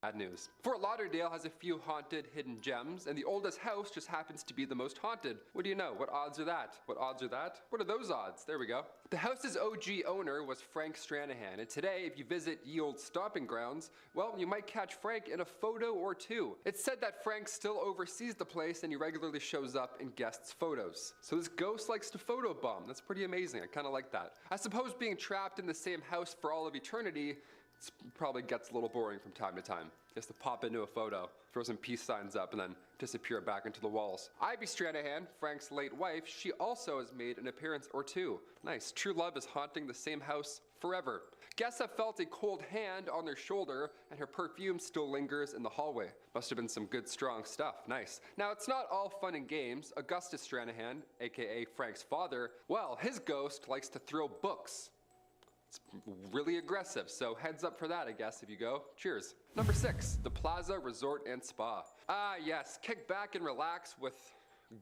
Bad news. Fort Lauderdale has a few haunted hidden gems, and the oldest house just happens to be the most haunted. What do you know? What odds are that? What odds are that? What are those odds? There we go. The house's OG owner was Frank Stranahan, and today, if you visit ye old stomping grounds, well, you might catch Frank in a photo or two. It's said that Frank still oversees the place, and he regularly shows up in guests' photos. So this ghost likes to photobomb. That's pretty amazing. I kind of like that. I suppose being trapped in the same house for all of eternity probably gets a little boring from time to time. Just to pop into a photo, throw some peace signs up, and then disappear back into the walls. Ivy Stranahan, Frank's late wife, she also has made an appearance or two. Nice. True love is haunting the same house forever. Guests have felt a cold hand on their shoulder, and her perfume still lingers in the hallway. Must have been some good, strong stuff. Nice. Now, it's not all fun and games. Augustus Stranahan, aka Frank's father, well, his ghost likes to throw books. It's really aggressive, so heads up for that, I guess, if you go. Cheers. Number 6, the Plaza Resort and Spa. Ah, yes, kick back and relax with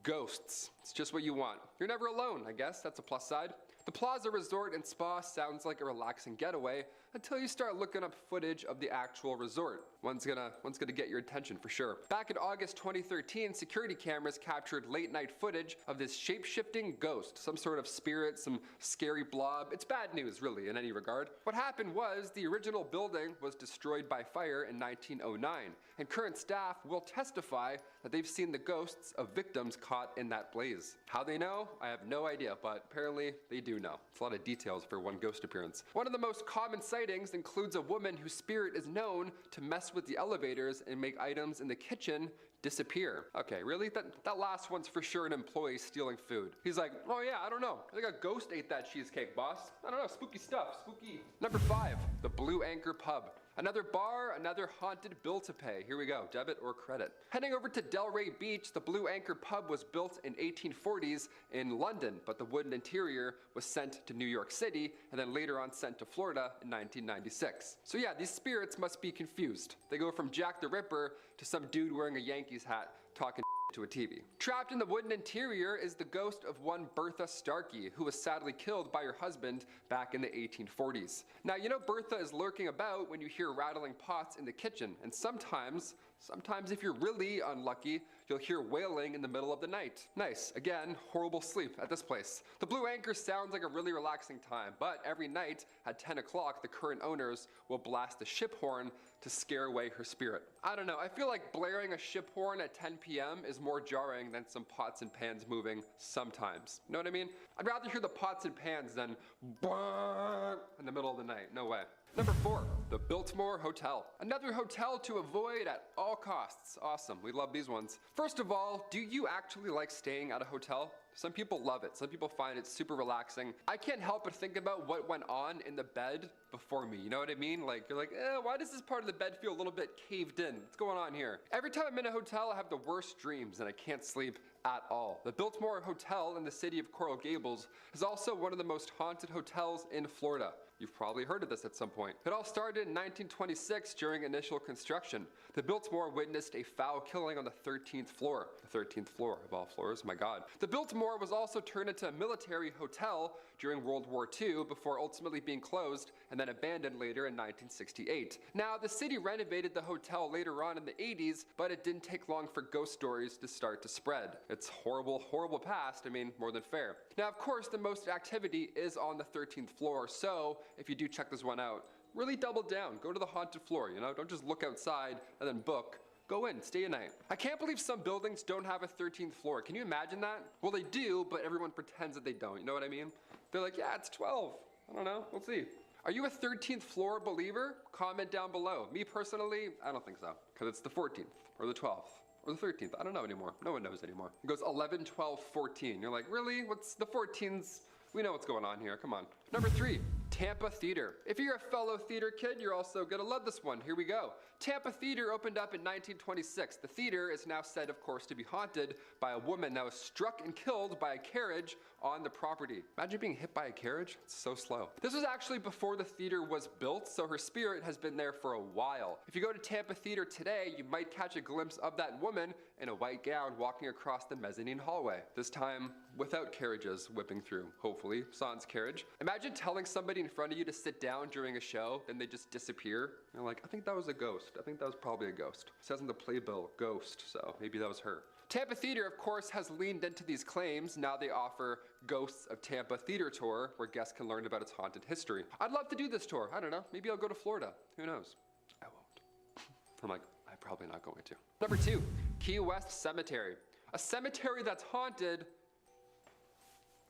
ghosts. It's just what you want. You're never alone, I guess. That's a plus side. The Plaza Resort and Spa sounds like a relaxing getaway until you start looking up footage of the actual resort. One's gonna get your attention for sure. Back in August 2013, security cameras captured late night footage of this shape-shifting ghost, some sort of spirit, some scary blob. It's bad news, really, in any regard. What happened was the original building was destroyed by fire in 1909, and current staff will testify that they've seen the ghosts of victims caught in that blaze. How they know? I have no idea, but apparently they do know. It's a lot of details for one ghost appearance. One of the most common sightings includes a woman whose spirit is known to mess with the elevators and make items in the kitchen disappear. Okay, really? That last one's for sure an employee stealing food. He's like, oh yeah, I don't know. I think a ghost ate that cheesecake, boss. I don't know, spooky stuff, spooky. Number 5, the Blue Anchor Pub. Another bar, another haunted bill to pay. Here we go, debit or credit. Heading over to Delray Beach, the Blue Anchor Pub was built in 1840s in London, but the wooden interior was sent to New York City and then later on sent to Florida in 1996. So yeah, these spirits must be confused. They go from Jack the Ripper to some dude wearing a Yankees hat talking to a TV. Trapped in the wooden interior is the ghost of one Bertha Starkey, who was sadly killed by her husband back in the 1840s. Now, you know Bertha is lurking about when you hear rattling pots in the kitchen, and sometimes if you're really unlucky, you'll hear wailing in the middle of the night. Nice. Again, horrible sleep at this place. The Blue Anchor sounds like a really relaxing time, but every night at 10 o'clock, the current owners will blast the ship horn to scare away her spirit. I don't know, I feel like blaring a ship horn at 10 p.m. is more jarring than some pots and pans moving sometimes. You know what I mean? I'd rather hear the pots and pans than in the middle of the night. No way. Number 4, the Biltmore Hotel. Another hotel to avoid at all costs. Awesome, we love these ones. First of all, do you actually like staying at a hotel? Some people love it. Some people find it super relaxing. I can't help but think about what went on in the bed before me. You know what I mean? Like, you're like, why does this part of the bed feel a little bit caved in? What's going on here? Every time I'm in a hotel, I have the worst dreams and I can't sleep at all. The Biltmore Hotel in the city of Coral Gables is also one of the most haunted hotels in Florida. You've probably heard of this at some point. It all started in 1926 during initial construction. The Biltmore witnessed a foul killing on the 13th floor. The 13th floor of all floors, my God. The Biltmore was also turned into a military hotel during World War II before ultimately being closed and then abandoned later in 1968. Now, the city renovated the hotel later on in the 80s, but it didn't take long for ghost stories to start to spread. It's horrible, horrible past, I mean, more than fair. Now, of course, the most activity is on the 13th floor, so if you do check this one out, really double down. Go to the haunted floor, you know? Don't just look outside and then book. Go in, stay a night. I can't believe some buildings don't have a 13th floor. Can you imagine that? Well, they do, but everyone pretends that they don't. You know what I mean? They're like, yeah, it's 12. I don't know. We'll see. Are you a 13th floor believer? Comment down below. Me personally, I don't think so. Because it's the 14th or the 12th. Or the 13th. I don't know anymore. No one knows anymore. It goes 11, 12, 14. You're like, really? What's the 14s? We know what's going on here. Come on. Number 3, Tampa Theater. If you're a fellow theater kid, you're also gonna love this one. Here we go. Tampa Theater opened up in 1926. The theater is now said, of course, to be haunted by a woman that was struck and killed by a carriage on the property. Imagine being hit by a carriage. It's so slow. This was actually before the theater was built, so her spirit has been there for a while. If you go to Tampa Theater today, you might catch a glimpse of that woman in a white gown walking across the mezzanine hallway. This time without carriages whipping through, hopefully, sans carriage. Imagine telling somebody in front of you to sit down during a show, then they just disappear. You're like, I think that was a ghost. I think that was probably a ghost. It says in the playbill, ghost, so maybe that was her. Tampa Theater, of course, has leaned into these claims. Now they offer Ghosts of Tampa Theater Tour, where guests can learn about its haunted history. I'd love to do this tour. I don't know. Maybe I'll go to Florida. Who knows? I won't. I'm like, I'm probably not going to. Number 2, Key West Cemetery. A cemetery that's haunted.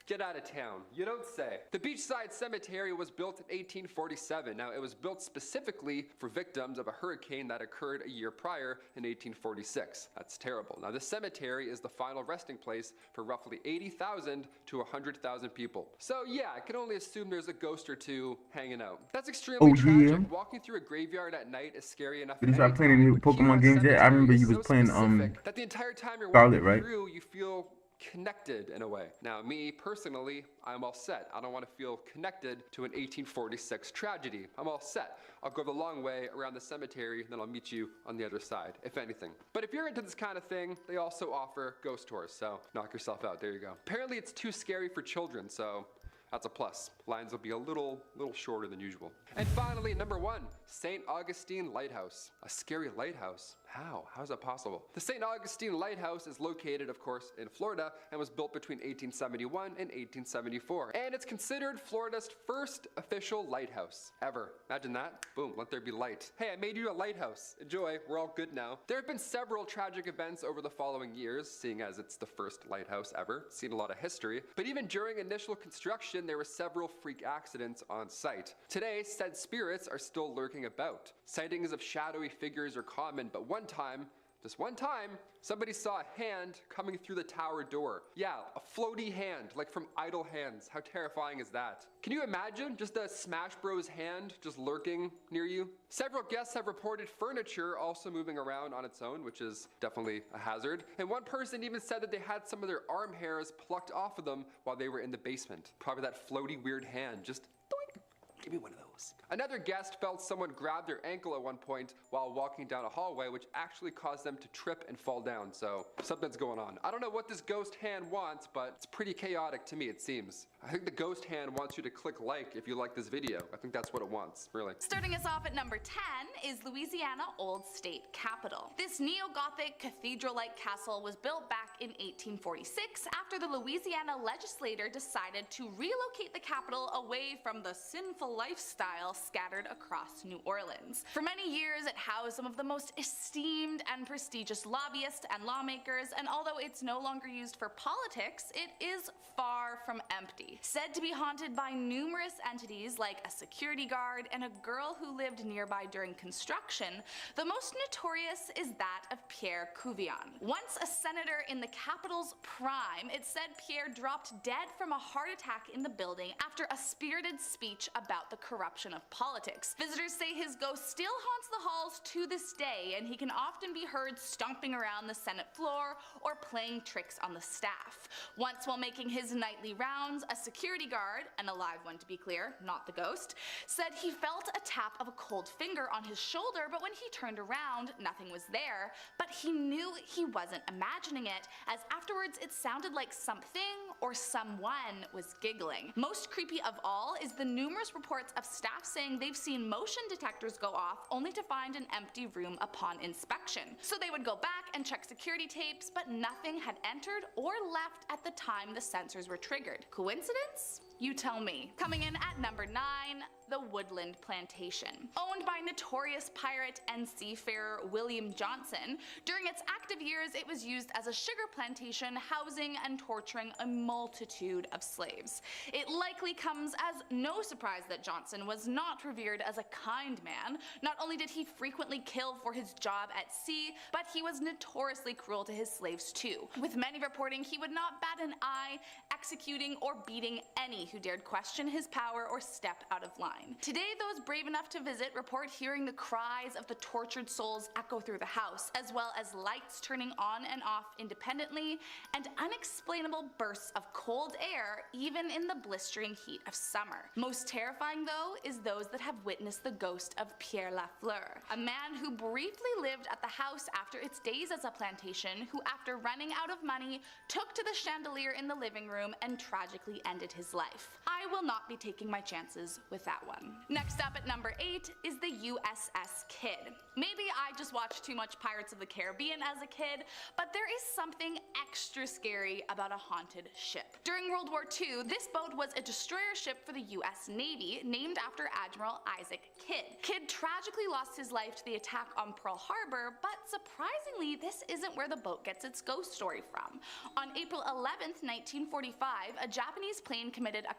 Get out of town. You don't say. The Beachside Cemetery was built in 1847. Now, it was built specifically for victims of a hurricane that occurred a year prior in 1846. That's terrible. Now, the cemetery is the final resting place for roughly 80,000 to 100,000 people. So, yeah, I can only assume there's a ghost or two hanging out. That's extremely tragic. Yeah. Walking through a graveyard at night is scary enough. Did you start playing any Pokemon games yet? I remember you was playing that the entire time you're Scarlet, walking right? through, you feel connected in a way. Now, me personally, I'm all set. I don't want to feel connected to an 1846 tragedy. I'm all set. I'll go the long way around the cemetery, then I'll meet you on the other side, if anything. But if you're into this kind of thing, they also offer ghost tours, so knock yourself out. There you go. Apparently, it's too scary for children, so That's a plus. Lines will be a little shorter than usual. And finally, number 1, St. Augustine Lighthouse. A scary lighthouse? How? How is that possible? The St. Augustine Lighthouse is located, of course, in Florida and was built between 1871 and 1874. And it's considered Florida's first official lighthouse ever. Imagine that. Boom, let there be light. Hey, I made you a lighthouse. Enjoy, we're all good now. There have been several tragic events over the following years, seeing as it's the first lighthouse ever. Seen a lot of history. But even during initial construction, there were several freak accidents on site. Today, said spirits are still lurking about. Sightings of shadowy figures are common, but just one time, somebody saw a hand coming through the tower door. Yeah, a floaty hand, like from Idle Hands. How terrifying is that? Can you imagine just a Smash Bros hand just lurking near you? Several guests have reported furniture also moving around on its own, which is definitely a hazard. And one person even said that they had some of their arm hairs plucked off of them while they were in the basement. Probably that floaty weird hand, just doink, give me one of those. Another guest felt someone grab their ankle at one point while walking down a hallway, which actually caused them to trip and fall down, so something's going on. I don't know what this ghost hand wants, but it's pretty chaotic to me, it seems. I think the ghost hand wants you to click like if you like this video. I think that's what it wants, really. Starting us off at number 10 is Louisiana Old State Capitol. This neo-Gothic cathedral-like castle was built back in 1846 after the Louisiana legislature decided to relocate the capital away from the sinful lifestyle scattered across New Orleans. For many years, it housed some of the most esteemed and prestigious lobbyists and lawmakers, and although it's no longer used for politics, it is far from empty. Said to be haunted by numerous entities like a security guard and a girl who lived nearby during construction, the most notorious is that of Pierre Cuvion. Once a senator in the Capitol's prime, it said Pierre dropped dead from a heart attack in the building after a spirited speech about the corruption of politics. Visitors say his ghost still haunts the halls to this day, and he can often be heard stomping around the Senate floor or playing tricks on the staff. Once while making his nightly rounds, a security guard, an alive one to be clear, not the ghost, said he felt a tap of a cold finger on his shoulder, but when he turned around, nothing was there, but he knew he wasn't imagining it, as afterwards it sounded like something or someone was giggling. Most creepy of all is the numerous reports of staff saying they've seen motion detectors go off only to find an empty room upon inspection. So they would go back and check security tapes, but nothing had entered or left at the time the sensors were triggered. Coincidence? You tell me. Coming in at number 9, the Woodland Plantation. Owned by notorious pirate and seafarer William Johnson, during its active years it was used as a sugar plantation, housing and torturing a multitude of slaves. It likely comes as no surprise that Johnson was not revered as a kind man. Not only did he frequently kill for his job at sea, but he was notoriously cruel to his slaves too, with many reporting he would not bat an eye, executing or beating any who dared question his power or step out of line. Today, those brave enough to visit report hearing the cries of the tortured souls echo through the house, as well as lights turning on and off independently, and unexplainable bursts of cold air even in the blistering heat of summer. Most terrifying though is those that have witnessed the ghost of Pierre Lafleur, a man who briefly lived at the house after its days as a plantation, who after running out of money took to the chandelier in the living room and tragically ended his life. I will not be taking my chances with that one. Next up at number 8 is the USS Kidd. Maybe I just watched too much Pirates of the Caribbean as a kid, but there is something extra scary about a haunted ship. During World War II, this boat was a destroyer ship for the US Navy, named after Admiral Isaac Kidd. Kidd tragically lost his life to the attack on Pearl Harbor, but surprisingly, this isn't where the boat gets its ghost story from. On April 11th, 1945, a Japanese plane committed a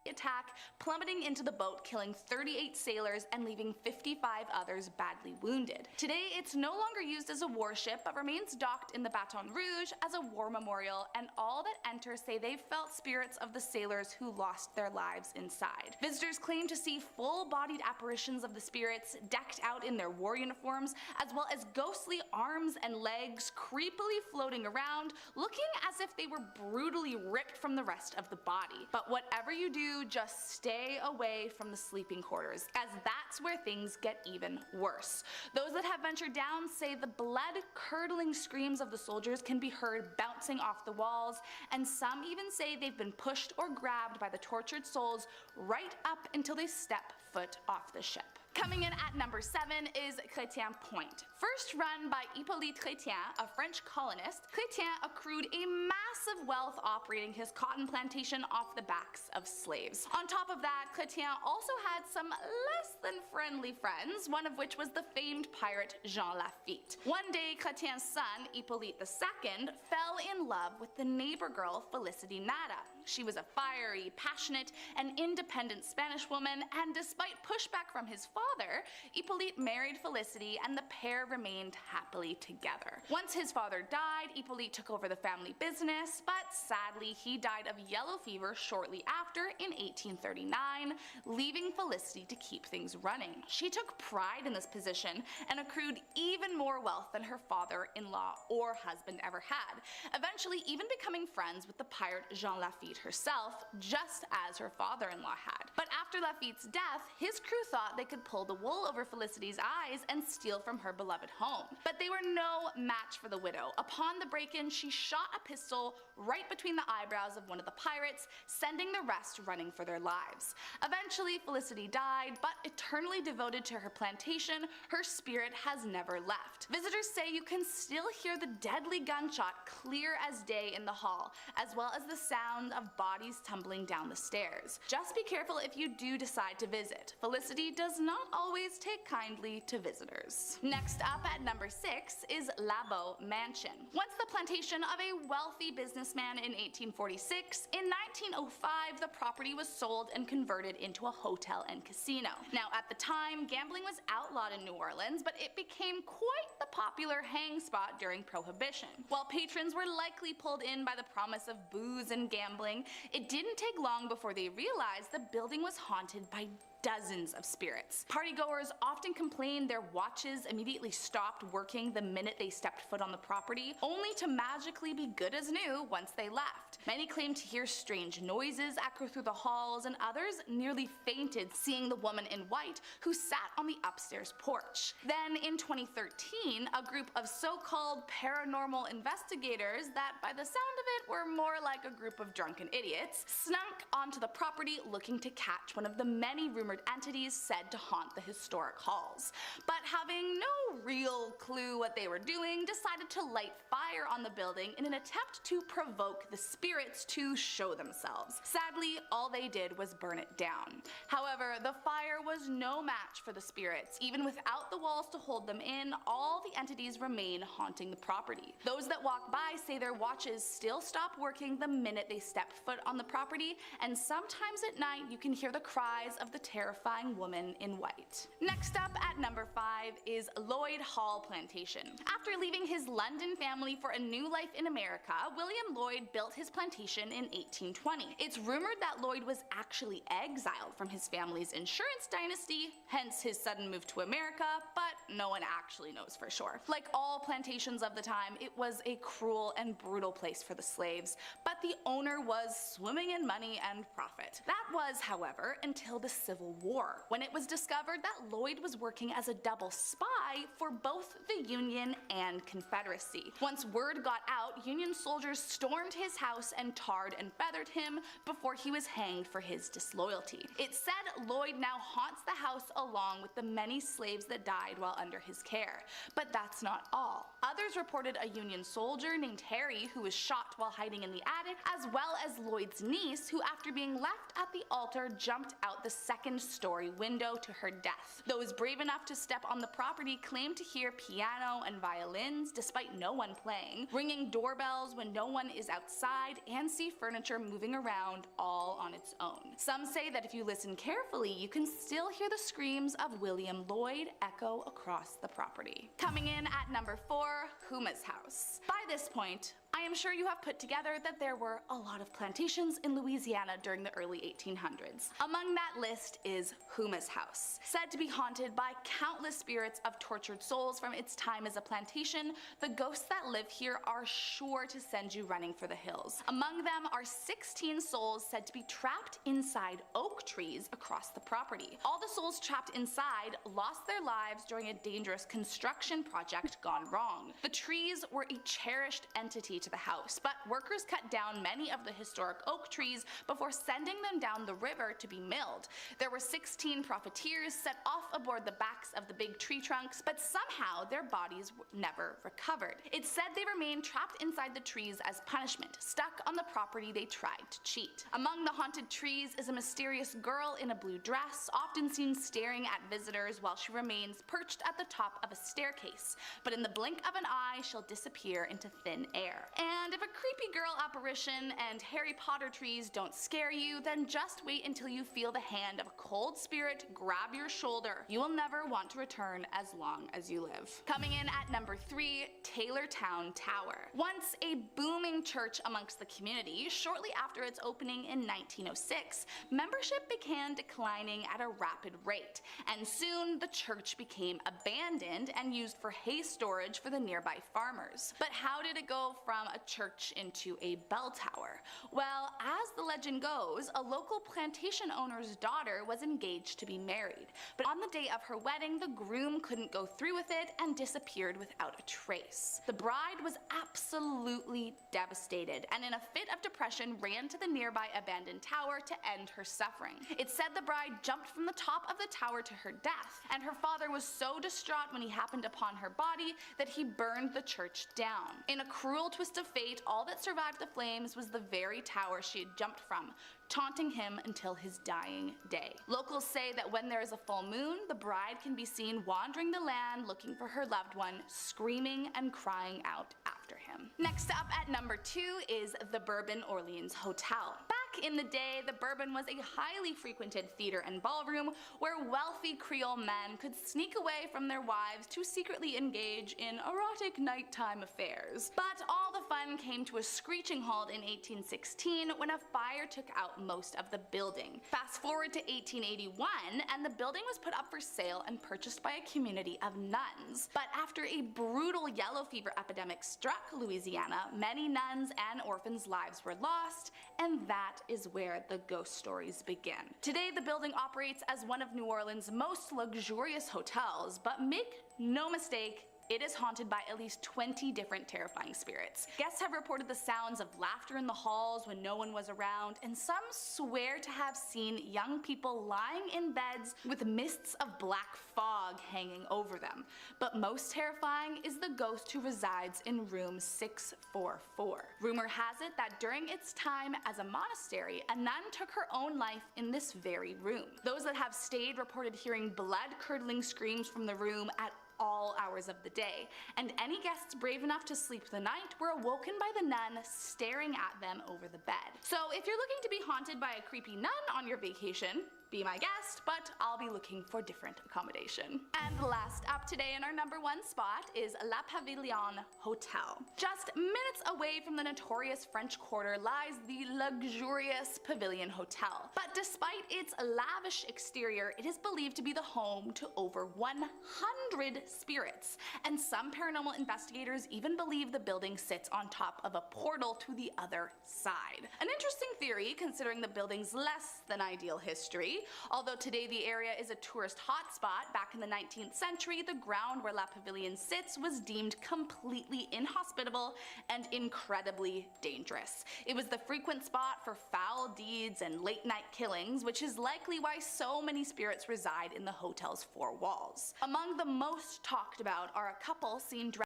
attack, plummeting into the boat, killing 38 sailors and leaving 55 others badly wounded. Today, it's no longer used as a warship, but remains docked in the Baton Rouge as a war memorial, and all that enter say they've felt spirits of the sailors who lost their lives inside. Visitors claim to see full-bodied apparitions of the spirits decked out in their war uniforms, as well as ghostly arms and legs creepily floating around, looking as as if they were brutally ripped from the rest of the body. But whatever you do, just stay away from the sleeping quarters, as that's where things get even worse. Those that have ventured down say the blood-curdling screams of the soldiers can be heard bouncing off the walls, and some even say they've been pushed or grabbed by the tortured souls right up until they step foot off the ship. Coming in at number 7 is Chrétien Point. First run by Hippolyte Chrétien, a French colonist, Chrétien accrued a massive wealth operating his cotton plantation off the backs of slaves. On top of that, Chrétien also had some less than friendly friends, one of which was the famed pirate Jean Lafitte. One day, Chrétien's son, Hippolyte II, fell in love with the neighbor girl Felicity Nada. She was a fiery, passionate, and independent Spanish woman, and despite pushback from his father, Hippolyte married Felicity and the pair remained happily together. Once his father died, Hippolyte took over the family business, but sadly he died of yellow fever shortly after in 1839, leaving Felicity to keep things running. She took pride in this position and accrued even more wealth than her father-in-law or husband ever had, eventually even becoming friends with the pirate Jean Lafitte herself, just as her father-in-law had. But after Lafitte's death, his crew thought they could pull the wool over Felicity's eyes and steal from her beloved home. But they were no match for the widow. Upon the break-in, she shot a pistol right between the eyebrows of one of the pirates, sending the rest running for their lives. Eventually, Felicity died, but eternally devoted to her plantation, her spirit has never left. Visitors say you can still hear the deadly gunshot clear as day in the hall, as well as the sound of bodies tumbling down the stairs. Just be careful if you do decide to visit. Felicity does not always take kindly to visitors. Next up at number 6 is Labo Mansion. Once the plantation of a wealthy businessman in 1846, in 1905 the property was sold and converted into a hotel and casino. Now at the time, gambling was outlawed in New Orleans, but it became quite the popular hang spot during Prohibition. While patrons were likely pulled in by the promise of booze and gambling, it didn't take long before they realized the building was haunted by dozens of spirits. Partygoers often complained their watches immediately stopped working the minute they stepped foot on the property, only to magically be good as new once they left. Many claimed to hear strange noises echo through the halls, and others nearly fainted seeing the woman in white who sat on the upstairs porch. Then in 2013, a group of so-called paranormal investigators that by the sound of it were more like a group of drunken idiots, snuck onto the property looking to catch one of the many rumored entities said to haunt the historic halls. But having no real clue what they were doing, decided to light fire on the building in an attempt to provoke the spirits to show themselves. Sadly, all they did was burn it down. However, the fire was no match for the spirits. Even without the walls to hold them in, all the entities remain haunting the property. Those that walk by say their watches still stop working the minute they step foot on the property, and sometimes at night you can hear the cries of the terrifying woman in white. Next up at number 5 is Lloyd Hall Plantation. After leaving his London family for a new life in America, William Lloyd built his plantation in 1820. It's rumored that Lloyd was actually exiled from his family's insurance dynasty, hence his sudden move to America, but no one actually knows for sure. Like all plantations of the time, it was a cruel and brutal place for the slaves, but the owner was swimming in money and profit. That was, however, until the Civil War, when it was discovered that Lloyd was working as a double spy for both the Union and Confederacy. Once word got out, Union soldiers stormed his house and tarred and feathered him before he was hanged for his disloyalty. It's said Lloyd now haunts the house along with the many slaves that died while under his care. But that's not all. Others reported a Union soldier named Harry who was shot while hiding in the attic, as well as Lloyd's niece who, after being left at the altar, jumped out the second-story window to her death. Those brave enough to step on the property claimed to hear piano and violins despite no one playing, ringing doorbells when no one is outside, and see furniture moving around all on its own. Some say that if you listen carefully, you can still hear the screams of William Lloyd echo across the property. Coming in at number 4, Huma's house. By this point, I am sure you have put together that there were a lot of plantations in Louisiana during the early 1800s. Among that list is Huma's house. Said to be haunted by countless spirits of tortured souls from its time as a plantation, the ghosts that live here are sure to send you running for the hills. Among them are 16 souls said to be trapped inside oak trees across the property. All the souls trapped inside lost their lives during a dangerous construction project gone wrong. The trees were a cherished entity to the house, but workers cut down many of the historic oak trees before sending them down the river to be milled. There were 16 profiteers set off aboard the backs of the big tree trunks, but somehow their bodies never recovered. It's said they remained trapped inside the trees as punishment, stuck on the property they tried to cheat. Among the haunted trees is a mysterious girl in a blue dress, often seen staring at visitors while she remains perched at the top of a staircase, but in the blink of an eye she'll disappear into thin air. And if a creepy girl apparition and Harry Potter trees don't scare you, then just wait until you feel the hand of a cold spirit grab your shoulder. You will never want to return as long as you live. Coming in at number 3, Taylortown Tower. Once a booming church amongst the community, shortly after its opening in 1906, membership began declining at a rapid rate, and soon the church became abandoned and used for hay storage for the nearby farmers. But how did it go from a church into a bell tower? Well, as the legend goes, a local plantation owner's daughter was engaged to be married, but on the day of her wedding, the groom couldn't go through with it and disappeared without a trace. The bride was absolutely devastated, and in a fit of depression ran to the nearby abandoned tower to end her suffering. It said the bride jumped from the top of the tower to her death, and her father was so distraught when he happened upon her body that he burned the church down. In a cruel twist of fate, all that survived the flames was the very tower she had jumped from, taunting him until his dying day. Locals say that when there is a full moon, the bride can be seen wandering the land looking for her loved one, screaming and crying out after him. Next up at number 2 is the Bourbon Orleans Hotel. Back in the day, the Bourbon was a highly frequented theater and ballroom where wealthy Creole men could sneak away from their wives to secretly engage in erotic nighttime affairs. But all the fun came to a screeching halt in 1816 when a fire took out most of the building. Fast forward to 1881, and the building was put up for sale and purchased by a community of nuns. But after a brutal yellow fever epidemic struck Louisiana, many nuns and orphans' lives were lost, and that is where the ghost stories begin. Today, the building operates as one of New Orleans' most luxurious hotels, but make no mistake, it is haunted by at least 20 different terrifying spirits. Guests have reported the sounds of laughter in the halls when no one was around, and some swear to have seen young people lying in beds with mists of black fog hanging over them. But most terrifying is the ghost who resides in room 644. Rumor has it that during its time as a monastery, a nun took her own life in this very room. Those that have stayed reported hearing blood-curdling screams from the room at all hours of the day, and any guests brave enough to sleep the night were awoken by the nun staring at them over the bed. So if you're looking to be haunted by a creepy nun on your vacation, be my guest, but I'll be looking for different accommodation. And last up today in our number 1 spot is La Pavilion Hotel. Just minutes away from the notorious French Quarter lies the luxurious Pavilion Hotel. But despite its lavish exterior, it is believed to be the home to over 100 spirits, and some paranormal investigators even believe the building sits on top of a portal to the other side. An interesting theory considering the building's less than ideal history. Although today the area is a tourist hotspot, back in the 19th century, the ground where La Pavilion sits was deemed completely inhospitable and incredibly dangerous. It was the frequent spot for foul deeds and late-night killings, which is likely why so many spirits reside in the hotel's 4 walls. Among the most talked about are a couple seen dressed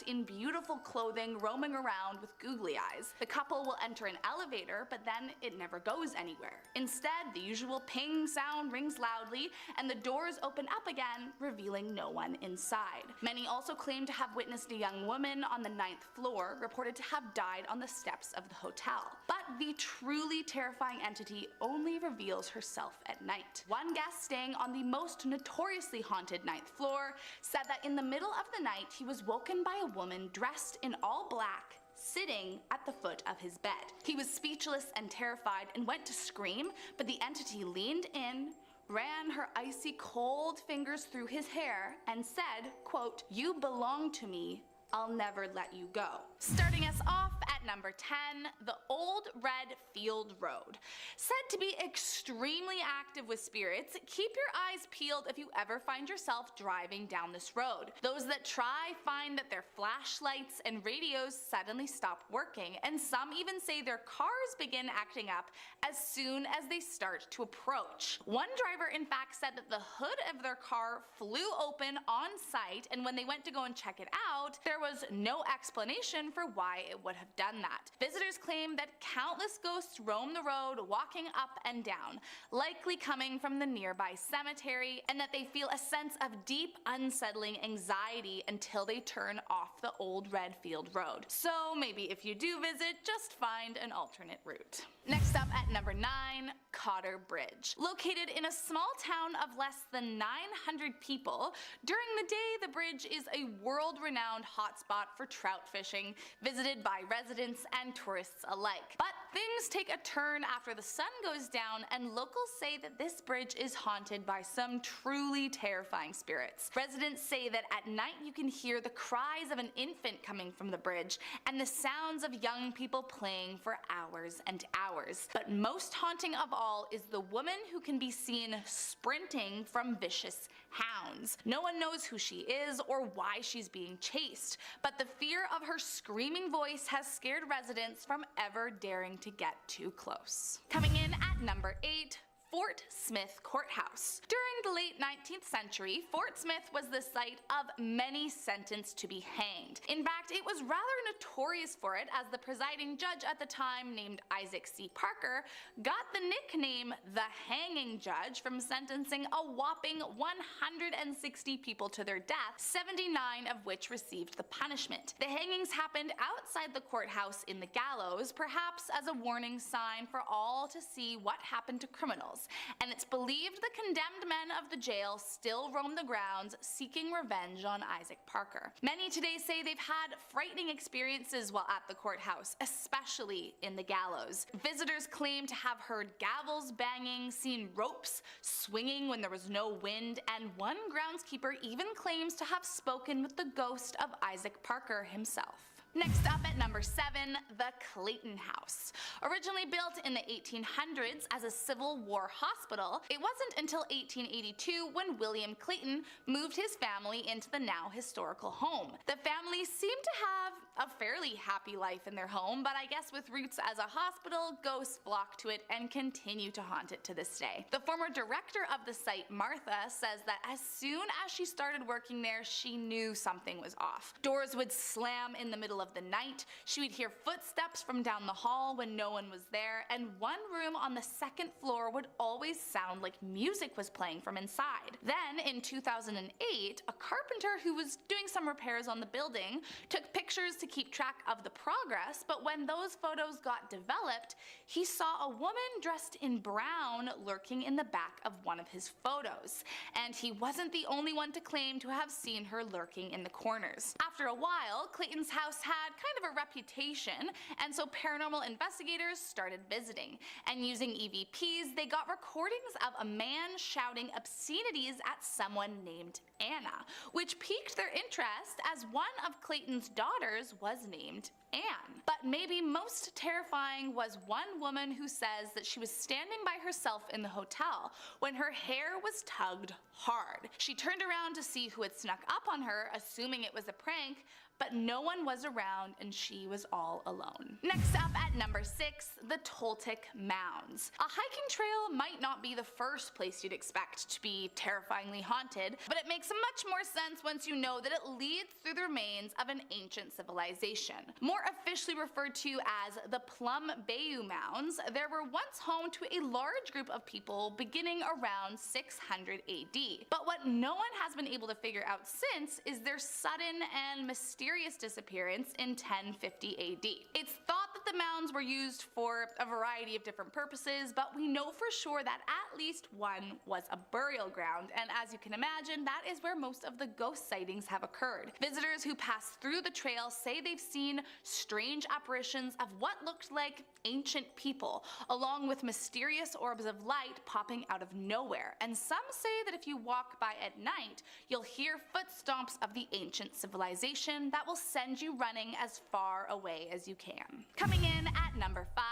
in beautiful clothing roaming around with googly eyes. The couple will enter an elevator, but then it never goes anywhere. Instead, the usual ping sound rings loudly, and the doors open up again, revealing no one inside. Many also claim to have witnessed a young woman on the 9th floor, reported to have died on the steps of the hotel. But the truly terrifying entity only reveals herself at night. One guest staying on the most notoriously haunted 9th floor said that in the middle of the night he was woken by a woman dressed in all black, sitting at the foot of his bed. He was speechless and terrified and went to scream, but the entity leaned in, ran her icy cold fingers through his hair, and said, quote, "You belong to me. I'll never let you go." Starting us off at number 10, the Old Red Field Road. Said to be extremely active with spirits, keep your eyes peeled if you ever find yourself driving down this road. Those that try find that their flashlights and radios suddenly stop working, and some even say their cars begin acting up as soon as they start to approach. One driver in fact said that the hood of their car flew open on sight, and when they went to go and check it out, there was no explanation for why it would have done that. Visitors claim that countless ghosts roam the road, walking up and down, likely coming from the nearby cemetery, and that they feel a sense of deep, unsettling anxiety until they turn off the Old Red Field Road. So maybe if you do visit, just find an alternate route. Next up at number 9, Cotter Bridge. Located in a small town of less than 900 people, during the day the bridge is a world-renowned hotspot for trout fishing, visited by residents and tourists alike. But things take a turn after the sun goes down, and locals say that this bridge is haunted by some truly terrifying spirits. Residents say that at night you can hear the cries of an infant coming from the bridge, and the sounds of young people playing for hours and hours. But most haunting of all is the woman who can be seen sprinting from vicious hounds. No one knows who she is or why she's being chased, but the fear of her screaming voice has scared residents from ever daring to get too close. Coming in at number 8, Fort Smith Courthouse. During the late 19th century, Fort Smith was the site of many sentenced to be hanged. In fact, it was rather notorious for it, as the presiding judge at the time, named Isaac C. Parker, got the nickname the Hanging Judge from sentencing a whopping 160 people to their death, 79 of which received the punishment. The hangings happened outside the courthouse in the gallows, perhaps as a warning sign for all to see what happened to criminals. And it's believed the condemned men of the jail still roam the grounds seeking revenge on Isaac Parker. Many today say they've had frightening experiences while at the courthouse, especially in the gallows. Visitors claim to have heard gavels banging, seen ropes swinging when there was no wind, and one groundskeeper even claims to have spoken with the ghost of Isaac Parker himself. Next up at number 7, the Clayton House. Originally built in the 1800s as a Civil War hospital, it wasn't until 1882 when William Clayton moved his family into the now historical home. The family seemed to have a fairly happy life in their home, but I guess with roots as a hospital, ghosts flock to it and continue to haunt it to this day. The former director of the site, Martha, says that as soon as she started working there, she knew something was off. Doors would slam in the middle of the night, she would hear footsteps from down the hall when no one was there, and one room on the 2nd floor would always sound like music was playing from inside. Then, in 2008, a carpenter who was doing some repairs on the building took pictures to keep track of the progress, but when those photos got developed, he saw a woman dressed in brown lurking in the back of one of his photos. And he wasn't the only one to claim to have seen her lurking in the corners. After a while, Clayton's house had kind of a reputation, and so paranormal investigators started visiting. And using EVPs, they got recordings of a man shouting obscenities at someone named Anna, which piqued their interest as one of Clayton's daughters was named Anne. But maybe most terrifying was one woman who says that she was standing by herself in the hotel when her hair was tugged hard. She turned around to see who had snuck up on her, assuming it was a prank, but no one was around and she was all alone. Next up at number 6, the Toltec Mounds. A hiking trail might not be the first place you'd expect to be terrifyingly haunted, but it makes much more sense once you know that it leads through the remains of an ancient civilization. More officially referred to as the Plum Bayou Mounds, they were once home to a large group of people beginning around 600 AD. But what no one has been able to figure out since is their sudden and mysterious disappearance in 1050 AD. It's thought that the mounds were used for a variety of different purposes, but we know for sure that at least one was a burial ground, and as you can imagine, that is where most of the ghost sightings have occurred. Visitors who pass through the trail say they've seen strange apparitions of what looked like ancient people, along with mysterious orbs of light popping out of nowhere, and some say that if you walk by at night, you'll hear footsteps of the ancient civilization that will send you running as far away as you can. Coming in at number 5,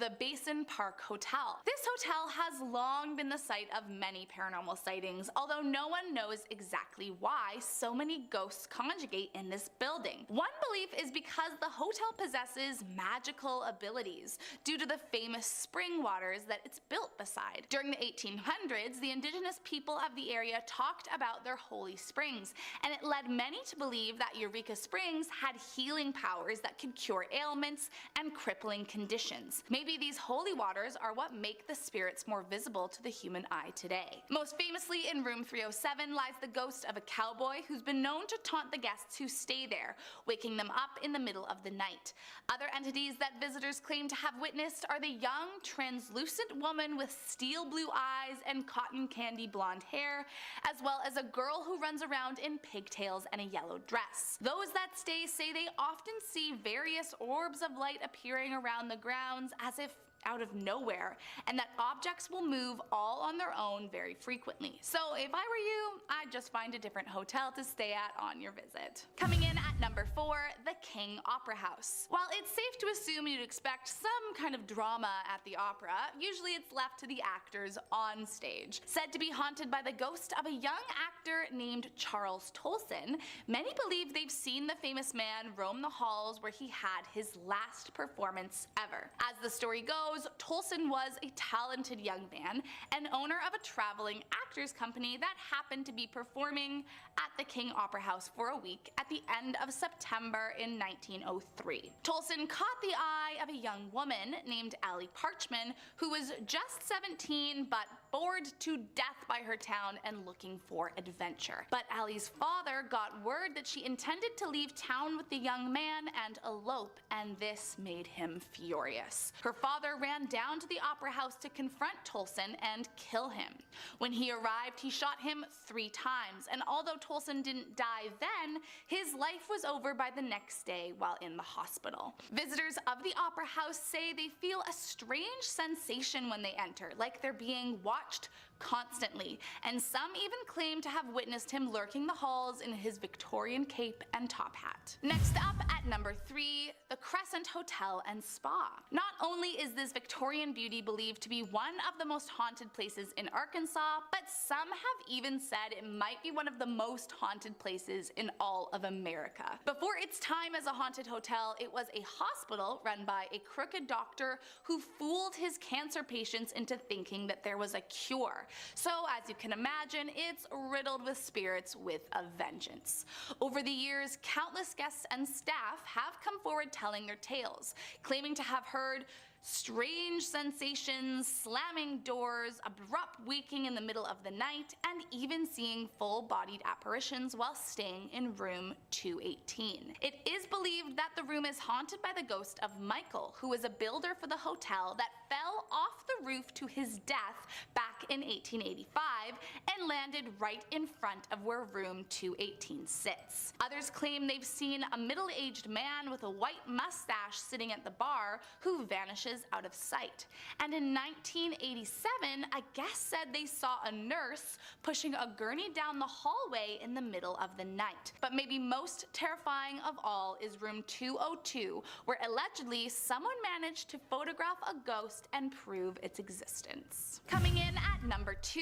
the Basin Park Hotel. This hotel has long been the site of many paranormal sightings, although no one knows exactly why so many ghosts conjugate in this building. One belief is because the hotel possesses magical abilities due to the famous spring waters that it's built beside. During the 1800s, the indigenous people of the area talked about their holy springs, and it led many to believe that Eureka Springs had healing powers that could cure ailments and crippling conditions. Maybe these holy waters are what make the spirits more visible to the human eye today. Most famously, in room 307 lies the ghost of a cowboy who's been known to taunt the guests who stay there, waking them up in the middle of the night. Other entities that visitors claim to have witnessed are the young, translucent woman with steel blue eyes and cotton candy blonde hair, as well as a girl who runs around in pigtails and a yellow dress. Those that stay say they often see various orbs of light appearing around the grounds as if out of nowhere, and that objects will move all on their own very frequently. So if I were you, I'd just find a different hotel to stay at on your visit. Coming in at number 4, the King Opera House. While it's safe to assume you'd expect some kind of drama at the opera, usually it's left to the actors on stage. Said to be haunted by the ghost of a young actor named Charles Tolson, many believe they've seen the famous man roam the halls where he had his last performance ever. As the story goes, Tolson was a talented young man and owner of a traveling actors company that happened to be performing at the King Opera House for a week at the end of September in 1903. Tolson caught the eye of a young woman named Allie Parchman, who was just 17 but bored to death by her town and looking for adventure. But Allie's father got word that she intended to leave town with the young man and elope, and this made him furious. Her father ran down to the opera house to confront Tolson and kill him. When he arrived, he shot him 3 times, and although Tolson didn't die then, his life was over by the next day while in the hospital. Visitors of the opera house say they feel a strange sensation when they enter, like they're being watched constantly, and some even claim to have witnessed him lurking the halls in his Victorian cape and top hat. Next up at number 3, the Crescent Hotel and Spa. Not only is this Victorian beauty believed to be one of the most haunted places in Arkansas, but some have even said it might be one of the most haunted places in all of America. Before its time as a haunted hotel, it was a hospital run by a crooked doctor who fooled his cancer patients into thinking that there was a cure. So as you can imagine, it's riddled with spirits with a vengeance. Over the years, countless guests and staff have come forward telling their tales, claiming to have heard strange sensations, slamming doors, abrupt waking in the middle of the night, and even seeing full-bodied apparitions while staying in room 218. It is believed that the room is haunted by the ghost of Michael, who was a builder for the hotel that fell off the roof to his death back in 1885 and landed right in front of where room 218 sits. Others claim they've seen a middle-aged man with a white mustache sitting at the bar who vanishes glasses out of sight. And in 1987, a guest said they saw a nurse pushing a gurney down the hallway in the middle of the night. But maybe most terrifying of all is room 202, where allegedly someone managed to photograph a ghost and prove its existence. Coming in at number 2,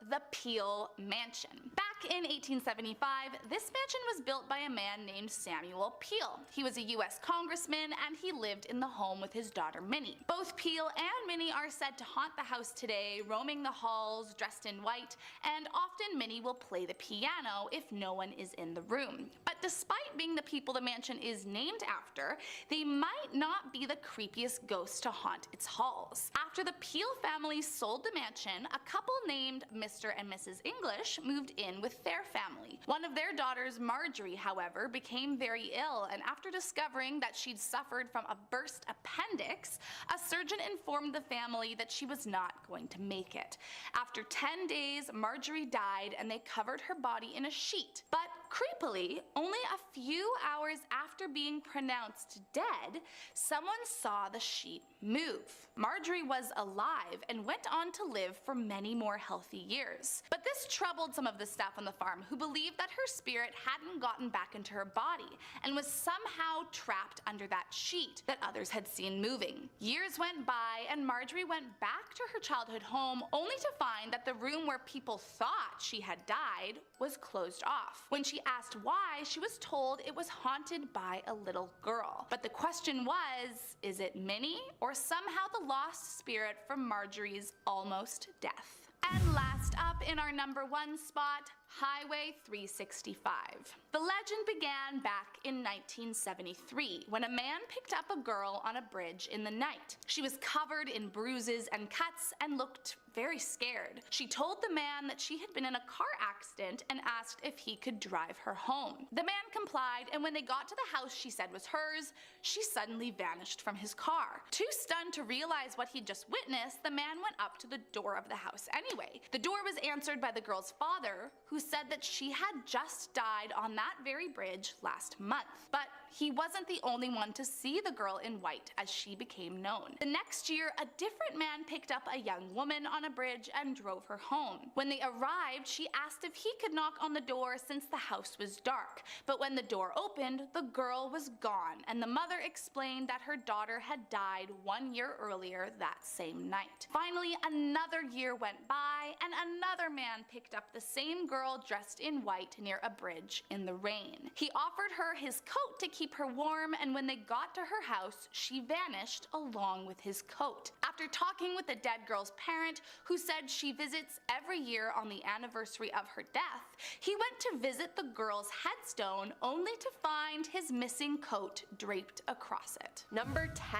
the Peel Mansion. Back in 1875, this mansion was built by a man named Samuel Peel. He was a US congressman and he lived in the home with his daughter Minnie. Both Peel and Minnie are said to haunt the house today, roaming the halls dressed in white, and often Minnie will play the piano if no one is in the room. But despite being the people the mansion is named after, they might not be the creepiest ghosts to haunt its halls. After the Peel family sold the mansion, a couple named Mr. and Mrs. English moved in with their family. One of their daughters, Marjorie, however, became very ill, and after discovering that she'd suffered from a burst appendix, a surgeon informed the family that she was not going to make it. After 10 days, Marjorie died and they covered her body in a sheet. But creepily, only a few hours after being pronounced dead, someone saw the sheet move. Marjorie was alive and went on to live for many more healthy years. But this troubled some of the staff on the farm, who believed that her spirit hadn't gotten back into her body and was somehow trapped under that sheet that others had seen moving. Years went by and Marjorie went back to her childhood home, only to find that the room where people thought she had died was closed off. When she asked why, she was told it was haunted by a little girl. But the question was, is it Minnie or somehow the lost spirit from Marjorie's almost death? And last up in our number 1 spot, Highway 365. The legend began back in 1973 when a man picked up a girl on a bridge in the night. She was covered in bruises and cuts and looked very scared. She told the man that she had been in a car accident and asked if he could drive her home. The man complied, and when they got to the house she said was hers, she suddenly vanished from his car. Too stunned to realize what he'd just witnessed, the man went up to the door of the house anyway. The door was answered by the girl's father, who said that she had just died on that very bridge last month. But he wasn't the only one to see the girl in white, as she became known. The next year, a different man picked up a young woman on a bridge and drove her home. When they arrived, she asked if he could knock on the door since the house was dark. But when the door opened, the girl was gone, and the mother explained that her daughter had died 1 year earlier that same night. Finally, another year went by, and another man picked up the same girl dressed in white near a bridge in the rain. He offered her his coat to keep her warm, and when they got to her house, she vanished along with his coat. After talking with the dead girl's parent, who said she visits every year on the anniversary of her death, he went to visit the girl's headstone only to find his missing coat draped across it. Number 10.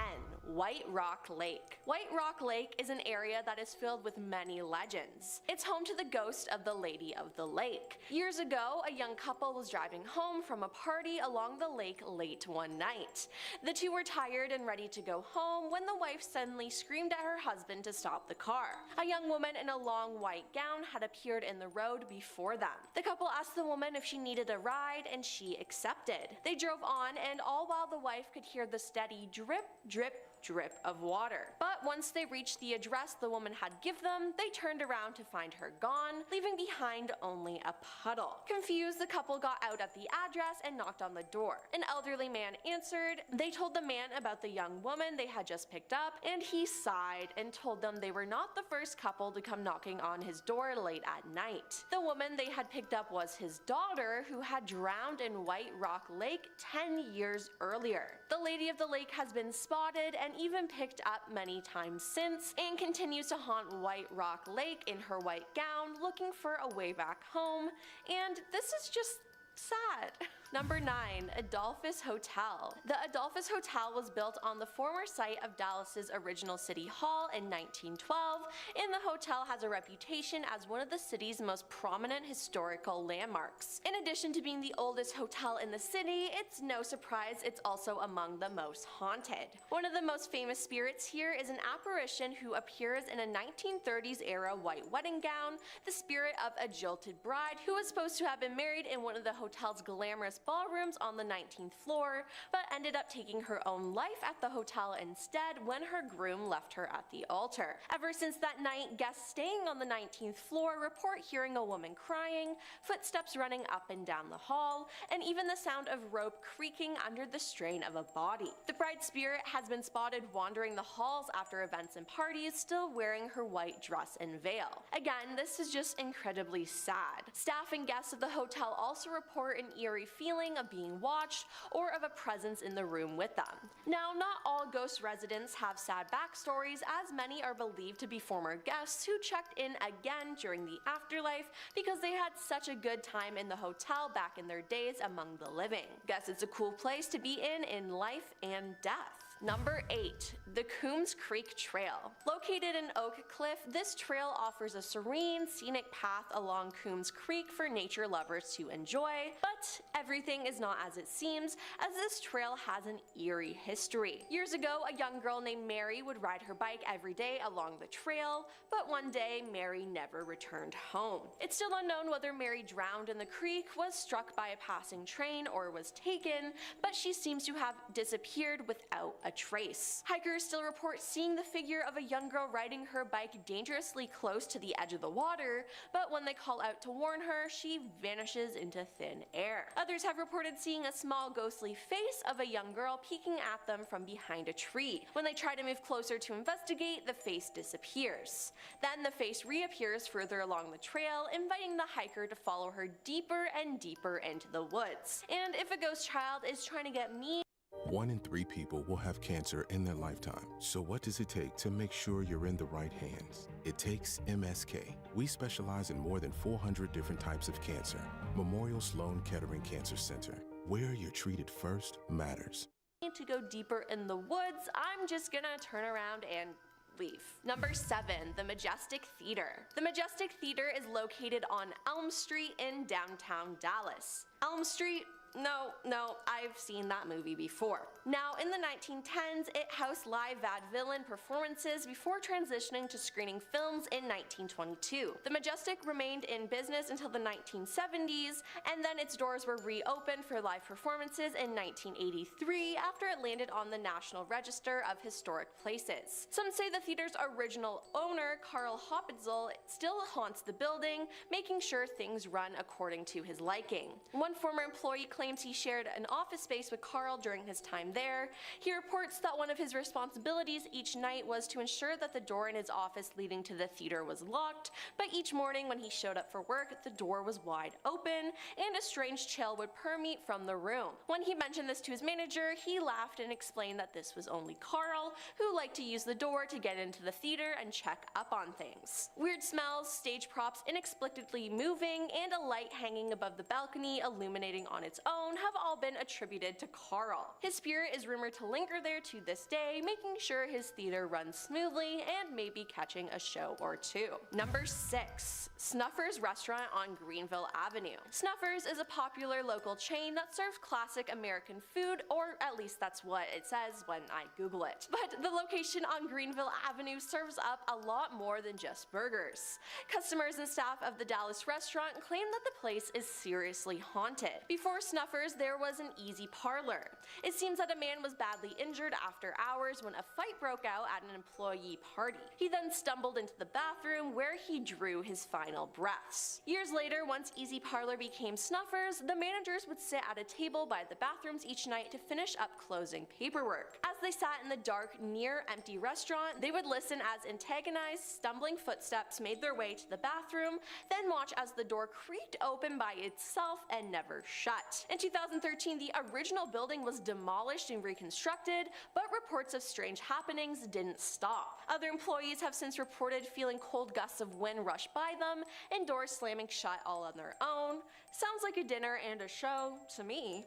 White Rock Lake. White Rock Lake is an area that is filled with many legends. It's home to the ghost of the Lady of the Lake. Years ago, a young couple was driving home from a party along the lake late one night. The two were tired and ready to go home when the wife suddenly screamed at her husband to stop the car. A young woman in a long white gown had appeared in the road before them. The couple asked the woman if she needed a ride, and she accepted. They drove on, and all while the wife could hear the steady drip, drip, drip of water. But once they reached the address the woman had given them, they turned around to find her gone, leaving behind only a puddle. Confused, the couple got out at the address and knocked on the door. An elderly man answered. They told the man about the young woman they had just picked up, and he sighed and told them they were not the first couple to come knocking on his door late at night. The woman they had picked up was his daughter, who had drowned in White Rock Lake 10 years earlier. The Lady of the Lake has been spotted and even picked up many times since, and continues to haunt White Rock Lake in her white gown, looking for a way back home, and this is just sad. Number 9. Adolphus Hotel. The Adolphus Hotel was built on the former site of Dallas's original city hall in 1912, and the hotel has a reputation as one of the city's most prominent historical landmarks. In addition to being the oldest hotel in the city, it's no surprise it's also among the most haunted. One of the most famous spirits here is an apparition who appears in a 1930s era white wedding gown, the spirit of a jilted bride who was supposed to have been married in one of the hotel's hotel's glamorous ballrooms on the 19th floor, but ended up taking her own life at the hotel instead when her groom left her at the altar. Ever since that night, guests staying on the 19th floor report hearing a woman crying, footsteps running up and down the hall, and even the sound of rope creaking under the strain of a body. The bride's spirit has been spotted wandering the halls after events and parties, still wearing her white dress and veil. Again, this is just incredibly sad. Staff and guests of the hotel also report an eerie feeling of being watched or of a presence in the room with them. Now, not all ghost residents have sad backstories, as many are believed to be former guests who checked in again during the afterlife because they had such a good time in the hotel back in their days among the living. Guess it's a cool place to be in life and death. Number 8. The Coombs Creek Trail. Located in Oak Cliff, this trail offers a serene, scenic path along Coombs Creek for nature lovers to enjoy, but everything is not as it seems, as this trail has an eerie history. Years ago, a young girl named Mary would ride her bike every day along the trail, but one day, Mary never returned home. It's still unknown whether Mary drowned in the creek, was struck by a passing train, or was taken, but she seems to have disappeared without a trace. Hikers still report seeing the figure of a young girl riding her bike dangerously close to the edge of the water, but when they call out to warn her, she vanishes into thin air. Others have reported seeing a small ghostly face of a young girl peeking at them from behind a tree. When they try to move closer to investigate, the face disappears. Then the face reappears further along the trail, inviting the hiker to follow her deeper and deeper into the woods. And if a ghost child is trying to get me, 1 in 3 people will have cancer in their lifetime. So what does it take to make sure you're in the right hands? It takes MSK. We specialize in more than 400 different types of cancer. Memorial Sloan Kettering Cancer Center. Where you're treated first matters. to go deeper in the woods, I'm just gonna turn around and leave. Number 7, the Majestic Theater. The Majestic Theater is located on Elm Street in downtown Dallas. Elm Street? No, I've seen that movie before. Now, in the 1910s, it housed live vaudevillian performances before transitioning to screening films in 1922. The Majestic remained in business until the 1970s, and then its doors were reopened for live performances in 1983 after it landed on the National Register of Historic Places. Some say the theater's original owner, Carl Hopitzel, still haunts the building, making sure things run according to his liking. One former employee claims he shared an office space with Carl during his time there. He reports that one of his responsibilities each night was to ensure that the door in his office leading to the theater was locked, but each morning when he showed up for work, the door was wide open, and a strange chill would permeate from the room. When he mentioned this to his manager, he laughed and explained that this was only Carl, who liked to use the door to get into the theater and check up on things. Weird smells, stage props inexplicably moving, and a light hanging above the balcony illuminating on its own have all been attributed to Carl. His spirit is rumored to linger there to this day, making sure his theater runs smoothly and maybe catching a show or two. Number 6. Snuffers Restaurant on Greenville Avenue. Snuffers is a popular local chain that serves classic American food, or at least that's what it says when I Google it. But the location on Greenville Avenue serves up a lot more than just burgers. Customers and staff of the Dallas restaurant claim that the place is seriously haunted. Before Snuffers, there was an easy parlor. It seems that a man was badly injured after hours when a fight broke out at an employee party. He then stumbled into the bathroom where he drew his final breaths. Years later, once Easy Parlor became Snuffers, the managers would sit at a table by the bathrooms each night to finish up closing paperwork. As they sat in the dark, near empty restaurant, they would listen as antagonized, stumbling footsteps made their way to the bathroom, then watch as the door creaked open by itself and never shut. In 2013, the original building was demolished and reconstructed, but reports of strange happenings didn't stop. Other employees have since reported feeling cold gusts of wind rush by them and doors slamming shut all on their own. Sounds like a dinner and a show to me.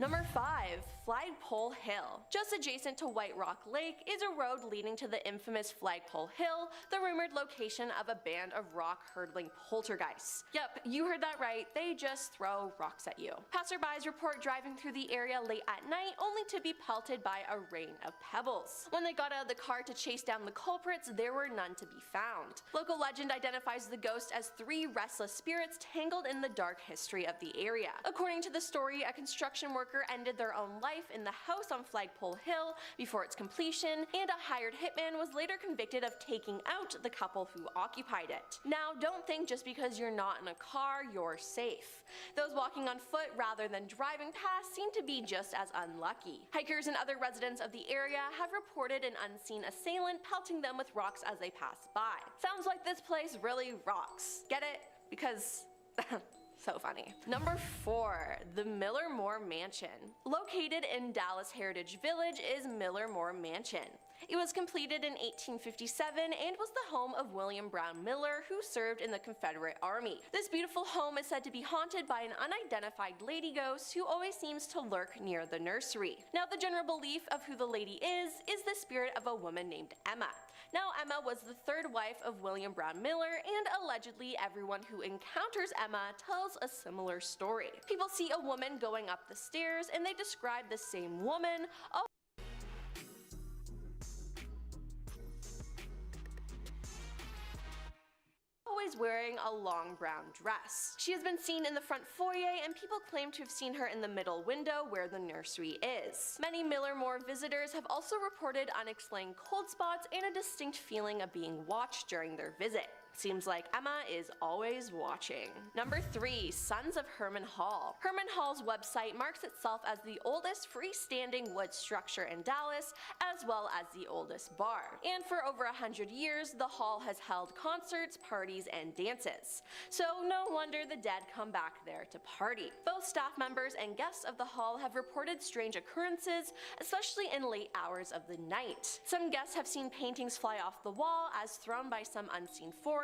Number 5. Flagpole Hill. Just adjacent to White Rock Lake is a road leading to the infamous Flagpole Hill, the rumored location of a band of rock-hurdling poltergeists. Yep, you heard that right, they just throw rocks at you. Passerbys report driving through the area late at night only to be pelted by a rain of pebbles. When they got out of the car to chase down the culprits, there were none to be found. Local legend identifies the ghost as 3 restless spirits tangled in the dark history of the area. According to the story, a construction worker ended their own life in the house on Flagpole Hill before its completion, and a hired hitman was later convicted of taking out the couple who occupied it. Now, don't think just because you're not in a car, you're safe. Those walking on foot rather than driving past seem to be just as unlucky. Hikers and other residents of the area have reported an unseen assailant pelting them with rocks as they pass by. Sounds like this place really rocks. Get it? Because so funny. Number 4. The Millermore Mansion. Located in Dallas Heritage Village is Millermore Mansion. It was completed in 1857 and was the home of William Brown Miller, who served in the Confederate Army. This beautiful home is said to be haunted by an unidentified lady ghost who always seems to lurk near the nursery. Now, the general belief of who the lady is the spirit of a woman named Emma. Now, Emma was the 3rd wife of William Brown Miller, and allegedly everyone who encounters Emma tells a similar story. People see a woman going up the stairs, and they describe the same woman always wearing a long brown dress. She has been seen in the front foyer, and people claim to have seen her in the middle window where the nursery is. Many Millermore visitors have also reported unexplained cold spots and a distinct feeling of being watched during their visit. Seems like Emma is always watching. Number 3. Sons of Herman Hall. Herman Hall's website marks itself as the oldest freestanding wood structure in Dallas, as well as the oldest bar. And for over 100 years, the hall has held concerts, parties, and dances. So no wonder the dead come back there to party. Both staff members and guests of the hall have reported strange occurrences, especially in late hours of the night. Some guests have seen paintings fly off the wall as thrown by some unseen force.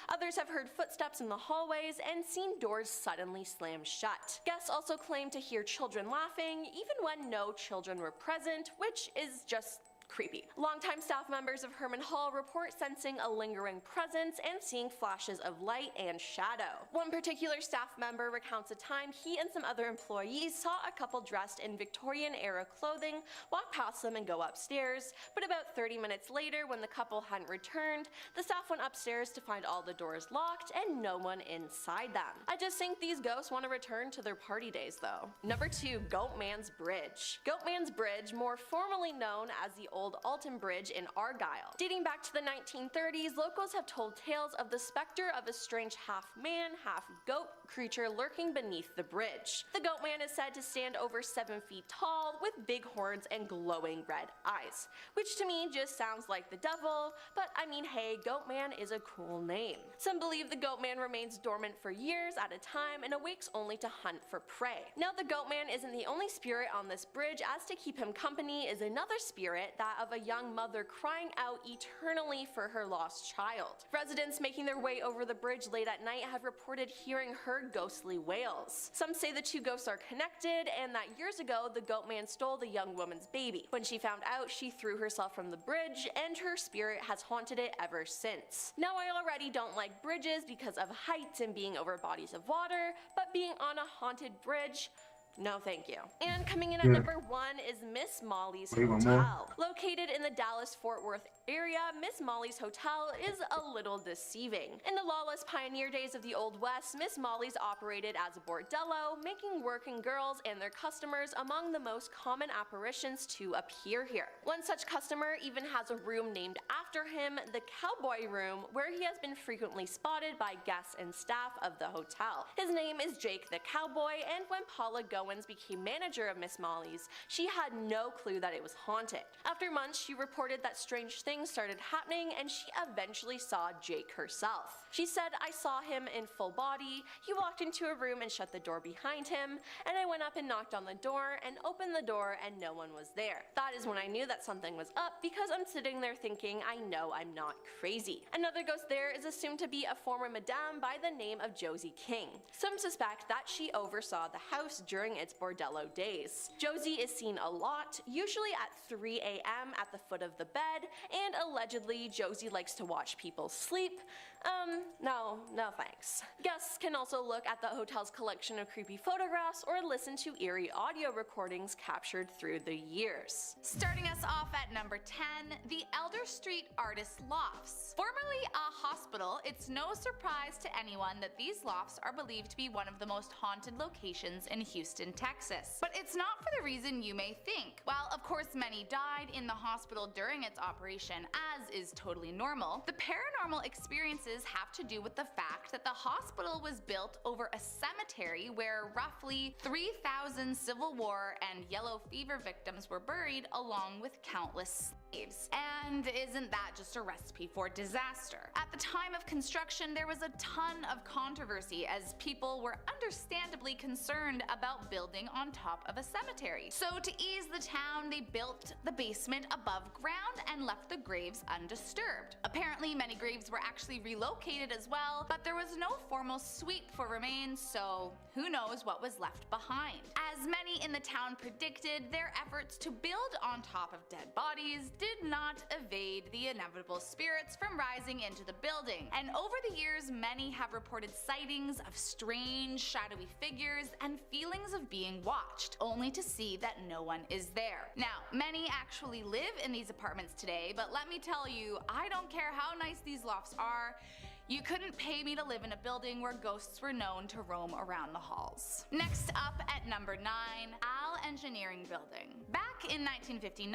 Others have heard footsteps in the hallways and seen doors suddenly slam shut. Guests also claim to hear children laughing, even when no children were present, which is just creepy. Longtime staff members of Herman Hall report sensing a lingering presence and seeing flashes of light and shadow. One particular staff member recounts a time he and some other employees saw a couple dressed in Victorian-era clothing walk past them and go upstairs, but about 30 minutes later, when the couple hadn't returned, the staff went upstairs to find all the doors locked and no one inside them. I just think these ghosts want to return to their party days though. Number 2. Goatman's Bridge. Goatman's Bridge, more formally known as the Old Alton Bridge in Argyle. Dating back to the 1930s, locals have told tales of the specter of a strange half-man, half-goat creature lurking beneath the bridge. The goat man is said to stand over 7 feet tall with big horns and glowing red eyes, which to me just sounds like the devil, but I mean, hey, goat man is a cool name. Some believe the goat man remains dormant for years at a time and awakes only to hunt for prey. Now, the goat man isn't the only spirit on this bridge, as to keep him company is another spirit, that of a young mother crying out eternally for her lost child. Residents making their way over the bridge late at night have reported hearing her ghostly wails. Some say the 2 ghosts are connected, and that years ago the goat man stole the young woman's baby. When she found out, she threw herself from the bridge, and her spirit has haunted it ever since. Now, I already don't like bridges because of heights and being over bodies of water, but being on a haunted bridge, no thank you. And coming in at number 1 is Miss Molly's Hotel. Located in the Dallas-Fort Worth area, Miss Molly's Hotel is a little deceiving. In the lawless pioneer days of the Old West, Miss Molly's operated as a bordello, making working girls and their customers among the most common apparitions to appear here. One such customer even has a room named after him, the Cowboy Room, where he has been frequently spotted by guests and staff of the hotel. His name is Jake the Cowboy, and when Paula Goins became manager of Miss Molly's, she had no clue that it was haunted. After months, she reported that strange things started happening, and she eventually saw Jake herself. She said, "I saw him in full body. He walked into a room and shut the door behind him, and I went up and knocked on the door and opened the door, and no one was there. That is when I knew that something was up, because I'm sitting there thinking, I know I'm not crazy." Another ghost there is assumed to be a former madame by the name of Josie King. Some suspect that she oversaw the house during during its bordello days. Josie is seen a lot, usually at 3 a.m. at the foot of the bed, and allegedly Josie likes to watch people sleep. No thanks. Guests can also look at the hotel's collection of creepy photographs or listen to eerie audio recordings captured through the years. Starting us off at number 10, the Elder Street Artist Lofts. Formerly a hospital, it's no surprise to anyone that these lofts are believed to be one of the most haunted locations in Houston, Texas. But it's not for the reason you may think. While of course many died in the hospital during its operation, as is totally normal, the paranormal experiences have to do with the fact that the hospital was built over a cemetery where roughly 3,000 Civil War and yellow fever victims were buried, along with countless slaves. And isn't that just a recipe for disaster? At the time of construction, there was a ton of controversy as people were understandably concerned about building on top of a cemetery. So to ease the town, they built the basement above ground and left the graves undisturbed. Apparently, many graves were actually relocated as well, but there was no formal sweep for remains, so who knows what was left behind. As many in the town predicted, their efforts to build on top of dead bodies did not evade the inevitable spirits from rising into the building, and over the years many have reported sightings of strange shadowy figures and feelings of being watched, only to see that no one is there. Now, many actually live in these apartments today, but let me tell you, I don't care how nice these lofts are, you couldn't pay me to live in a building where ghosts were known to roam around the halls. Next up at number 9, Al Engineering Building. Back in 1959,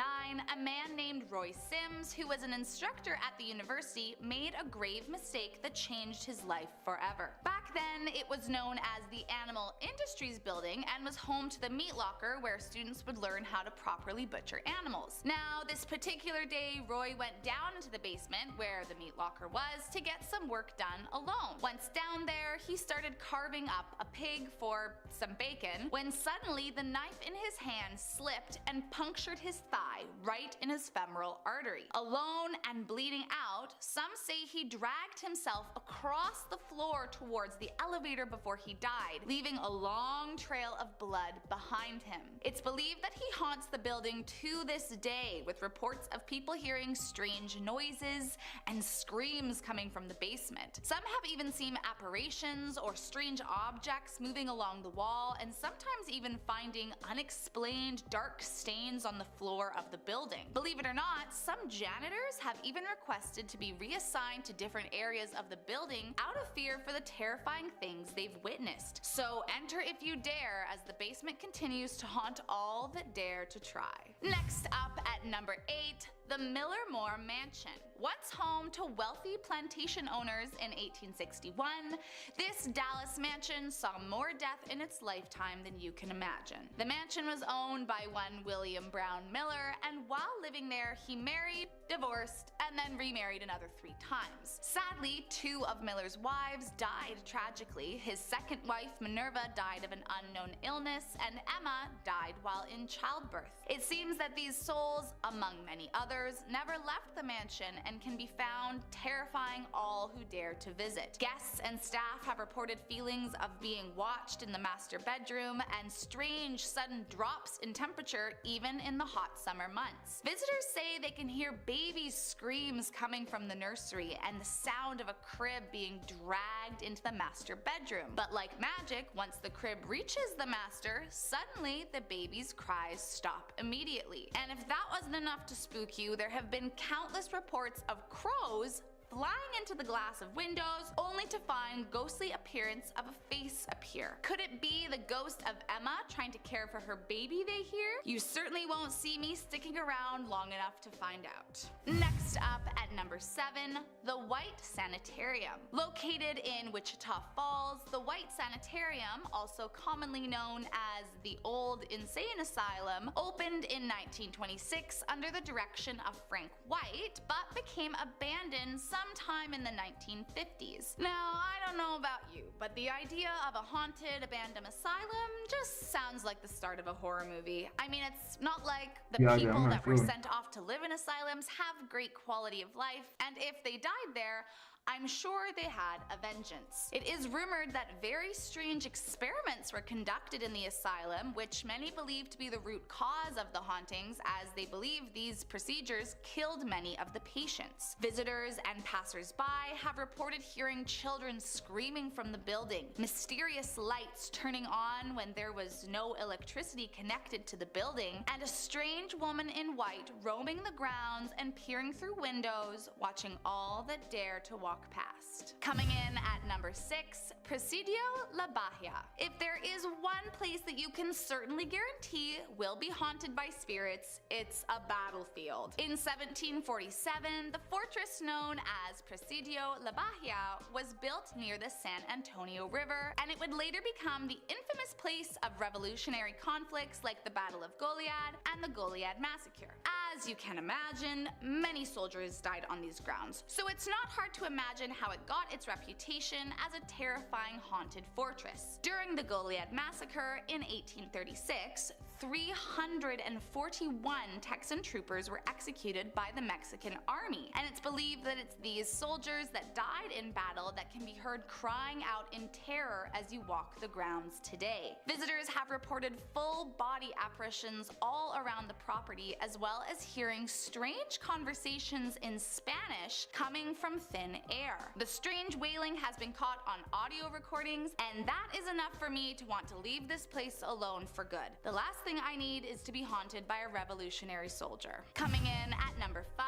a man named Roy Sims, who was an instructor at the university, made a grave mistake that changed his life forever. Back then, it was known as the Animal Industries Building and was home to the meat locker where students would learn how to properly butcher animals. Now, this particular day, Roy went down into the basement where the meat locker was to get some work done alone. Once down there, he started carving up a pig for some bacon when suddenly the knife in his hand slipped and punctured his thigh right in his femoral artery. Alone and bleeding out, some say he dragged himself across the floor towards the elevator before he died, leaving a long trail of blood behind him. It's believed that he haunts the building to this day, with reports of people hearing strange noises and screams coming from the basement. Some have even seen apparitions or strange objects moving along the wall, and sometimes even finding unexplained dark stains on the floor of the building. Believe it or not, some janitors have even requested to be reassigned to different areas of the building out of fear for the terrifying things they've witnessed. So enter if you dare, as the basement continues to haunt all that dare to try. Next up at number 8, the Miller Moore Mansion. Once home to wealthy plantation owners in 1861, this Dallas mansion saw more death in its lifetime than you can imagine. The mansion was owned by one William Brown Miller, and while living there, he married, divorced, and then remarried another 3 times. Sadly, 2 of Miller's wives died tragically. His second wife, Minerva, died of an unknown illness, and Emma died while in childbirth. It seems that these souls, among many others, never left the mansion and can be found terrifying all who dare to visit. Guests and staff have reported feelings of being watched in the master bedroom and strange sudden drops in temperature even in the hot summer months. Visitors say they can hear baby screams coming from the nursery and the sound of a crib being dragged into the master bedroom. But like magic, once the crib reaches the master, suddenly the baby's cries stop immediately. And if that wasn't enough to spook you, there have been countless reports of crows flying into the glass of windows only to find ghostly appearance of a face appear. Could it be the ghost of Emma trying to care for her baby they hear? You certainly won't see me sticking around long enough to find out. Next up at number 7, the White Sanitarium. Located in Wichita Falls, the White Sanitarium, also commonly known as the Old Insane Asylum, opened in 1926 under the direction of Frank White, but became abandoned sometime in the 1950s. Now, I don't know about you, but the idea of a haunted abandoned asylum just sounds like the start of a horror movie. I mean, it's not like the people that were sent off to live in asylums have great quality of life, and if they died there, I'm sure they had a vengeance. It is rumored that very strange experiments were conducted in the asylum, which many believe to be the root cause of the hauntings, as they believe these procedures killed many of the patients. Visitors and passers-by have reported hearing children screaming from the building, mysterious lights turning on when there was no electricity connected to the building, and a strange woman in white roaming the grounds and peering through windows, watching all that dare to walk past. Coming in at number 6, Presidio La Bahia. If there is one place that you can certainly guarantee will be haunted by spirits, it's a battlefield. In 1747, the fortress known as Presidio La Bahia was built near the San Antonio River, and it would later become the infamous place of revolutionary conflicts like the Battle of Goliad and the Goliad Massacre. As you can imagine, many soldiers died on these grounds, so it's not hard to imagine how it got its reputation as a terrifying haunted fortress. During the Goliad Massacre in 1836, 341 Texan troopers were executed by the Mexican army, and it's believed that it's these soldiers that died in battle that can be heard crying out in terror as you walk the grounds today. Visitors have reported full body apparitions all around the property, as well as hearing strange conversations in Spanish coming from thin air. The strange wailing has been caught on audio recordings, and that is enough for me to want to leave this place alone for good. The last thing I need is to be haunted by a revolutionary soldier. Coming in at number 5,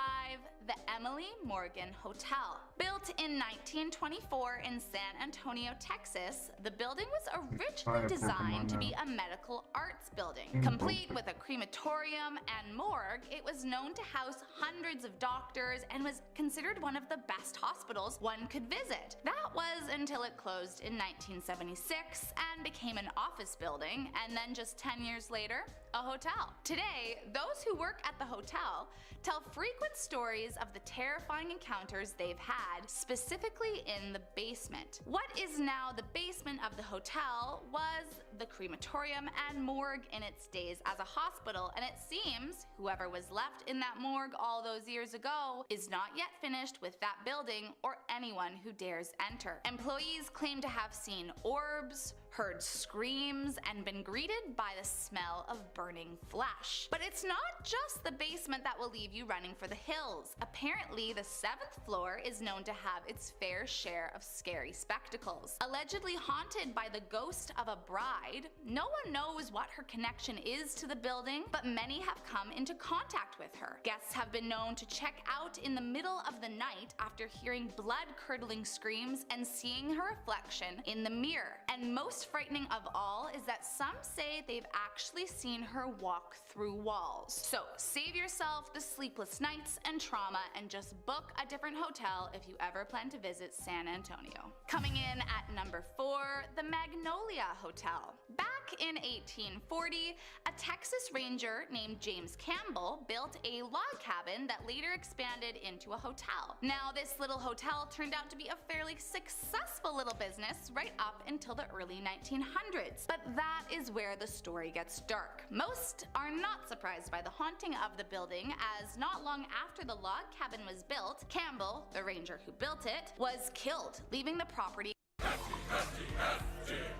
the Emily Morgan Hotel. Built in 1924 in San Antonio, Texas, the building was originally designed to be a medical arts building. Complete with a crematorium and morgue, it was known to house hundreds of doctors and was considered one of the best hospitals one could visit. That was until it closed in 1976 and became an office building, and then just 10 years later, a hotel. Today, those who work at the hotel tell frequent stories of the terrifying encounters they've had, specifically in the basement. What is now the basement of the hotel was the crematorium and morgue in its days as a hospital, and it seems whoever was left in that morgue all those years ago is not yet finished with that building or anyone who dares enter. Employees claim to have seen orbs, heard screams, and been greeted by the smell of burning flesh. But it's not just the basement that will leave you running for the hills. Apparently, the 7th floor is known to have its fair share of scary spectacles. Allegedly haunted by the ghost of a bride, no one knows what her connection is to the building, but many have come into contact with her. Guests have been known to check out in the middle of the night after hearing blood-curdling screams and seeing her reflection in the mirror. And most frightening of all is that some say they've actually seen her walk through walls. So save yourself the sleepless nights and trauma and just book a different hotel if you ever plan to visit San Antonio. Coming in at number 4, the Magnolia Hotel. Back in 1840, a Texas Ranger named James Campbell built a log cabin that later expanded into a hotel. Now, this little hotel turned out to be a fairly successful little business right up until the early 1900s, but that is where the story gets dark. Most are not surprised by the haunting of the building, as not long after the log cabin was built, Campbell, the ranger who built it, was killed, leaving the property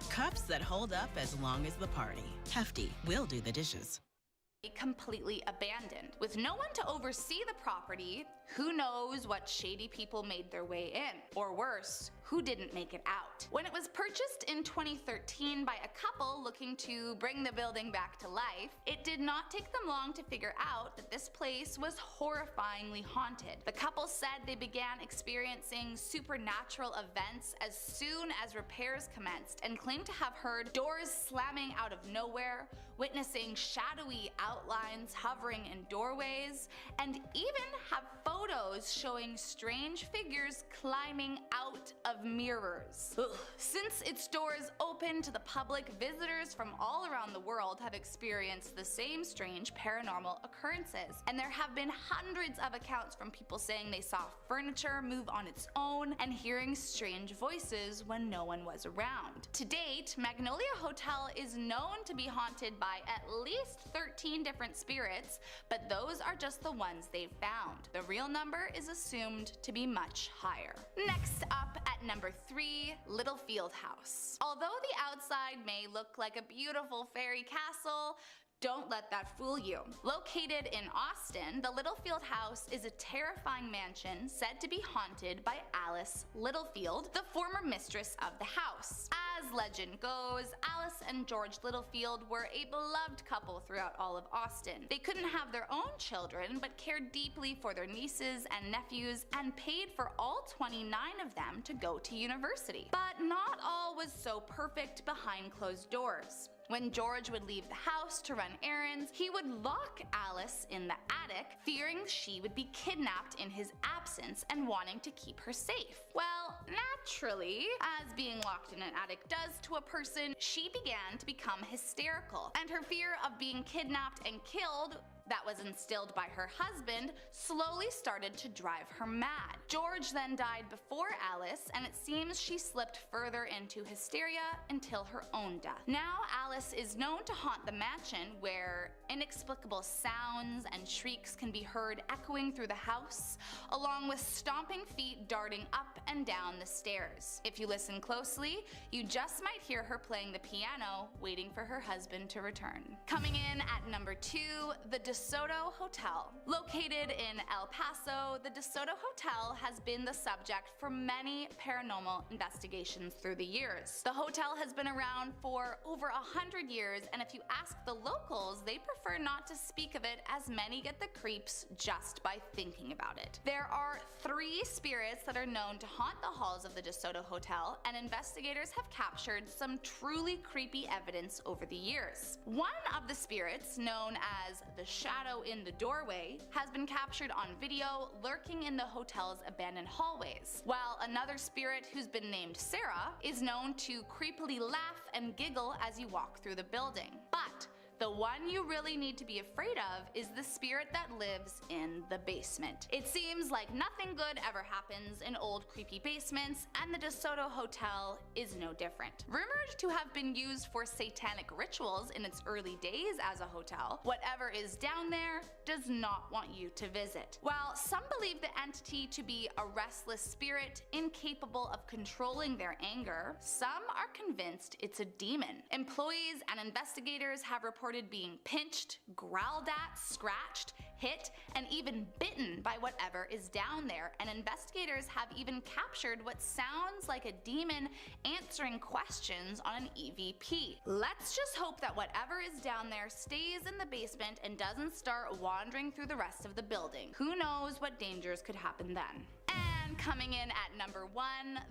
Cups that hold up as long as the party. Hefty will do the dishes. completely abandoned. With no one to oversee the property, who knows what shady people made their way in? Or worse, who didn't make it out? When it was purchased in 2013 by a couple looking to bring the building back to life, it did not take them long to figure out that this place was horrifyingly haunted. The couple said they began experiencing supernatural events as soon as repairs commenced and claimed to have heard doors slamming out of nowhere, witnessing shadowy outlines hovering in doorways, and even have photos showing strange figures climbing out of of mirrors. Ugh. Since its doors open to the public, visitors from all around the world have experienced the same strange paranormal occurrences, and there have been hundreds of accounts from people saying they saw furniture move on its own and hearing strange voices when no one was around. To date, Magnolia Hotel is known to be haunted by at least 13 different spirits, but those are just the ones they've found. The real number is assumed to be much higher. Next up at number 3, Littlefield House. Although the outside may look like a beautiful fairy castle, don't let that fool you. Located in Austin, the Littlefield House is a terrifying mansion said to be haunted by Alice Littlefield, the former mistress of the house. As legend goes, Alice and George Littlefield were a beloved couple throughout all of Austin. They couldn't have their own children, but cared deeply for their nieces and nephews and paid for all 29 of them to go to university. But not all was so perfect behind closed doors. When George would leave the house to run errands, he would lock Alice in the attic, fearing she would be kidnapped in his absence and wanting to keep her safe. Well, naturally, as being locked in an attic does to a person, she began to become hysterical, and her fear of being kidnapped and killed that was instilled by her husband slowly started to drive her mad. George then died before Alice, and it seems she slipped further into hysteria until her own death. Now Alice is known to haunt the mansion, where inexplicable sounds and shrieks can be heard echoing through the house, along with stomping feet darting up and down the stairs. If you listen closely, you just might hear her playing the piano, waiting for her husband to return. Coming in at number 2, the DeSoto Hotel. Located in El Paso, the DeSoto Hotel has been the subject for many paranormal investigations through the years. The hotel has been around for over 100 years, and if you ask the locals, they prefer not to speak of it, as many get the creeps just by thinking about it. There are 3 spirits that are known to haunt the halls of the DeSoto Hotel, and investigators have captured some truly creepy evidence over the years. One of the spirits, known as the shadow in the doorway, has been captured on video lurking in the hotel's abandoned hallways, while another spirit, who's been named Sarah, is known to creepily laugh and giggle as you walk through the building. But the one you really need to be afraid of is the spirit that lives in the basement. It seems like nothing good ever happens in old creepy basements, and the DeSoto Hotel is no different. Rumored to have been used for satanic rituals in its early days as a hotel, whatever is down there does not want you to visit. While some believe the entity to be a restless spirit incapable of controlling their anger, some are convinced it's a demon. Employees and investigators have reported being pinched, growled at, scratched, hit, and even bitten by whatever is down there, and investigators have even captured what sounds like a demon answering questions on an EVP. Let's just hope that whatever is down there stays in the basement and doesn't start wandering through the rest of the building. Who knows what dangers could happen then. And coming in at number 1,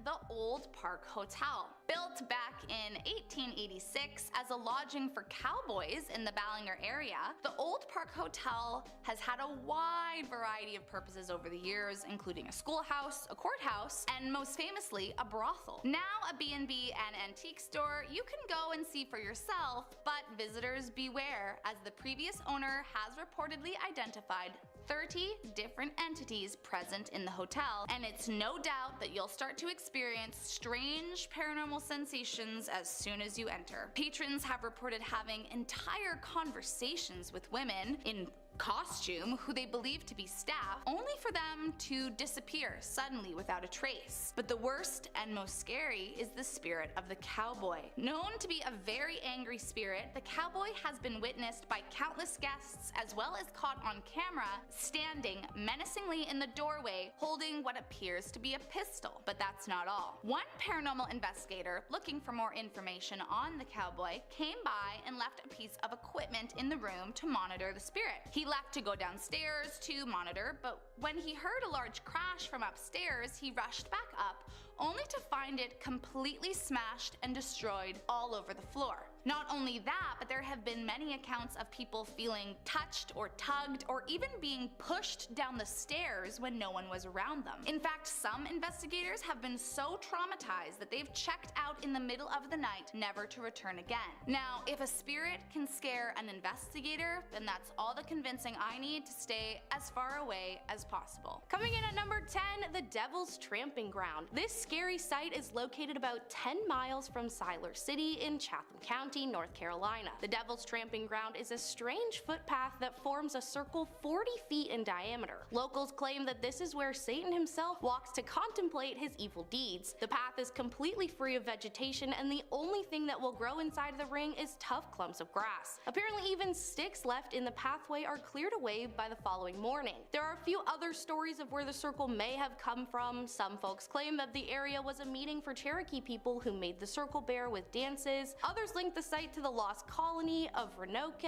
the Old Park Hotel. Built back in 1886 as a lodging for cowboys in the Ballinger area, the Old Park Hotel has had a wide variety of purposes over the years, including a schoolhouse, a courthouse, and most famously, a brothel. Now a B&B and antique store you can go and see for yourself, but visitors beware, as the previous owner has reportedly identified 30 different entities present in the hotel, and it's no doubt that you'll start to experience strange paranormal sensations as soon as you enter. Patrons have reported having entire conversations with women in costume who they believe to be staff, only for them to disappear suddenly without a trace. But the worst and most scary is the spirit of the cowboy. Known to be a very angry spirit, the cowboy has been witnessed by countless guests, as well as caught on camera standing menacingly in the doorway holding what appears to be a pistol. But that's not all. One paranormal investigator looking for more information on the cowboy came by and left a piece of equipment in the room to monitor the spirit. He left to go downstairs to monitor, but when he heard a large crash from upstairs, he rushed back up, only to find it completely smashed and destroyed all over the floor. Not only that, but there have been many accounts of people feeling touched or tugged or even being pushed down the stairs when no one was around them. In fact, some investigators have been so traumatized that they've checked out in the middle of the night, never to return again. Now, if a spirit can scare an investigator, then that's all the convincing I need to stay as far away as possible. Coming in at number 10, the Devil's Tramping Ground. This scary site is located about 10 miles from Siler City in Chatham County, North Carolina. The Devil's Tramping Ground is a strange footpath that forms a circle 40 feet in diameter. Locals claim that this is where Satan himself walks to contemplate his evil deeds. The path is completely free of vegetation, and the only thing that will grow inside the ring is tough clumps of grass. Apparently, even sticks left in the pathway are cleared away by the following morning. There are a few other stories of where the circle may have come from. Some folks claim that the area was a meeting for Cherokee people who made the circle bear with dances. Others link the site to the lost colony of Roanoke,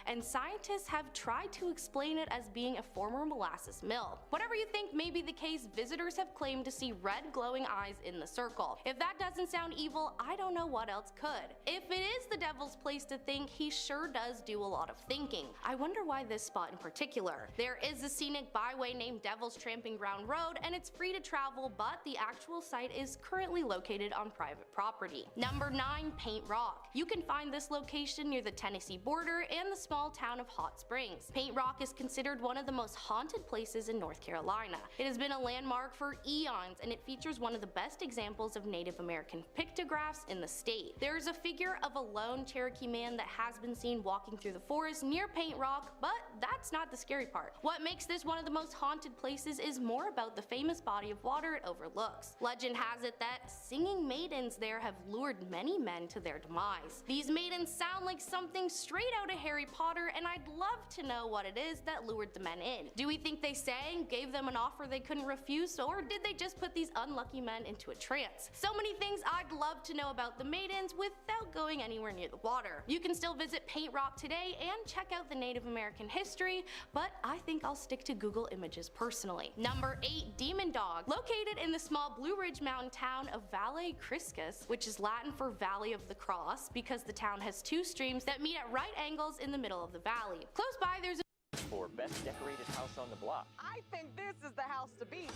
and scientists have tried to explain it as being a former molasses mill. Whatever you think may be the case, visitors have claimed to see red glowing eyes in the circle. If that doesn't sound evil, I don't know what else could. If it is the devil's place to think, he sure does do a lot of thinking. I wonder why this spot in particular. There is a scenic byway named Devil's Tramping Ground Road, and it's free to travel, but the actual site is currently located on private property. Number 9, Paint Rock. You can find this location near the Tennessee border and the small town of Hot Springs. Paint Rock is considered one of the most haunted places in North Carolina. It has been a landmark for eons, and it features one of the best examples of Native American pictographs in the state. There is a figure of a lone Cherokee man that has been seen walking through the forest near Paint Rock, but that's not the scary part. What makes this one of the most haunted places is more about the famous body of water it overlooks. Legend has it that singing maidens there have lured many men to their demise. These maidens sound like something straight out of Harry Potter, and I'd love to know what it is that lured the men in. Do we think they sang, gave them an offer they couldn't refuse, or did they just put these unlucky men into a trance? So many things I'd love to know about the maidens without going anywhere near the water. You can still visit Paint Rock today and check out the Native American history, but I think I'll stick to Google Images personally. Number 8, Demon Dog. Located in the small Blue Ridge mountain town of Valle Criscus, which is Latin for Valley of the Cross, because the town has 2 streams that meet at right angles in the middle of the valley. Close by, there's a for best decorated house on the block. I think this is the house to be.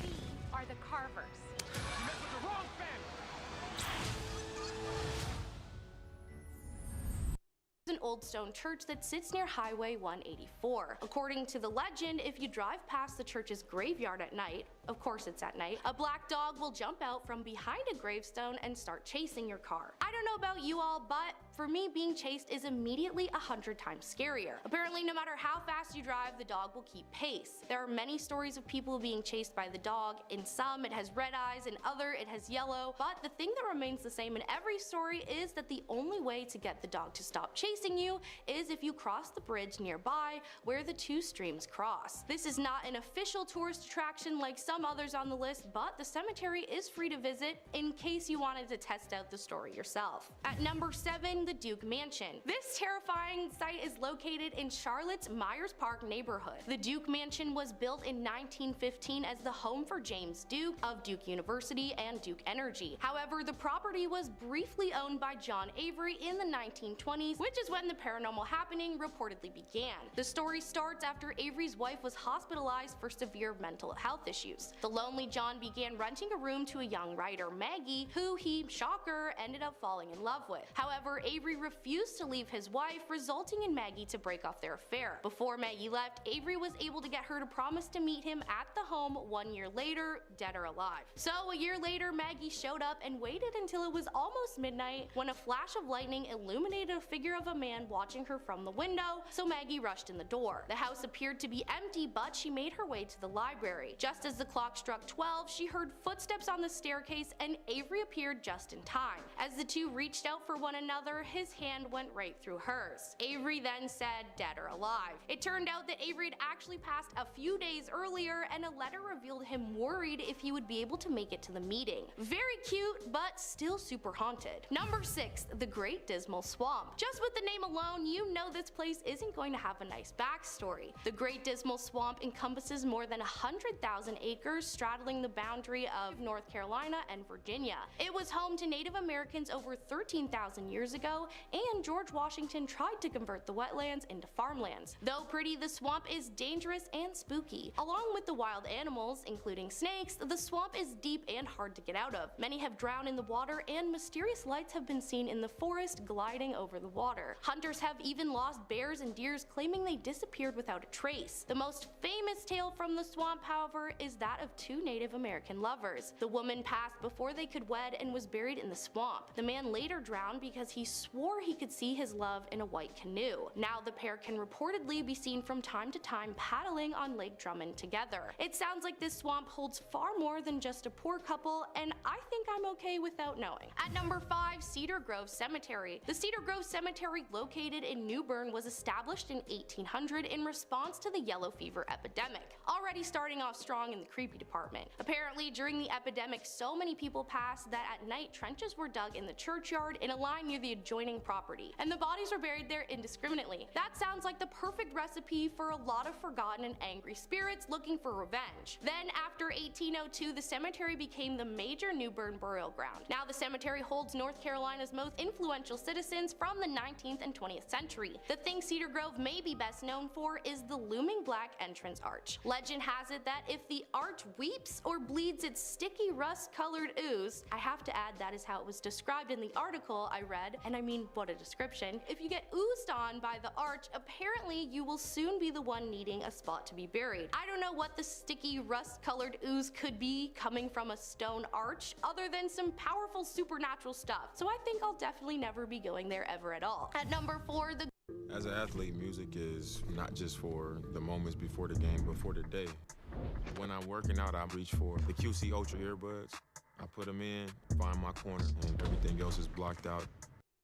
We are the Carvers. You messed with the wrong family. an old stone church that sits near Highway 184. According to the legend, if you drive past the church's graveyard at night, of course it's at night, a black dog will jump out from behind a gravestone and start chasing your car. I don't know about you all, but for me, being chased is immediately 100 times scarier. Apparently, no matter how fast you drive, the dog will keep pace. There are many stories of people being chased by the dog. In some, it has red eyes, in other, it has yellow, but the thing that remains the same in every story is that the only way to get the dog to stop chasing you is if you cross the bridge nearby where the two streams cross. This is not an official tourist attraction like some others on the list, but the cemetery is free to visit in case you wanted to test out the story yourself. At number 7, the Duke Mansion. This terrifying site is located in Charlotte's Myers Park neighborhood. The Duke Mansion was built in 1915 as the home for James Duke of Duke University and Duke Energy. However, the property was briefly owned by John Avery in the 1920s, which is when the paranormal happening reportedly began. The story starts after Avery's wife was hospitalized for severe mental health issues. The lonely John began renting a room to a young writer, Maggie, who he, shocker, ended up falling in love with. However, Avery refused to leave his wife, resulting in Maggie to break off their affair. Before Maggie left, Avery was able to get her to promise to meet him at the home 1 year later, dead or alive. So a year later, Maggie showed up and waited until it was almost midnight when a flash of lightning illuminated a figure of a man watching her from the window, so Maggie rushed in the door. The house appeared to be empty, but she made her way to the library. Just as the clock struck 12, she heard footsteps on the staircase and Avery appeared just in time. As the two reached out for one another, his hand went right through hers. Avery then said, dead or alive. It turned out that Avery had actually passed a few days earlier, and a letter revealed him worried if he would be able to make it to the meeting. Very cute, but still super haunted. Number 6, the Great Dismal Swamp. Just with the name alone, you know this place isn't going to have a nice backstory. The Great Dismal Swamp encompasses more than 100,000 acres acres straddling the boundary of North Carolina and Virginia. It was home to Native Americans over 13,000 years ago, and George Washington tried to convert the wetlands into farmlands. Though pretty, the swamp is dangerous and spooky. Along with the wild animals, including snakes, the swamp is deep and hard to get out of. Many have drowned in the water, and mysterious lights have been seen in the forest gliding over the water. Hunters have even lost bears and deers, claiming they disappeared without a trace. The most famous tale from the swamp, however, is that of two Native American lovers. The woman passed before they could wed and was buried in the swamp. The man later drowned because he swore he could see his love in a white canoe. Now the pair can reportedly be seen from time to time paddling on Lake Drummond together. It sounds like this swamp holds far more than just a poor couple, and I think I'm okay without knowing. At number 5, Cedar Grove Cemetery. The Cedar Grove Cemetery, located in New Bern, was established in 1800 in response to the yellow fever epidemic, already starting off strong in the creepy department. Apparently, during the epidemic, so many people passed that at night trenches were dug in the churchyard in a line near the adjoining property, and the bodies were buried there indiscriminately. That sounds like the perfect recipe for a lot of forgotten and angry spirits looking for revenge. Then, after 1802, the cemetery became the major New Bern burial ground. Now the cemetery holds North Carolina's most influential citizens from the 19th and 20th century. The thing Cedar Grove may be best known for is the looming black entrance arch. Legend has it that if the arch weeps or bleeds its sticky rust-colored ooze, I have to add that is how it was described in the article I read, and I mean, what a description. If you get oozed on by the arch, apparently you will soon be the one needing a spot to be buried. I don't know what the sticky rust-colored ooze could be coming from a stone arch, other than some powerful supernatural stuff, so I think I'll definitely never be going there ever at all. At number 4, the As an athlete, music is not just for the moments before the game, but for the day. When I'm working out, I reach for the QC Ultra earbuds. I put them in, find my corner, and everything else is blocked out.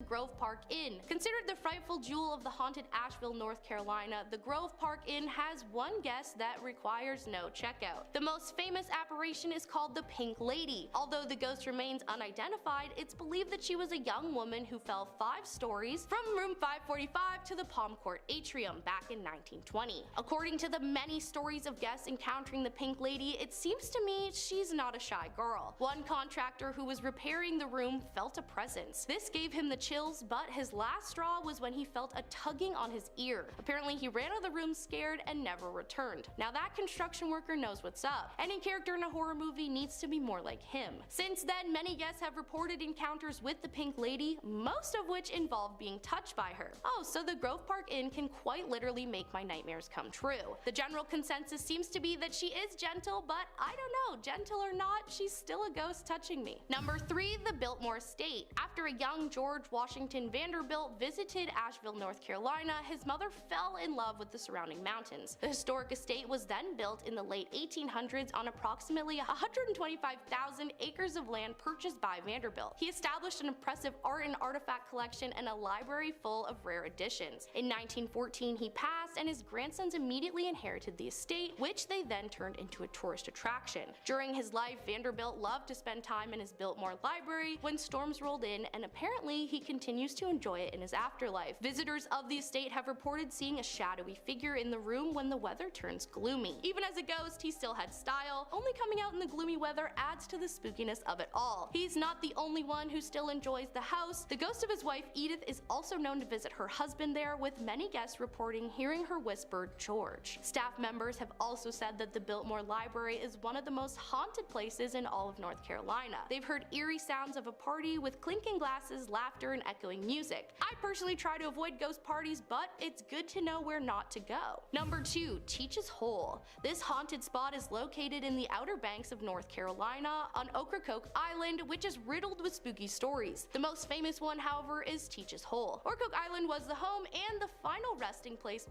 Grove Park Inn. Considered the frightful jewel of the haunted Asheville, North Carolina, the Grove Park Inn has one guest that requires no checkout. The most famous apparition is called the Pink Lady. Although the ghost remains unidentified, it's believed that she was a young woman who fell 5 stories from room 545 to the Palm Court Atrium back in 1920. According to the many stories of guests encountering the Pink Lady, it seems to me she's not a shy girl. One contractor who was repairing the room felt a presence. This gave him the chills, but his last straw was when he felt a tugging on his ear. Apparently, he ran out of the room scared and never returned. Now that construction worker knows what's up. Any character in a horror movie needs to be more like him. Since then, many guests have reported encounters with the Pink Lady, most of which involve being touched by her. Oh, so the Grove Park Inn can quite literally make my nightmares come true. The general consensus seems to be that she is gentle, but I don't know, gentle or not, she's still a ghost touching me. Number 3, the Biltmore Estate. After a young George Washington Vanderbilt visited Asheville, North Carolina, his mother fell in love with the surrounding mountains. The historic estate was then built in the late 1800s on approximately 125,000 acres of land purchased by Vanderbilt. He established an impressive art and artifact collection and a library full of rare editions. In 1914, he passed, and his grandsons immediately inherited the estate, which they then turned into a tourist attraction. During his life, Vanderbilt loved to spend time in his Biltmore Library when storms rolled in, and apparently he continues to enjoy it in his afterlife. Visitors of the estate have reported seeing a shadowy figure in the room when the weather turns gloomy. Even as a ghost, he still had style. Only coming out in the gloomy weather adds to the spookiness of it all. He's not the only one who still enjoys the house. The ghost of his wife Edith is also known to visit her husband there, with many guests reporting hearing her whisper, "George." Staff members have also said that the Biltmore Library is one of the most haunted places in all of North Carolina. They've heard eerie sounds of a party with clinking glasses, laughter, and echoing music. I personally try to avoid ghost parties, but it's good to know where not to go. Number 2, Teach's Hole. This haunted spot is located in the Outer Banks of North Carolina on Ocracoke Island, which is riddled with spooky stories. The most famous one, however, is Teach's Hole. Ocracoke Island was the home and the final resting place,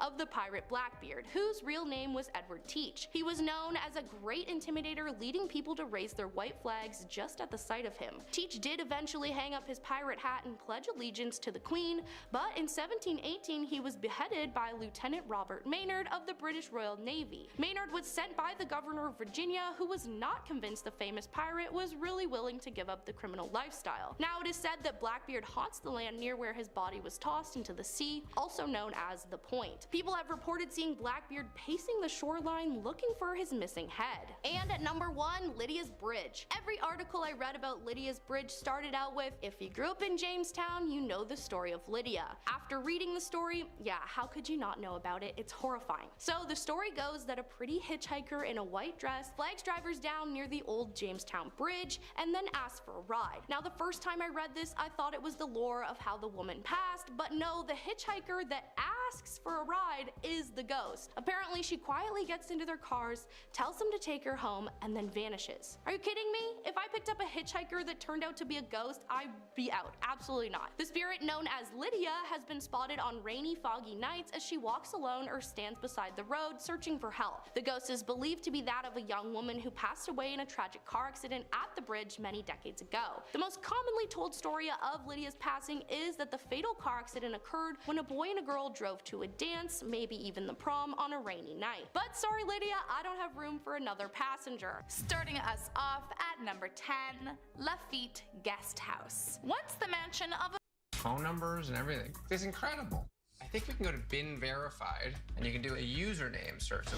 of the pirate Blackbeard, whose real name was Edward Teach. He was known as a great intimidator, leading people to raise their white flags just at the sight of him. Teach did eventually hang up his pirate pirate hat and pledge allegiance to the Queen, but in 1718 he was beheaded by Lieutenant Robert Maynard of the British Royal Navy. Maynard was sent by the governor of Virginia, who was not convinced the famous pirate was really willing to give up the criminal lifestyle. Now it is said that Blackbeard haunts the land near where his body was tossed into the sea, also known as the Point. People have reported seeing Blackbeard pacing the shoreline looking for his missing head. And at number 1, Lydia's Bridge. Every article I read about Lydia's Bridge started out with, if you grew up in Jamestown, you know the story of Lydia. After reading the story, yeah, how could you not know about it? It's horrifying. So the story goes that a pretty hitchhiker in a white dress flags drivers down near the old Jamestown Bridge and then asks for a ride. Now the first time I read this, I thought it was the lore of how the woman passed, but no, the hitchhiker that asks for a ride is the ghost. Apparently she quietly gets into their cars, tells them to take her home, and then vanishes. Are you kidding me? If I picked up a hitchhiker that turned out to be a ghost, I'd be out. Absolutely not. The spirit known as Lydia has been spotted on rainy, foggy nights as she walks alone or stands beside the road searching for help. The ghost is believed to be that of a young woman who passed away in a tragic car accident at the bridge many decades ago. The most commonly told story of Lydia's passing is that the fatal car accident occurred when a boy and a girl drove to a dance, maybe even the prom, on a rainy night. But sorry Lydia, I don't have room for another passenger. Starting us off at number 10, Lafitte Guest House. Once the mansion of a phone numbers and everything. It's incredible. I think we can go to bin verified and you can do a username search. So,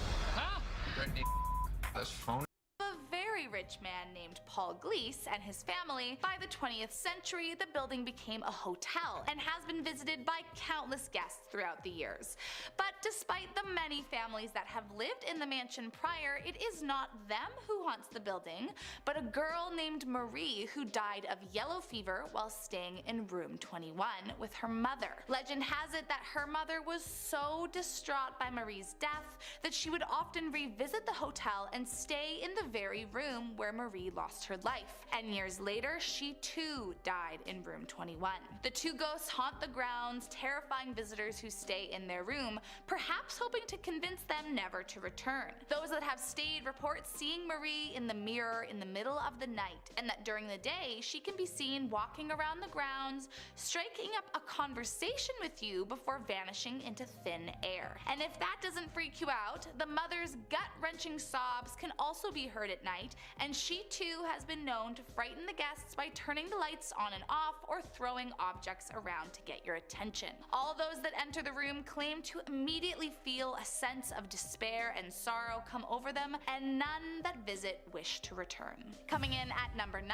Brittany, this phone. very rich man named Paul Gleese and his family. By the 20th century, the building became a hotel and has been visited by countless guests throughout the years. But despite the many families that have lived in the mansion prior, it is not them who haunts the building, but a girl named Marie who died of yellow fever while staying in room 21 with her mother. Legend has it that her mother was so distraught by Marie's death that she would often revisit the hotel and stay in the very room where Marie lost her life. And years later, she too died in room 21. The two ghosts haunt the grounds, terrifying visitors who stay in their room, perhaps hoping to convince them never to return. Those that have stayed report seeing Marie in the mirror in the middle of the night, and that during the day she can be seen walking around the grounds, striking up a conversation with you before vanishing into thin air. And if that doesn't freak you out, the mother's gut-wrenching sobs can also be heard at night, and she too has been known to frighten the guests by turning the lights on and off or throwing objects around to get your attention. All those that enter the room claim to immediately feel a sense of despair and sorrow come over them, and none that visit wish to return. Coming in at number 9,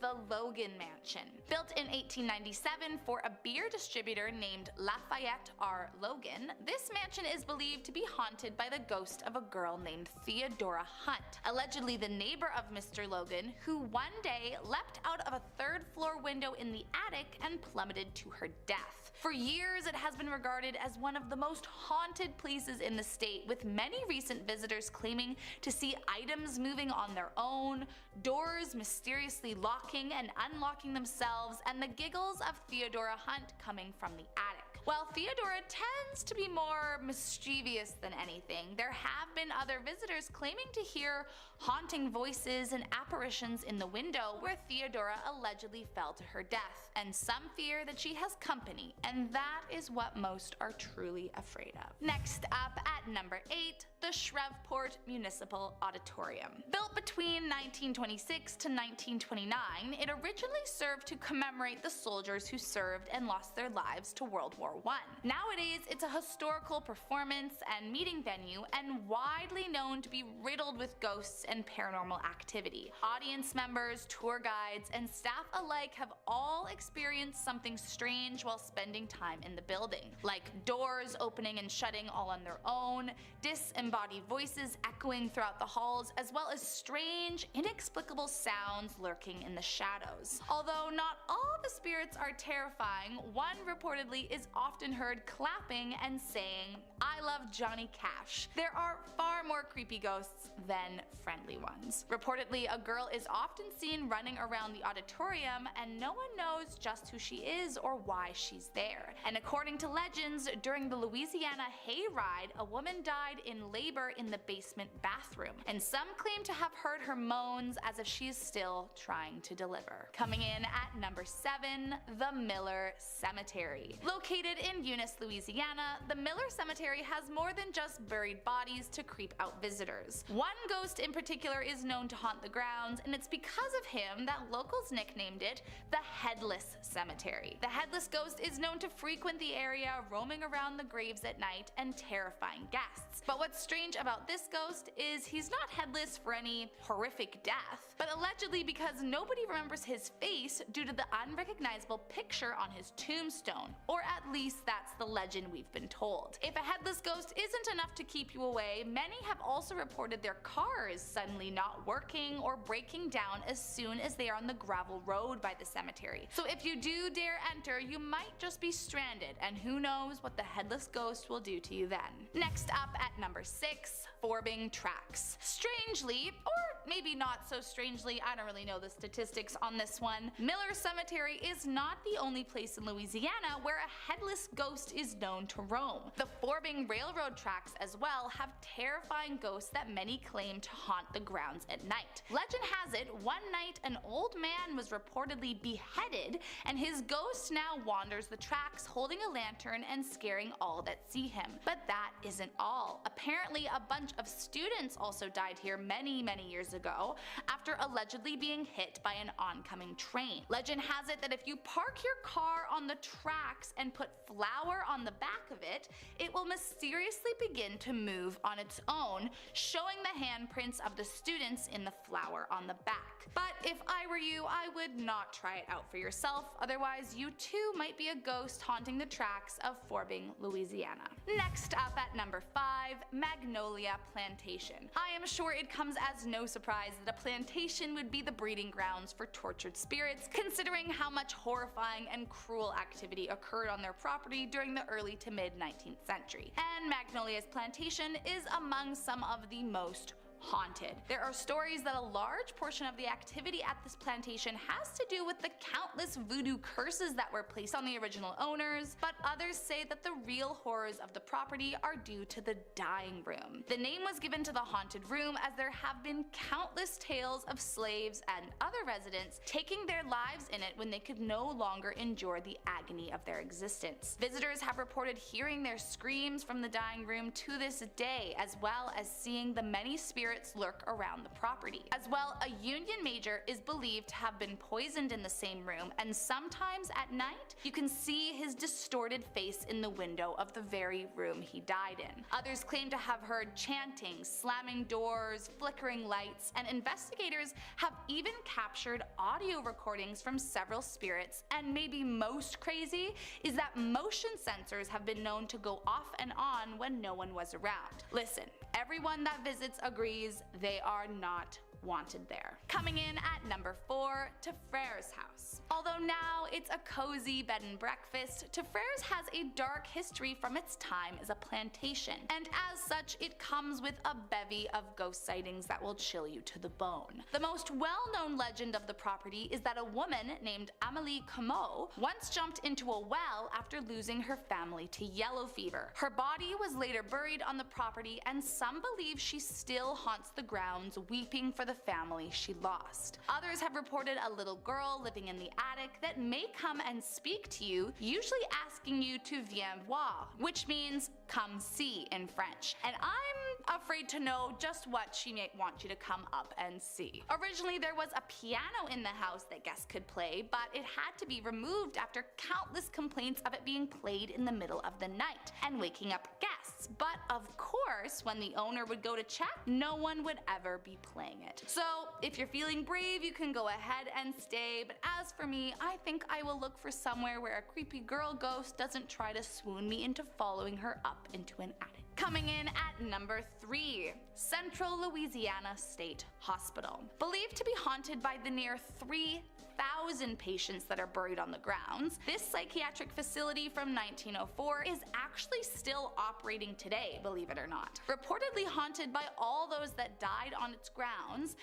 the Logan Mansion. Built in 1897 for a beer distributor named Lafayette R. Logan, this mansion is believed to be haunted by the ghost of a girl named Theodora Hunt, allegedly the neighbor of Mr. Logan, who one day leapt out of a third-floor window in the attic and plummeted to her death. For years, it has been regarded as one of the most haunted places in the state, with many recent visitors claiming to see items moving on their own, doors mysteriously locking and unlocking themselves, and the giggles of Theodora Hunt coming from the attic. While Theodora tends to be more mischievous than anything, there have been other visitors claiming to hear haunting voices and apparitions in the window where Theodora allegedly fell to her death, and some fear that she has company, and that is what most are truly afraid of. Next up at number 8, the Shreveport Municipal Auditorium. Built between 1926 to 1929, it originally served to commemorate the soldiers who served and lost their lives to World War I. Nowadays, it's a historical performance and meeting venue, and widely known to be riddled with ghosts and paranormal activity. Audience members, tour guides, and staff alike have all experienced something strange while spending time in the building, like doors opening and shutting all on their own, disembodied voices echoing throughout the halls, as well as strange, inexplicable sounds lurking in the shadows. Although not all the spirits are terrifying, one reportedly is often heard clapping and saying, "I love Johnny Cash." There are far more creepy ghosts than friendly ones. Paris. Reportedly, a girl is often seen running around the auditorium and no one knows just who she is or why she's there. And according to legends, during the Louisiana hayride, a woman died in labor in the basement bathroom, and some claim to have heard her moans as if she is still trying to deliver. Coming in at number 7, the Miller Cemetery. Located in Eunice, Louisiana, the Miller Cemetery has more than just buried bodies to creep out visitors. One ghost in particular is known to haunt the grounds, and it's because of him that locals nicknamed it the Headless Cemetery. The Headless Ghost is known to frequent the area, roaming around the graves at night and terrifying guests. But what's strange about this ghost is he's not headless for any horrific death, but allegedly because nobody remembers his face due to the unrecognizable picture on his tombstone, or at least that's the legend we've been told. If a headless ghost isn't enough to keep you away, many have also reported their cars suddenly not working or breaking down as soon as they are on the gravel road by the cemetery. So if you do dare enter, you might just be stranded, and who knows what the headless ghost will do to you then. Next up at number 6, Forbing Tracks. Strangely, or maybe not so strangely, I don't really know the statistics on this one, Miller Cemetery is not the only place in Louisiana where a headless ghost is known to roam. The Forbing Railroad tracks as well have terrifying ghosts that many claim to haunt the grounds at night. Legend has it, one night an old man was reportedly beheaded, and his ghost now wanders the tracks holding a lantern and scaring all that see him. But that isn't all. Apparently a bunch of students also died here many years ago after allegedly being hit by an oncoming train. Legend has it that if you park your car on the tracks and put flour on the back of it, it will mysteriously begin to move on its own, showing the handprints of the students in the flour on the back. But if I were you, I would not try it out for yourself, otherwise you too might be a ghost haunting the tracks of Forbing, Louisiana. Next up at number 5, Magnolia Plantation. I am sure it comes as no surprise that a plantation would be the breeding grounds for tortured spirits, considering how much horrifying and cruel activity occurred on their property during the early to mid 19th century. And Magnolia's plantation is among some of the most haunted. There are stories that a large portion of the activity at this plantation has to do with the countless voodoo curses that were placed on the original owners, but others say that the real horrors of the property are due to the dying room. The name was given to the haunted room as there have been countless tales of slaves and other residents taking their lives in it when they could no longer endure the agony of their existence. Visitors have reported hearing their screams from the dying room to this day, as well as seeing the many spirits lurk around the property. As well, a Union major is believed to have been poisoned in the same room, and sometimes at night you can see his distorted face in the window of the very room he died in. Others claim to have heard chanting, slamming doors, flickering lights, and investigators have even captured audio recordings from several spirits, and maybe most crazy is that motion sensors have been known to go off and on when no one was around. Listen, everyone that visits agrees they are not wanted there. Coming in at number 4, Tefrere's house. Although now it's a cozy bed and breakfast, Tefrere's has a dark history from its time as a plantation, and as such it comes with a bevy of ghost sightings that will chill you to the bone. The most well-known legend of the property is that a woman named Amélie Comeau once jumped into a well after losing her family to yellow fever. Her body was later buried on the property, and some believe she still haunts the grounds, weeping for the family she lost. Others have reported a little girl living in the attic that may come and speak to you, usually asking you to viens voir, which means come see in French. And I'm afraid to know just what she may want you to come up and see. Originally there was a piano in the house that guests could play, but it had to be removed after countless complaints of it being played in the middle of the night and waking up guests. But of course, when the owner would go to check, no one would ever be playing it. So if you're feeling brave, you can go ahead and stay, but as for me, I think I will look for somewhere where a creepy girl ghost doesn't try to swoon me into following her up into an attic. Coming in at number 3, Central Louisiana State Hospital. Believed to be haunted by the near 3,000 patients that are buried on the grounds, this psychiatric facility from 1904 is actually still operating today, believe it or not. Reportedly haunted by all those that died on its grounds,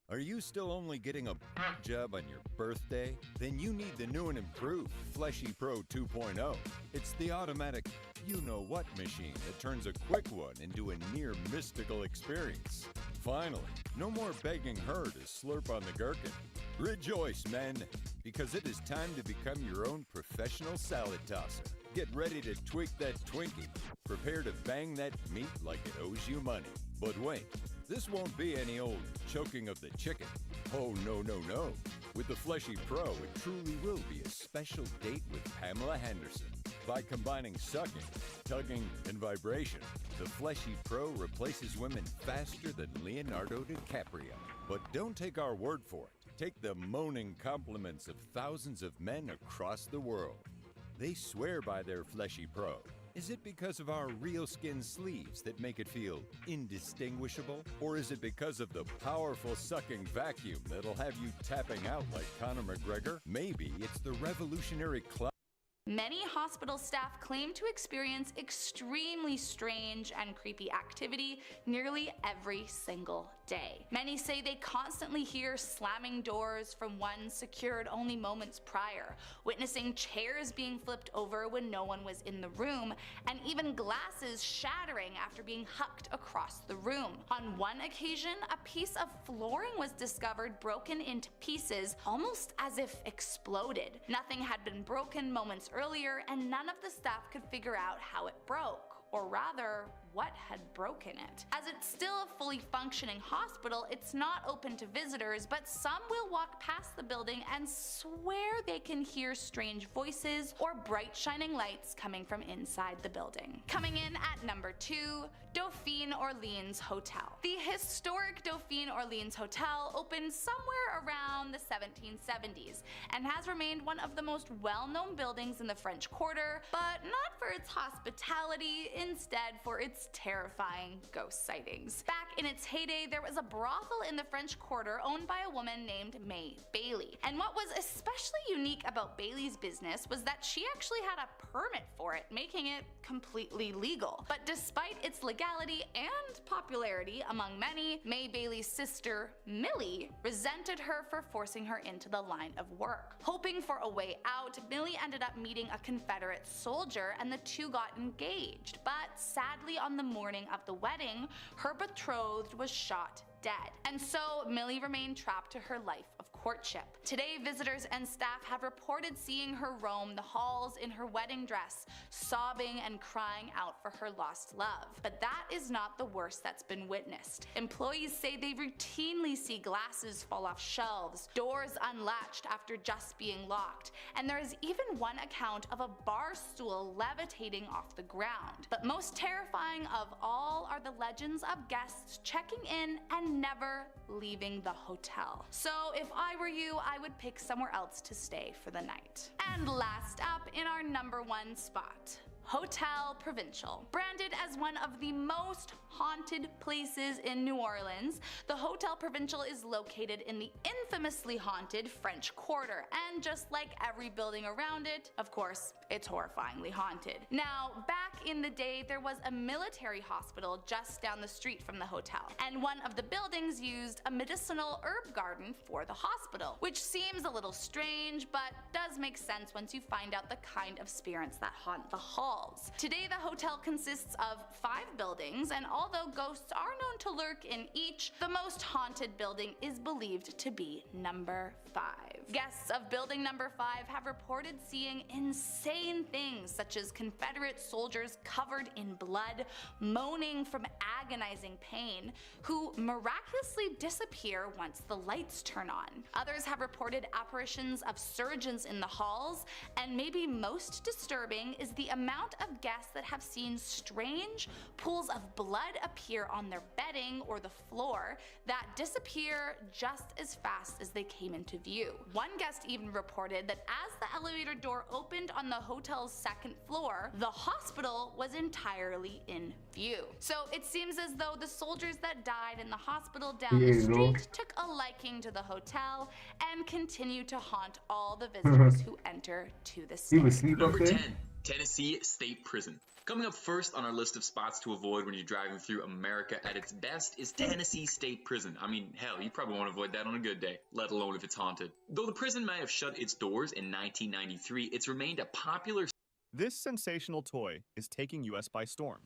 Are you still only getting a job on your birthday? Then you need the new and improved Fleshy Pro 2.0. It's the automatic you-know-what machine that turns a quick one into a near mystical experience. Finally, no more begging her to slurp on the gherkin. Rejoice, men, because it is time to become your own professional salad tosser. Get ready to tweak that Twinkie. Prepare to bang that meat like it owes you money. But wait, this won't be any old choking of the chicken. Oh, no, no, no. With the Fleshy Pro, it truly will be a special date with Pamela Henderson. By combining sucking, tugging, and vibration, the Fleshy Pro replaces women faster than Leonardo DiCaprio. But don't take our word for it. Take the moaning compliments of thousands of men across the world. They swear by their Fleshy Pro. Is it because of our real skin sleeves that make it feel indistinguishable? Or is it because of the powerful sucking vacuum that'll have you tapping out like Conor McGregor? Maybe it's the revolutionary cloud. Many hospital staff claim to experience extremely strange and creepy activity nearly every single day. Many say they constantly hear slamming doors from ones secured only moments prior, witnessing chairs being flipped over when no one was in the room, and even glasses shattering after being hucked across the room. On one occasion, a piece of flooring was discovered broken into pieces, almost as if exploded. Nothing had been broken moments earlier, and none of the staff could figure out how it broke, or rather, what had broken it. As it's still a fully functioning hospital, it's not open to visitors, but some will walk past the building and swear they can hear strange voices or bright shining lights coming from inside the building. Coming in at number 2, Dauphine Orleans Hotel. The historic Dauphine Orleans Hotel opened somewhere around the 1770s and has remained one of the most well-known buildings in the French Quarter, but not for its hospitality, instead for its terrifying ghost sightings. Back in its heyday, there was a brothel in the French Quarter owned by a woman named May Bailey. And what was especially unique about Bailey's business was that she actually had a permit for it, making it completely legal. But despite its legality and popularity among many, May Bailey's sister, Millie, resented her for forcing her into the line of work. Hoping for a way out, Millie ended up meeting a Confederate soldier and the two got engaged. But sadly, on the morning of the wedding, her betrothed was shot dead. And so Millie remained trapped to her life of courtship. Today, visitors and staff have reported seeing her roam the halls in her wedding dress, sobbing and crying out for her lost love. But that is not the worst that's been witnessed. Employees say they routinely see glasses fall off shelves, doors unlatched after just being locked, and there is even one account of a bar stool levitating off the ground. But most terrifying of all are the legends of guests checking in and never leaving the hotel. So if I were you, I would pick somewhere else to stay for the night. And last up in our number 1 spot, Hotel Provincial. Branded as one of the most haunted places in New Orleans, the Hotel Provincial is located in the infamously haunted French Quarter, and just like every building around it, of course, it's horrifyingly haunted. Now, back in the day, there was a military hospital just down the street from the hotel, and one of the buildings used a medicinal herb garden for the hospital, which seems a little strange, but does make sense once you find out the kind of spirits that haunt the halls. Today, the hotel consists of 5 buildings, and although ghosts are known to lurk in each, the most haunted building is believed to be number 5. Guests of building number 5 have reported seeing insane things such as Confederate soldiers covered in blood, moaning from agonizing pain, who miraculously disappear once the lights turn on. Others have reported apparitions of surgeons in the halls, and maybe most disturbing is the amount of guests that have seen strange pools of blood appear on their bedding or the floor that disappear just as fast as they came into view. One guest even reported that as the elevator door opened on the hotel's 2nd floor, the hospital was entirely in view. So it seems as though the soldiers that died in the hospital down the street took a liking to the hotel and continue to haunt all the visitors who enter to the stay. He was asleep up Number there? 10, Tennessee State Prison. Coming up first on our list of spots to avoid when you're driving through America at its best is Tennessee State Prison. I mean, hell, you probably want to avoid that on a good day, let alone if it's haunted. Though the prison may have shut its doors in 1993, it's remained a popular... This sensational toy is taking US by storm.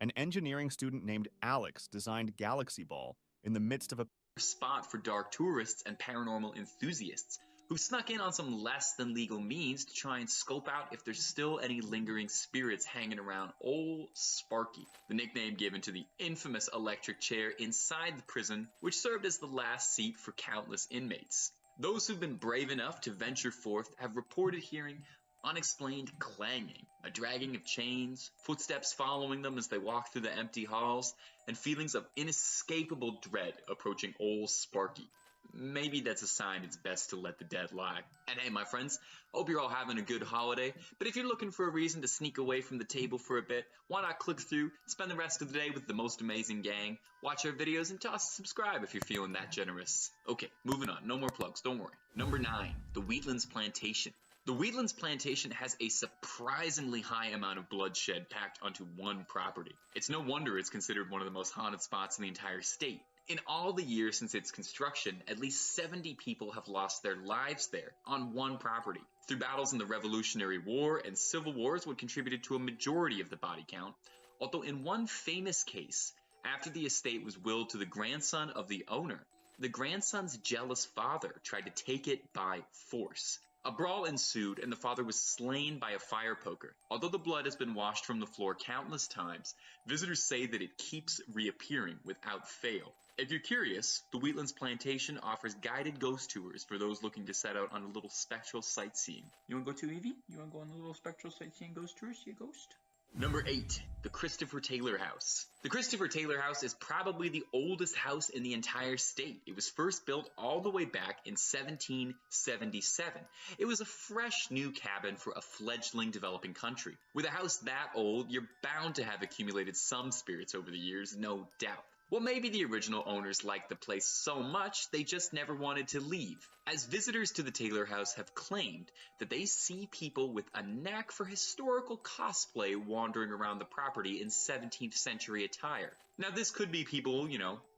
An engineering student named Alex designed Galaxy Ball in the midst of a spot for dark tourists and paranormal enthusiasts who snuck in on some less than legal means to try and scope out if there's still any lingering spirits hanging around Old Sparky, the nickname given to the infamous electric chair inside the prison, which served as the last seat for countless inmates. Those who've been brave enough to venture forth have reported hearing unexplained clanging, a dragging of chains, footsteps following them as they walk through the empty halls, and feelings of inescapable dread approaching Old Sparky. Maybe that's a sign it's best to let the dead lie. And hey, my friends, hope you're all having a good holiday, but if you're looking for a reason to sneak away from the table for a bit, why not click through, spend the rest of the day with the most amazing gang, watch our videos, and toss a subscribe if you're feeling that generous. Okay, moving on, no more plugs, don't worry. Number 9, the Wheatlands Plantation. The Wheatlands Plantation has a surprisingly high amount of bloodshed packed onto one property. It's no wonder it's considered one of the most haunted spots in the entire state. In all the years since its construction, at least 70 people have lost their lives there on one property. Through battles in the Revolutionary War and Civil Wars what contributed to a majority of the body count, although in one famous case, after the estate was willed to the grandson of the owner, the grandson's jealous father tried to take it by force. A brawl ensued and the father was slain by a fire poker. Although the blood has been washed from the floor countless times, visitors say that it keeps reappearing without fail. If you're curious, the Wheatlands Plantation offers guided ghost tours for those looking to set out on a little spectral sightseeing. You want to go too, Evie? You want to go on a little spectral sightseeing ghost tour? See a ghost? Number 8, the Christopher Taylor House. The Christopher Taylor House is probably the oldest house in the entire state. It was first built all the way back in 1777. It was a fresh new cabin for a fledgling developing country. With a house that old, you're bound to have accumulated some spirits over the years, no doubt. Well, maybe the original owners liked the place so much they just never wanted to leave, as visitors to the Taylor House have claimed that they see people with a knack for historical cosplay wandering around the property in 17th century attire. Now, this could be people,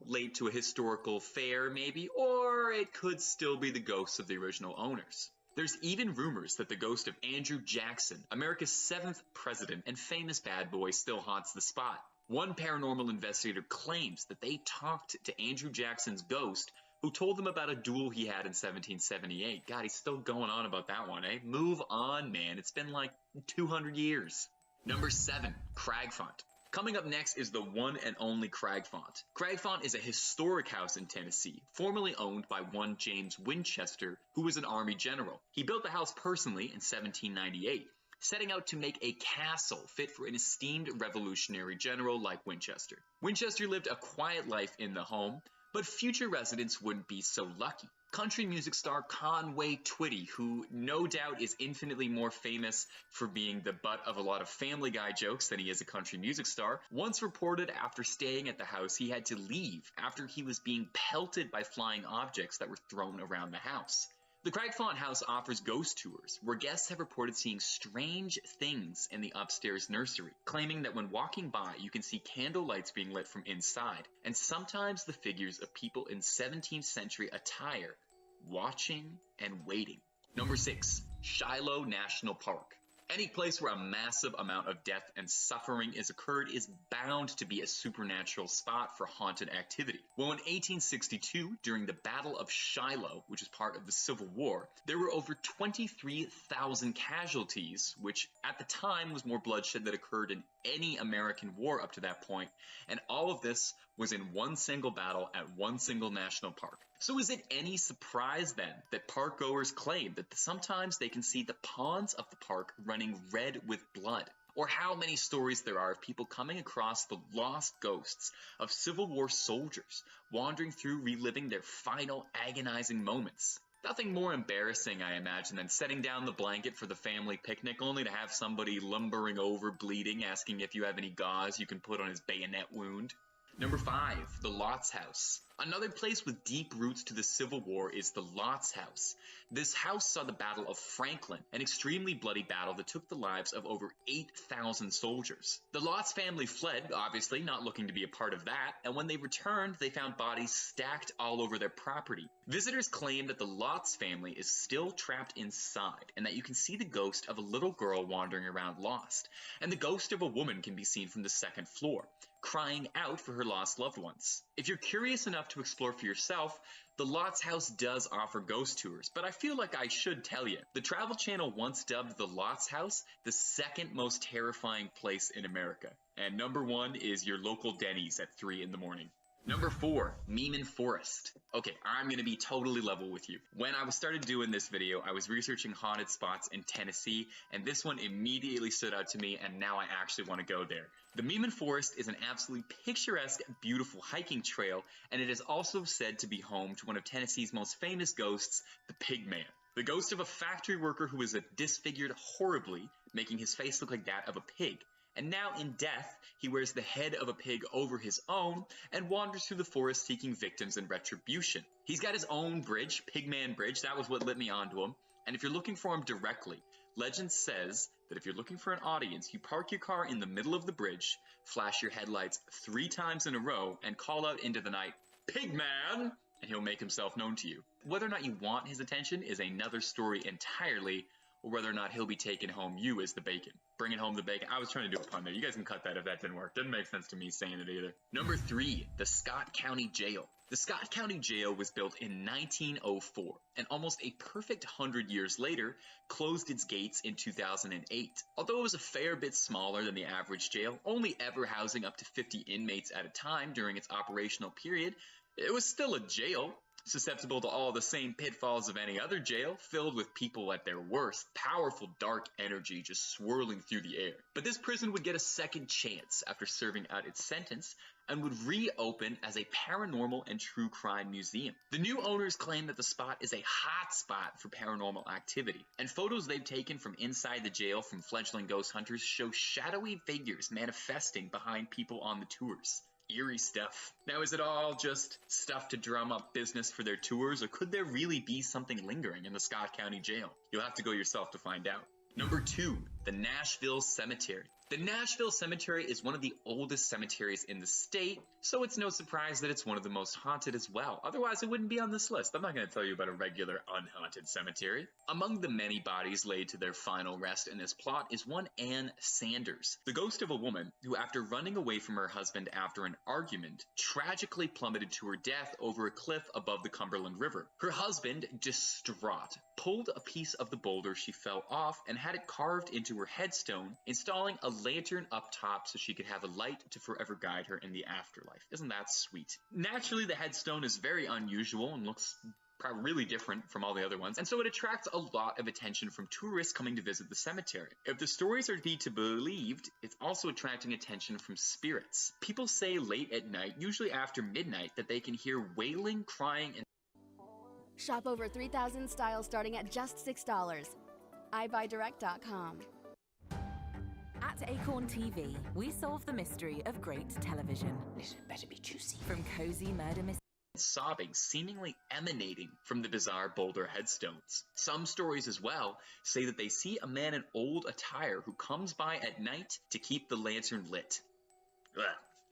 late to a historical fair maybe, or it could still be the ghosts of the original owners. There's even rumors that the ghost of Andrew Jackson, America's 7th president and famous bad boy, still haunts the spot. One paranormal investigator claims that they talked to Andrew Jackson's ghost, who told them about a duel he had in 1778. God, he's still going on about that one, eh? Move on, man. It's been like 200 years. Number 7, Cragfont. Coming up next is the one and only Cragfont. Cragfont is a historic house in Tennessee, formerly owned by one James Winchester, who was an army general. He built the house personally in 1798. Setting out to make a castle fit for an esteemed revolutionary general like Winchester. Winchester lived a quiet life in the home, but future residents wouldn't be so lucky. Country music star Conway Twitty, who no doubt is infinitely more famous for being the butt of a lot of Family Guy jokes than he is a country music star, once reported after staying at the house he had to leave after he was being pelted by flying objects that were thrown around the house. The Cragfont House offers ghost tours, where guests have reported seeing strange things in the upstairs nursery, claiming that when walking by you can see candle lights being lit from inside, and sometimes the figures of people in 17th century attire, watching and waiting. Number 6, Shiloh National Park. Any place where a massive amount of death and suffering is occurred is bound to be a supernatural spot for haunted activity. Well, in 1862, during the Battle of Shiloh, which is part of the Civil War, there were over 23,000 casualties, which at the time was more bloodshed that occurred in any American war up to that point, and all of this was in one single battle at one single national park. So is it any surprise then that park goers claim that sometimes they can see the ponds of the park running red with blood? Or how many stories there are of people coming across the lost ghosts of Civil War soldiers wandering through reliving their final agonizing moments? Nothing more embarrassing, I imagine, than setting down the blanket for the family picnic only to have somebody lumbering over bleeding asking if you have any gauze you can put on his bayonet wound. Number 5, the Lots House. Another place with deep roots to the Civil War is the Lots House. This house saw the Battle of Franklin, an extremely bloody battle that took the lives of over 8,000 soldiers. The Lots family fled, obviously not looking to be a part of that, and when they returned, they found bodies stacked all over their property. Visitors claim that the Lots family is still trapped inside, and that you can see the ghost of a little girl wandering around lost, and the ghost of a woman can be seen from the second floor, crying out for her lost loved ones. If you're curious enough to explore for yourself, the Lots House does offer ghost tours, but I feel like I should tell you. The Travel Channel once dubbed the Lots House the second most terrifying place in America. And number 1 is your local Denny's at 3 in the morning. Number 4, Meeman Forest. Okay, I'm going to be totally level with you. When I started doing this video, I was researching haunted spots in Tennessee, and this one immediately stood out to me, and now I actually want to go there. The Meeman Forest is an absolutely picturesque, beautiful hiking trail, and it is also said to be home to one of Tennessee's most famous ghosts, the Pigman. The ghost of a factory worker who was disfigured horribly, making his face look like that of a pig. And now in death, he wears the head of a pig over his own and wanders through the forest seeking victims and retribution. He's got his own bridge, Pigman Bridge, that was what lit me onto him. And if you're looking for him directly, legend says that if you're looking for an audience, you park your car in the middle of the bridge, flash your headlights 3 times in a row, and call out into the night, "Pigman!" and he'll make himself known to you. Whether or not you want his attention is another story entirely, or whether or not he'll be taking home you as the bacon. Bringing home the bacon. I was trying to do a pun there. You guys can cut that if that didn't work. Didn't make sense to me saying it either. Number 3, the Scott County Jail. The Scott County Jail was built in 1904, and almost a perfect 100 years later, closed its gates in 2008. Although it was a fair bit smaller than the average jail, only ever housing up to 50 inmates at a time during its operational period, it was still a jail. Susceptible to all the same pitfalls of any other jail, filled with people at their worst, powerful dark energy just swirling through the air. But this prison would get a second chance after serving out its sentence, and would reopen as a paranormal and true crime museum. The new owners claim that the spot is a hot spot for paranormal activity, and photos they've taken from inside the jail from fledgling ghost hunters show shadowy figures manifesting behind people on the tours. Eerie stuff. Now, is it all just stuff to drum up business for their tours, or could there really be something lingering in the Scott County Jail? You'll have to go yourself to find out. Number 2, the Nashville Cemetery. The Nashville Cemetery is one of the oldest cemeteries in the state, so it's no surprise that it's one of the most haunted as well. Otherwise, it wouldn't be on this list. I'm not going to tell you about a regular unhaunted cemetery. Among the many bodies laid to their final rest in this plot is one Ann Sanders, the ghost of a woman who, after running away from her husband after an argument, tragically plummeted to her death over a cliff above the Cumberland River. Her husband, distraught, pulled a piece of the boulder she fell off and had it carved into her headstone, installing a lantern up top so she could have a light to forever guide her in the afterlife. Isn't that sweet? Naturally, the headstone is very unusual and looks probably really different from all the other ones, and so it attracts a lot of attention from tourists coming to visit the cemetery. If the stories are to be believed, it's also attracting attention from spirits. People say late at night, usually after midnight, that they can hear wailing, crying, and Shop over 3,000 styles starting at just $6. iBuyDirect.com. At Acorn TV, we solve the mystery of great television. This better be juicy. From cozy murder mysteries, sobbing seemingly emanating from the bizarre boulder headstones. Some stories as well say that they see a man in old attire who comes by at night to keep the lantern lit. Ugh,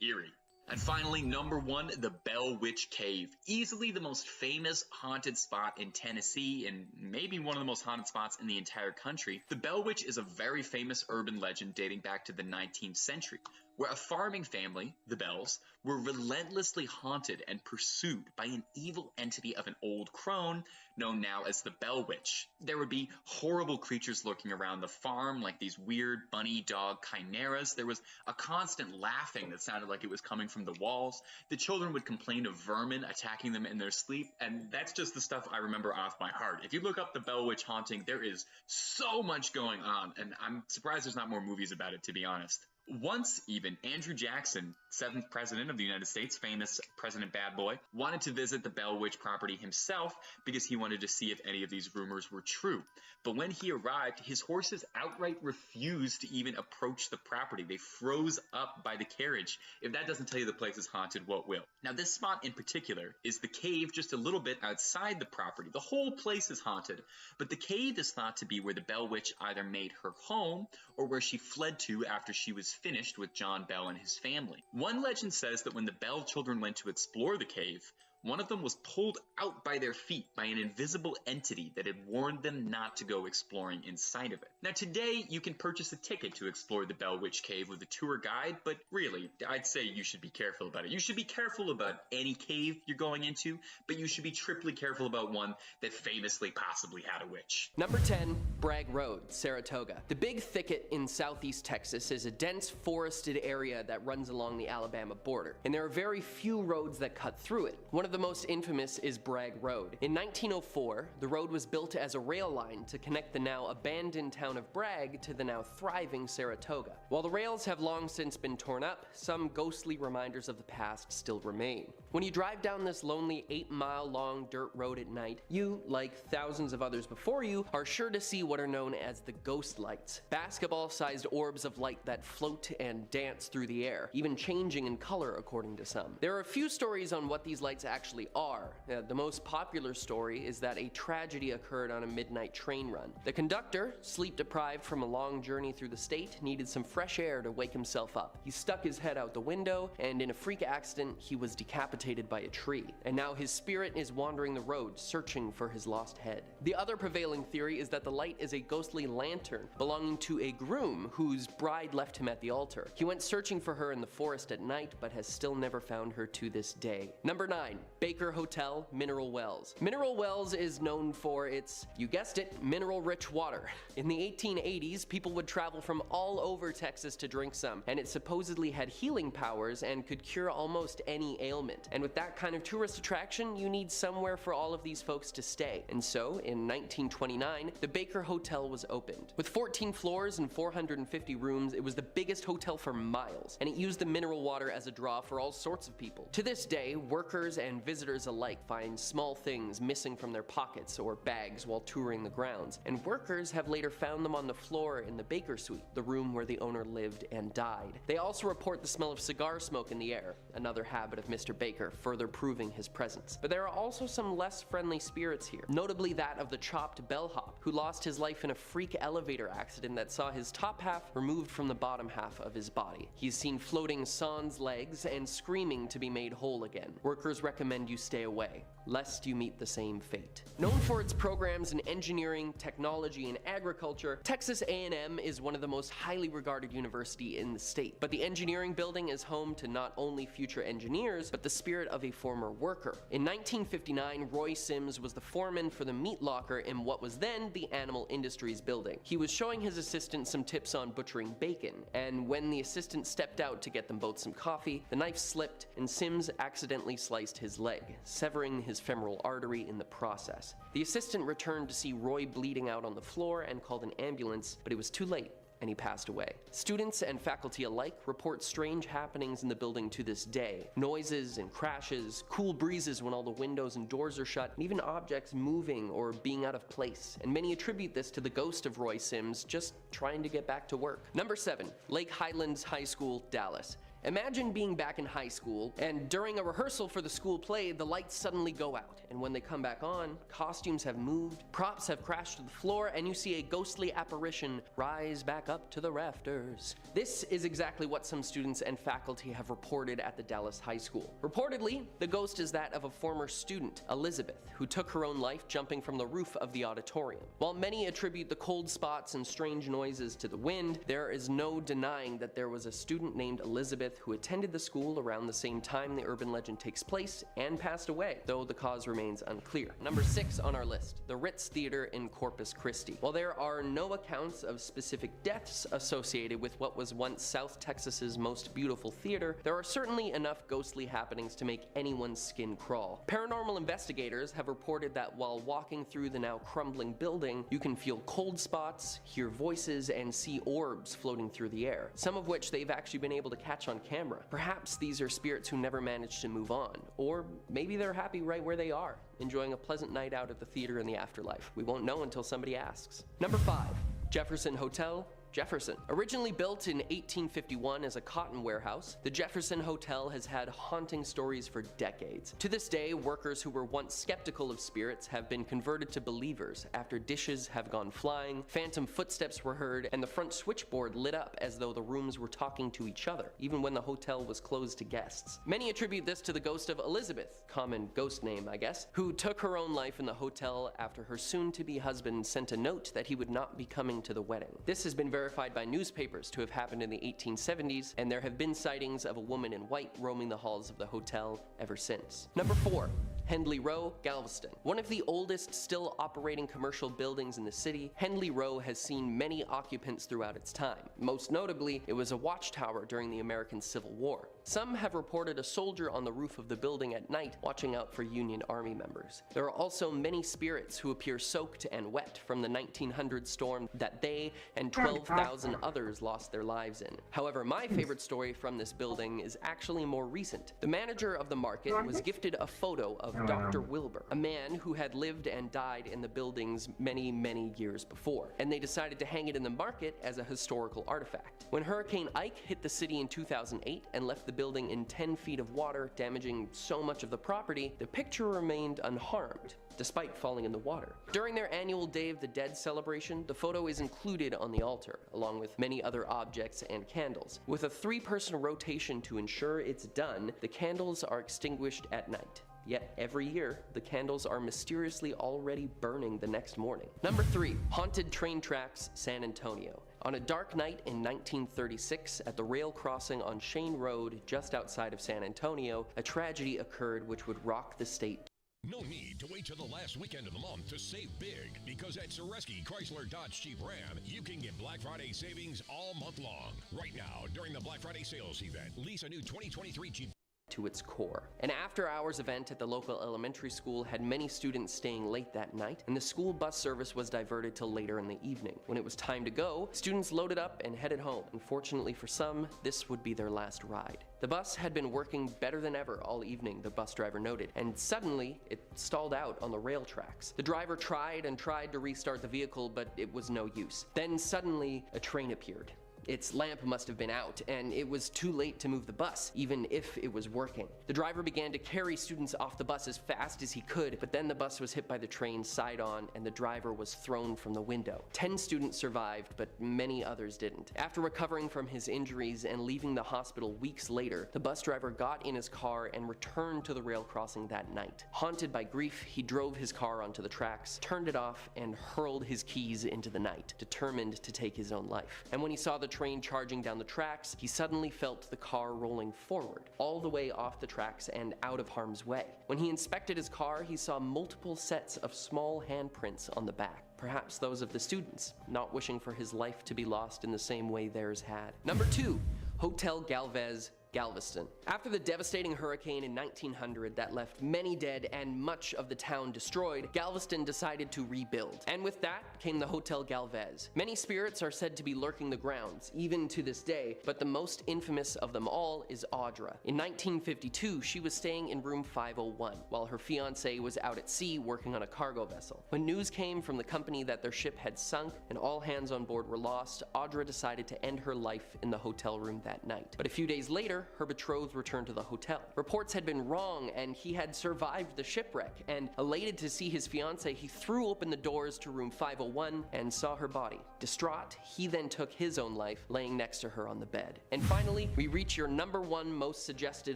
eerie. And finally, number 1, the Bell Witch Cave. Easily the most famous haunted spot in Tennessee, and maybe one of the most haunted spots in the entire country. The Bell Witch is a very famous urban legend dating back to the 19th century, where a farming family, the Bells, were relentlessly haunted and pursued by an evil entity of an old crone known now as the Bell Witch. There would be horrible creatures lurking around the farm, like these weird bunny dog chimeras. There was a constant laughing that sounded like it was coming from the walls. The children would complain of vermin attacking them in their sleep, and that's just the stuff I remember off my heart. If you look up the Bell Witch haunting, there is so much going on, and I'm surprised there's not more movies about it, to be honest. Once, even, Andrew Jackson, 7th President of the United States, famous President Bad Boy, wanted to visit the Bell Witch property himself because he wanted to see if any of these rumors were true. But when he arrived, his horses outright refused to even approach the property. They froze up by the carriage. If that doesn't tell you the place is haunted, what will? Now, this spot in particular is the cave just a little bit outside the property. The whole place is haunted, but the cave is thought to be where the Bell Witch either made her home or where she fled to after she was finished with John Bell and his family. One legend says that when the Bell children went to explore the cave, one of them was pulled out by their feet by an invisible entity that had warned them not to go exploring inside of it. Now today, you can purchase a ticket to explore the Bell Witch Cave with a tour guide, but really, I'd say you should be careful about it. You should be careful about any cave you're going into, but you should be triply careful about one that famously possibly had a witch. Number 10, Bragg Road, Saratoga. The Big Thicket in southeast Texas is a dense forested area that runs along the Alabama border, and there are very few roads that cut through it. One of the most infamous is Bragg Road. In 1904, the road was built as a rail line to connect the now abandoned town of Bragg to the now thriving Saratoga. While the rails have long since been torn up, some ghostly reminders of the past still remain. When you drive down this lonely 8-mile-long dirt road at night, you, like thousands of others before you, are sure to see what are known as the ghost lights. Basketball-sized orbs of light that float and dance through the air, even changing in color according to some. There are a few stories on what these lights actually are. The most popular story is that a tragedy occurred on a midnight train run. The conductor, sleep-deprived from a long journey through the state, needed some fresh air to wake himself up. He stuck his head out the window, and in a freak accident, he was decapitated by a tree. And now his spirit is wandering the road, searching for his lost head. The other prevailing theory is that the light is a ghostly lantern belonging to a groom whose bride left him at the altar. He went searching for her in the forest at night, but has still never found her to this day. Number 9, Baker Hotel, Mineral Wells. Mineral Wells is known for its, you guessed it, mineral-rich water. In the 1880s, people would travel from all over Texas to drink some, and it supposedly had healing powers and could cure almost any ailment. And with that kind of tourist attraction, you need somewhere for all of these folks to stay. And so, in 1929, the Baker Hotel was opened. With 14 floors and 450 rooms, it was the biggest hotel for miles, and it used the mineral water as a draw for all sorts of people. To this day, workers and visitors alike find small things missing from their pockets or bags while touring the grounds, and workers have later found them on the floor in the Baker Suite, the room where the owner lived and died. They also report the smell of cigar smoke in the air, another habit of Mr. Baker, further proving his presence. But there are also some less friendly spirits here, notably that of the chopped bellhop, who lost his life in a freak elevator accident that saw his top half removed from the bottom half of his body. He's seen floating sans legs and screaming to be made whole again. Workers recommend you stay away, lest you meet the same fate. Known for its programs in engineering, technology, and agriculture, Texas A&M is one of the most highly regarded universities in the state. But the engineering building is home to not only future engineers, but the spirit of a former worker. In 1959, Roy Sims was the foreman for the meat locker in what was then the Animal Industries building. He was showing his assistant some tips on butchering bacon, and when the assistant stepped out to get them both some coffee, the knife slipped and Sims accidentally sliced his leg, severing his femoral artery in the process. The assistant returned to see Roy bleeding out on the floor and called an ambulance, but it was too late, and he passed away. Students and faculty alike report strange happenings in the building to this day. Noises and crashes, cool breezes when all the windows and doors are shut, and even objects moving or being out of place. And many attribute this to the ghost of Roy Sims just trying to get back to work. Number 7, Lake Highlands High School, Dallas. Imagine being back in high school, and during a rehearsal for the school play, the lights suddenly go out, and when they come back on, costumes have moved, props have crashed to the floor, and you see a ghostly apparition rise back up to the rafters. This is exactly what some students and faculty have reported at the Dallas High School. Reportedly, the ghost is that of a former student, Elizabeth, who took her own life jumping from the roof of the auditorium. While many attribute the cold spots and strange noises to the wind, there is no denying that there was a student named Elizabeth who attended the school around the same time the urban legend takes place and passed away, though the cause remains unclear. Number 6 on our list, the Ritz Theater in Corpus Christi. While there are no accounts of specific deaths associated with what was once South Texas's most beautiful theater, there are certainly enough ghostly happenings to make anyone's skin crawl. Paranormal investigators have reported that while walking through the now crumbling building, you can feel cold spots, hear voices, and see orbs floating through the air, some of which they've actually been able to catch on camera. Perhaps these are spirits who never managed to move on, or maybe they're happy right where they are, enjoying a pleasant night out at the theater in the afterlife. We won't know until somebody asks. Number 5, Jefferson Hotel, Jefferson. Originally built in 1851 as a cotton warehouse, the Jefferson Hotel has had haunting stories for decades. To this day, workers who were once skeptical of spirits have been converted to believers after dishes have gone flying, phantom footsteps were heard, and the front switchboard lit up as though the rooms were talking to each other, even when the hotel was closed to guests. Many attribute this to the ghost of Elizabeth, common ghost name I guess, who took her own life in the hotel after her soon-to-be husband sent a note that he would not be coming to the wedding. This has been verified by newspapers to have happened in the 1870s, and there have been sightings of a woman in white roaming the halls of the hotel ever since. Number 4, Hendley Row, Galveston. One of the oldest still operating commercial buildings in the city, Hendley Row has seen many occupants throughout its time. Most notably, it was a watchtower during the American Civil War. Some have reported a soldier on the roof of the building at night watching out for Union Army members. There are also many spirits who appear soaked and wet from the 1900 storm that they and 12,000 others lost their lives in. However, my favorite story from this building is actually more recent. The manager of the market was gifted a photo of Dr. Wilbur, a man who had lived and died in the buildings many, many years before, and they decided to hang it in the market as a historical artifact. When Hurricane Ike hit the city in 2008 and left the building in 10 feet of water, damaging so much of the property, the picture remained unharmed, despite falling in the water. During their annual Day of the Dead celebration, the photo is included on the altar, along with many other objects and candles. With a 3-person rotation to ensure it's done, the candles are extinguished at night. Yet every year, the candles are mysteriously already burning the next morning. Number 3, Haunted Train Tracks, San Antonio. On a dark night in 1936, at the rail crossing on Shane Road, just outside of San Antonio, a tragedy occurred which would rock the state. No need to wait till the last weekend of the month to save big, because at Soreski Chrysler Dodge Jeep Ram, you can get Black Friday savings all month long. Right now, during the Black Friday sales event, lease a new 2023 Jeep to its core. An after-hours event at the local elementary school had many students staying late that night, and the school bus service was diverted till later in the evening. When it was time to go, students loaded up and headed home. Unfortunately for some, this would be their last ride. The bus had been working better than ever all evening, the bus driver noted, and suddenly it stalled out on the rail tracks. The driver tried and tried to restart the vehicle, but it was no use. Then suddenly, a train appeared. Its lamp must have been out, and it was too late to move the bus, even if it was working. The driver began to carry students off the bus as fast as he could, but then the bus was hit by the train side on, and the driver was thrown from the window. 10 students survived, but many others didn't. After recovering from his injuries and leaving the hospital weeks later, the bus driver got in his car and returned to the rail crossing that night. Haunted by grief, he drove his car onto the tracks, turned it off, and hurled his keys into the night, determined to take his own life. And when he saw the train charging down the tracks, he suddenly felt the car rolling forward, all the way off the tracks and out of harm's way. When he inspected his car, he saw multiple sets of small handprints on the back. Perhaps those of the students, not wishing for his life to be lost in the same way theirs had. Number 2, Hotel Galvez, Galveston. After the devastating hurricane in 1900 that left many dead and much of the town destroyed, Galveston decided to rebuild. And with that came the Hotel Galvez. Many spirits are said to be lurking the grounds, even to this day, but the most infamous of them all is Audra. In 1952, she was staying in room 501, while her fiancé was out at sea working on a cargo vessel. When news came from the company that their ship had sunk and all hands on board were lost, Audra decided to end her life in the hotel room that night. But a few days later, her betrothed returned to the hotel. Reports had been wrong and he had survived the shipwreck, and elated to see his fiancée, he threw open the doors to room 501 and saw her body. Distraught, he then took his own life, laying next to her on the bed. And finally, we reach your number 1 most suggested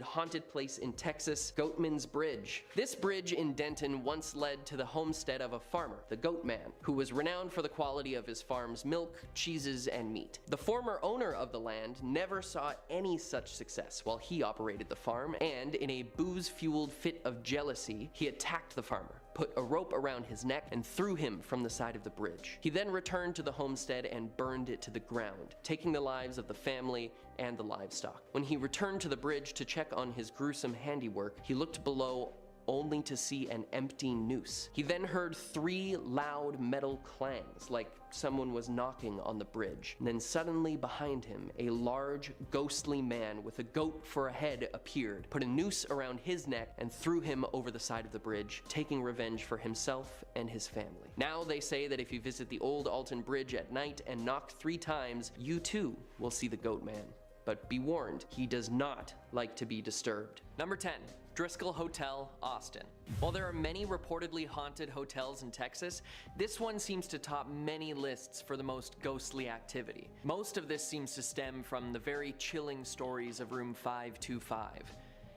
haunted place in Texas, Goatman's Bridge. This bridge in Denton once led to the homestead of a farmer, the Goat Man, who was renowned for the quality of his farm's milk, cheeses, and meat. The former owner of the land never saw any such success success while he operated the farm, and in a booze-fueled fit of jealousy, he attacked the farmer, put a rope around his neck, and threw him from the side of the bridge. He then returned to the homestead and burned it to the ground, taking the lives of the family and the livestock. When he returned to the bridge to check on his gruesome handiwork, he looked below only to see an empty noose. He then heard 3 loud metal clangs, like someone was knocking on the bridge. And then suddenly behind him, a large, ghostly man with a goat for a head appeared, put a noose around his neck, and threw him over the side of the bridge, taking revenge for himself and his family. Now they say that if you visit the old Alton Bridge at night and knock 3 times, you too will see the goat man. But be warned, he does not like to be disturbed. Number 10. Driscoll Hotel, Austin. While there are many reportedly haunted hotels in Texas, this one seems to top many lists for the most ghostly activity. Most of this seems to stem from the very chilling stories of room 525.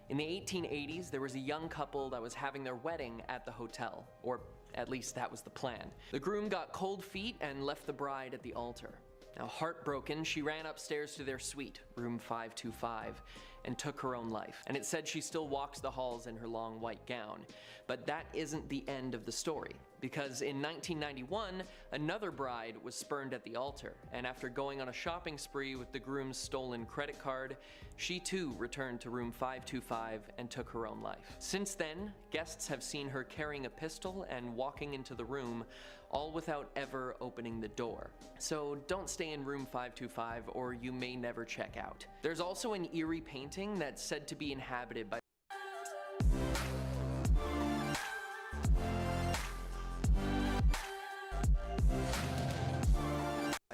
In the 1880s, there was a young couple that was having their wedding at the hotel, or at least that was the plan. The groom got cold feet and left the bride at the altar. Now, heartbroken, she ran upstairs to their suite, room 525, and took her own life. And it said she still walks the halls in her long white gown. But that isn't the end of the story, because in 1991, another bride was spurned at the altar, and after going on a shopping spree with the groom's stolen credit card, she too returned to room 525 and took her own life. Since then, guests have seen her carrying a pistol and walking into the room, all without ever opening the door. So don't stay in room 525 or you may never check out. There's also an eerie painting that's said to be inhabited by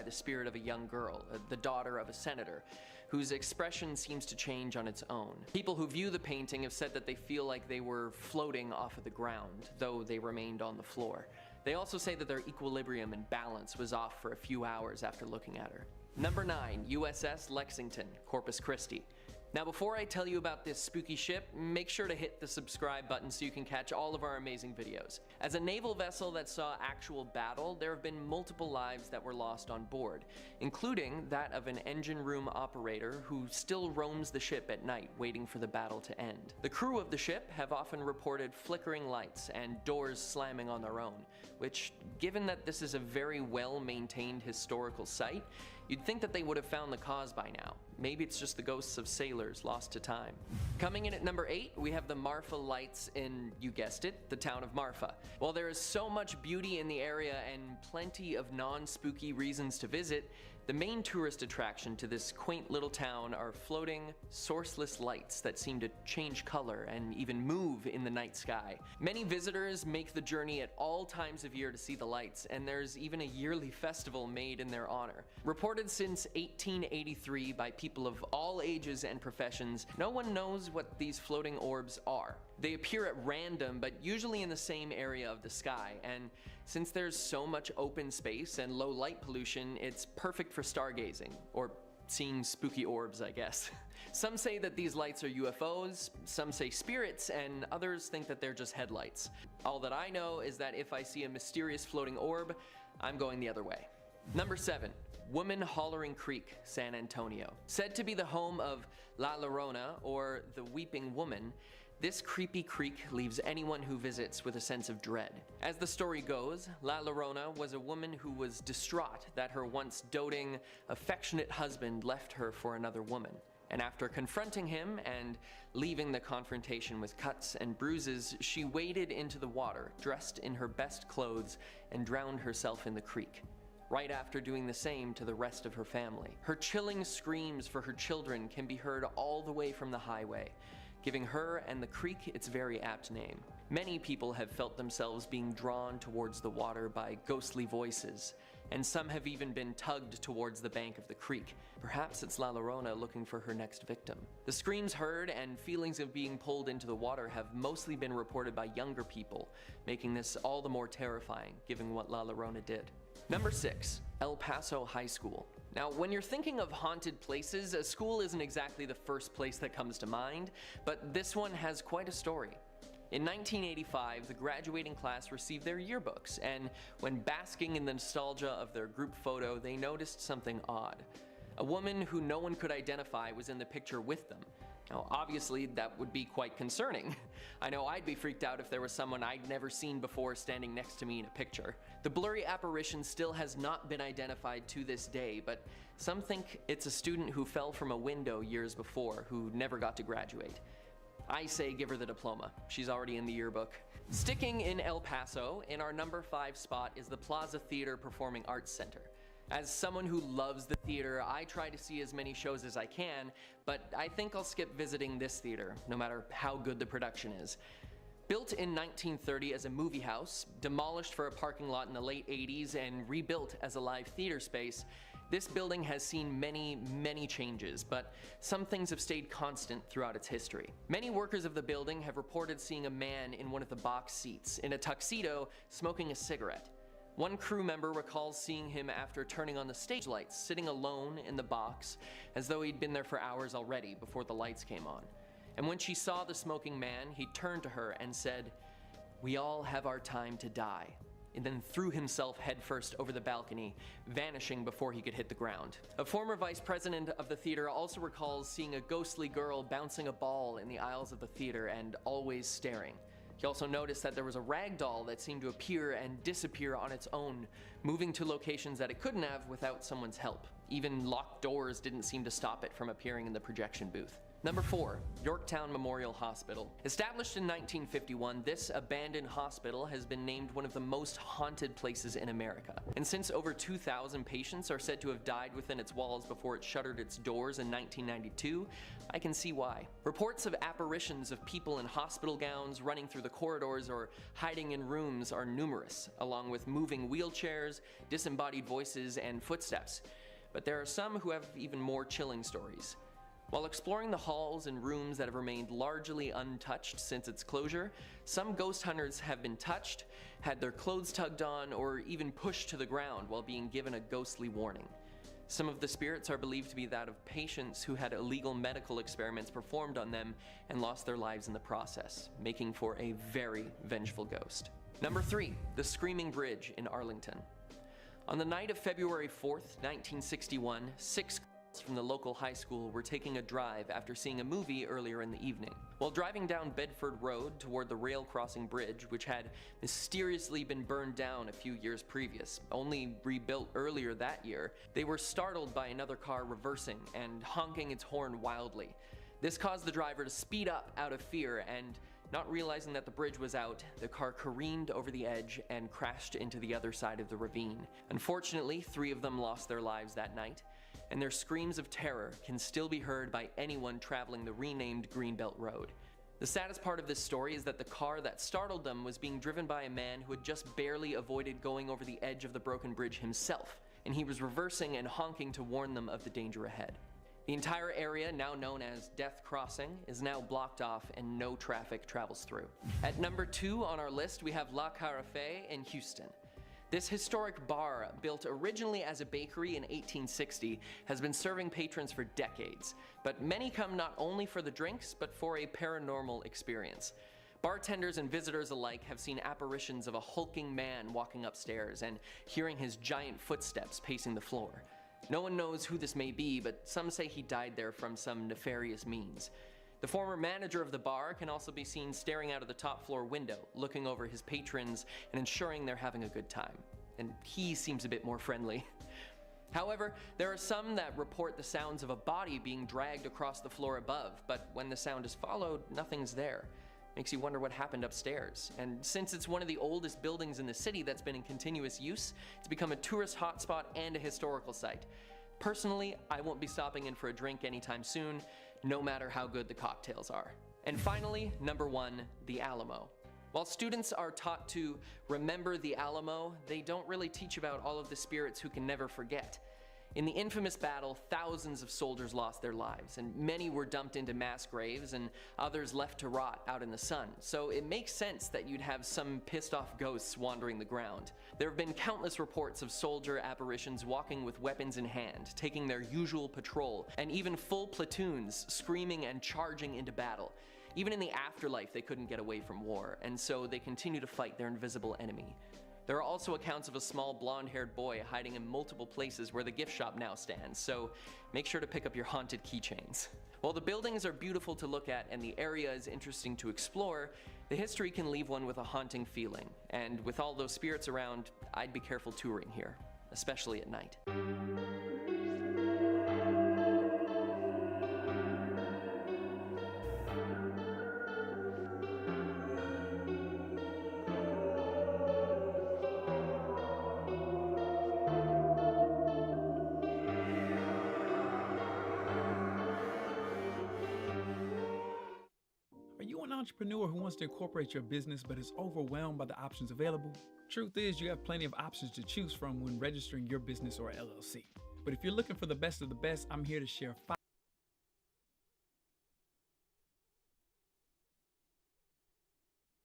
the spirit of a young girl, the daughter of a senator, whose expression seems to change on its own. People who view the painting have said that they feel like they were floating off of the ground, though they remained on the floor. They also say that their equilibrium and balance was off for a few hours after looking at her. Number 9, USS Lexington, Corpus Christi. Now before I tell you about this spooky ship, make sure to hit the subscribe button so you can catch all of our amazing videos. As a naval vessel that saw actual battle, there have been multiple lives that were lost on board, including that of an engine room operator who still roams the ship at night waiting for the battle to end. The crew of the ship have often reported flickering lights and doors slamming on their own, which, given that this is a very well-maintained historical site, you'd think that they would have found the cause by now. Maybe it's just the ghosts of sailors lost to time. Coming in at number 8, we have the Marfa Lights in, you guessed it, the town of Marfa. While there is so much beauty in the area and plenty of non-spooky reasons to visit, the main tourist attraction to this quaint little town are floating, sourceless lights that seem to change color and even move in the night sky. Many visitors make the journey at all times of year to see the lights, and there's even a yearly festival made in their honor. Reported since 1883 by people of all ages and professions, no one knows what these floating orbs are. They appear at random, but usually in the same area of the sky, and since there's so much open space and low light pollution, it's perfect for stargazing, or seeing spooky orbs, I guess. Some say that these lights are UFOs, some say spirits, and others think that they're just headlights. All that I know is that if I see a mysterious floating orb, I'm going the other way. Number 7. Woman Hollering Creek, San Antonio. Said to be the home of La Llorona, or the Weeping Woman, this creepy creek leaves anyone who visits with a sense of dread. As the story goes, La Llorona was a woman who was distraught that her once doting, affectionate husband left her for another woman. And after confronting him and leaving the confrontation with cuts and bruises, she waded into the water, dressed in her best clothes, and drowned herself in the creek, right after doing the same to the rest of her family. Her chilling screams for her children can be heard all the way from the highway, giving her and the creek its very apt name. Many people have felt themselves being drawn towards the water by ghostly voices, and some have even been tugged towards the bank of the creek. Perhaps it's La Llorona looking for her next victim. The screams heard and feelings of being pulled into the water have mostly been reported by younger people, making this all the more terrifying given what La Llorona did. Number 6, El Paso High School. Now, when you're thinking of haunted places, a school isn't exactly the first place that comes to mind, but this one has quite a story. In 1985, the graduating class received their yearbooks, and when basking in the nostalgia of their group photo, they noticed something odd. A woman who no one could identify was in the picture with them. Now, obviously, that would be quite concerning. I know I'd be freaked out if there was someone I'd never seen before standing next to me in a picture. The blurry apparition still has not been identified to this day, but some think it's a student who fell from a window years before, who never got to graduate. I say give her the diploma. She's already in the yearbook. Sticking in El Paso, in our number 5 spot is the Plaza Theater Performing Arts Center. As someone who loves the theater, I try to see as many shows as I can, but I think I'll skip visiting this theater, no matter how good the production is. Built in 1930 as a movie house, demolished for a parking lot in the late 80s, and rebuilt as a live theater space, this building has seen many changes, but some things have stayed constant throughout its history. Many workers of the building have reported seeing a man in one of the box seats, in a tuxedo, smoking a cigarette. One crew member recalls seeing him after turning on the stage lights, sitting alone in the box, as though he'd been there for hours already before the lights came on. And when she saw the smoking man, he turned to her and said, "We all have our time to die," and then threw himself headfirst over the balcony, vanishing before he could hit the ground. A former vice president of the theater also recalls seeing a ghostly girl bouncing a ball in the aisles of the theater and always staring. He also noticed that there was a rag doll that seemed to appear and disappear on its own, moving to locations that it couldn't have without someone's help. Even locked doors didn't seem to stop it from appearing in the projection booth. Number 4, Yorktown Memorial Hospital. Established in 1951, this abandoned hospital has been named one of the most haunted places in America. And since over 2,000 patients are said to have died within its walls before it shuttered its doors in 1992, I can see why. Reports of apparitions of people in hospital gowns running through the corridors or hiding in rooms are numerous, along with moving wheelchairs, disembodied voices, and footsteps. But there are some who have even more chilling stories. While exploring the halls and rooms that have remained largely untouched since its closure, some ghost hunters have been touched, had their clothes tugged on, or even pushed to the ground while being given a ghostly warning. Some of the spirits are believed to be that of patients who had illegal medical experiments performed on them and lost their lives in the process, making for a very vengeful ghost. Number 3, the Screaming Bridge in Arlington. On the night of February 4th, 1961, 6 from the local high school were taking a drive after seeing a movie earlier in the evening. While driving down Bedford Road toward the rail crossing bridge, which had mysteriously been burned down a few years previous, only rebuilt earlier that year, they were startled by another car reversing and honking its horn wildly. This caused the driver to speed up out of fear, and not realizing that the bridge was out, the car careened over the edge and crashed into the other side of the ravine. Unfortunately, 3 of them lost their lives that night, and their screams of terror can still be heard by anyone traveling the renamed Greenbelt Road. The saddest part of this story is that the car that startled them was being driven by a man who had just barely avoided going over the edge of the broken bridge himself, and he was reversing and honking to warn them of the danger ahead. The entire area, now known as Death Crossing, is now blocked off and no traffic travels through. At number 2 on our list, we have La Carafe in Houston. This historic bar, built originally as a bakery in 1860, has been serving patrons for decades, but many come not only for the drinks, but for a paranormal experience. Bartenders and visitors alike have seen apparitions of a hulking man walking upstairs and hearing his giant footsteps pacing the floor. No one knows who this may be, but some say he died there from some nefarious means. The former manager of the bar can also be seen staring out of the top floor window, looking over his patrons and ensuring they're having a good time. And he seems a bit more friendly. However, there are some that report the sounds of a body being dragged across the floor above, but when the sound is followed, nothing's there. Makes you wonder what happened upstairs. And since it's one of the oldest buildings in the city that's been in continuous use, it's become a tourist hotspot and a historical site. Personally, I won't be stopping in for a drink anytime soon, no matter how good the cocktails are. And finally, number 1, the Alamo. While students are taught to remember the Alamo, they don't really teach about all of the spirits who can never forget. In the infamous battle, thousands of soldiers lost their lives, and many were dumped into mass graves and others left to rot out in the sun. So it makes sense that you'd have some pissed off ghosts wandering the ground. There have been countless reports of soldier apparitions walking with weapons in hand, taking their usual patrol, and even full platoons screaming and charging into battle. Even in the afterlife, they couldn't get away from war, and so they continue to fight their invisible enemy. There are also accounts of a small blonde-haired boy hiding in multiple places where the gift shop now stands, so make sure to pick up your haunted keychains. While the buildings are beautiful to look at and the area is interesting to explore, the history can leave one with a haunting feeling, and with all those spirits around, I'd be careful touring here, especially at night. Are you an entrepreneur who wants to incorporate your business but is overwhelmed by the options available? Truth is, you have plenty of options to choose from when registering your business or LLC. But if you're looking for the best of the best, I'm here to share 5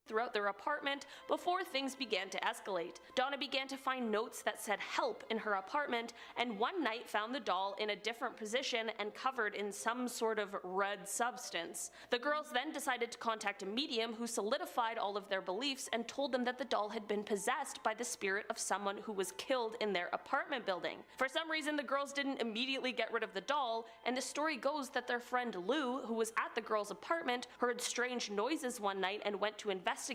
throughout their apartment before things began to escalate. Donna began to find notes that said help in her apartment, and one night found the doll in a different position and covered in some sort of red substance. The girls then decided to contact a medium who solidified all of their beliefs and told them that the doll had been possessed by the spirit of someone who was killed in their apartment building. For some reason, the girls didn't immediately get rid of the doll, and the story goes that their friend Lou, who was at the girls' apartment, heard strange noises one night and went to investigate,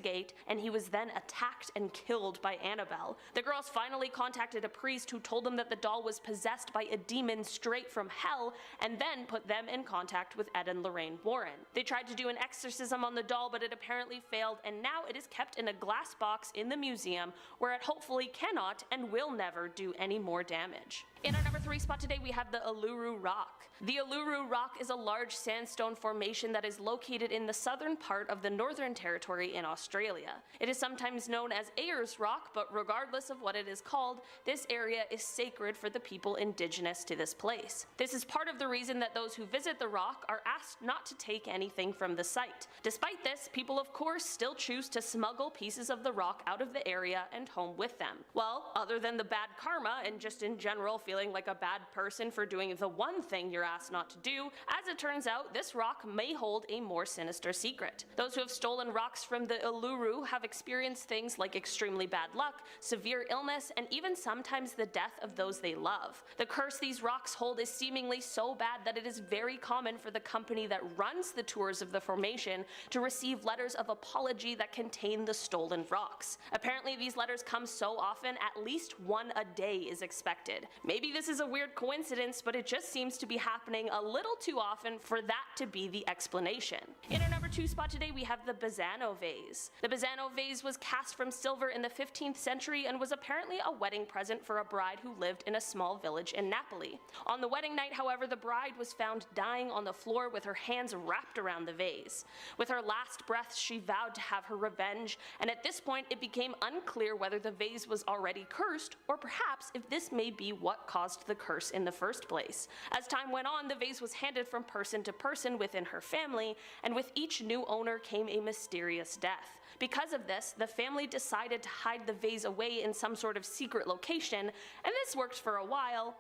and he was then attacked and killed by Annabelle. The girls finally contacted a priest who told them that the doll was possessed by a demon straight from hell, and then put them in contact with Ed and Lorraine Warren. They tried to do an exorcism on the doll, but it apparently failed, and now it is kept in a glass box in the museum, where it hopefully cannot and will never do any more damage. In our number 3 spot today, we have the Uluru Rock. The Uluru Rock is a large sandstone formation that is located in the southern part of the Northern Territory in Australia. It is sometimes known as Ayers Rock, but regardless of what it is called, this area is sacred for the people indigenous to this place. This is part of the reason that those who visit the rock are asked not to take anything from the site. Despite this, people of course still choose to smuggle pieces of the rock out of the area and home with them. Well, other than the bad karma and just in general feeling like a bad person for doing the one thing you're asked not to do, as it turns out, this rock may hold a more sinister secret. Those who have stolen rocks from the Uluru have experienced things like extremely bad luck, severe illness, and even sometimes the death of those they love. The curse these rocks hold is seemingly so bad that it is very common for the company that runs the tours of the formation to receive letters of apology that contain the stolen rocks. Apparently these letters come so often, at least one a day is expected. Maybe this is a weird coincidence, but it just seems to be happening a little too often for that to be the explanation. In our number 2 spot today, we have the Bazzano vase. The Bazzano vase was cast from silver in the 15th century and was apparently a wedding present for a bride who lived in a small village in Napoli. On the wedding night, however, the bride was found dying on the floor with her hands wrapped around the vase. With her last breaths, she vowed to have her revenge, and at this point it became unclear whether the vase was already cursed, or perhaps if this may be what caused the curse in the first place. As time went on, the vase was handed from person to person within her family, and with each new owner came a mysterious death. Because of this, the family decided to hide the vase away in some sort of secret location, and this worked for a while.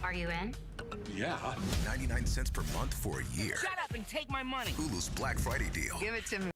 Are you in? Yeah. 99 cents per month for a year. Shut up and take my money. Hulu's Black Friday deal. Give it to me.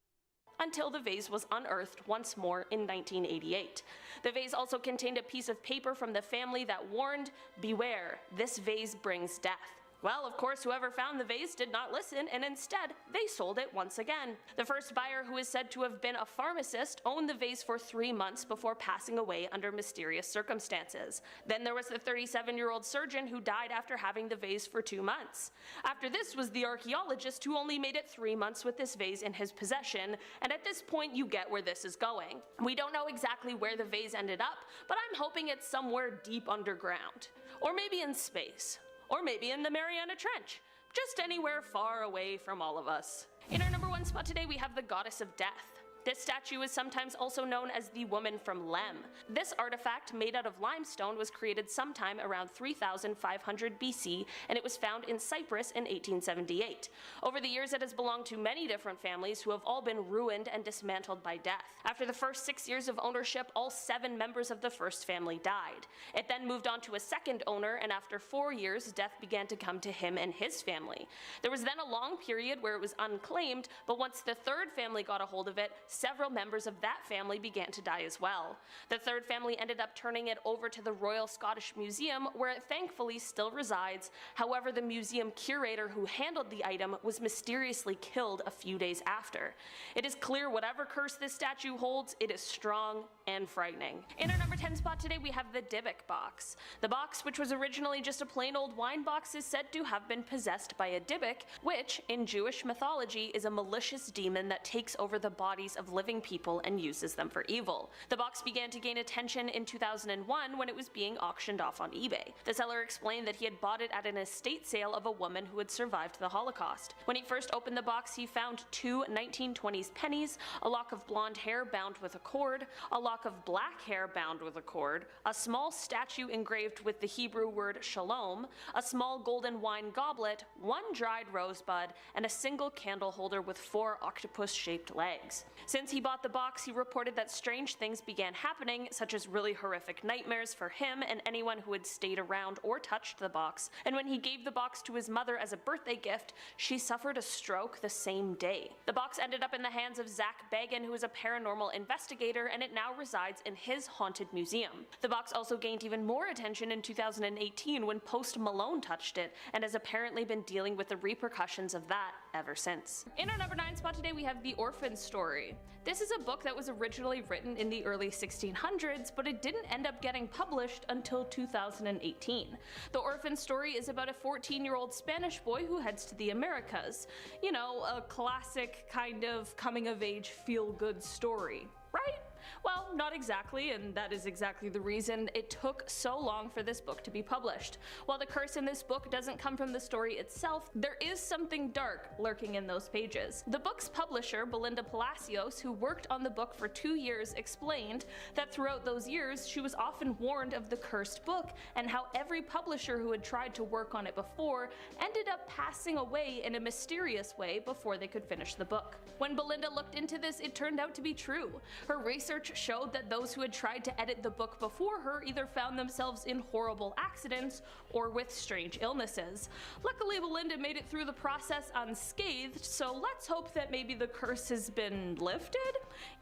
Until the vase was unearthed once more in 1988. The vase also contained a piece of paper from the family that warned, "Beware, this vase brings death." Well, of course, whoever found the vase did not listen, and instead, they sold it once again. The first buyer, who is said to have been a pharmacist, owned the vase for 3 months before passing away under mysterious circumstances. Then there was the 37-year-old surgeon who died after having the vase for 2 months. After this was the archaeologist who only made it 3 months with this vase in his possession, and at this point you get where this is going. We don't know exactly where the vase ended up, but I'm hoping it's somewhere deep underground. Or maybe in space. Or maybe in the Mariana Trench. Just anywhere far away from all of us. In our number 1 spot today, we have the Goddess of Death. This statue is sometimes also known as the Woman from Lem. This artifact, made out of limestone, was created sometime around 3500 BC, and it was found in Cyprus in 1878. Over the years, it has belonged to many different families who have all been ruined and dismantled by death. After the first 6 years of ownership, all 7 members of the first family died. It then moved on to a second owner, and after 4 years, death began to come to him and his family. There was then a long period where it was unclaimed, but once the third family got a hold of it, several members of that family began to die as well. The third family ended up turning it over to the Royal Scottish Museum, where it thankfully still resides. However, the museum curator who handled the item was mysteriously killed a few days after. It is clear whatever curse this statue holds, it is strong and frightening. In our number 10 spot today, we have the Dybbuk box. The box, which was originally just a plain old wine box, is said to have been possessed by a Dybbuk, which, in Jewish mythology, is a malicious demon that takes over the bodies of living people and uses them for evil. The box began to gain attention in 2001 when it was being auctioned off on eBay. The seller explained that he had bought it at an estate sale of a woman who had survived the Holocaust. When he first opened the box, he found 2 1920s pennies, a lock of blonde hair bound with a cord, a lock of black hair bound with a cord, a small statue engraved with the Hebrew word shalom, a small golden wine goblet, 1 dried rosebud, and a single candle holder with 4 octopus-shaped legs. Since he bought the box, he reported that strange things began happening, such as really horrific nightmares for him and anyone who had stayed around or touched the box, and when he gave the box to his mother as a birthday gift, she suffered a stroke the same day. The box ended up in the hands of Zach Bagan, who is a paranormal investigator, and it now resides in his haunted museum. The box also gained even more attention in 2018 when Post Malone touched it, and has apparently been dealing with the repercussions of that ever since. In our number 9 spot today, we have The Orphan Story. This is a book that was originally written in the early 1600s, but it didn't end up getting published until 2018. The Orphan Story is about a 14-year-old Spanish boy who heads to the Americas. You know, a classic kind of coming-of-age feel-good story, right? Well, not exactly, and that is exactly the reason it took so long for this book to be published. While the curse in this book doesn't come from the story itself, there is something dark lurking in those pages. The book's publisher, Belinda Palacios, who worked on the book for 2 years, explained that throughout those years she was often warned of the cursed book and how every publisher who had tried to work on it before ended up passing away in a mysterious way before they could finish the book. When Belinda looked into this, it turned out to be true. Her research showed that those who had tried to edit the book before her either found themselves in horrible accidents or with strange illnesses. Luckily, Belinda made it through the process unscathed, so let's hope that maybe the curse has been lifted.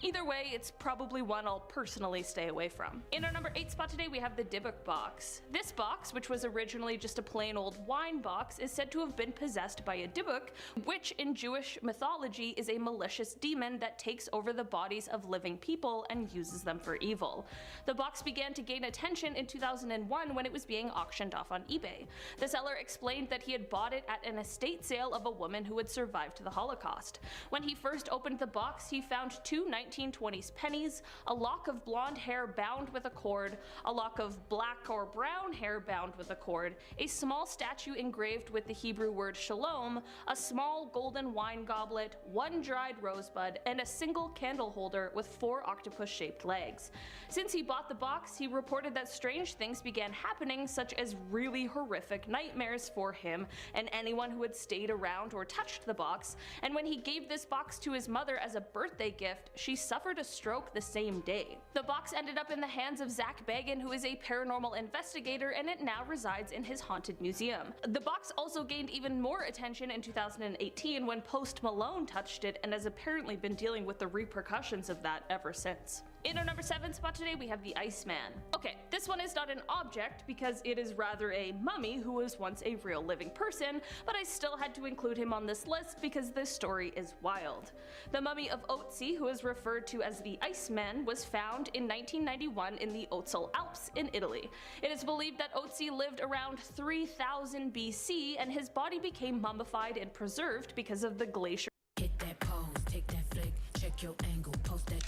Either way, it's probably one I'll personally stay away from. In our number 8 spot today, we have the Dybbuk box. This box, which was originally just a plain old wine box, is said to have been possessed by a Dybbuk, which in Jewish mythology is a malicious demon that takes over the bodies of living people and uses them for evil. The box began to gain attention in 2001 when it was being auctioned off on eBay. The seller explained that he had bought it at an estate sale of a woman who had survived the Holocaust. When he first opened the box, he found 2 1920s pennies, a lock of blonde hair bound with a cord, a lock of black or brown hair bound with a cord, a small statue engraved with the Hebrew word shalom, a small golden wine goblet, 1 dried rosebud, and a single candle holder with 4 octopus-shaped legs. Since he bought the box, he reported that strange things began happening, such as really horrific nightmares for him and anyone who had stayed around or touched the box, and when he gave this box to his mother as a birthday gift, she suffered a stroke the same day. The box ended up in the hands of Zach Bagan, who is a paranormal investigator, and it now resides in his haunted museum. The box also gained even more attention in 2018 when Post Malone touched it and has apparently been dealing with the repercussions of that ever since. In our number 7 spot today, we have the Iceman. Okay, this one is not an object because it is rather a mummy who was once a real living person, but I still had to include him on this list because this story is wild. The mummy of Otzi, who is referred to as the Iceman, was found in 1991 in the Otzal Alps in Italy. It is believed that Otzi lived around 3000 BC and his body became mummified and preserved because of the glacier. Hit that pose, take that flick, check your angle, post that.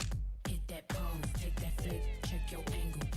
Hit that pose, take that flick, check your angle.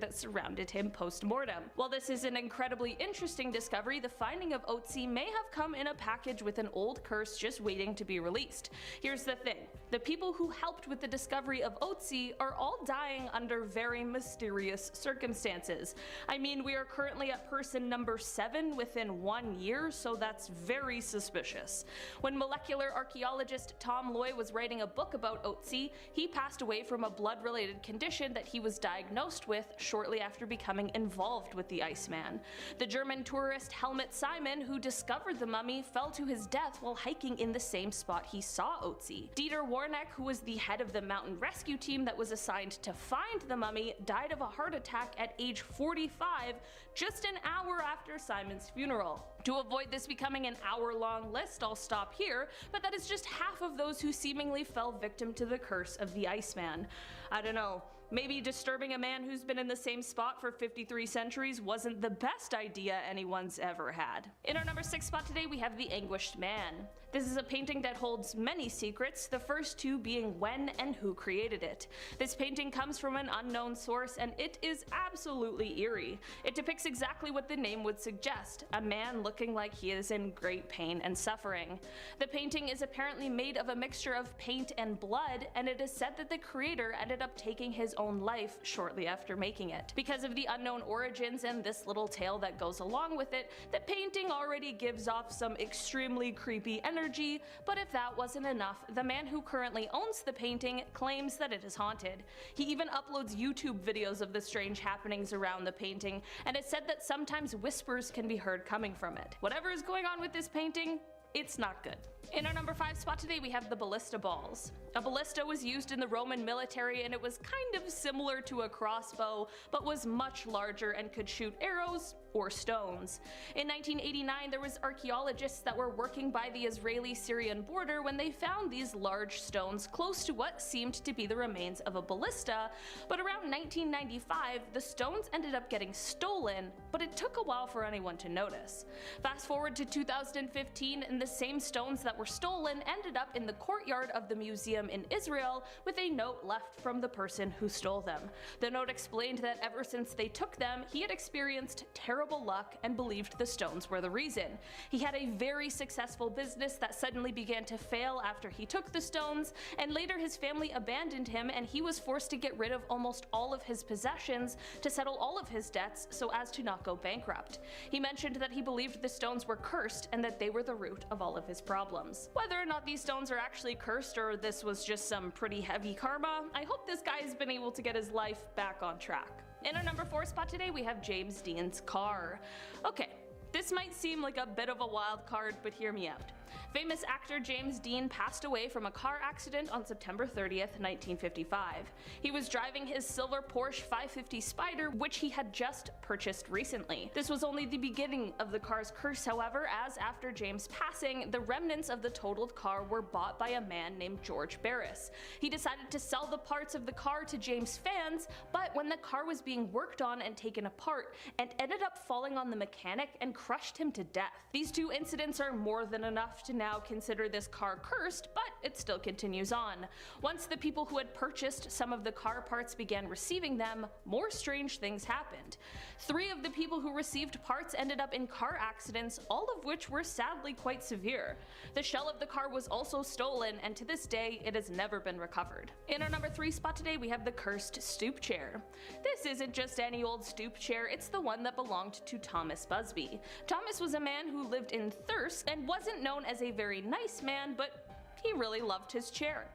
That surrounded him post-mortem. While this is an incredibly interesting discovery, the finding of Otzi may have come in a package with an old curse just waiting to be released. Here's the thing, the people who helped with the discovery of Otzi are all dying under very mysterious circumstances. I mean, we are currently at person number 7 within 1 year, so that's very suspicious. When molecular archaeologist Tom Loy was writing a book about Otzi, he passed away from a blood-related condition that he was diagnosed with shortly after becoming involved with the Iceman. The German tourist Helmut Simon, who discovered the mummy, fell to his death while hiking in the same spot he saw Ötzi. Dieter Warneck, who was the head of the mountain rescue team that was assigned to find the mummy, died of a heart attack at age 45, just an hour after Simon's funeral. To avoid this becoming an hour-long list, I'll stop here, but that is just half of those who seemingly fell victim to the curse of the Iceman. I don't know. Maybe disturbing a man who's been in the same spot for 53 centuries wasn't the best idea anyone's ever had. In our number 6 spot today, we have The Anguished Man. This is a painting that holds many secrets, the first two being when and who created it. This painting comes from an unknown source, and it is absolutely eerie. It depicts exactly what the name would suggest, a man looking like he is in great pain and suffering. The painting is apparently made of a mixture of paint and blood, and it is said that the creator ended up taking his own life shortly after making it. Because of the unknown origins and this little tale that goes along with it, the painting already gives off some extremely creepy energy, but if that wasn't enough, the man who currently owns the painting claims that it is haunted. He even uploads YouTube videos of the strange happenings around the painting, and it's said that sometimes whispers can be heard coming from it. Whatever is going on with this painting, it's not good. In our number 5 spot today, we have the ballista balls. A ballista was used in the Roman military, and it was kind of similar to a crossbow, but was much larger and could shoot arrows or stones. In 1989, there was archaeologists that were working by the Israeli-Syrian border when they found these large stones close to what seemed to be the remains of a ballista, but around 1995, the stones ended up getting stolen, but it took a while for anyone to notice. Fast forward to 2015, and the same stones that were stolen ended up in the courtyard of the museum in Israel with a note left from the person who stole them. The note explained that ever since they took them, he had experienced terrible luck and believed the stones were the reason. He had a very successful business that suddenly began to fail after he took the stones, and later his family abandoned him and he was forced to get rid of almost all of his possessions to settle all of his debts so as to not go bankrupt. He mentioned that he believed the stones were cursed and that they were the root of all of his problems. Whether or not these stones are actually cursed or this was just some pretty heavy karma, I hope this guy has been able to get his life back on track. In our number 4 spot today, we have James Dean's car. Okay, this might seem like a bit of a wild card, but hear me out. Famous actor James Dean passed away from a car accident on September 30th, 1955. He was driving his silver Porsche 550 Spyder, which he had just purchased recently. This was only the beginning of the car's curse, however, as after James' passing, the remnants of the totaled car were bought by a man named George Barris. He decided to sell the parts of the car to James' fans, but when the car was being worked on and taken apart, it ended up falling on the mechanic and crushed him to death. These two incidents are more than enough to now consider this car cursed, but it still continues on. Once the people who had purchased some of the car parts began receiving them, more strange things happened. 3 of the people who received parts ended up in car accidents, all of which were sadly quite severe. The shell of the car was also stolen, and to this day, it has never been recovered. In our number 3 spot today, we have the cursed stoop chair. This isn't just any old stoop chair, it's the one that belonged to Thomas Busby. Thomas was a man who lived in Thirsk and wasn't known as a very nice man, but he really loved his chair.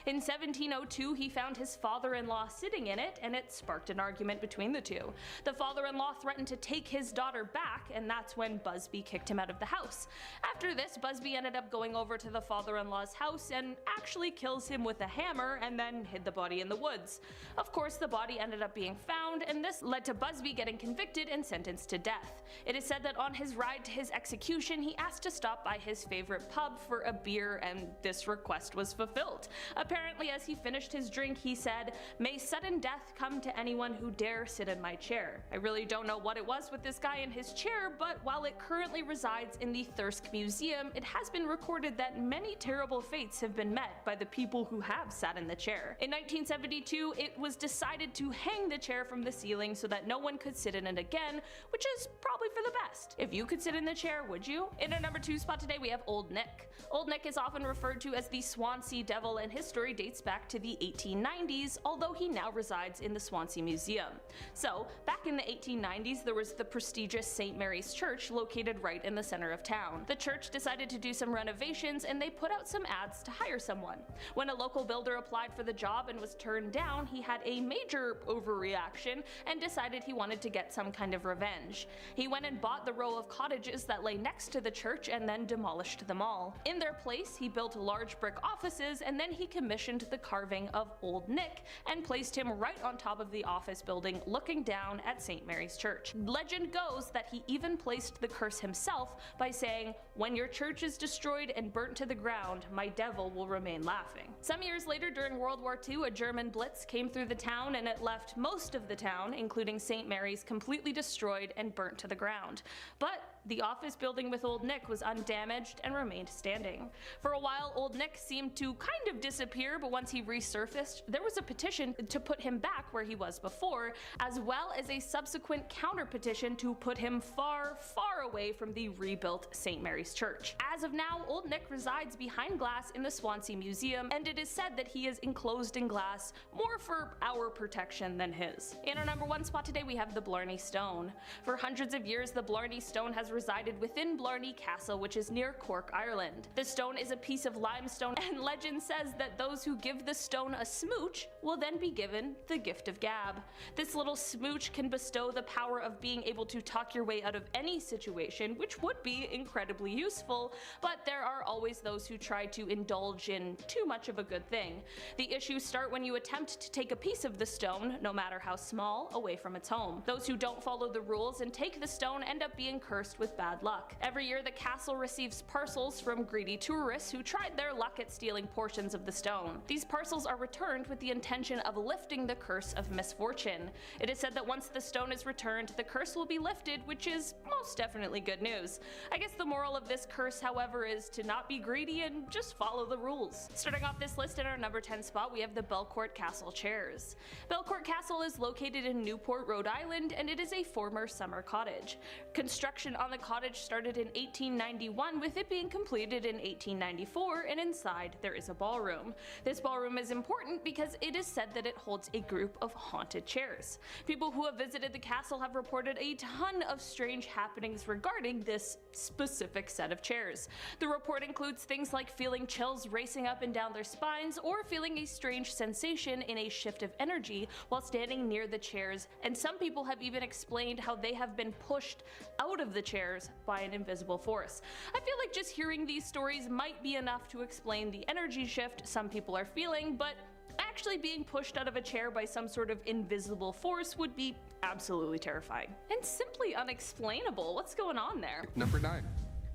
In 1702, he found his father-in-law sitting in it, and it sparked an argument between the two. The father-in-law threatened to take his daughter back, and that's when Busby kicked him out of the house. After this, Busby ended up going over to the father-in-law's house and actually kills him with a hammer and then hid the body in the woods. Of course, the body ended up being found, and this led to Busby getting convicted and sentenced to death. It is said that on his ride to his execution, he asked to stop by his favorite pub for a beer, and this request was fulfilled. Apparently, as he finished his drink, he said, "May sudden death come to anyone who dare sit in my chair." I really don't know what it was with this guy in his chair, but while it currently resides in the Thirsk Museum, it has been recorded that many terrible fates have been met by the people who have sat in the chair. In 1972, it was decided to hang the chair from the ceiling so that no one could sit in it again, which is probably for the best. If you could sit in the chair, would you? In our number 2 spot today, we have Old Nick. Old Nick is often referred to as the Swansea Devil, and his story dates back to the 1890s, although he now resides in the Swansea Museum. So, back in the 1890s, there was the prestigious St. Mary's Church located right in the center of town. The church decided to do some renovations, and they put out some ads to hire someone. When a local builder applied for the job and was turned down, he had a major overreaction and decided he wanted to get some kind of revenge. He went and bought the row of cottages that lay next to the church and then demolished them all. In their place, he built large brick offices, and then he commissioned the carving of Old Nick and placed him right on top of the office building looking down at St. Mary's Church. Legend goes that he even placed the curse himself by saying, "When your church is destroyed and burnt to the ground, my devil will remain laughing." Some years later, during World War II, a German blitz came through the town and it left most of the town, including St. Mary's, completely destroyed and burnt to the ground. But the office building with Old Nick was undamaged and remained standing. For a while, Old Nick seemed to kind of disappear, but once he resurfaced, there was a petition to put him back where he was before, as well as a subsequent counter petition to put him far, far away from the rebuilt St. Mary's Church. As of now, Old Nick resides behind glass in the Swansea Museum, and it is said that he is enclosed in glass more for our protection than his. In our number 1 spot today, we have the Blarney Stone. For hundreds of years, the Blarney Stone has resided within Blarney Castle, which is near Cork, Ireland. The stone is a piece of limestone, and legend says that those who give the stone a smooch will then be given the gift of gab. This little smooch can bestow the power of being able to talk your way out of any situation, which would be incredibly useful, but there are always those who try to indulge in too much of a good thing. The issues start when you attempt to take a piece of the stone, no matter how small, away from its home. Those who don't follow the rules and take the stone end up being cursed with bad luck. Every year, the castle receives parcels from greedy tourists who tried their luck at stealing portions of the stone. These parcels are returned with the intention of lifting the curse of misfortune. It is said that once the stone is returned, the curse will be lifted, which is most definitely good news. I guess the moral of this curse, however, is to not be greedy and just follow the rules. Starting off this list in our number 10 spot, we have the Belcourt Castle chairs. Belcourt Castle is located in Newport, Rhode Island, and it is a former summer cottage. Construction on the cottage started in 1891, with it being completed in 1894, and inside there is a ballroom. This ballroom is important because it is said that it holds a group of haunted chairs. People who have visited the castle have reported a ton of strange happenings regarding this specific set of chairs. The report includes things like feeling chills racing up and down their spines, or feeling a strange sensation in a shift of energy while standing near the chairs, and some people have even explained how they have been pushed out of the chairs by an invisible force. I feel like just hearing these stories might be enough to explain the energy shift some people are feeling, but actually being pushed out of a chair by some sort of invisible force would be absolutely terrifying. And simply unexplainable. What's going on there? Number 9.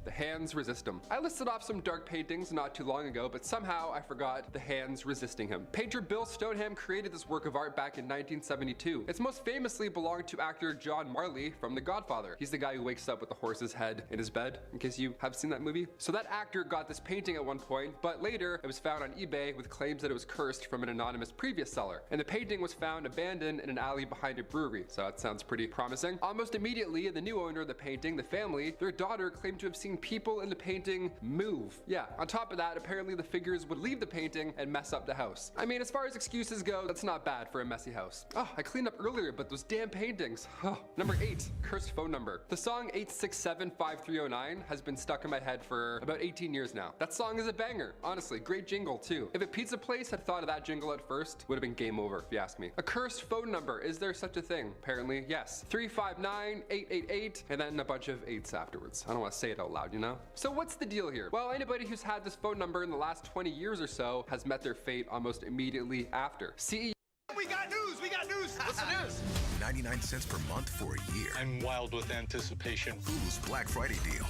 The hands resist him. I listed off some dark paintings not too long ago, but somehow I forgot the hands resisting him. Painter Bill Stoneham created this work of art back in 1972. It's most famously belonged to actor John Marley from The Godfather. He's the guy who wakes up with the horse's head in his bed, in case you have seen that movie. So that actor got this painting at one point, but later it was found on eBay with claims that it was cursed from an anonymous previous seller. And the painting was found abandoned in an alley behind a brewery, so that sounds pretty promising. Almost immediately, the new owner of the painting, the family, their daughter claimed to have seen people in the painting move. Yeah, on top of that, apparently the figures would leave the painting and mess up the house. I mean, as far as excuses go, that's not bad for a messy house. Oh, I cleaned up earlier, but those damn paintings. Oh. Number 8, cursed phone number. The song 867-5309 has been stuck in my head for about 18 years now. That song is a banger. Honestly, great jingle too. If a pizza place had thought of that jingle at first, would have been game over, if you ask me. A cursed phone number, is there such a thing? Apparently, yes. 359-888, and then a bunch of 8s afterwards. I don't want to say it out loud, you know? So what's the deal here? Well, anybody who's had this phone number in the last 20 years or so has met their fate almost immediately after. CEO. We got news! We got news! What's the news? 99 cents per month for a year. I'm wild with anticipation. Hulu's Black Friday deal.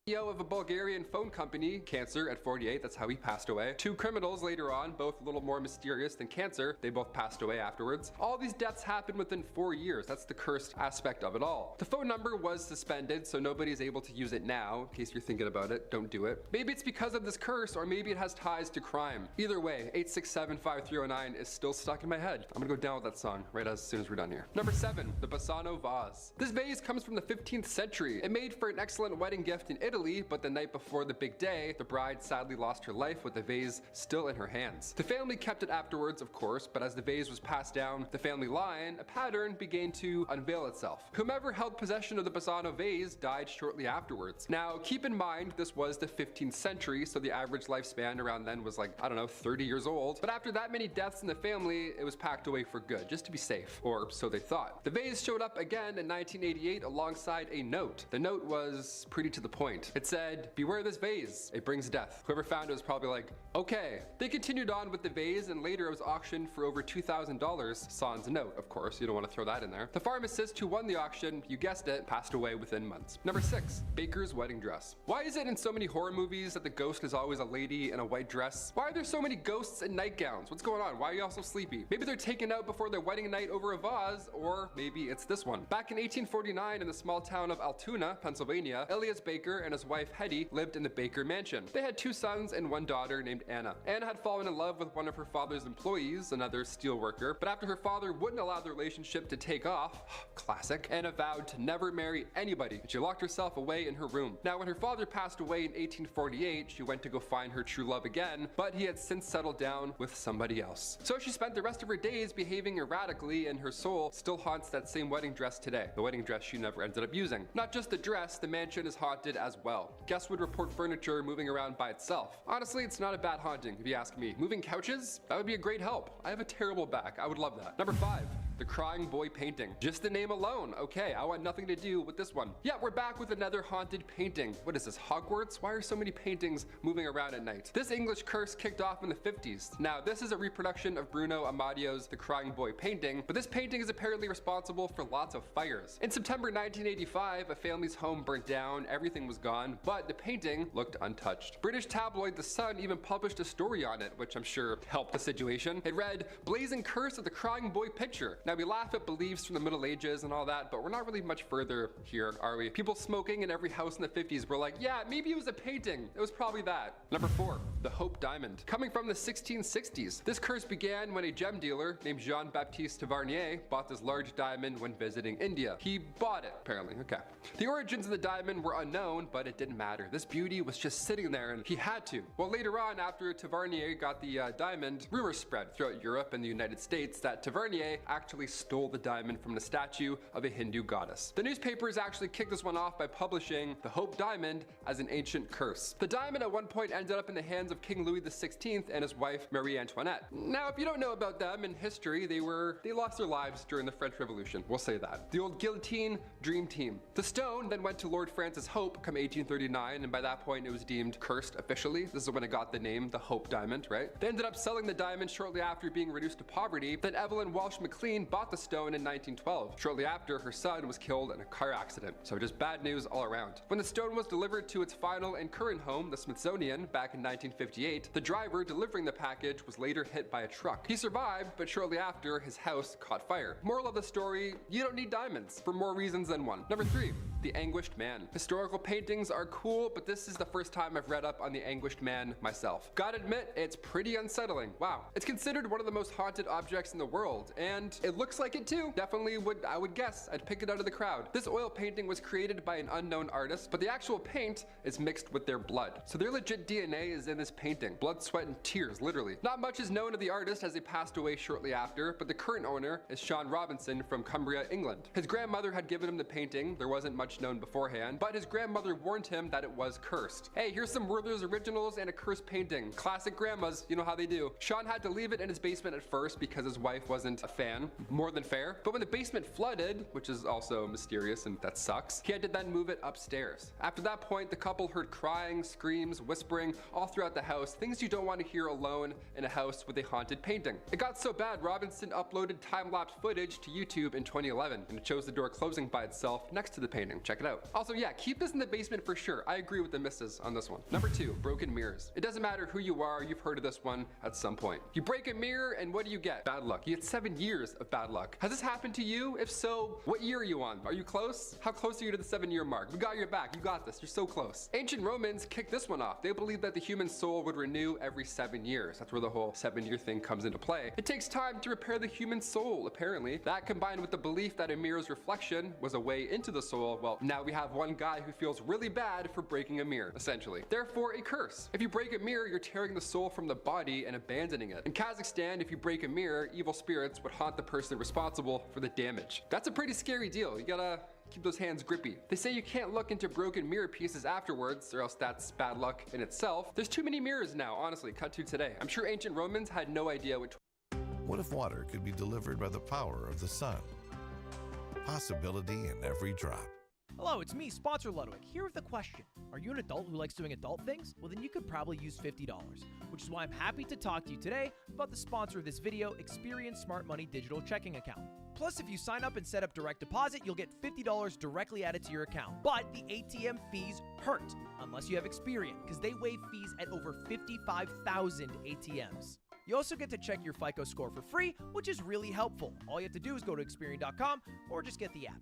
CEO of a Bulgarian phone company, cancer at 48, that's how he passed away. 2 criminals later on, both a little more mysterious than cancer, they both passed away afterwards. All these deaths happened within 4 years, that's the cursed aspect of it all. The phone number was suspended, so nobody's able to use it now. In case you're thinking about it, don't do it. Maybe it's because of this curse, or maybe it has ties to crime. Either way, 8675309 is still stuck in my head. I'm gonna go down with that song right as soon as we're done here. Number 7, the Bassano vase. This vase comes from the 15th century. It made for an excellent wedding gift in Italy, but the night before the big day, the bride sadly lost her life with the vase still in her hands. The family kept it afterwards, of course, but as the vase was passed down the family line, a pattern began to unveil itself. Whomever held possession of the Bassano vase died shortly afterwards. Now, keep in mind, this was the 15th century, so the average lifespan around then was like, I don't know, 30 years old. But after that many deaths in the family, it was packed away for good, just to be safe, or so they thought. The vase showed up again in 1988 alongside a note. The note was pretty to the point. It said, "Beware this vase, it brings death." Whoever found it was probably like, okay. They continued on with the vase, and later it was auctioned for over $2,000, sans note, of course, you don't want to throw that in there. The pharmacist who won the auction, you guessed it, passed away within months. Number 6, Baker's wedding dress. Why is it in so many horror movies that the ghost is always a lady in a white dress? Why are there so many ghosts in nightgowns? What's going on? Why are you all so sleepy? Maybe they're taken out before their wedding night over a vase, or maybe it's this one. Back in 1849 in the small town of Altoona, Pennsylvania, Elias Baker and his wife Hetty lived in the Baker mansion. They had 2 sons and 1 daughter named Anna. Anna had fallen in love with one of her father's employees, another steel worker, but after her father wouldn't allow the relationship to take off, classic, Anna vowed to never marry anybody, and she locked herself away in her room. Now, when her father passed away in 1848, she went to go find her true love again, but he had since settled down with somebody else. So she spent the rest of her days behaving erratically, and her soul still haunts that same wedding dress today, the wedding dress she never ended up using. Not just the dress, the mansion is haunted as well. Guests would report furniture moving around by itself. Honestly, it's not a bad haunting, if you ask me. Moving couches? That would be a great help. I have a terrible back. I would love that. Number 5. The Crying Boy painting. Just the name alone. Okay, I want nothing to do with this one. Yeah, we're back with another haunted painting. What is this, Hogwarts? Why are so many paintings moving around at night? This English curse kicked off in the 50s. Now, this is a reproduction of Bruno Amadio's The Crying Boy painting, but this painting is apparently responsible for lots of fires. In September 1985, a family's home burnt down, everything was gone, but the painting looked untouched. British tabloid The Sun even published a story on it, which I'm sure helped the situation. It read, "Blazing curse of the Crying Boy picture." Now, we laugh at beliefs from the Middle Ages and all that, but we're not really much further here, are we? People smoking in every house in the 50s were like, yeah, maybe it was a painting. It was probably that. Number 4, the Hope Diamond. Coming from the 1660s, this curse began when a gem dealer named Jean-Baptiste Tavernier bought this large diamond when visiting India. He bought it, apparently, okay. The origins of the diamond were unknown, but it didn't matter. This beauty was just sitting there and he had to. Well, later on, after Tavernier got the diamond, rumors spread throughout Europe and the United States that Tavernier actually stole the diamond from the statue of a Hindu goddess. The newspapers actually kicked this one off by publishing the Hope Diamond as an ancient curse. The diamond at one point ended up in the hands of King Louis XVI and his wife Marie Antoinette. Now, if you don't know about them in history, they lost their lives during the French Revolution. We'll say that. The old guillotine dream team. The stone then went to Lord Francis Hope come 1839, and by that point it was deemed cursed officially. This is when it got the name the Hope Diamond, right? They ended up selling the diamond shortly after being reduced to poverty. Then Evelyn Walsh McLean bought the stone in 1912. Shortly after, her son was killed in a car accident. So just bad news all around. When the stone was delivered to its final and current home, the Smithsonian, back in 1958, the driver delivering the package was later hit by a truck. He survived, but shortly after, his house caught fire. Moral of the story, you don't need diamonds, for more reasons than one. Number 3, the Anguished Man. Historical paintings are cool, but this is the first time I've read up on the Anguished Man myself. Gotta admit, it's pretty unsettling. Wow. It's considered one of the most haunted objects in the world, and it looks like it too. Definitely I would guess I'd pick it out of the crowd. This oil painting was created by an unknown artist, but the actual paint is mixed with their blood. So their legit DNA is in this painting. Blood, sweat, and tears, literally. Not much is known of the artist as he passed away shortly after, but the current owner is Sean Robinson from Cumbria, England. His grandmother had given him the painting. There wasn't much known beforehand, but his grandmother warned him that it was cursed. Hey, here's some Werther's originals and a cursed painting. Classic grandmas, you know how they do. Sean had to leave it in his basement at first because his wife wasn't a fan. More than fair. But when the basement flooded, which is also mysterious and that sucks, he had to then move it upstairs. After that point, the couple heard crying, screams, whispering all throughout the the house, things you don't want to hear alone in a house with a haunted painting. It got so bad, Robinson uploaded time-lapse footage to YouTube in 2011, and it shows the door closing by itself next to the painting. Check it out. Also, yeah, keep this in the basement for sure. I agree with the missus on this one. Number 2, broken mirrors. It doesn't matter who you are, you've heard of this one at some point. You break a mirror and what do you get? Bad luck. You get 7 years of bad luck. Has this happened to you? If so, what year are you on? Are you close? How close are you to the 7-year mark? We got your back. You got this. You're so close. Ancient Romans kicked this one off. They believed that the human soul would renew every 7 years. That's where the whole 7-year thing comes into play. It takes time to repair the human soul, apparently. That combined with the belief that a mirror's reflection was a way into the soul, well, now we have one guy who feels really bad for breaking a mirror, essentially. Therefore, a curse. If you break a mirror, you're tearing the soul from the body and abandoning it. In Kazakhstan, if you break a mirror, evil spirits would haunt the person responsible for the damage. That's a pretty scary deal. You gotta keep those hands grippy. They say you can't look into broken mirror pieces afterwards, or else that's bad luck in itself. There's too many mirrors now, honestly, cut to today. I'm sure ancient Romans had no idea which. What if water could be delivered by the power of the sun? Possibility in every drop. Hello, it's me, Sponsor Ludwig, here with a question. Are you an adult who likes doing adult things? Well, then you could probably use $50, which is why I'm happy to talk to you today about the sponsor of this video, Experian Smart Money Digital Checking Account. Plus, if you sign up and set up direct deposit, you'll get $50 directly added to your account. But the ATM fees hurt, unless you have Experian, because they waive fees at over 55,000 ATMs. You also get to check your FICO score for free, which is really helpful. All you have to do is go to Experian.com or just get the app.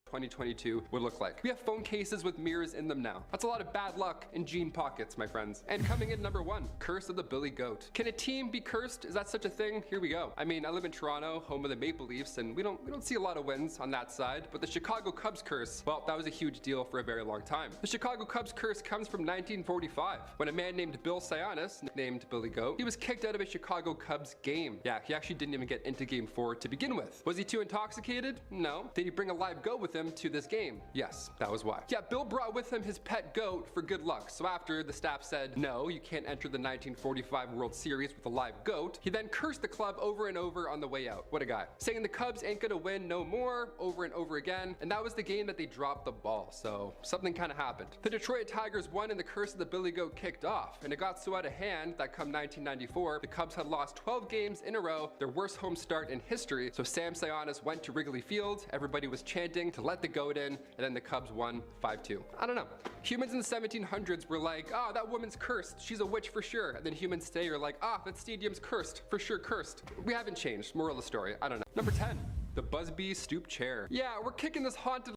2022 would look like. We have phone cases with mirrors in them now. That's a lot of bad luck in jean pockets, my friends. And coming in number 1, curse of the Billy Goat. Can a team be cursed? Is that such a thing? Here we go. I mean, I live in Toronto, home of the Maple Leafs, and we don't see a lot of wins on that side, but the Chicago Cubs curse, well, that was a huge deal for a very long time. The Chicago Cubs curse comes from 1945, when a man named Bill Sionis, nicknamed Billy Goat, he was kicked out of a Chicago Cubs game. Yeah, he actually didn't even get into game 4 to begin with. Was he too intoxicated? No. Did he bring a live goat with him to this game? Yes, that was why. Yeah, Bill brought with him his pet goat for good luck. So after the staff said, no, you can't enter the 1945 World Series with a live goat, he then cursed the club over and over on the way out. What a guy. Saying the Cubs ain't gonna win no more over and over again. And that was the game that they dropped the ball. So something kind of happened. The Detroit Tigers won and the curse of the Billy Goat kicked off. And it got so out of hand that come 1994, the Cubs had lost 12 games in a row, their worst home start in history. So Sam Sionis went to Wrigley Field. Everybody was chanting to let the goat in, and then the Cubs won 5-2. I don't know. Humans in the 1700s were like, oh, that woman's cursed. She's a witch for sure. And then humans today are like, ah, that stadium's cursed. For sure cursed. We haven't changed. Moral of the story. I don't know. Number 10. The Busby Stoop Chair. Yeah, we're kicking this haunted